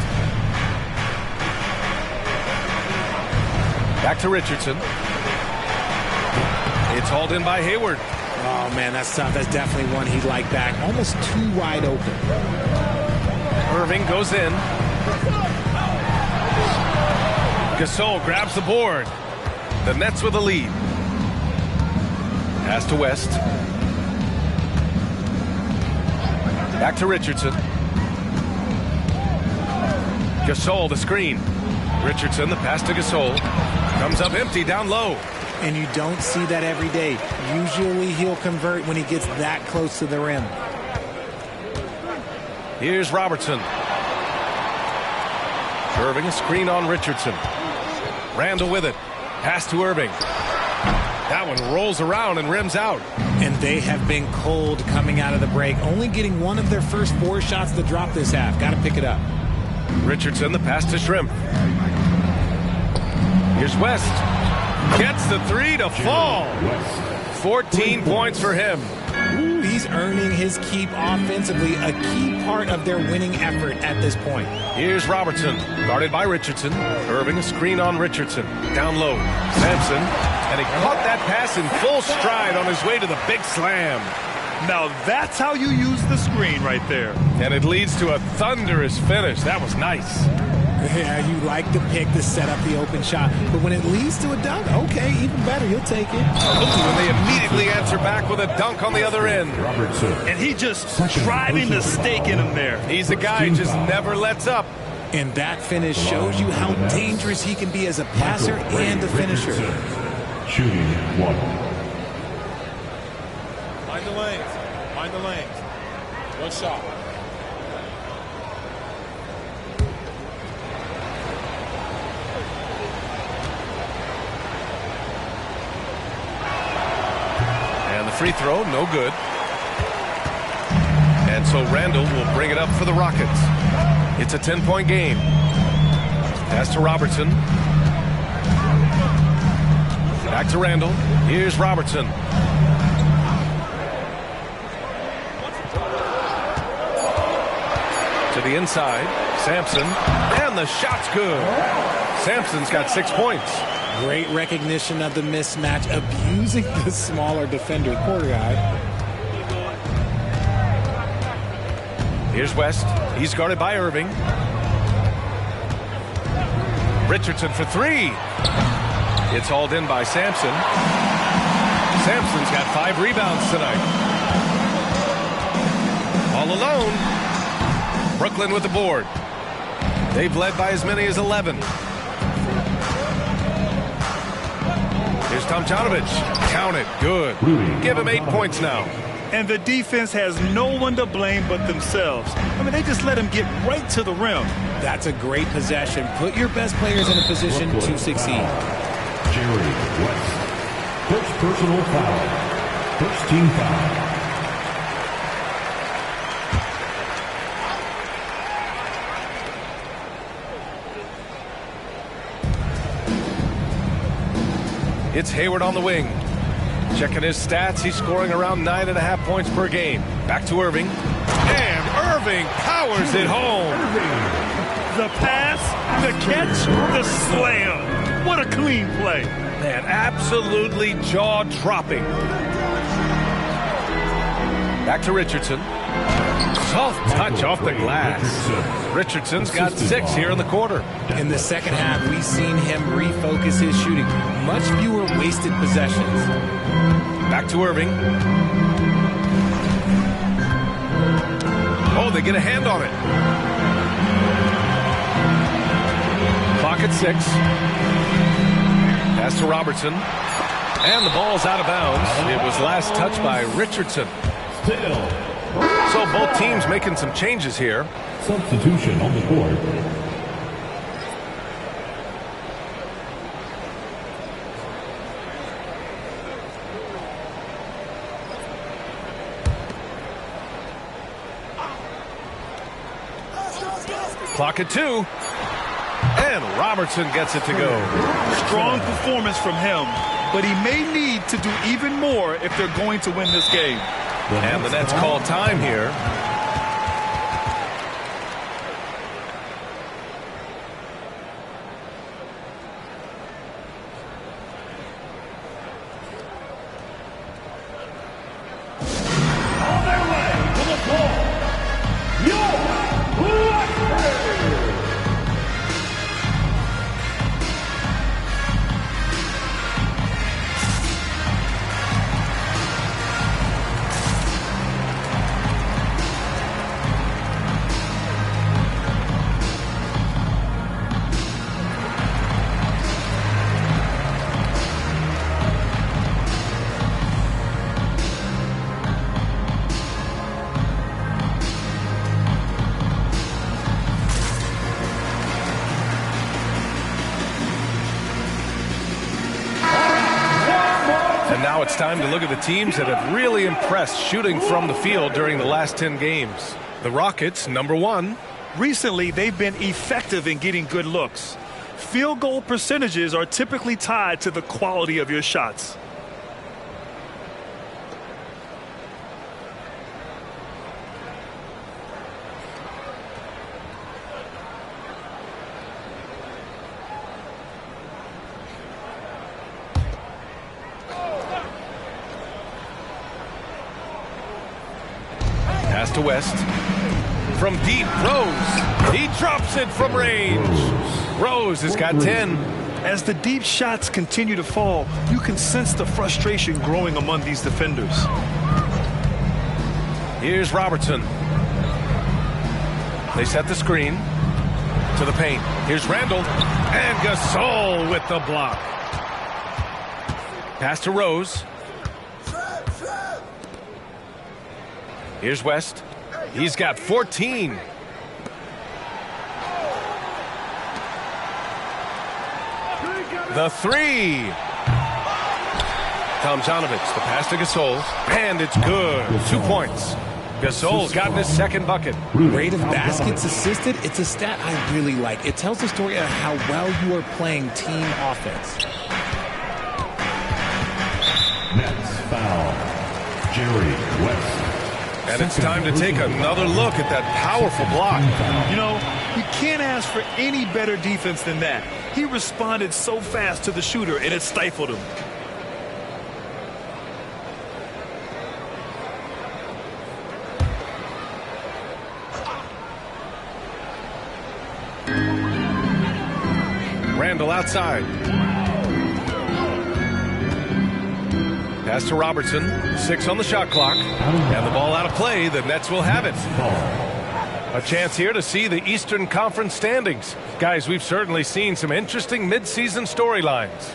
B: Back to Richardson. It's hauled in by Hayward.
D: Oh, man, that's tough. That's definitely one he'd like back. Almost too wide open.
B: Irving goes in. Gasol grabs the board. The Nets with a lead. Pass to West. Back to Richardson. Gasol, the screen. Richardson, the pass to Gasol. Comes up empty down low.
D: And you don't see that every day. Usually he'll convert when he gets that close to the rim.
B: Here's Robertson. Irving, a screen on Richardson. Randall with it. Pass to Irving. That one rolls around and rims out.
D: And they have been cold coming out of the break. Only getting one of their first 4 shots to drop this half. Got to pick it up.
B: Richardson, the pass to Shrimp. Here's West. Gets the 3 to fall. 14 points for him.
D: Ooh, he's earning his keep offensively, a key part of their winning effort at this point.
B: Here's Robertson, guarded by Richardson. Irving, a screen on Richardson. Down low, Sampson. And he caught that pass in full stride on his way to the big slam.
P: Now that's how you use the screen right there.
B: And it leads to a thunderous finish. That was nice.
D: Yeah, you like the pick to set up the open shot. But when it leads to a dunk, okay, even better. You'll take it.
B: And they immediately answer back with a dunk on the other end.
P: And he just driving the stake in him there.
B: He's a guy who just never lets up.
D: And that finish shows you how dangerous he can be as a passer and a finisher.
L: Shooting 1.
Q: Mind the lanes. Mind the lanes. One shot.
B: And the free throw, no good. And so Randall will bring it up for the Rockets. It's a 10-point game. Pass to Robertson. Back to Randall. Here's Robertson. To the inside. Sampson. And the shot's good. Sampson's got 6 points.
D: Great recognition of the mismatch, abusing the smaller defender. Poor guy.
B: Here's West. He's guarded by Irving. Richardson for 3. It's hauled in by Sampson. Sampson's got 5 rebounds tonight. All alone. Brooklyn with the board. They've led by as many as 11. Here's Tomjanovich. Count it. Good. Give him 8 points now.
P: And the defense has no one to blame but themselves. I mean, they just let him get right to the rim.
D: That's a great possession. Put your best players in a position to succeed.
L: Jerry West. First personal foul. First team foul.
B: It's Hayward on the wing. Checking his stats, he's scoring around 9.5 points per game. Back to Irving. And Irving powers it home.
P: The pass, the catch, the slam. What a clean play.
B: Man, absolutely jaw-dropping. Back to Richardson. Soft touch off the glass. Richardson's got 6 here in the quarter.
D: In the second half, we've seen him refocus his shooting. Much fewer wasted possessions.
B: Back to Irving. Oh, they get a hand on it. Clock at 6. Pass to Robertson. And the ball's out of bounds. It was last touched by Richardson. So both teams making some changes here.
L: Substitution on the court.
B: Clock at 2. And Robertson gets it to go.
P: Strong performance from him, but he may need to do even more if they're going to win this game.
B: And the Nets call time here. And now it's time to look at the teams that have really impressed shooting from the field during the last 10 games. The Rockets, number 1.
P: Recently, they've been effective in getting good looks. Field goal percentages are typically tied to the quality of your shots.
B: Pass to West. From deep, Rose. He drops it from range. Rose has got 10.
P: As the deep shots continue to fall, you can sense the frustration growing among these defenders.
B: Here's Robertson. They set the screen to the paint. Here's Randall. And Gasol with the block. Pass to Rose. Here's West. He's got 14. The three. Tomjanovich, the pass to Gasol, and it's good. 2 points. Gasol's gotten his second bucket.
D: Rate of baskets assisted, it's a stat I really like. It tells the story of how well you are playing team offense.
L: Nets foul. Jerry West.
B: And it's time to take another look at that powerful block.
P: You know, you can't ask for any better defense than that. He responded so fast to the shooter, and it stifled him.
B: Randall outside. Pass to Robertson. 6 on the shot clock. And the ball out of play. The Nets will have it. A chance here to see the Eastern Conference standings. Guys, we've certainly seen some interesting midseason storylines.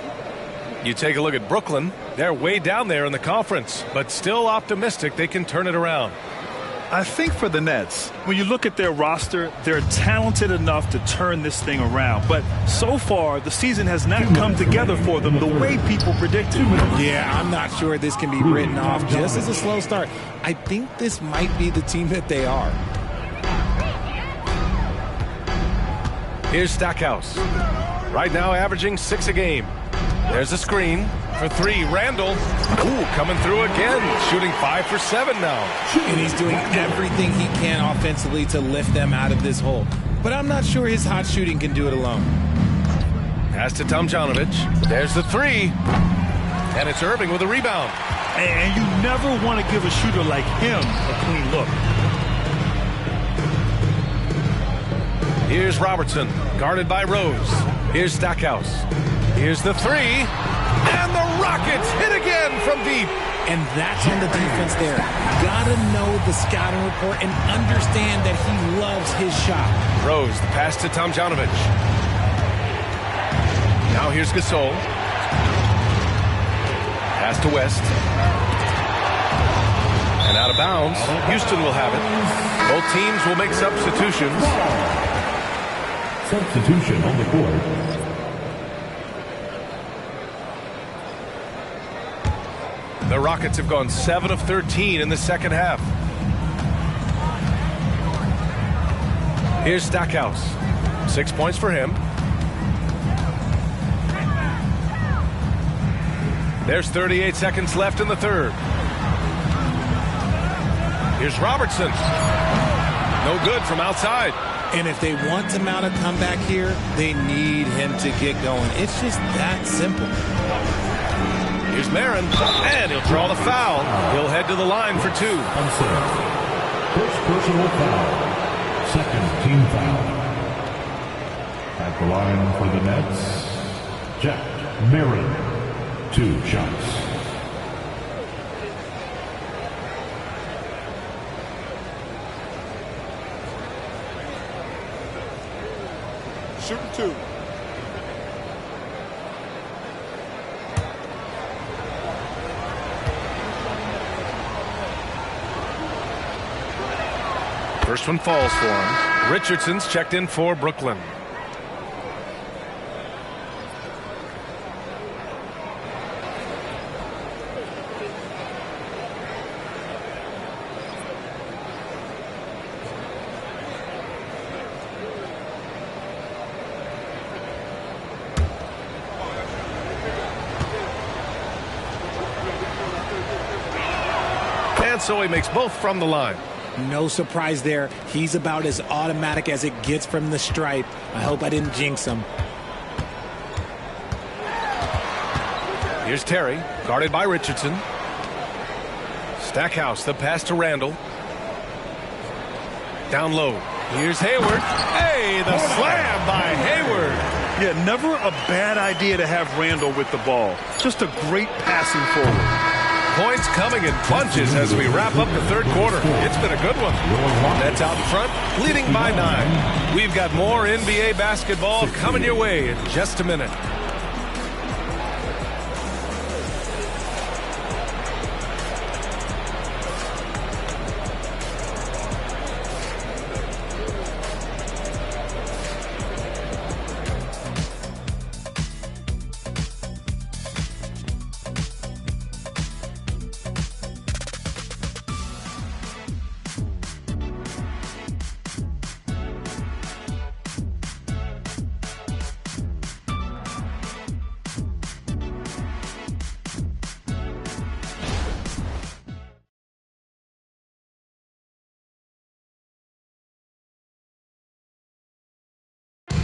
B: You take a look at Brooklyn. They're way down there in the conference, but still optimistic they can turn it around.
P: I think for the Nets, when you look at their roster, they're talented enough to turn this thing around. But so far, the season has not come together for them the way people predicted.
D: Yeah, I'm not sure this can be written off just as a slow start. I think this might be the team that they are.
B: Here's Stackhouse. Right now averaging 6 a game. There's a screen for 3. Randall. Ooh, coming through again. Shooting 5 for 7 now.
D: And he's doing everything he can offensively to lift them out of this hole. But I'm not sure his hot shooting can do it alone.
B: Pass to Tomjanovich. There's the 3. And it's Irving with a rebound.
P: And you never want to give a shooter like him a clean look.
B: Here's Robertson, guarded by Rose. Here's Stackhouse. Here's the 3. And the Rockets hit again from deep.
D: And that's on the defense there. Gotta know the scouting report and understand that he loves his shot.
B: Rose, the pass to Tomjanovich. Now here's Gasol. Pass to West. And out of bounds. Houston will have it. Both teams will make substitutions.
L: Substitution on the court.
B: The Rockets have gone 7 of 13 in the second half. Here's Stackhouse. 6 points for him. There's 38 seconds left in the third. Here's Robertson. No good from outside.
D: And if they want to mount a comeback here, they need him to get going. It's just that simple.
B: Here's Marin, and he'll draw the foul. He'll head to the line for 2.
L: First personal foul. Second team foul. At the line for the Nets, Jack Marin. 2 shots.
O: Shooting 2.
B: First one falls for him. Richardson's checked in for Brooklyn. And so he makes both from the line.
D: No surprise there. He's about as automatic as it gets from the stripe. I hope I didn't jinx him.
B: Here's Terry, guarded by Richardson. Stackhouse, the pass to Randall. Down low. Here's Hayward. Hey, the slam by Hayward.
P: Yeah, never a bad idea to have Randall with the ball. Just a great passing forward.
B: Points coming in bunches as we wrap up the third quarter. It's been a good one. Nets out in front, leading by 9. We've got more NBA basketball coming your way in just a minute.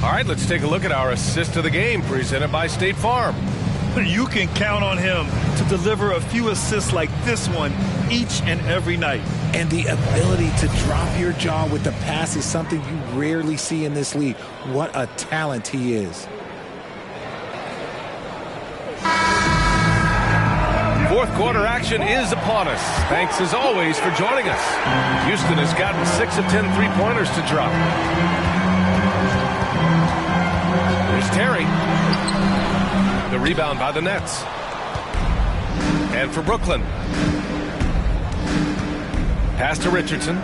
B: All right, let's take a look at our assist of the game presented by State Farm.
P: You can count on him to deliver a few assists like this one each and every night.
D: And the ability to drop your jaw with the pass is something you rarely see in this league. What a talent he is.
B: Fourth quarter action is upon us. Thanks as always for joining us. Houston has gotten 6 of 10 three-pointers to drop. There's Terry. The rebound by the Nets. And for Brooklyn. Pass to Richardson.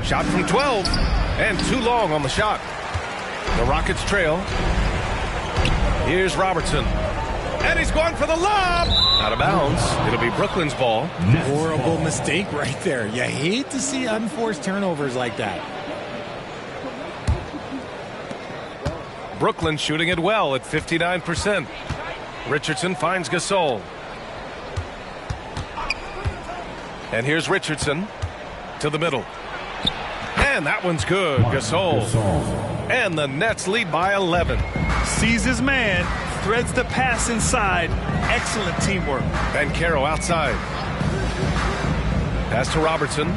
B: Shot from 12. And too long on the shot. The Rockets trail. Here's Robertson. And he's going for the lob. Out of bounds. It'll be Brooklyn's ball.
D: Horrible mistake right there. You hate to see unforced turnovers like that.
B: Brooklyn shooting it well at 59%. Richardson finds Gasol. And here's Richardson to the middle. And that one's good. Gasol. And the Nets lead by 11.
P: Sees his man, threads the pass inside. Excellent teamwork.
B: Banchero outside. Pass to Robertson.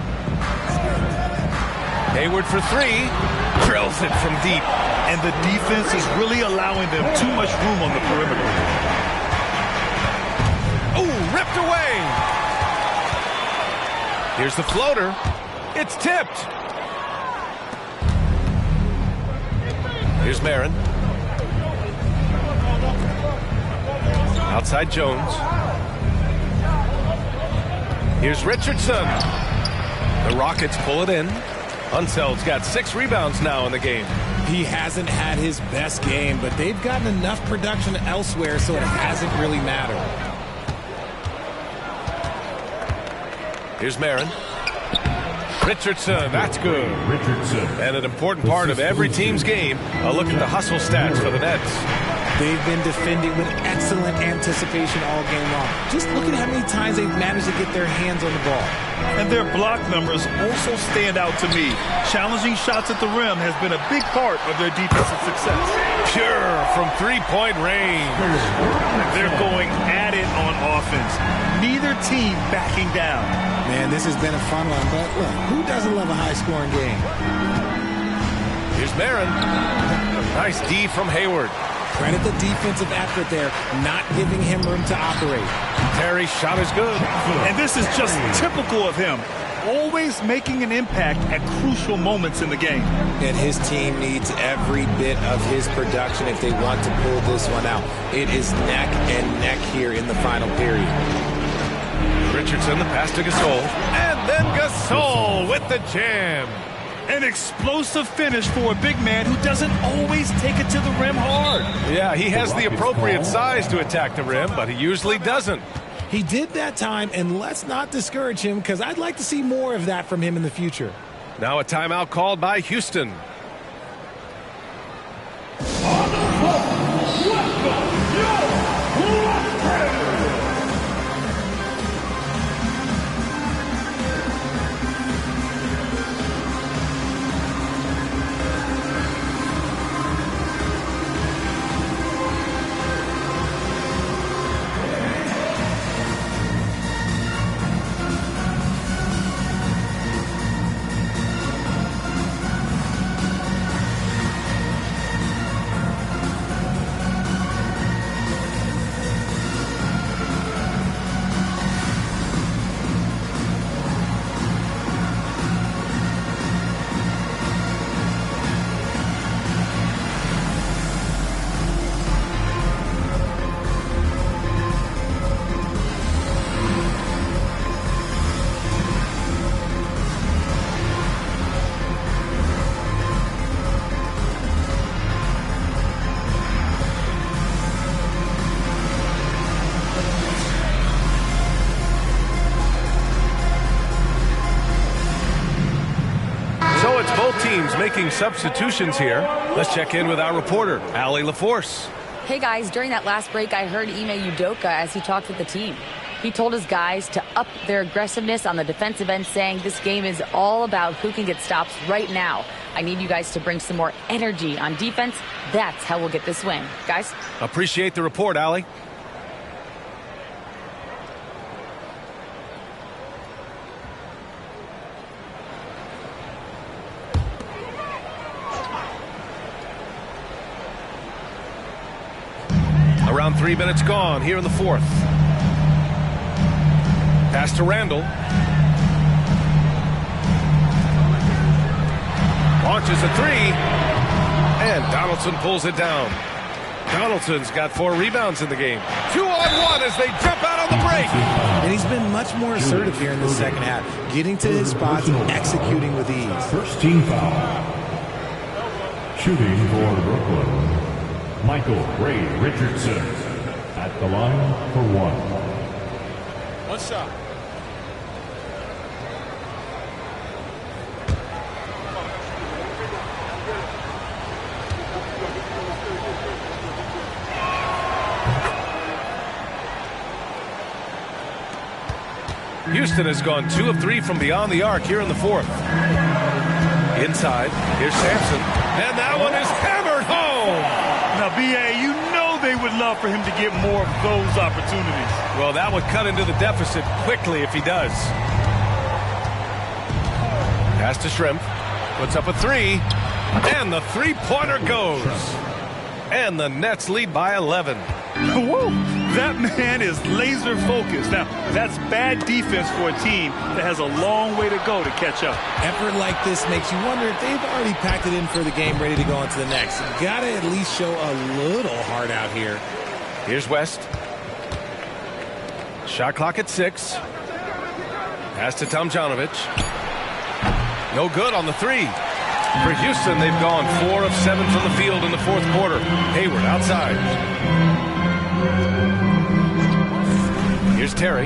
B: Hayward for 3. Drills it from deep.
P: And the defense is really allowing them too much room on the perimeter.
B: Oh, ripped away. Here's the floater. It's tipped. Here's Marin. Outside Jones. Here's Richardson. The Rockets pull it in. Unseld's got 6 rebounds now in the game.
D: He hasn't had his best game, but they've gotten enough production elsewhere, so it hasn't really mattered.
B: Here's Marin. Richardson, that's good.
L: Richardson.
B: And an important part of every team's game, a look at the hustle stats for the Nets.
D: They've been defending with excellent anticipation all game long. Just look at how many times they've managed to get their hands on the ball.
P: And their block numbers also stand out to me. Challenging shots at the rim has been a big part of their defensive success.
B: Pure from three-point range.
P: They're going at it on offense. Neither team backing down.
D: Man, this has been a fun one, but look, who doesn't love a high-scoring game?
B: Here's Marin. Nice D from Hayward.
D: Credit the defensive effort there, not giving him room to operate.
B: Terry's shot is good.
P: And this is just typical of him. Always making an impact at crucial moments in the game.
D: And his team needs every bit of his production if they want to pull this one out. It is neck and neck here in the final period.
B: Richardson, the pass to Gasol. And then Gasol with the jam.
P: An explosive finish for a big man who doesn't always take it to the rim hard.
B: Yeah, he has the appropriate size to attack the rim, but he usually doesn't.
D: He did that time, and let's not discourage him because I'd like to see more of that from him in the future.
B: Now a timeout called by Houston. teams making substitutions here. Let's check in with our reporter, Allie LaForce.
E: Hey guys, during that last break, I heard Ime Udoka as he talked with the team. He told his guys to up their aggressiveness on the defensive end, saying this game is all about who can get stops right now. I need you guys to bring some more energy on defense. That's how we'll get this win. Guys?
B: Appreciate the report, Allie. Around 3 minutes gone here in the fourth. Pass to Randall. Launches a three. And Donaldson pulls it down. Donaldson's got 4 rebounds in the game. 2-on-1 as they jump out on the break.
D: And he's been much more assertive here in the second half, getting to his spots and executing with ease.
L: First team foul. Shooting for Brooklyn, Michael Ray Richardson at the line for 1.
Q: One shot.
B: Houston has gone 2 of 3 from beyond the arc here in the fourth. Inside, here's Sampson. And that one is hammered home.
O: Now, B.A., you know they would love for him to get more of those opportunities.
B: Well, that would cut into the deficit quickly if he does. Pass to Shrimp. Puts up a 3. And the three-pointer goes. And the Nets lead by 11.
O: Whoa, that man is laser focused. Now, that's bad defense for a team that has a long way to go to catch up.
D: Effort like this makes you wonder if they've already packed it in for the game, ready to go on to the next. You gotta at least show a little heart out here.
B: Here's West. Shot clock at 6. Pass to Tomjanovich. No good on the 3. For Houston, they've gone 4 of 7 from the field in the fourth quarter. Hayward outside. Here's Terry.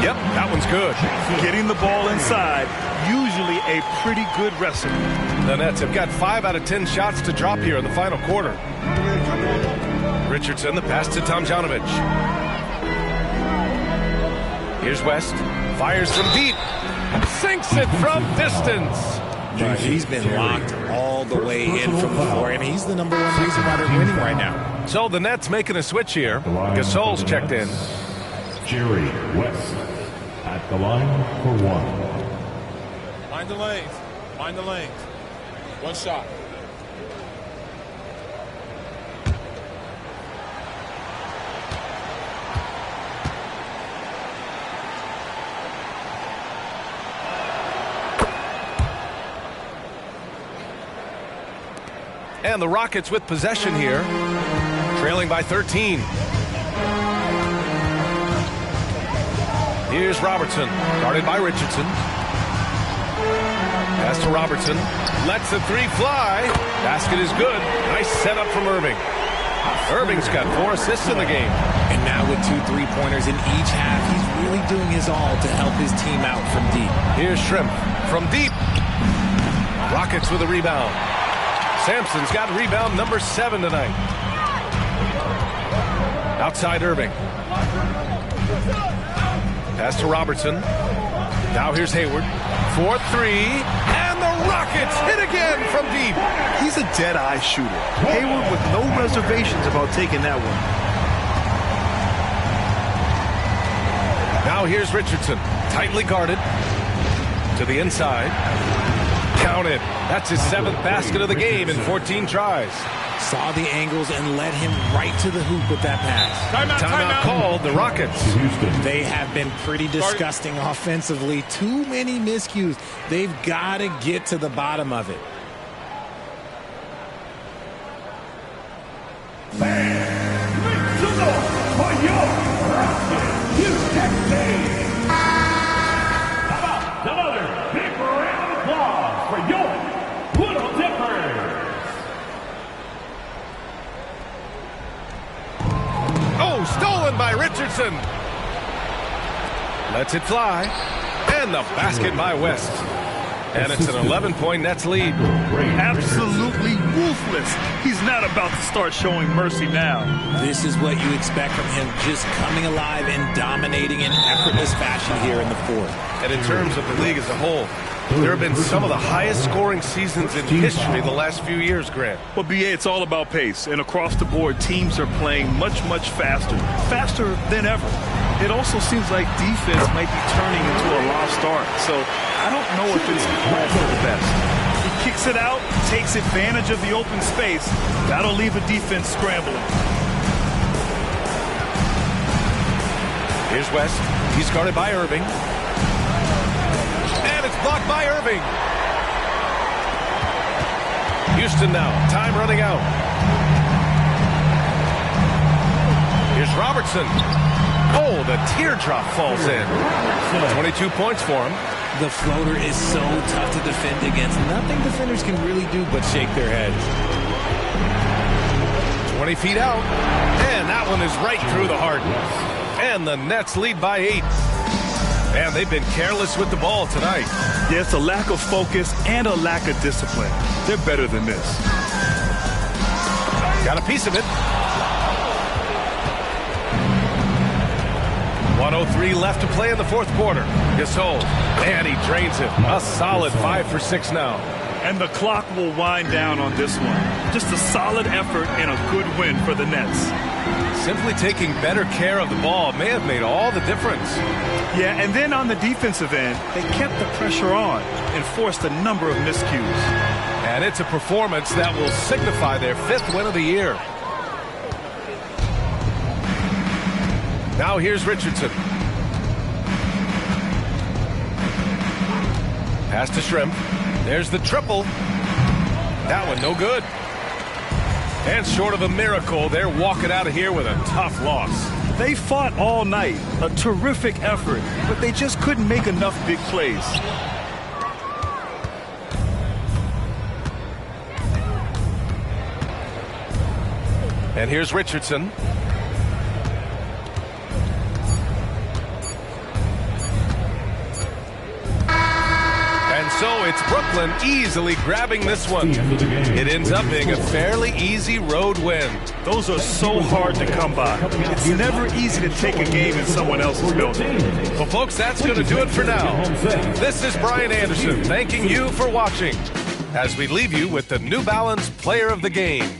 B: Yep, that one's good.
O: Getting the ball inside, usually a pretty good recipe.
B: The Nets have got 5 out of 10 shots to drop here in the final quarter. Richardson, the pass to Tomjanovich. Here's West. Fires from deep. Sinks it from distance.
D: Right, he's been locked all the way in from the floor, and he's the #1 reason why they're winning right now.
B: So the Nets making a switch here. Gasol's checked in.
L: Jerry West at the line for 1.
Q: Mind the lanes. Mind the lanes. One shot.
B: And the Rockets with possession here, trailing by 13. Here's Robertson, guarded by Richardson. Pass to Robertson, lets the 3 fly. Basket is good. Nice setup from Irving. Irving's got 4 assists in the game.
D: And now with 2 3-pointers in each half, he's really doing his all to help his team out from deep.
B: Here's Shrimp from deep. Rockets with a rebound. Sampson's got rebound number 7 tonight. Outside Irving. Pass to Robertson. Now here's Hayward. 4-3. And the Rockets hit again from deep.
C: He's a dead-eye shooter. Hayward with no reservations about taking that one.
B: Now here's Richardson. Tightly guarded. To the inside. Counted. That's his 7th basket of the game in 14 tries.
D: Saw the angles and led him right to the hoop with that pass.
B: Timeout called. The Rockets.
D: They have been pretty disgusting offensively. Too many miscues. They've got to get to the bottom of it.
B: Oh, stolen by Richardson. Lets it fly. And the basket by West. And it's an 11-point Nets lead.
P: Absolutely ruthless. He's not about to start showing mercy now.
D: This is what you expect from him, just coming alive and dominating in effortless fashion here in the fourth.
B: And in terms of the league as a whole, there have been some of the highest scoring seasons in history the last few years, Grant.
P: Well, BA, it's all about pace. And across the board, teams are playing much, much faster. Faster than ever. It also seems like defense might be turning into a lost art. So I don't know if it's all for the best. He kicks it out, takes advantage of the open space. That'll leave a defense scrambling.
B: Here's West. He's guarded by Irving. And it's blocked by Irving. Houston now. Time running out. Here's Robertson. Oh, the teardrop falls in. 22 points for him.
D: The floater is so tough to defend against. Nothing defenders can really do but shake their heads.
B: 20 feet out. And that one is right through the heart. And the Nets lead by 8. And they've been careless with the ball tonight.
P: Yeah, it's a lack of focus and a lack of discipline. They're better than this.
B: Got a piece of it. 1:03 left to play in the fourth quarter. Gasol, and he drains it. A solid 5 for 6 now.
P: And the clock will wind down on this one. Just a solid effort and a good win for the Nets.
B: Simply taking better care of the ball may have made all the difference.
P: Yeah, and then on the defensive end, they kept the pressure on and forced a number of miscues.
B: And it's a performance that will signify their 5th win of the year. Now here's Richardson. Pass to Shrimp. There's the triple. That one no good. And short of a miracle, they're walking out of here with a tough loss.
P: They fought all night. A terrific effort, but they just couldn't make enough big plays.
B: And here's Richardson. So it's Brooklyn easily grabbing this one. It ends up being a fairly easy road win.
P: Those are so hard to come by. It's never easy to take a game in someone else's building.
B: Well, folks, that's going to do it for now. This is Brian Anderson thanking you for watching as we leave you with the New Balance Player of the Game.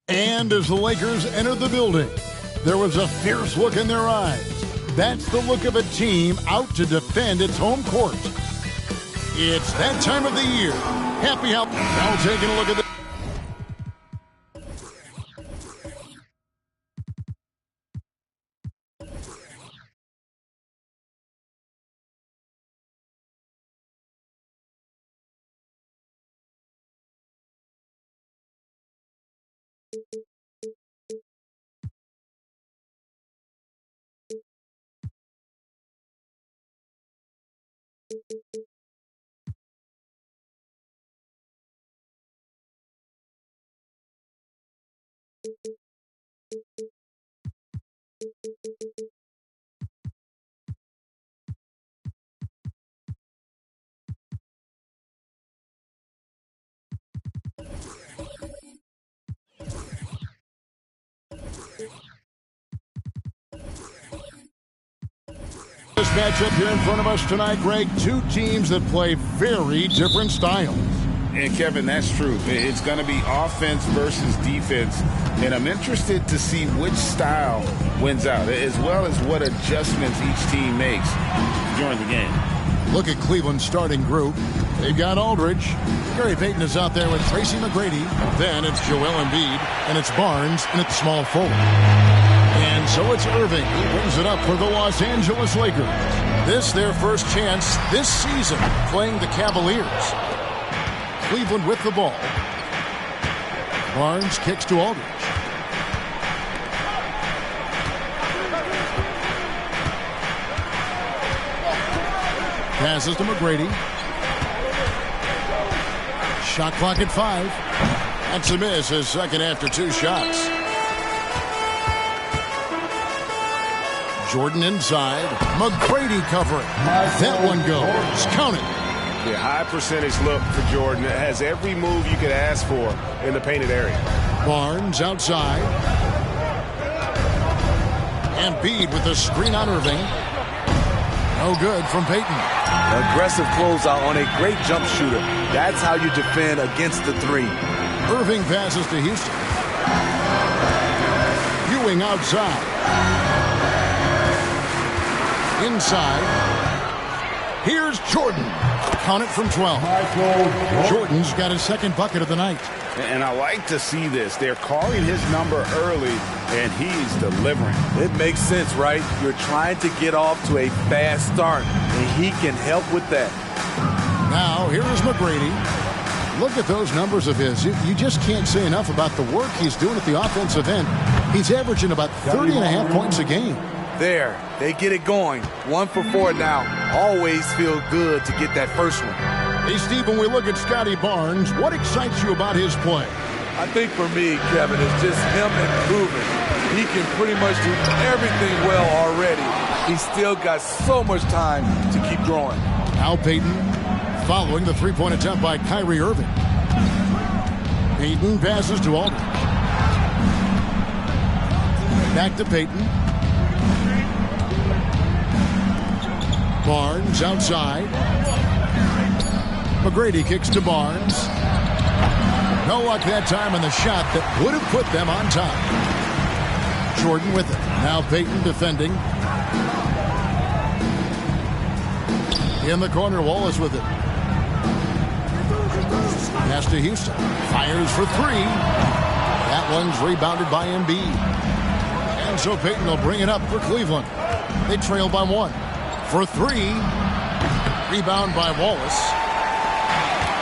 A: And as the Lakers entered the building, there was a fierce look in their eyes. That's the look of a team out to defend its home court. It's that time of the year. Happy Hour. Now taking a look at the this matchup here in front of us tonight, Greg. Two teams that play very different styles.
J: And Kevin, that's true. It's going to be offense versus defense. And I'm interested to see which style wins out, as well as what adjustments each team makes during the game.
A: Look at Cleveland's starting group. They've got Aldridge. Gary Payton is out there with Tracy McGrady. Then it's Joel Embiid, and it's Barnes, and it's small forward. And so it's Irving who brings it up for the Los Angeles Lakers. This their first chance this season playing the Cavaliers. Cleveland with the ball. Barnes kicks to Aldridge. Passes to McGrady. Shot clock at 5. That's a miss, his second after 2 shots. Jordan inside. McGrady covering. That one goes. Count it.
M: Yeah, high percentage look for Jordan. It has every move you could ask for in the painted area.
A: Barnes outside. Embiid with the screen on Irving. No good from Payton.
T: Aggressive closeout on a great jump shooter. That's how you defend against the 3.
A: Irving passes to Houston. Ewing outside. Inside. Here's Jordan. Count it from 12. Jordan's got his second bucket of the night.
J: And I like to see this. They're calling his number early, and he's delivering.
T: It makes sense, right? You're trying to get off to a fast start, and he can help with that.
A: Now, here is McGrady. Look at those numbers of his. You just can't say enough about the work he's doing at the offensive end. He's averaging about 30.5 points a game.
T: There, they get it going. 1 for 4 now. Always feel good to get that first one.
A: Hey, Steve, when we look at Scotty Barnes, what excites you about his play?
T: I think for me, Kevin, it's just him improving. He can pretty much do everything well already. He's still got so much time to keep growing.
A: Al Payton following the three-point attempt by Kyrie Irving. Payton passes to Aldridge. Back to Payton. Barnes outside. McGrady kicks to Barnes. No luck that time on the shot that would have put them on top. Jordan with it. Now Payton defending. In the corner, Wallace with it. Pass to Houston. Fires for 3. That one's rebounded by Embiid. And so Payton will bring it up for Cleveland. They trail by 1. For 3. Rebound by Wallace.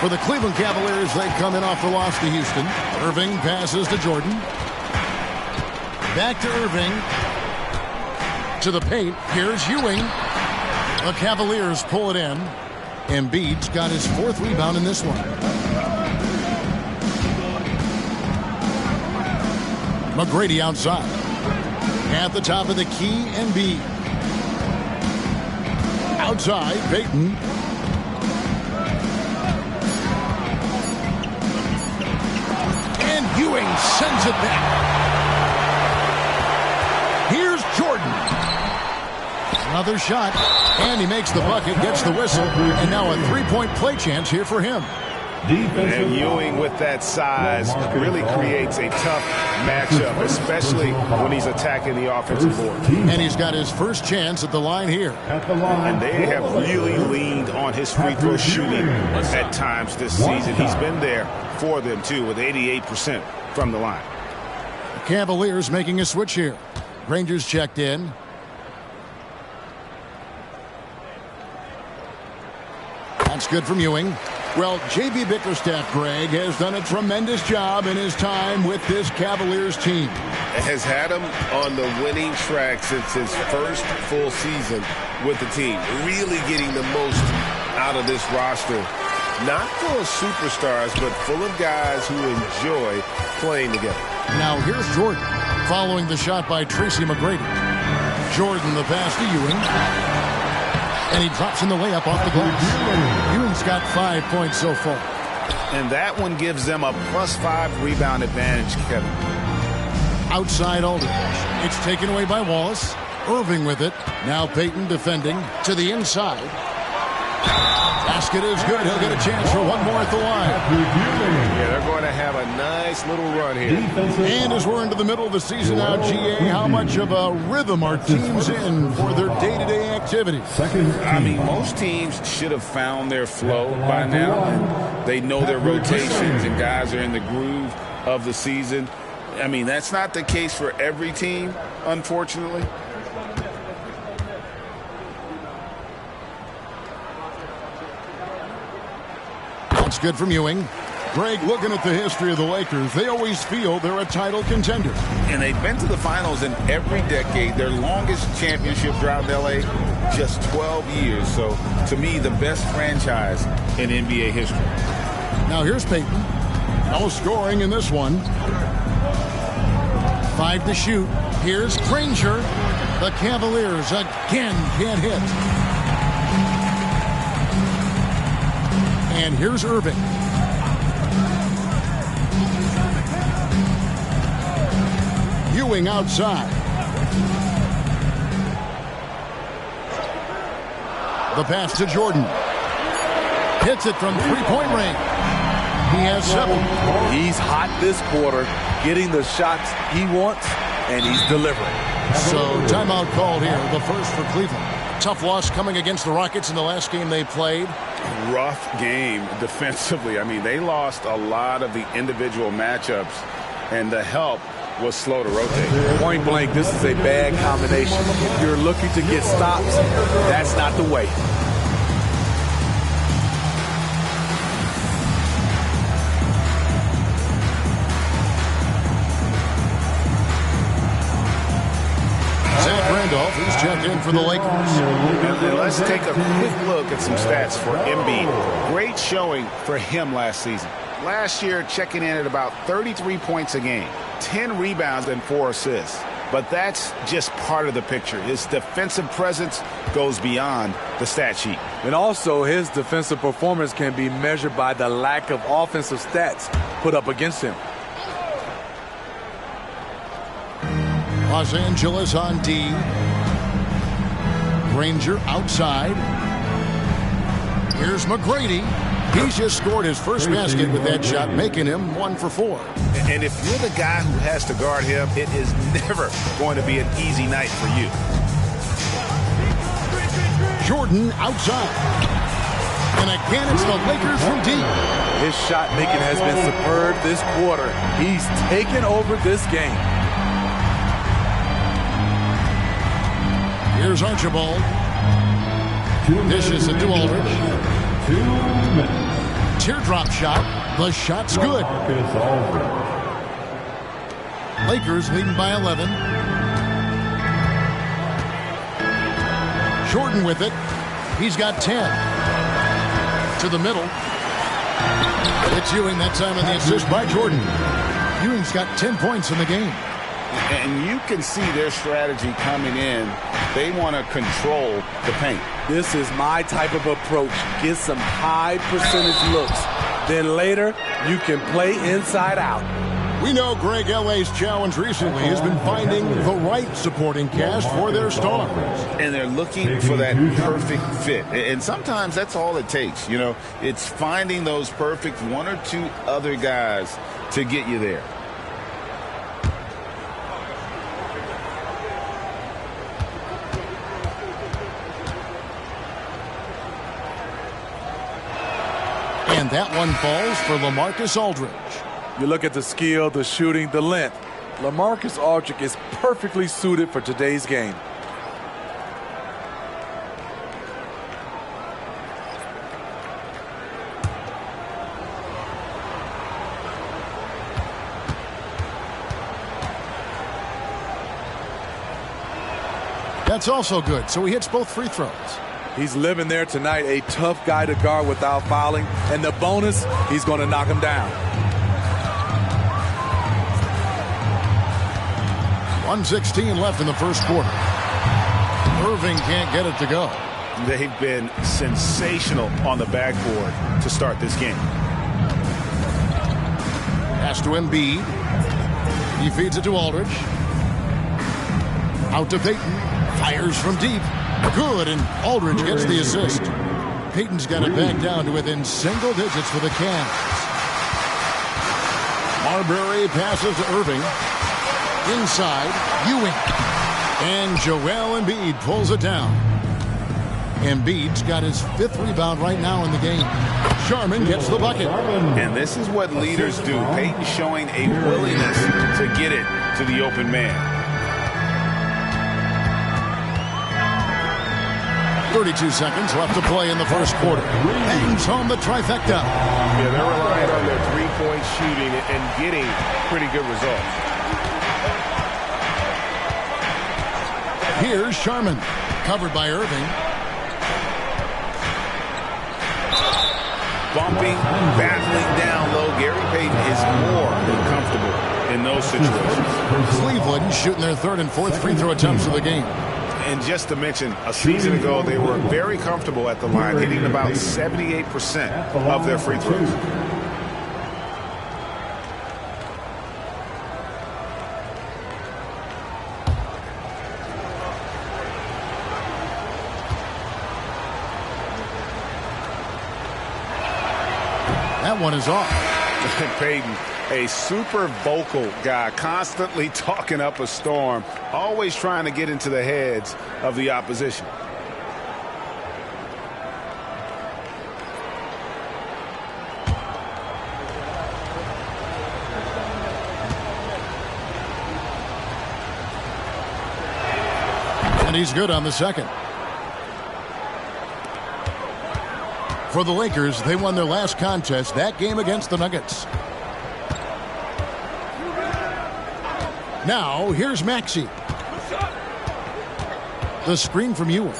A: For the Cleveland Cavaliers, they come in off the loss to Houston. Irving passes to Jordan. Back to Irving. To the paint. Here's Ewing. The Cavaliers pull it in. Embiid's got his 4th rebound in this one. McGrady outside. At the top of the key, Embiid. Outside, Payton. And Ewing sends it back. Here's Jordan. Another shot, and he makes the bucket, gets the whistle, and now a 3-point play chance here for him.
M: And Ewing with that size really creates a tough matchup, especially when he's attacking the offensive board.
A: And he's got his first chance at the line here.
M: And they have really leaned on his free throw shooting at times this season. He's been there for them, too, with 88% from the line.
A: The Cavaliers making a switch here. Granger's checked in. That's good from Ewing. Well, J.B. Bickerstaff, Greg, has done a tremendous job in his time with this Cavaliers team.
M: Has had him on the winning track since his first full season with the team. Really getting the most out of this roster. Not full of superstars, but full of guys who enjoy playing together.
A: Now here's Jordan, following the shot by Tracy McGrady. Jordan the pass to Ewing. And he drops in the layup off the glass. Ewing's got 5 points so far.
J: And that one gives them a +5 rebound advantage, Kevin.
A: Outside Aldridge. It's taken away by Wallace. Irving with it. Now Payton defending to the inside. Basket is good. He'll get a chance for one more at the line.
M: Yeah, they're going to have a nice little run here.
A: And as we're into the middle of the season now, GA, how much of a rhythm are teams in for their day-to-day activities?
J: I mean, most teams should have found their flow by now. They know their rotations and guys are in the groove of the season. I mean, that's not the case for every team, unfortunately.
A: That's good from Ewing. Greg, looking at the history of the Lakers, they always feel they're a title contender.
J: And they've been to the finals in every decade. Their longest championship drought in L.A., just 12 years. So, to me, the best franchise in NBA history.
A: Now here's Payton. No scoring in this one. 5 to shoot. Here's Granger. The Cavaliers again can't hit. And here's Irving. Ewing outside. The pass to Jordan. Hits it from three-point range. He has 7.
T: He's hot this quarter, getting the shots he wants, and he's delivering.
A: So timeout called here, the first for Cleveland. Tough loss coming against the Rockets in the last game they played.
J: Rough game defensively. I mean, they lost a lot of the individual matchups, and the help was slow to rotate.
T: Point blank, this is a bad combination. If you're looking to get stops, that's not the way.
A: Zach Randolph, he's checked in for the Lakers.
M: And let's take a quick look at some stats for Embiid. Great showing for him last season. Last year, checking in at about 33 points a game, 10 rebounds and 4 assists. But that's just part of the picture. His defensive presence goes beyond the stat sheet.
T: And also, his defensive performance can be measured by the lack of offensive stats put up against him.
A: Los Angeles on D. Granger outside. Here's McGrady. He's just scored his first basket with that shot, making him 1 for 4.
M: And if you're the guy who has to guard him, it is never going to be an easy night for you.
A: Jordan outside. And again, it's the Lakers from deep.
T: His shot making has been superb this quarter. He's taken over this game.
A: Here's Archibald. Dishes it to Aldridge.
L: 2 minutes.
A: Teardrop shot. The shot's good. Lakers leading by 11. Jordan with it. He's got 10. To the middle. It's Ewing that time on the assist by Jordan. Ewing's got 10 points in the game.
J: And you can see their strategy coming in. They want to control the paint.
T: This is my type of approach. Get some high percentage looks. Then later, you can play inside out.
A: We know Greg L.A.'s challenge recently has been finding the right supporting cast for their stars.
J: And they're looking for that perfect fit. And sometimes that's all it takes. You know, it's finding those perfect one or two other guys to get you there.
A: And that one falls for LaMarcus Aldridge.
T: You look at the skill, the shooting, the length. LaMarcus Aldridge is perfectly suited for today's game.
A: That's also good, so he hits both free throws.
T: He's living there tonight, a tough guy to guard without fouling. And the bonus, he's going to knock him down.
A: 1:16 left in the first quarter. Irving can't get it to go.
J: They've been sensational on the backboard to start this game.
A: Pass to Embiid. He feeds it to Aldridge. Out to Payton. Fires from deep. Good, and Aldridge gets the assist. Payton's got it back down to within single digits for the Cavs. Marbury passes to Irving. Inside, Ewing. And Joel Embiid pulls it down. Embiid's got his 5th rebound right now in the game. Sharman gets the bucket.
J: And this is what leaders do. Payton showing a willingness to get it to the open man.
A: 32 seconds left to play in the first quarter. Payton's home the trifecta.
M: Yeah, they're relying on their three-point shooting and getting pretty good results.
A: Here's Sharman, covered by Irving.
J: Bumping, battling down low. Gary Payton is more than comfortable in those situations.
A: Cleveland shooting their 3rd and 4th free throw attempts of the game.
M: And just to mention, a season ago, they were very comfortable at the line, hitting about 78% of their free throws.
A: That one is off.
M: Payton, a super vocal guy, constantly talking up a storm, always trying to get into the heads of the opposition.
A: And he's good on the second. For the Lakers, they won their last contest, that game against the Nuggets. Now, here's Maxey. The screen from Ewing.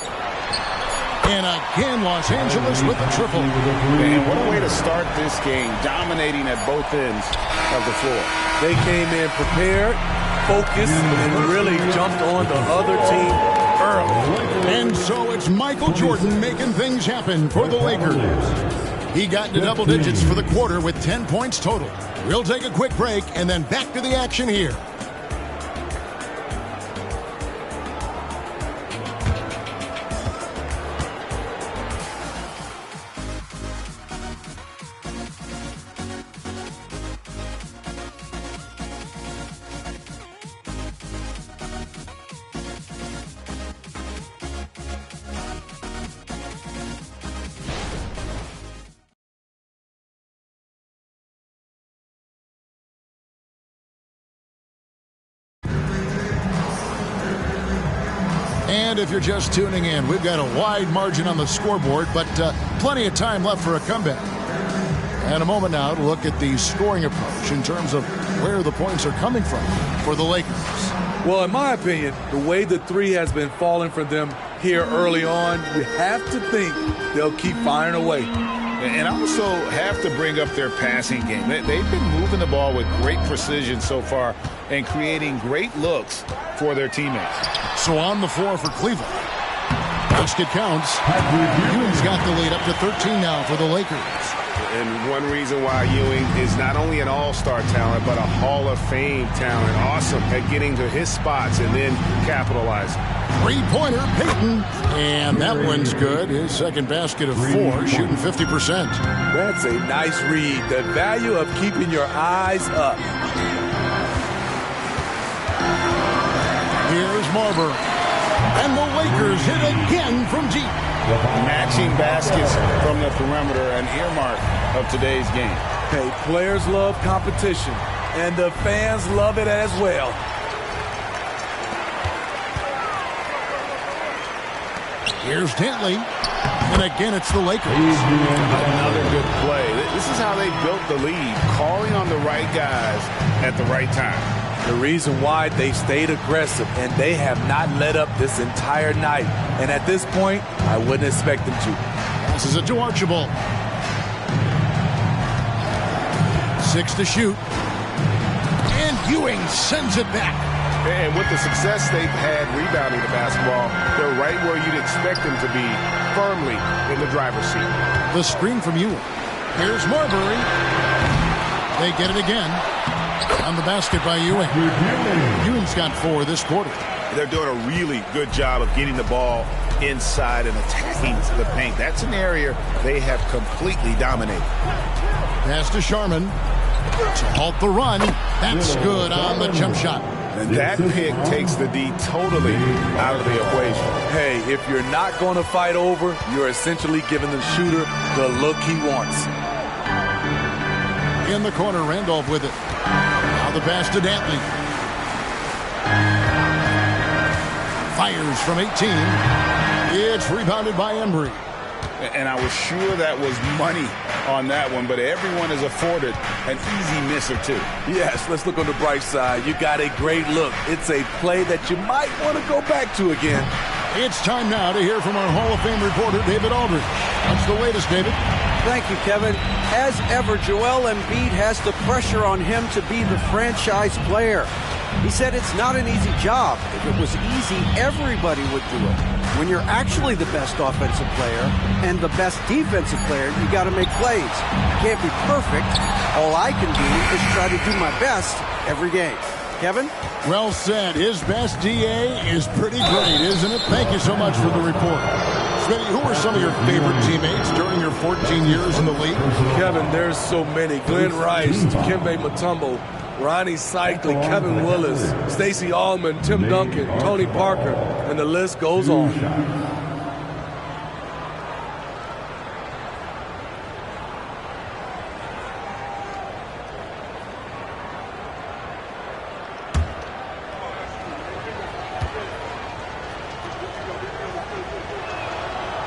A: And again, Los Angeles with the triple.
J: Man, what a way to start this game, dominating at both ends of the floor.
T: They came in prepared, focused, and really jumped on the other team early.
A: And so it's Michael Jordan making things happen for the Lakers. He got into double digits for the quarter with 10 points total. We'll take a quick break and then back to the action here. And if you're just tuning in, we've got a wide margin on the scoreboard, but plenty of time left for a comeback. And a moment now to look at the scoring approach in terms of where the points are coming from for the Lakers.
T: Well, in my opinion, the way the three has been falling for them here early on, you have to think they'll keep firing away.
J: And I also have to bring up their passing game. They've been moving the ball with great precision so far and creating great looks for their teammates.
A: So on the floor for Cleveland. Basket counts. Ewing's got the lead up to 13 now for the Lakers.
M: And one reason why Ewing is not only an all-star talent, but a Hall of Fame talent. Awesome at getting to his spots and then capitalizing.
A: Three-pointer, Payton. And that one's good. His second basket of 4, shooting 50%.
T: That's a nice read. The value of keeping your eyes up.
A: Here's Marbury. And the Lakers hit again from deep.
J: Matching baskets from the perimeter, an earmark of today's game.
T: Hey, players love competition, and the fans love it as well.
A: Here's Dantley. And again, it's the Lakers.
M: Another good play. This is how they built the lead, calling on the right guys at the right time.
T: The reason why they stayed aggressive, and they have not let up this entire night. And at this point, I wouldn't expect them to.
A: Passes it to Archibald. 6 to shoot. And Ewing sends it back.
M: And with the success they've had rebounding the basketball, they're right where you'd expect them to be, firmly in the driver's seat.
A: The screen from Ewing. Here's Marbury. They get it again. On the basket by Ewing. Ewing's got 4 this quarter.
J: They're doing a really good job of getting the ball inside and attacking the paint. That's an area they have completely dominated.
A: Pass to Sharman to halt the run. That's good on the jump shot.
J: And that pick takes the D totally out of the equation.
T: Hey, if you're not going to fight over, you're essentially giving the shooter the look he wants.
A: In the corner, Randolph with it. Now the pass to Dantley. Fires from 18. It's rebounded by Embry.
J: And I was sure that was money on that one, but everyone is afforded an easy miss or two.
T: Yes, let's look on the bright side. You got a great look. It's a play that you might want to go back to again.
A: It's time now to hear from our Hall of Fame reporter, David Aldridge. What's the latest, David?
N: Thank you, Kevin. As ever, Joel Embiid has the pressure on him to be the franchise player. He said it's not an easy job. If it was easy, everybody would do it. When you're actually the best offensive player and the best defensive player, you got to make plays. You can't be perfect. All I can do is try to do my best every game. Kevin?
A: Well said. His best DA is pretty great, isn't it? Thank you so much for the report. Smitty, who are some of your favorite teammates during your 14 years in the league?
T: Kevin, there's so many. Glenn Rice, Dikembe Mutombo, Ronnie Cycli, Kevin Willis, Stacey Allman, Tim Duncan, Tony Parker, and the list goes on.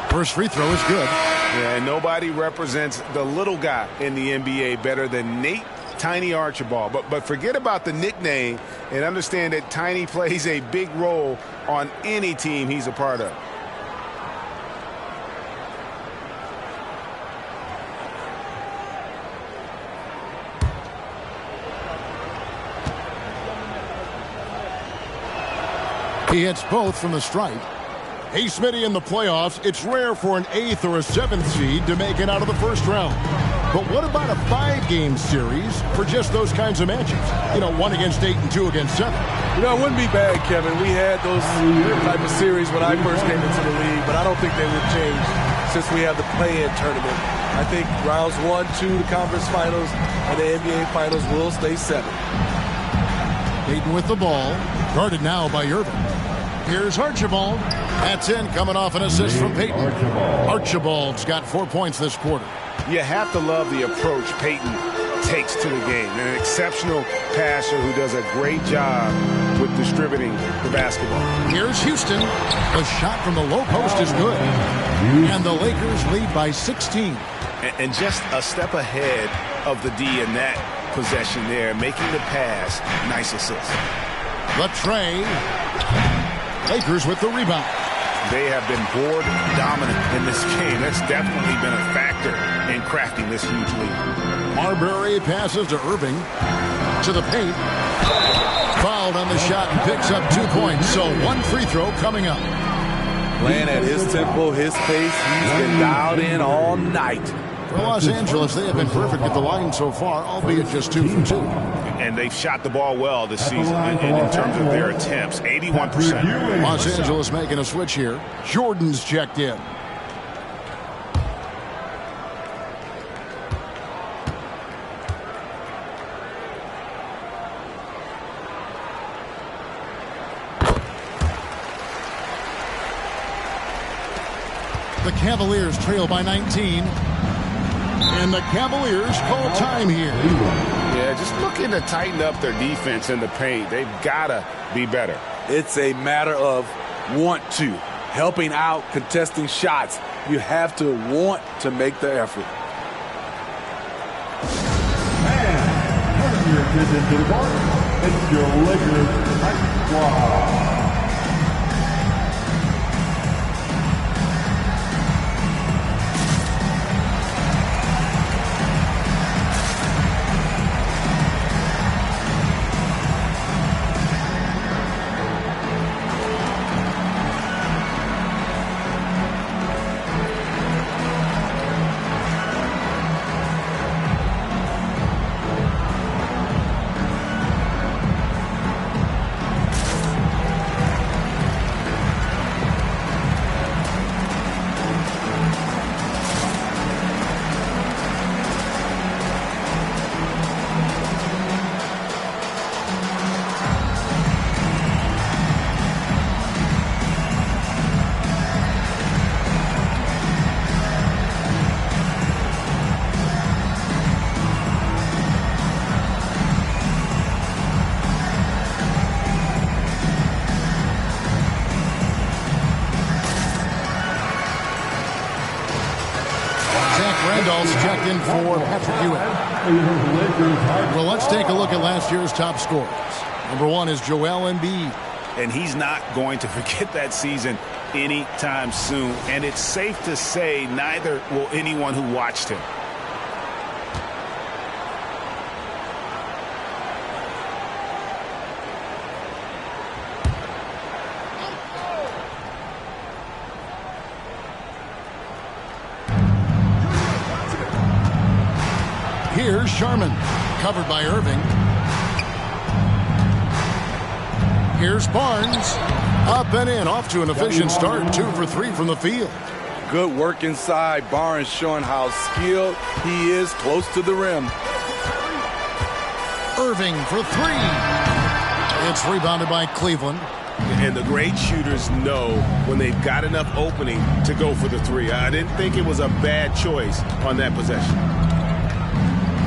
A: First free throw is good.
M: Yeah, and nobody represents the little guy in the NBA better than Nate Tiny Archibald. But forget about the nickname and understand that Tiny plays a big role on any team he's a part of.
A: He hits both from the stripe. Hey, Smitty, in the playoffs, it's rare for an 8th or a 7th seed to make it out of the first round. But what about a 5-game series for just those kinds of matchups? You know, 1 against 8 and 2 against 7.
T: You know, it wouldn't be bad, Kevin. We had those type of series when I first came into the league, but I don't think they would change since we have the play-in tournament. I think rounds 1, 2, the conference finals, and the NBA finals will stay 7.
A: Payton with the ball, guarded now by Irvin. Here's Archibald. That's in, coming off an assist from Payton. Archibald's got 4 points this quarter.
M: You have to love the approach Payton takes to the game. An exceptional passer who does a great job with distributing the basketball.
A: Here's Houston. The shot from the low post is good. And the Lakers lead by 16.
M: And just a step ahead of the D in that possession there, making the pass. Nice assist.
A: Latrey. Lakers with the rebound.
M: They have been board dominant in this game. That's definitely been a factor in crafting this huge lead.
A: Marbury passes to Irving. To the paint. Fouled on the shot and picks up 2 points. So 1 free throw coming up.
T: Playing at his tempo, his pace. He's been dialed in all night.
A: For Los Angeles, they have been perfect at the line so far, albeit just 2 for 2.
M: And they've shot the ball well this season in terms of their attempts, 81%.
A: Los Angeles making a switch here. Jordan's checked in. The Cavaliers trail by 19. And the Cavaliers call time here.
M: Yeah, just looking to tighten up their defense in the paint. They've got to be better.
U: It's a matter of want to. Helping out, contesting shots. You have to want to make the effort.
L: And turn your attention to the court. It's your Lakers Night Squad.
A: Checked in for Patrick Ewing. Well, let's take a look at last year's top scorers. Number 1 is Joel Embiid.
J: And he's not going to forget that season anytime soon. And it's safe to say neither will anyone who watched him.
A: Here's Sharman, covered by Irving. Here's Barnes, up and in, off to an efficient start, 2 for 3 from the field.
U: Good work inside. Barnes showing how skilled he is close to the rim.
A: Irving for 3. It's rebounded by Cleveland.
M: And the great shooters know when they've got enough opening to go for the 3. I didn't think it was a bad choice on that possession.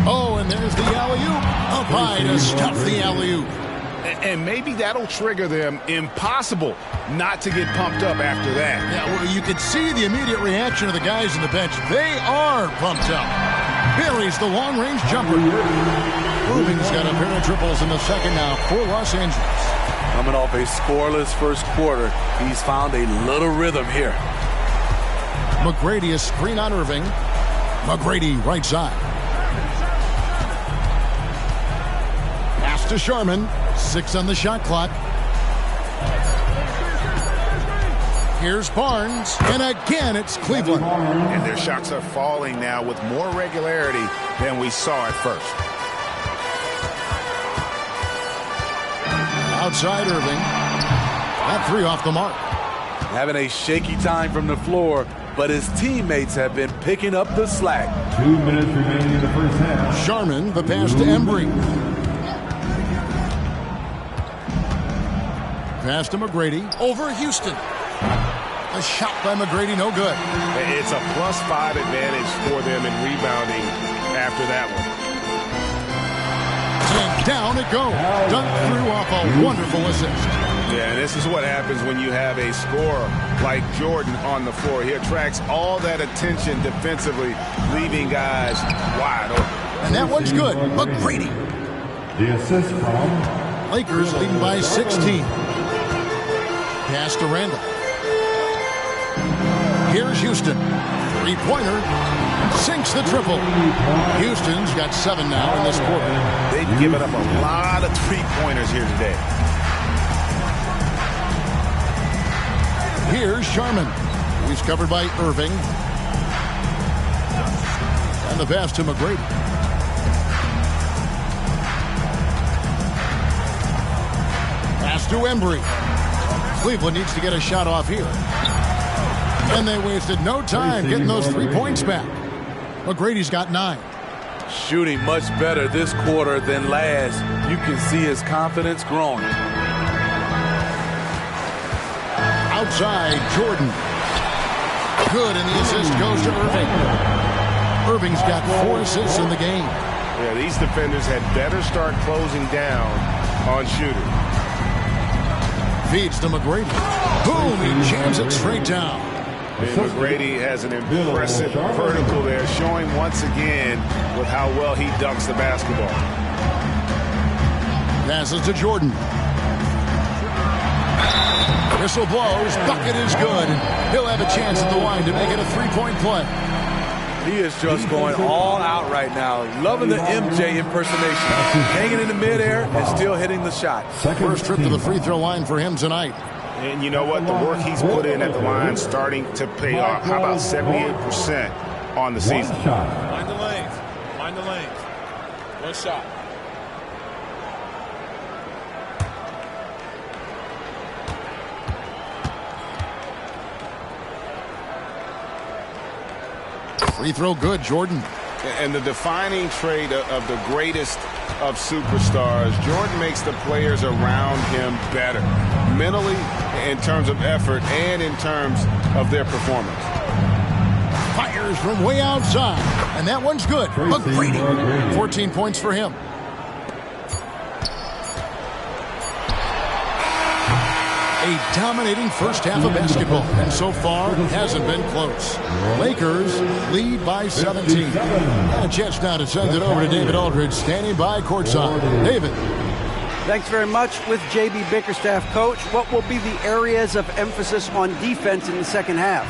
A: Oh, and there's the alley-oop. Up high to stuff the alley-oop.
M: And maybe that'll trigger them. Impossible not to get pumped up after that.
A: Yeah, well, you could see the immediate reaction of the guys on the bench. They are pumped up. Buries the long-range jumper. Irving's got a pair of triples in the second now for Los Angeles.
U: Coming off a scoreless first quarter, he's found a little rhythm here.
A: McGrady a screen on Irving. McGrady right side. To Sharman, 6 on the shot clock. Here's Barnes, and again it's Cleveland.
M: And their shots are falling now with more regularity than we saw at first.
A: Outside Irving. That 3 off the mark.
U: Having a shaky time from the floor, but his teammates have been picking up the slack.
L: 2 minutes remaining in the first half.
A: Sharman, the pass to Embry. Pass to McGrady. Over Houston. A shot by McGrady, no good.
M: It's a +5 advantage for them in rebounding after that one.
A: And down it goes. Dunk through off a wonderful assist.
M: Yeah, and this is what happens when you have a scorer like Jordan on the floor. He attracts all that attention defensively, leaving guys wide open.
A: And that one's good. McGrady.
L: The assist from
A: Lakers leading by 16. Pass to Randall. Here's Houston. 3-pointer. Sinks the triple. Houston's got 7 now in this quarter.
M: They've given up a lot of 3-pointers here today.
A: Here's Sharman. He's covered by Irving. And the pass to McGrady. Pass to Embry. Cleveland needs to get a shot off here. And they wasted no time getting those 3 points back. McGrady's got 9.
U: Shooting much better this quarter than last. You can see his confidence growing.
A: Outside, Jordan. Good, and the assist goes to Irving. Irving's got 4 assists in the game.
M: Yeah, these defenders had better start closing down on shooting.
A: Feeds to McGrady. Boom, he jams it straight down.
M: And McGrady has an impressive vertical there, showing once again with how well he dunks the basketball.
A: Passes to Jordan. Whistle blows. Bucket is good. He'll have a chance at the line to make it a 3-point play.
U: He is just going all out right now. Loving the MJ impersonation. Hanging in the midair and still hitting the shot.
A: First trip to the free throw line for him tonight.
M: And you know what? The work he's put in at the line starting to pay off. How about 78% on the season?
Q: Mind the lanes. Mind the lanes. One shot.
A: Free throw good, Jordan.
M: And the defining trait of the greatest of superstars, Jordan makes the players around him better, mentally, in terms of effort, and in terms of their performance.
A: Fires from way outside, and that one's good. McGrady, 14 points for him. A dominating first half of basketball, and so far it hasn't been close. Lakers lead by 17. And a chance now to send it over to David Aldridge, standing by courtside. David.
N: Thanks very much. With J.B. Bickerstaff, Coach, what will be the areas of emphasis on defense in the second half?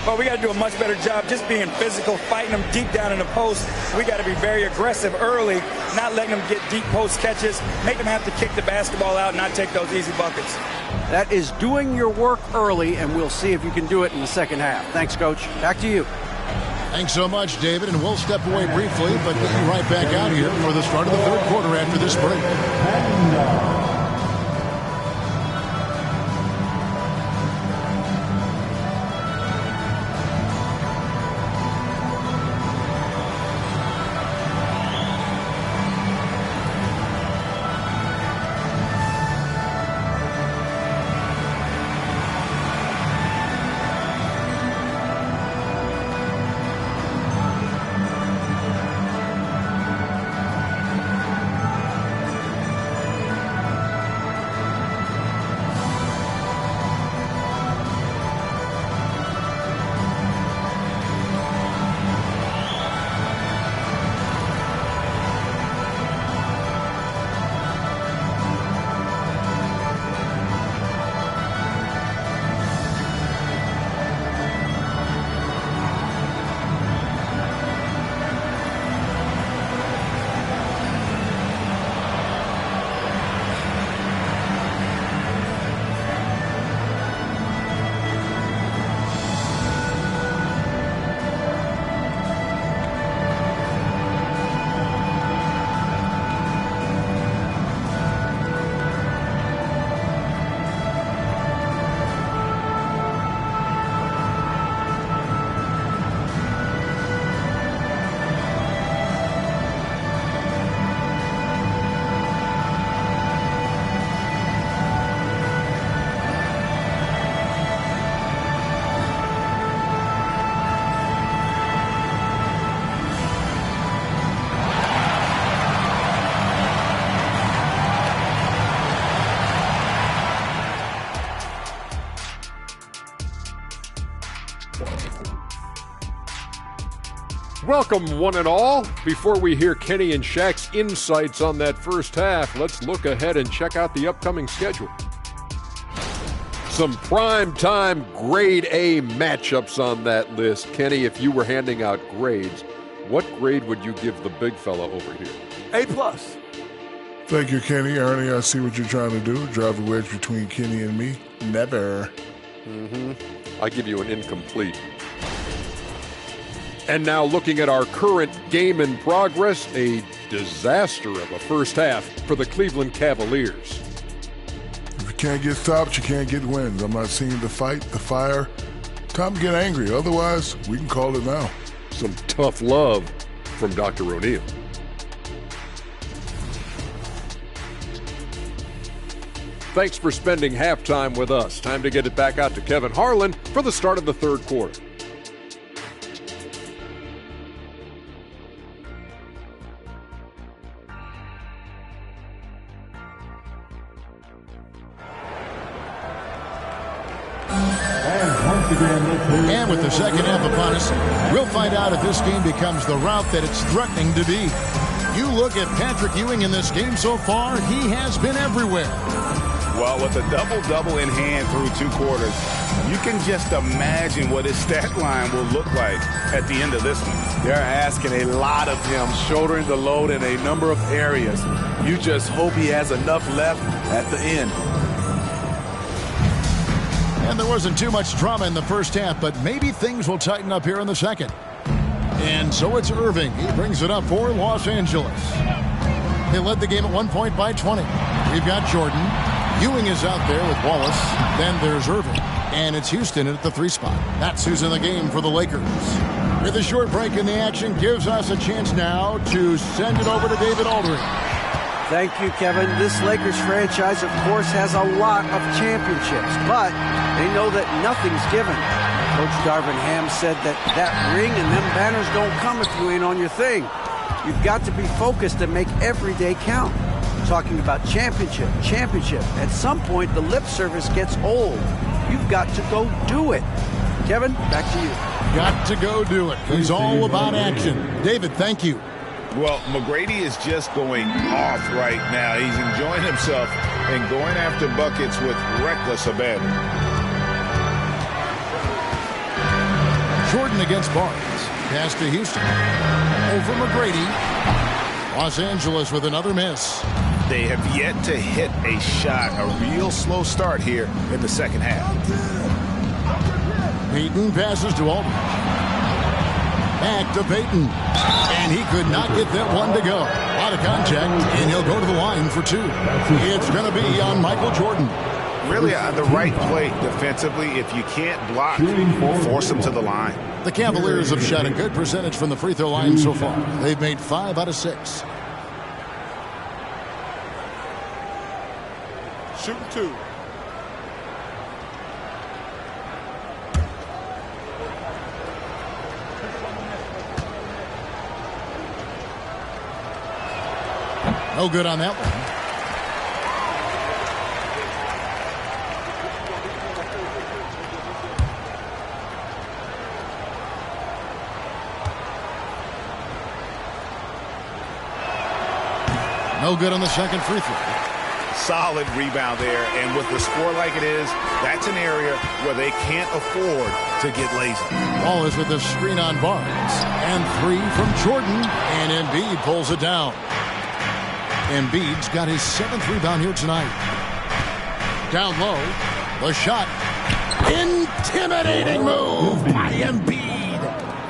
K: Well, we got to do a much better job just being physical, fighting them deep down in the post. We got to be very aggressive early, not letting them get deep post catches, make them have to kick the basketball out and not take those easy buckets.
N: That is doing your work early, and we'll see if you can do it in the second half. Thanks, Coach. Back to you.
A: Thanks so much, David, and we'll step away briefly, but get you right back out here for the start of the third quarter after this break.
G: Welcome, one and all. Before we hear Kenny and Shaq's insights on that first half, let's look ahead and check out the upcoming schedule. Some prime-time grade A matchups on that list. Kenny, if you were handing out grades, what grade would you give the big fella over here?
U: A+.
H: Thank you, Kenny. Ernie, I see what you're trying to do. Drive a wedge between Kenny and me. Never.
G: I give you an incomplete. And now looking at our current game in progress, a disaster of a first half for the Cleveland Cavaliers.
H: If you can't get stops, you can't get wins. I'm not seeing the fight, the fire. Time to get angry. Otherwise, we can call it now.
G: Some tough love from Dr. O'Neill. Thanks for spending halftime with us. Time to get it back out to Kevin Harlan for the start of the third quarter.
A: And with the second half upon us, we'll find out if this game becomes the route that it's threatening to be. You look at Patrick Ewing in this game so far, he has been everywhere.
J: Well, with a double-double in hand through 2 quarters, you can just imagine what his stat line will look like at the end of this one.
U: They're asking a lot of him, shouldering the load in a number of areas. You just hope he has enough left at the end.
A: And there wasn't too much drama in the first half, but maybe things will tighten up here in the second. And so it's Irving. He brings it up for Los Angeles. They led the game at 1 point by 20. We've got Jordan. Ewing is out there with Wallace. Then there's Irving. And it's Houston at the 3 spot. That's who's in the game for the Lakers. With a short break in the action, gives us a chance now to send it over to David Aldridge.
N: Thank you, Kevin. This Lakers franchise, of course, has a lot of championships, but they know that nothing's given. Coach Darvin Ham said that ring and them banners don't come if you ain't on your thing. You've got to be focused and make every day count. Talking about championship. At some point, the lip service gets old. You've got to go do it. Kevin, back to you.
A: Got to go do it. He's all about action. David, thank you.
J: Well, McGrady is just going off right now. He's enjoying himself and going after buckets with reckless abandon.
A: Jordan against Barnes. Pass to Houston. Over McGrady. Los Angeles with another miss.
J: They have yet to hit a shot. A real slow start here in the second half.
A: Payton passes to Aldridge. Back to Payton. And he could not get that one to go. A lot of contact, and he'll go to the line for 2. It's going to be on Michael Jordan.
J: Really the right play defensively. If you can't block, force him to the line.
A: The Cavaliers have shot a good percentage from the free throw line so far. They've made 5 out of 6.
Q: Shooting 2.
A: No good on that one. No good on the second free throw.
J: Solid rebound there, and with the score like it is, that's an area where they can't afford to get lazy.
A: Ball is with the screen on Barnes. And 3 from Jordan, and Embiid pulls it down. Embiid's got his 7th rebound here tonight. Down low, the shot. Intimidating move by Embiid.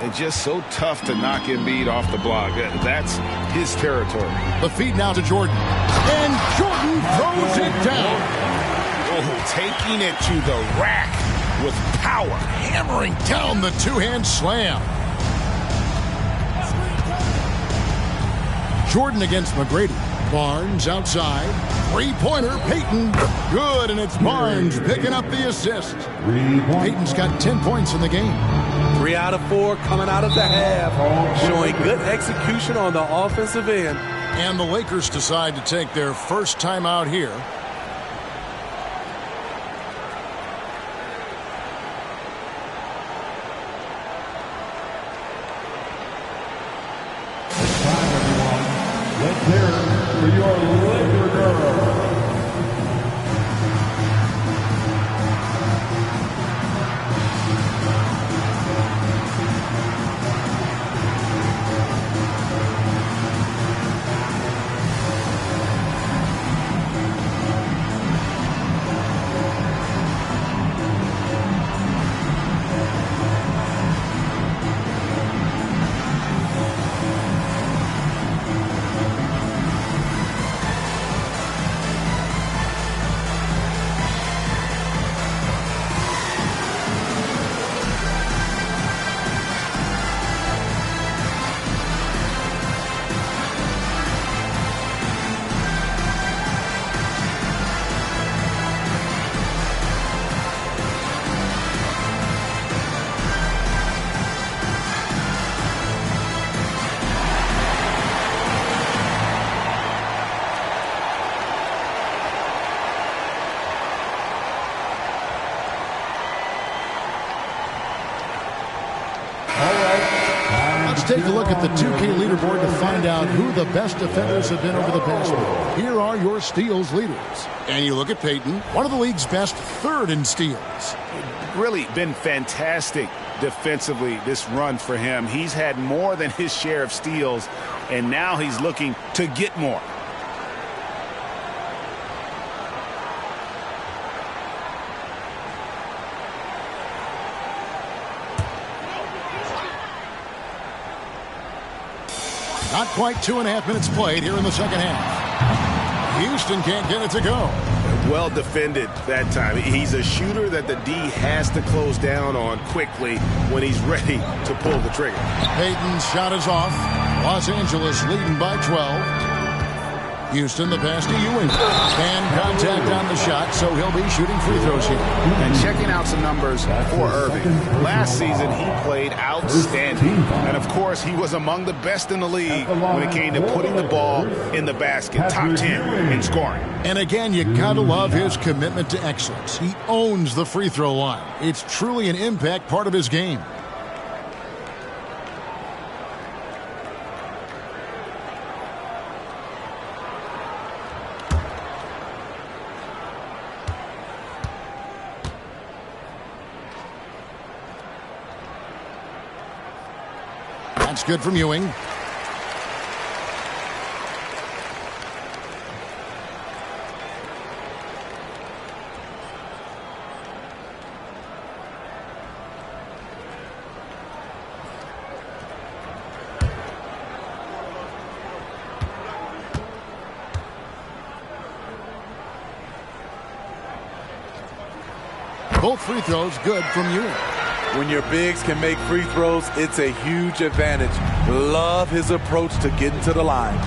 J: It's just so tough to knock Embiid off the block. That's his territory.
A: The feed now to Jordan. And Jordan throws it down.
J: Oh, taking it to the rack with power.
A: Hammering down the 2-hand slam. Jordan against McGrady. Barnes outside. 3-pointer. Payton. Good, and it's Barnes picking up the assist. Payton's got 10 points in the game.
U: 3 out of 4 coming out of the half, showing good execution on the offensive end.
A: And the Lakers decide to take their first time out here.
L: It's time, everyone. Let's hear it for your Laker girl.
A: take a look at the 2K leaderboard to find out who the best defenders have been over the past week. Here are your steals leaders. And you look at Peyton, one of the league's best, third in steals.
J: Really been fantastic defensively this run for him. He's had more than his share of steals, and now he's looking to get more.
A: Not quite 2.5 minutes played here in the second half. Houston can't get it to go.
J: Well defended that time. He's a shooter that the D has to close down on quickly when he's ready to pull the trigger.
A: Peyton's shot is off. Los Angeles leading by 12. Houston, the pass to Ewing. And contact on the shot, so he'll be shooting free throws here.
J: And checking out some numbers for Irving. Last season, he played outstanding. And, of course, he was among the best in the league when it came to putting the ball in the basket. Top 10 in scoring.
A: And, again, you got to love his commitment to excellence. He owns the free throw line. It's truly an impact part of his game. That's good from Ewing. Both free throws good from Ewing.
U: When your bigs can make free throws, it's a huge advantage. Love his approach to getting to the line.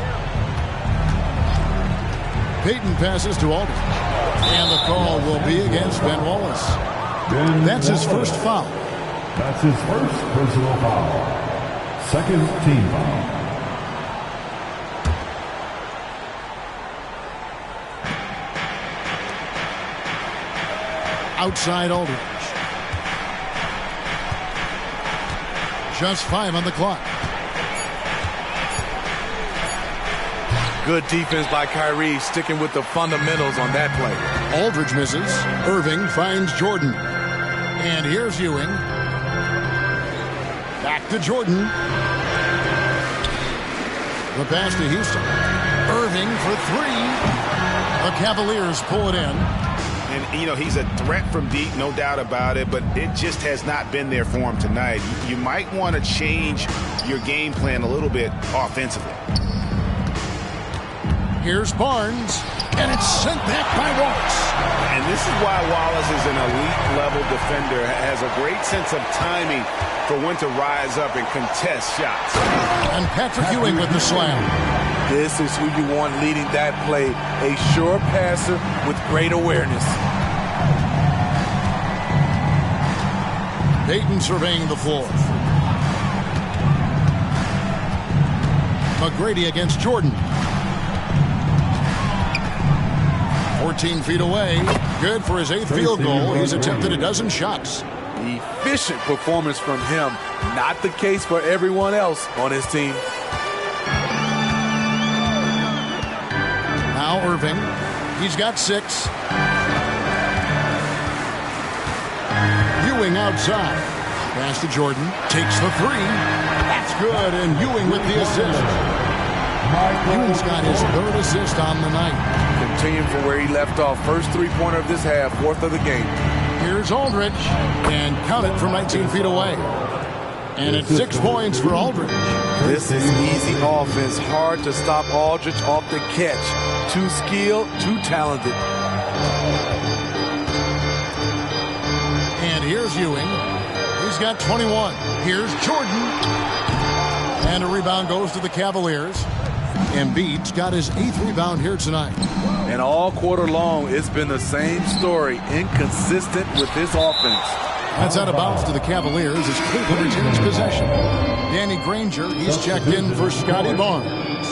A: Peyton passes to Aldridge. And the call will be against Ben Wallace. That's his first foul.
L: That's his first personal foul. Second team foul.
A: Outside Aldridge. Just 5 on the clock.
U: Good defense by Kyrie, sticking with the fundamentals on that play.
A: Aldridge misses. Irving finds Jordan. And here's Ewing. Back to Jordan. The pass to Houston. Irving for 3. The Cavaliers pull it in.
J: And, you know, he's a threat from deep, no doubt about it, but it just has not been there for him tonight. You might want to change your game plan a little bit offensively.
A: Here's Barnes, and it's sent back by Wallace.
J: And this is why Wallace is an elite-level defender, has a great sense of timing for when to rise up and contest shots.
A: And Patrick Ewing with the slam.
U: This is who you want leading that play, a sure passer with great awareness.
A: Peyton surveying the floor. McGrady against Jordan. 14 feet away. Good for his 8th field goal. He's attempted a dozen shots.
U: Efficient performance from him. Not the case for everyone else on his team.
A: Now Irving. He's got 6. Ewing outside. Pass to Jordan. Takes the 3. That's good. And Ewing with the assist. Ewing's got his 3rd assist on the night.
U: Continuing from where he left off. First three-pointer of this half. 4th of the game.
A: Here's Aldridge. And count it from 19 feet away. And it's 6 points for Aldridge.
U: This is easy offense. Hard to stop Aldridge off the catch. Too skilled, too talented.
A: And here's Ewing. He's got 21. Here's Jordan. And a rebound goes to the Cavaliers. Embiid's got his 8th rebound here tonight.
U: And all quarter long, it's been the same story. Inconsistent with this offense.
A: That's out of bounds to the Cavaliers as Cleveland retains possession. Danny Granger, he's checked in for Scotty Barnes.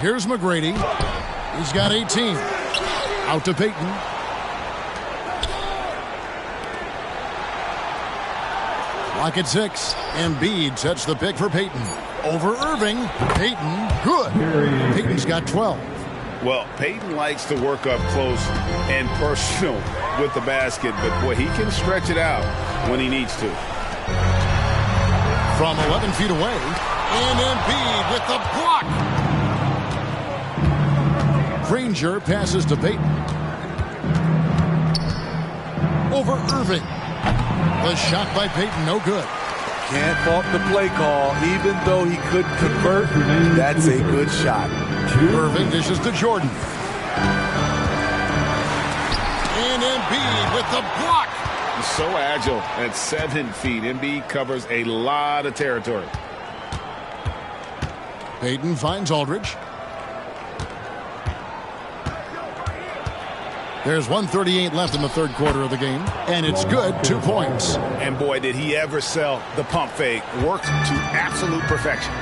A: Here's McGrady. He's got 18. Out to Payton. Clock at 6. Embiid sets the pick for Payton. Over Irving. Payton, good. Payton's got 12.
J: Well, Payton likes to work up close and personal with the basket, but boy, he can stretch it out when he needs to.
A: From 11 feet away, and Embiid with the block. Granger passes to Payton. Over Irving. The shot by Payton, no good.
U: Can't fault the play call. Even though he couldn't convert, that's a good shot.
A: Irving dishes to Jordan. And Embiid with the block.
J: He's so agile at 7 feet. Embiid covers a lot of territory.
A: Payton finds Aldridge. There's 1:38 left in the third quarter of the game, and it's good, 2 points.
J: And boy, did he ever sell the pump fake. Worked to absolute perfection.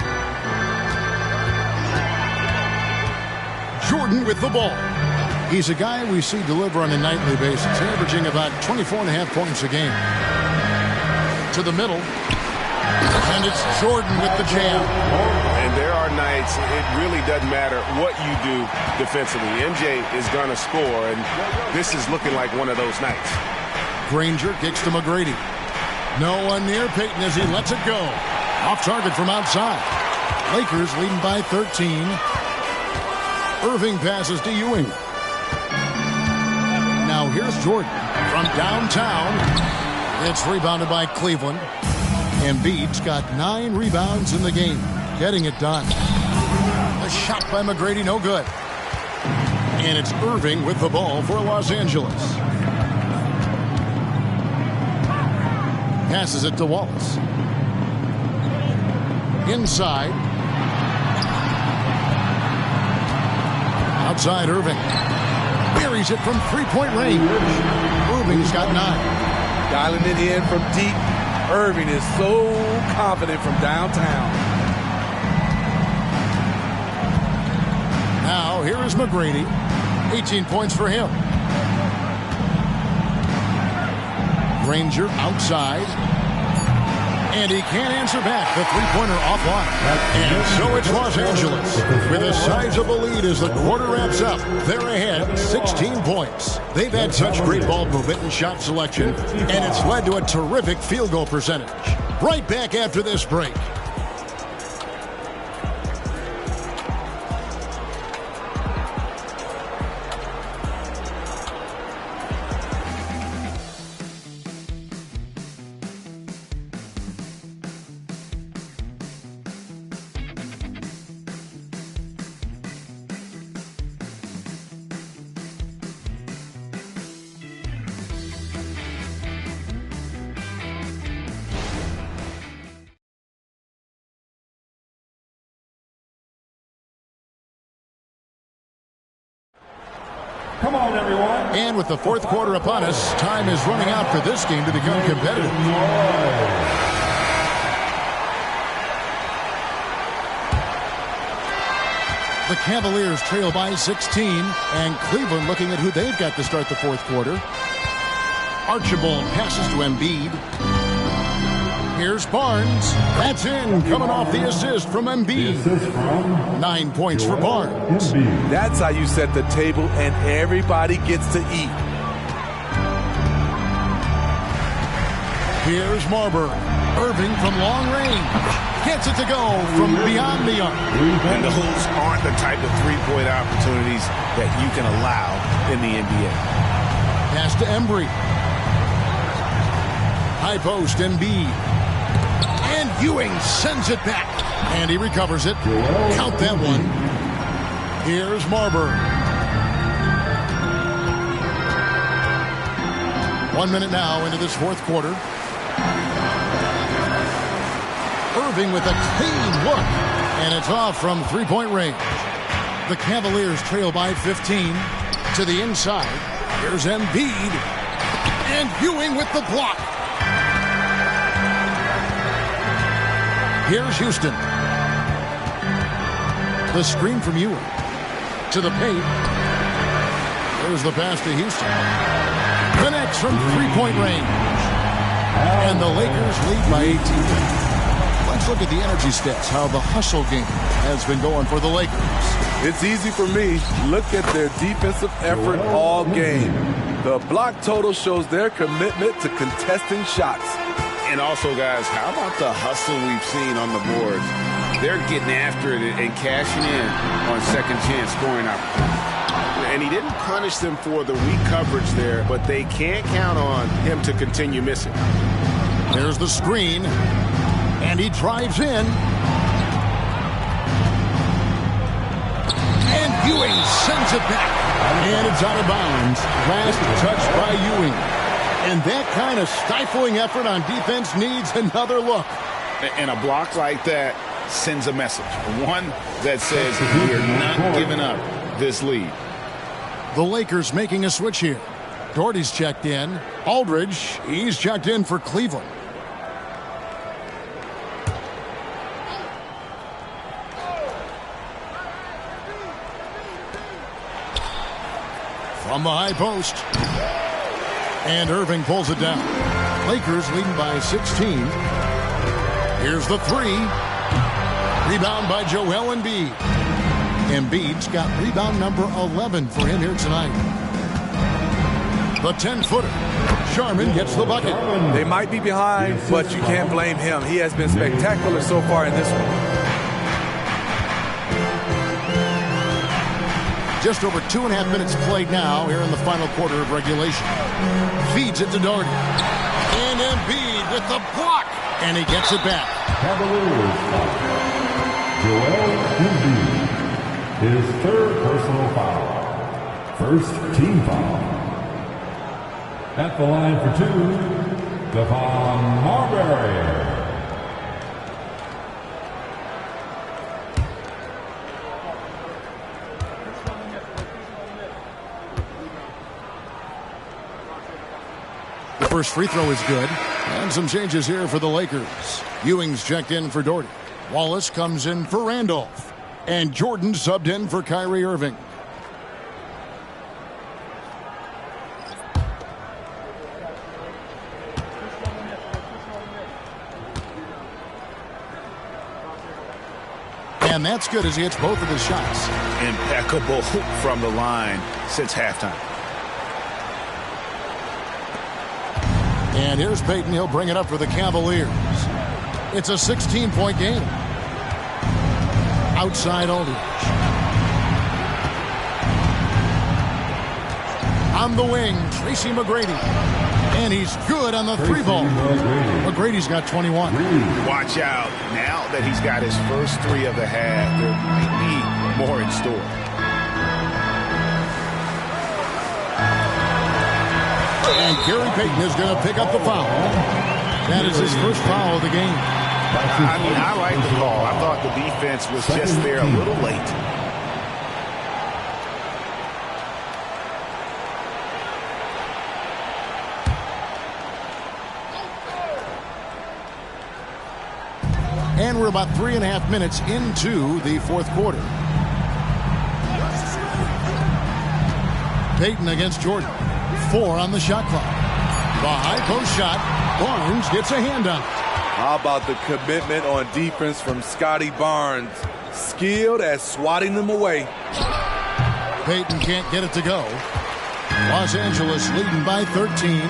A: Jordan with the ball. He's a guy we see deliver on a nightly basis, averaging about 24.5 points a game. To the middle, and it's Jordan with the jam.
J: And there are nights it really doesn't matter what you do defensively. MJ is going to score, and this is looking like one of those nights.
A: Granger kicks to McGrady. No one near Payton as he lets it go. Off target from outside. Lakers leading by 13. Irving passes to Ewing. Now here's Jordan from downtown. It's rebounded by Cleveland. Embiid's got 9 rebounds in the game. Getting it done. A shot by McGrady, no good. And it's Irving with the ball for Los Angeles. Passes it to Wallace. Inside. Outside Irving. Buries it from three-point range. Irving's got 9.
U: Dialing it in from deep. Irving is so confident from downtown.
A: Now, here is McGrady. 18 points for him. Granger outside. And he can't answer back. The three-pointer offline. And so it's Los Angeles with a sizable lead as the quarter wraps up. They're ahead 16 points. They've had such great ball movement and shot selection, and it's led to a terrific field goal percentage. Right back after this break.
L: Come on, everyone.
A: And with the fourth quarter upon us, time is running out for this game to become competitive. The Cavaliers trail by 16, and Cleveland looking at who they've got to start the fourth quarter. Archibald passes to Embiid. Here's Barnes. That's in, coming off the assist from Embiid. 9 points for Barnes.
U: That's how you set the table and everybody gets to eat.
A: Here's Marbury. Irving from long range. Gets it to go from beyond the arc.
J: And those aren't the type of three-point opportunities that you can allow in the NBA.
A: Pass to Embry. High post, Embiid. And Ewing sends it back. And he recovers it. Count that one. Here's Marbury. 1 minute now into this fourth quarter. Irving with a clean look. And it's off from three-point range. The Cavaliers trail by 15 to the inside. Here's Embiid. And Ewing with the block. Here's Houston. The screen from Ewing. To the paint. There's the pass to Houston. Connects from three-point range. And the Lakers lead by 18. Let's look at the energy stats, how the hustle game has been going for the Lakers.
U: It's easy for me. Look at their defensive effort all game. The block total shows their commitment to contesting shots.
J: And also, guys, how about the hustle we've seen on the boards? They're getting after it and cashing in on second chance scoring opportunities. And he didn't punish them for the weak coverage there, but they can't count on him to continue missing.
A: There's the screen, and he drives in. And Ewing sends it back. And it's out of bounds. Last touch by Ewing. And that kind of stifling effort on defense needs another look.
J: And a block like that sends a message. One that says we're not giving up this lead.
A: The Lakers making a switch here. Doherty's checked in. Aldridge, he's checked in for Cleveland. From the high post. And Irving pulls it down. Lakers leading by 16. Here's the three. Rebound by Joel Embiid. Embiid's got rebound number 11 for him here tonight. The 10-footer. Sharman gets the bucket.
U: They might be behind, but you can't blame him. He has been spectacular so far in this one.
A: Just over 2.5 minutes played now here in the final quarter of regulation. Feeds it to Doherty. And Embiid with the block. And he gets it back.
L: Cavaliers. Joel Embiid. His third personal foul. First team foul. At the line for two, Stephon Marbury.
A: The first free throw is good. And some changes here for the Lakers. Ewing's checked in for Doherty. Wallace comes in for Randolph. And Jordan subbed in for Kyrie Irving. And that's good as he hits both of his shots.
J: Impeccable from the line since halftime.
A: And here's Payton. He'll bring it up for the Cavaliers. It's a 16-point game. Outside Aldridge. On the wing, Tracy McGrady. And he's good on the three ball. McGrady's got 21.
J: Watch out. Now that he's got his first three of the half, there might be more in store.
A: And Gary Payton is going to pick up the foul. That is his first foul of the game.
J: I like the call. I thought the defense was just there a little late.
A: And we're about 3.5 minutes into the fourth quarter. Payton against Jordan. 4 on the shot clock. The high post shot. Barnes gets a hand on it.
U: How about the commitment on defense from Scotty Barnes? Skilled at swatting them away.
A: Payton can't get it to go. Los Angeles leading by 13.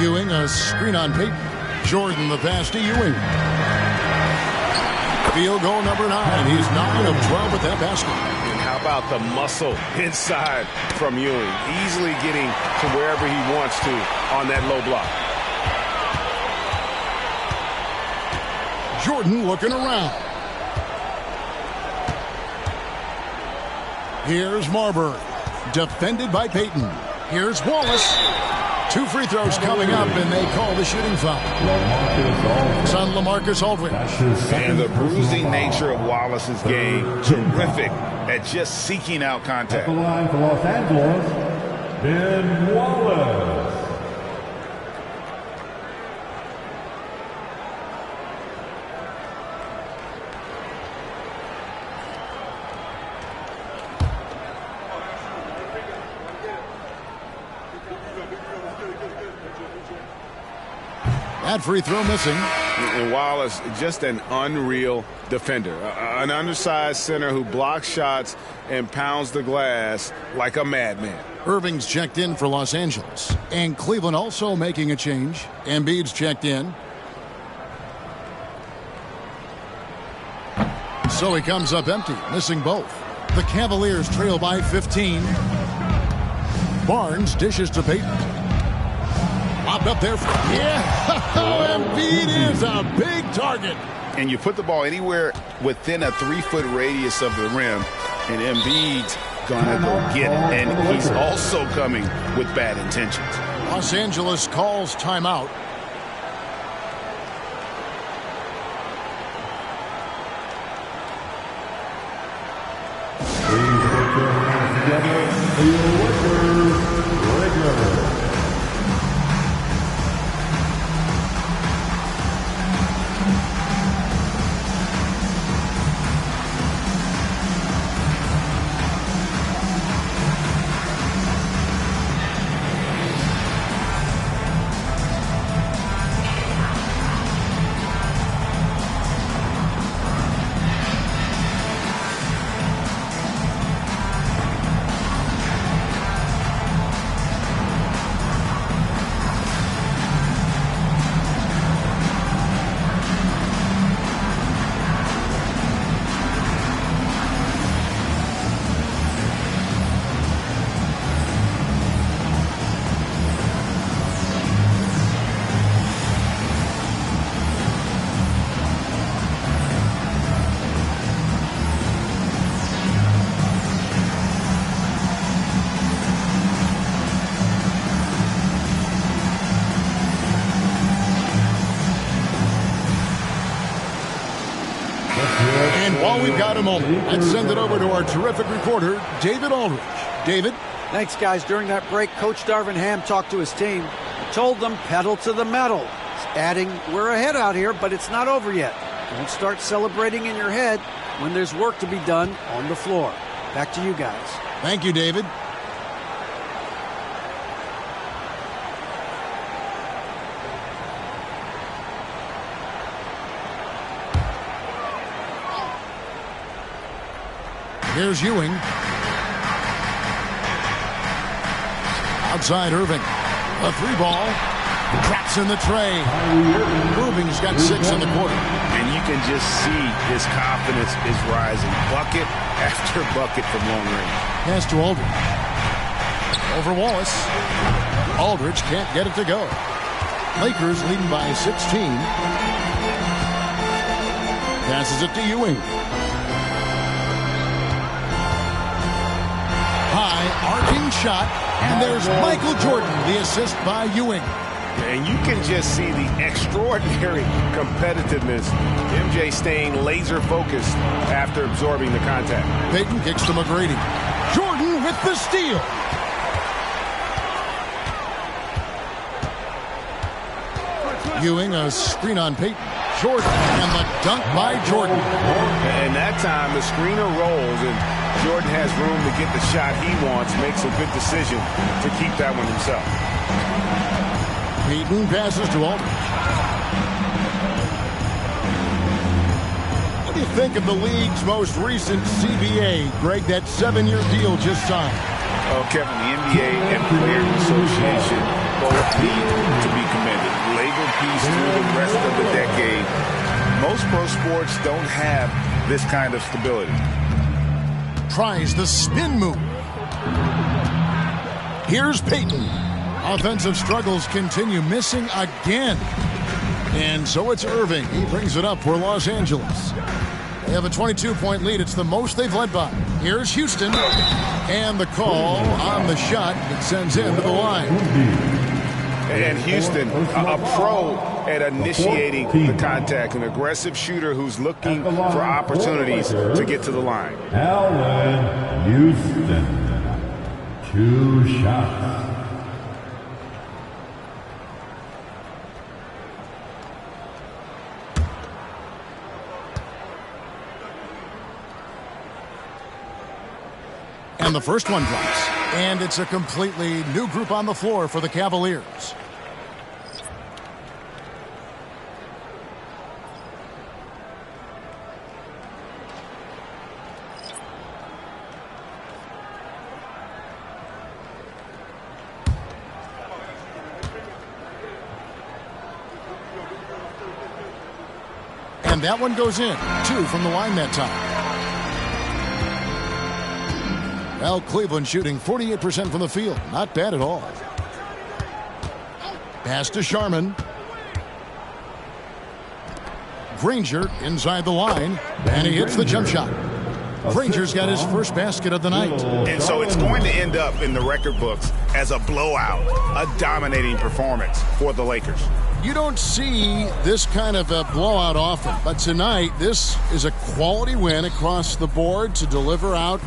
A: Ewing, a screen on Payton. Jordan, the pass to Ewing. Field goal number 9. He's 9 of 12 with that basket.
J: And how about the muscle inside from Ewing? Easily getting to wherever he wants to on that low block.
A: Jordan looking around. Here's Marbury. Defended by Payton. Here's Wallace. 2 free throws coming up, and they call the shooting foul. It's on LaMarcus Aldridge.
J: And the bruising nature of Wallace's game, terrific at just seeking out contact.
L: At the line for Los Angeles, Ben Wallace.
A: That free throw missing.
J: And Wallace, just an unreal defender. An undersized center who blocks shots and pounds the glass like a madman.
A: Irving's checked in for Los Angeles. And Cleveland also making a change. Embiid's checked in. So he comes up empty, missing both. The Cavaliers trail by 15. Barnes dishes to Payton. Lobbed up there. Embiid is a big target.
J: And you put the ball anywhere within a 3-foot radius of the rim, and Embiid's gonna go get it. And he's also coming with bad intentions.
A: Los Angeles calls timeout. And while we've got a moment, let's send it over to our terrific reporter, David Aldridge. David?
N: Thanks, guys. During that break, Coach Darvin Ham talked to his team. He told them pedal to the metal. He's adding, we're ahead out here, but it's not over yet. Don't start celebrating in your head when there's work to be done on the floor. Back to you guys.
A: Thank you, David. Here's Ewing. Outside Irving. A three ball. Traps in the tray. Irving's got 6 in the quarter.
J: And you can just see his confidence is rising. Bucket after bucket from long range.
A: Pass to Aldridge. Over Wallace. Aldridge can't get it to go. Lakers leading by 16. Passes it to Ewing. High arcing shot, and there's Michael Jordan, the assist by Ewing.
J: And you can just see the extraordinary competitiveness. MJ staying laser focused after absorbing the contact.
A: Payton kicks to McGrady. Jordan with the steal. Ewing, a screen on Payton. Jordan, and the dunk by Jordan.
J: And that time the screener rolls, and Jordan has room to get the shot he wants, makes a good decision to keep that one himself.
A: Payton passes to Aldridge. What do you think of the league's most recent CBA, Greg, that 7-year deal just signed?
J: Oh, Kevin, the NBA and Players Association both need to be commended. Labor peace through the rest of the decade. Most pro sports don't have this kind of stability.
A: Tries the spin move. Here's Payton. Offensive struggles continue, missing again. And so it's Irving. He brings it up for Los Angeles. They have a 22-point lead. It's the most they've led by. Here's Houston. And the call on the shot that sends him to the line.
J: And Houston, a pro at initiating the contact, an aggressive shooter who's looking for opportunities to get to the line.
L: Allen Houston, 2 shots.
A: And the first one drops. And it's a completely new group on the floor for the Cavaliers. And that one goes in. 2 from the line that time. Well, Cleveland shooting 48% from the field. Not bad at all. Pass to Sharman. Granger inside the line, and he hits the jump shot. Granger's got his first basket of the night.
J: And so it's going to end up in the record books as a blowout, a dominating performance for the Lakers.
A: You don't see this kind of a blowout often, but tonight this is a quality win across the board to deliver out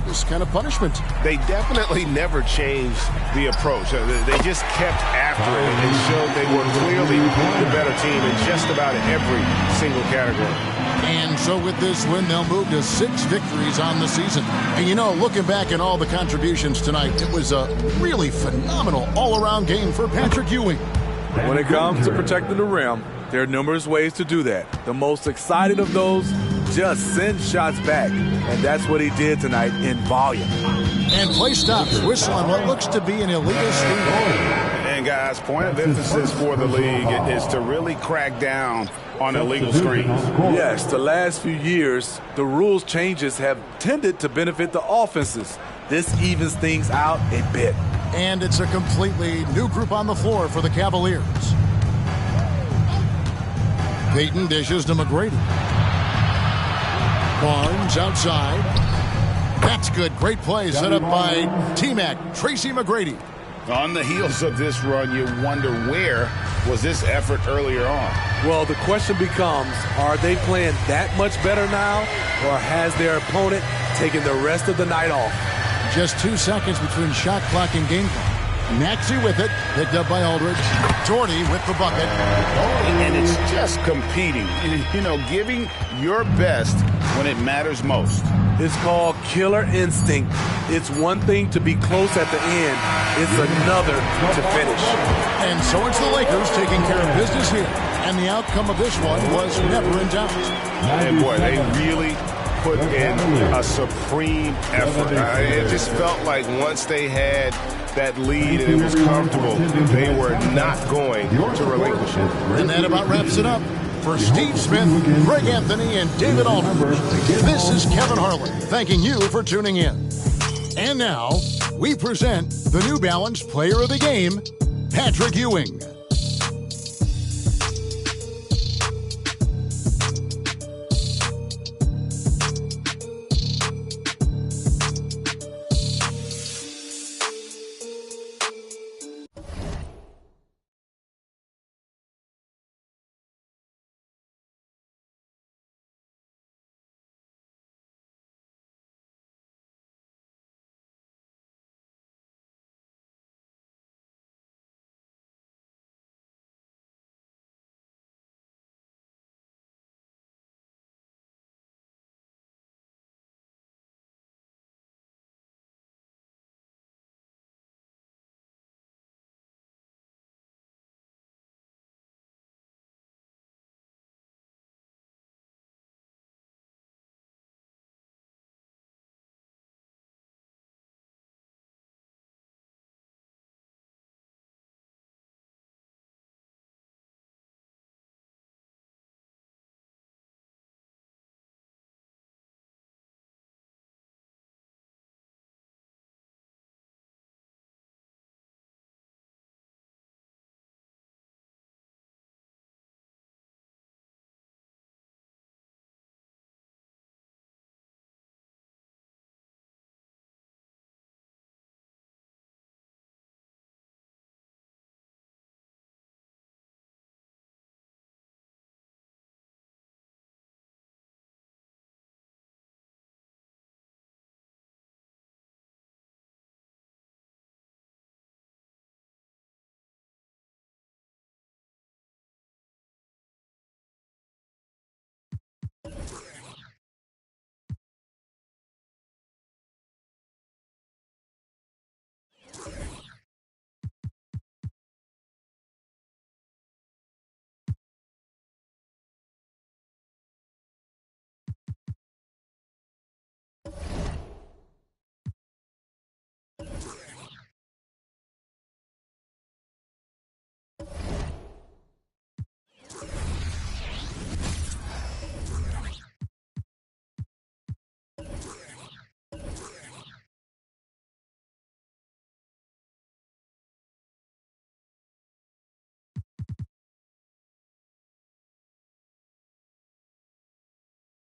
A: this kind of punishment.
M: They definitely never changed the approach. They just kept after it and showed they were clearly the better team in just about every single category.
A: And so with this win, they'll move to 6 victories on the season. And you know, looking back at all the contributions tonight, it was a really phenomenal all-around game for Patrick Ewing.
U: When it comes to protecting the rim, there are numerous ways to do that. The most exciting of those, just send shots back. And that's what he did tonight in volume.
A: And play stops. Whistle on what looks to be an elitist lead.
J: And guys, point of emphasis for the league is to really crack down on illegal screens.
U: Yes, the last few years, the rules changes have tended to benefit the offenses. This evens things out a bit.
A: And it's a completely new group on the floor for the Cavaliers. Payton dishes to McGrady. Barnes outside. That's good. Great play set up by T-Mac, Tracy McGrady.
J: On the heels of this run, you wonder where was this effort earlier on?
U: Well, the question becomes, are they playing that much better now, or has their opponent taken the rest of the night off?
A: Just 2 seconds between shot clock and game clock. Maxey with it, picked up by Aldridge. Jordy with the bucket.
J: And it's just competing, you know, giving your best when it matters most.
U: It's called killer instinct. It's one thing to be close at the end. It's another to finish.
A: And so it's the Lakers taking care of business here. And the outcome of this one was never in doubt.
J: And boy, they really put in a supreme effort. It just felt like once they had that lead and it was comfortable, they were not going to relinquish it.
A: And that about wraps it up. For Steve Smith, Greg Anthony, and David Aldridge, this is Kevin Harlan thanking you for tuning in. And now, we present the New Balance Player of the Game, Patrick Ewing.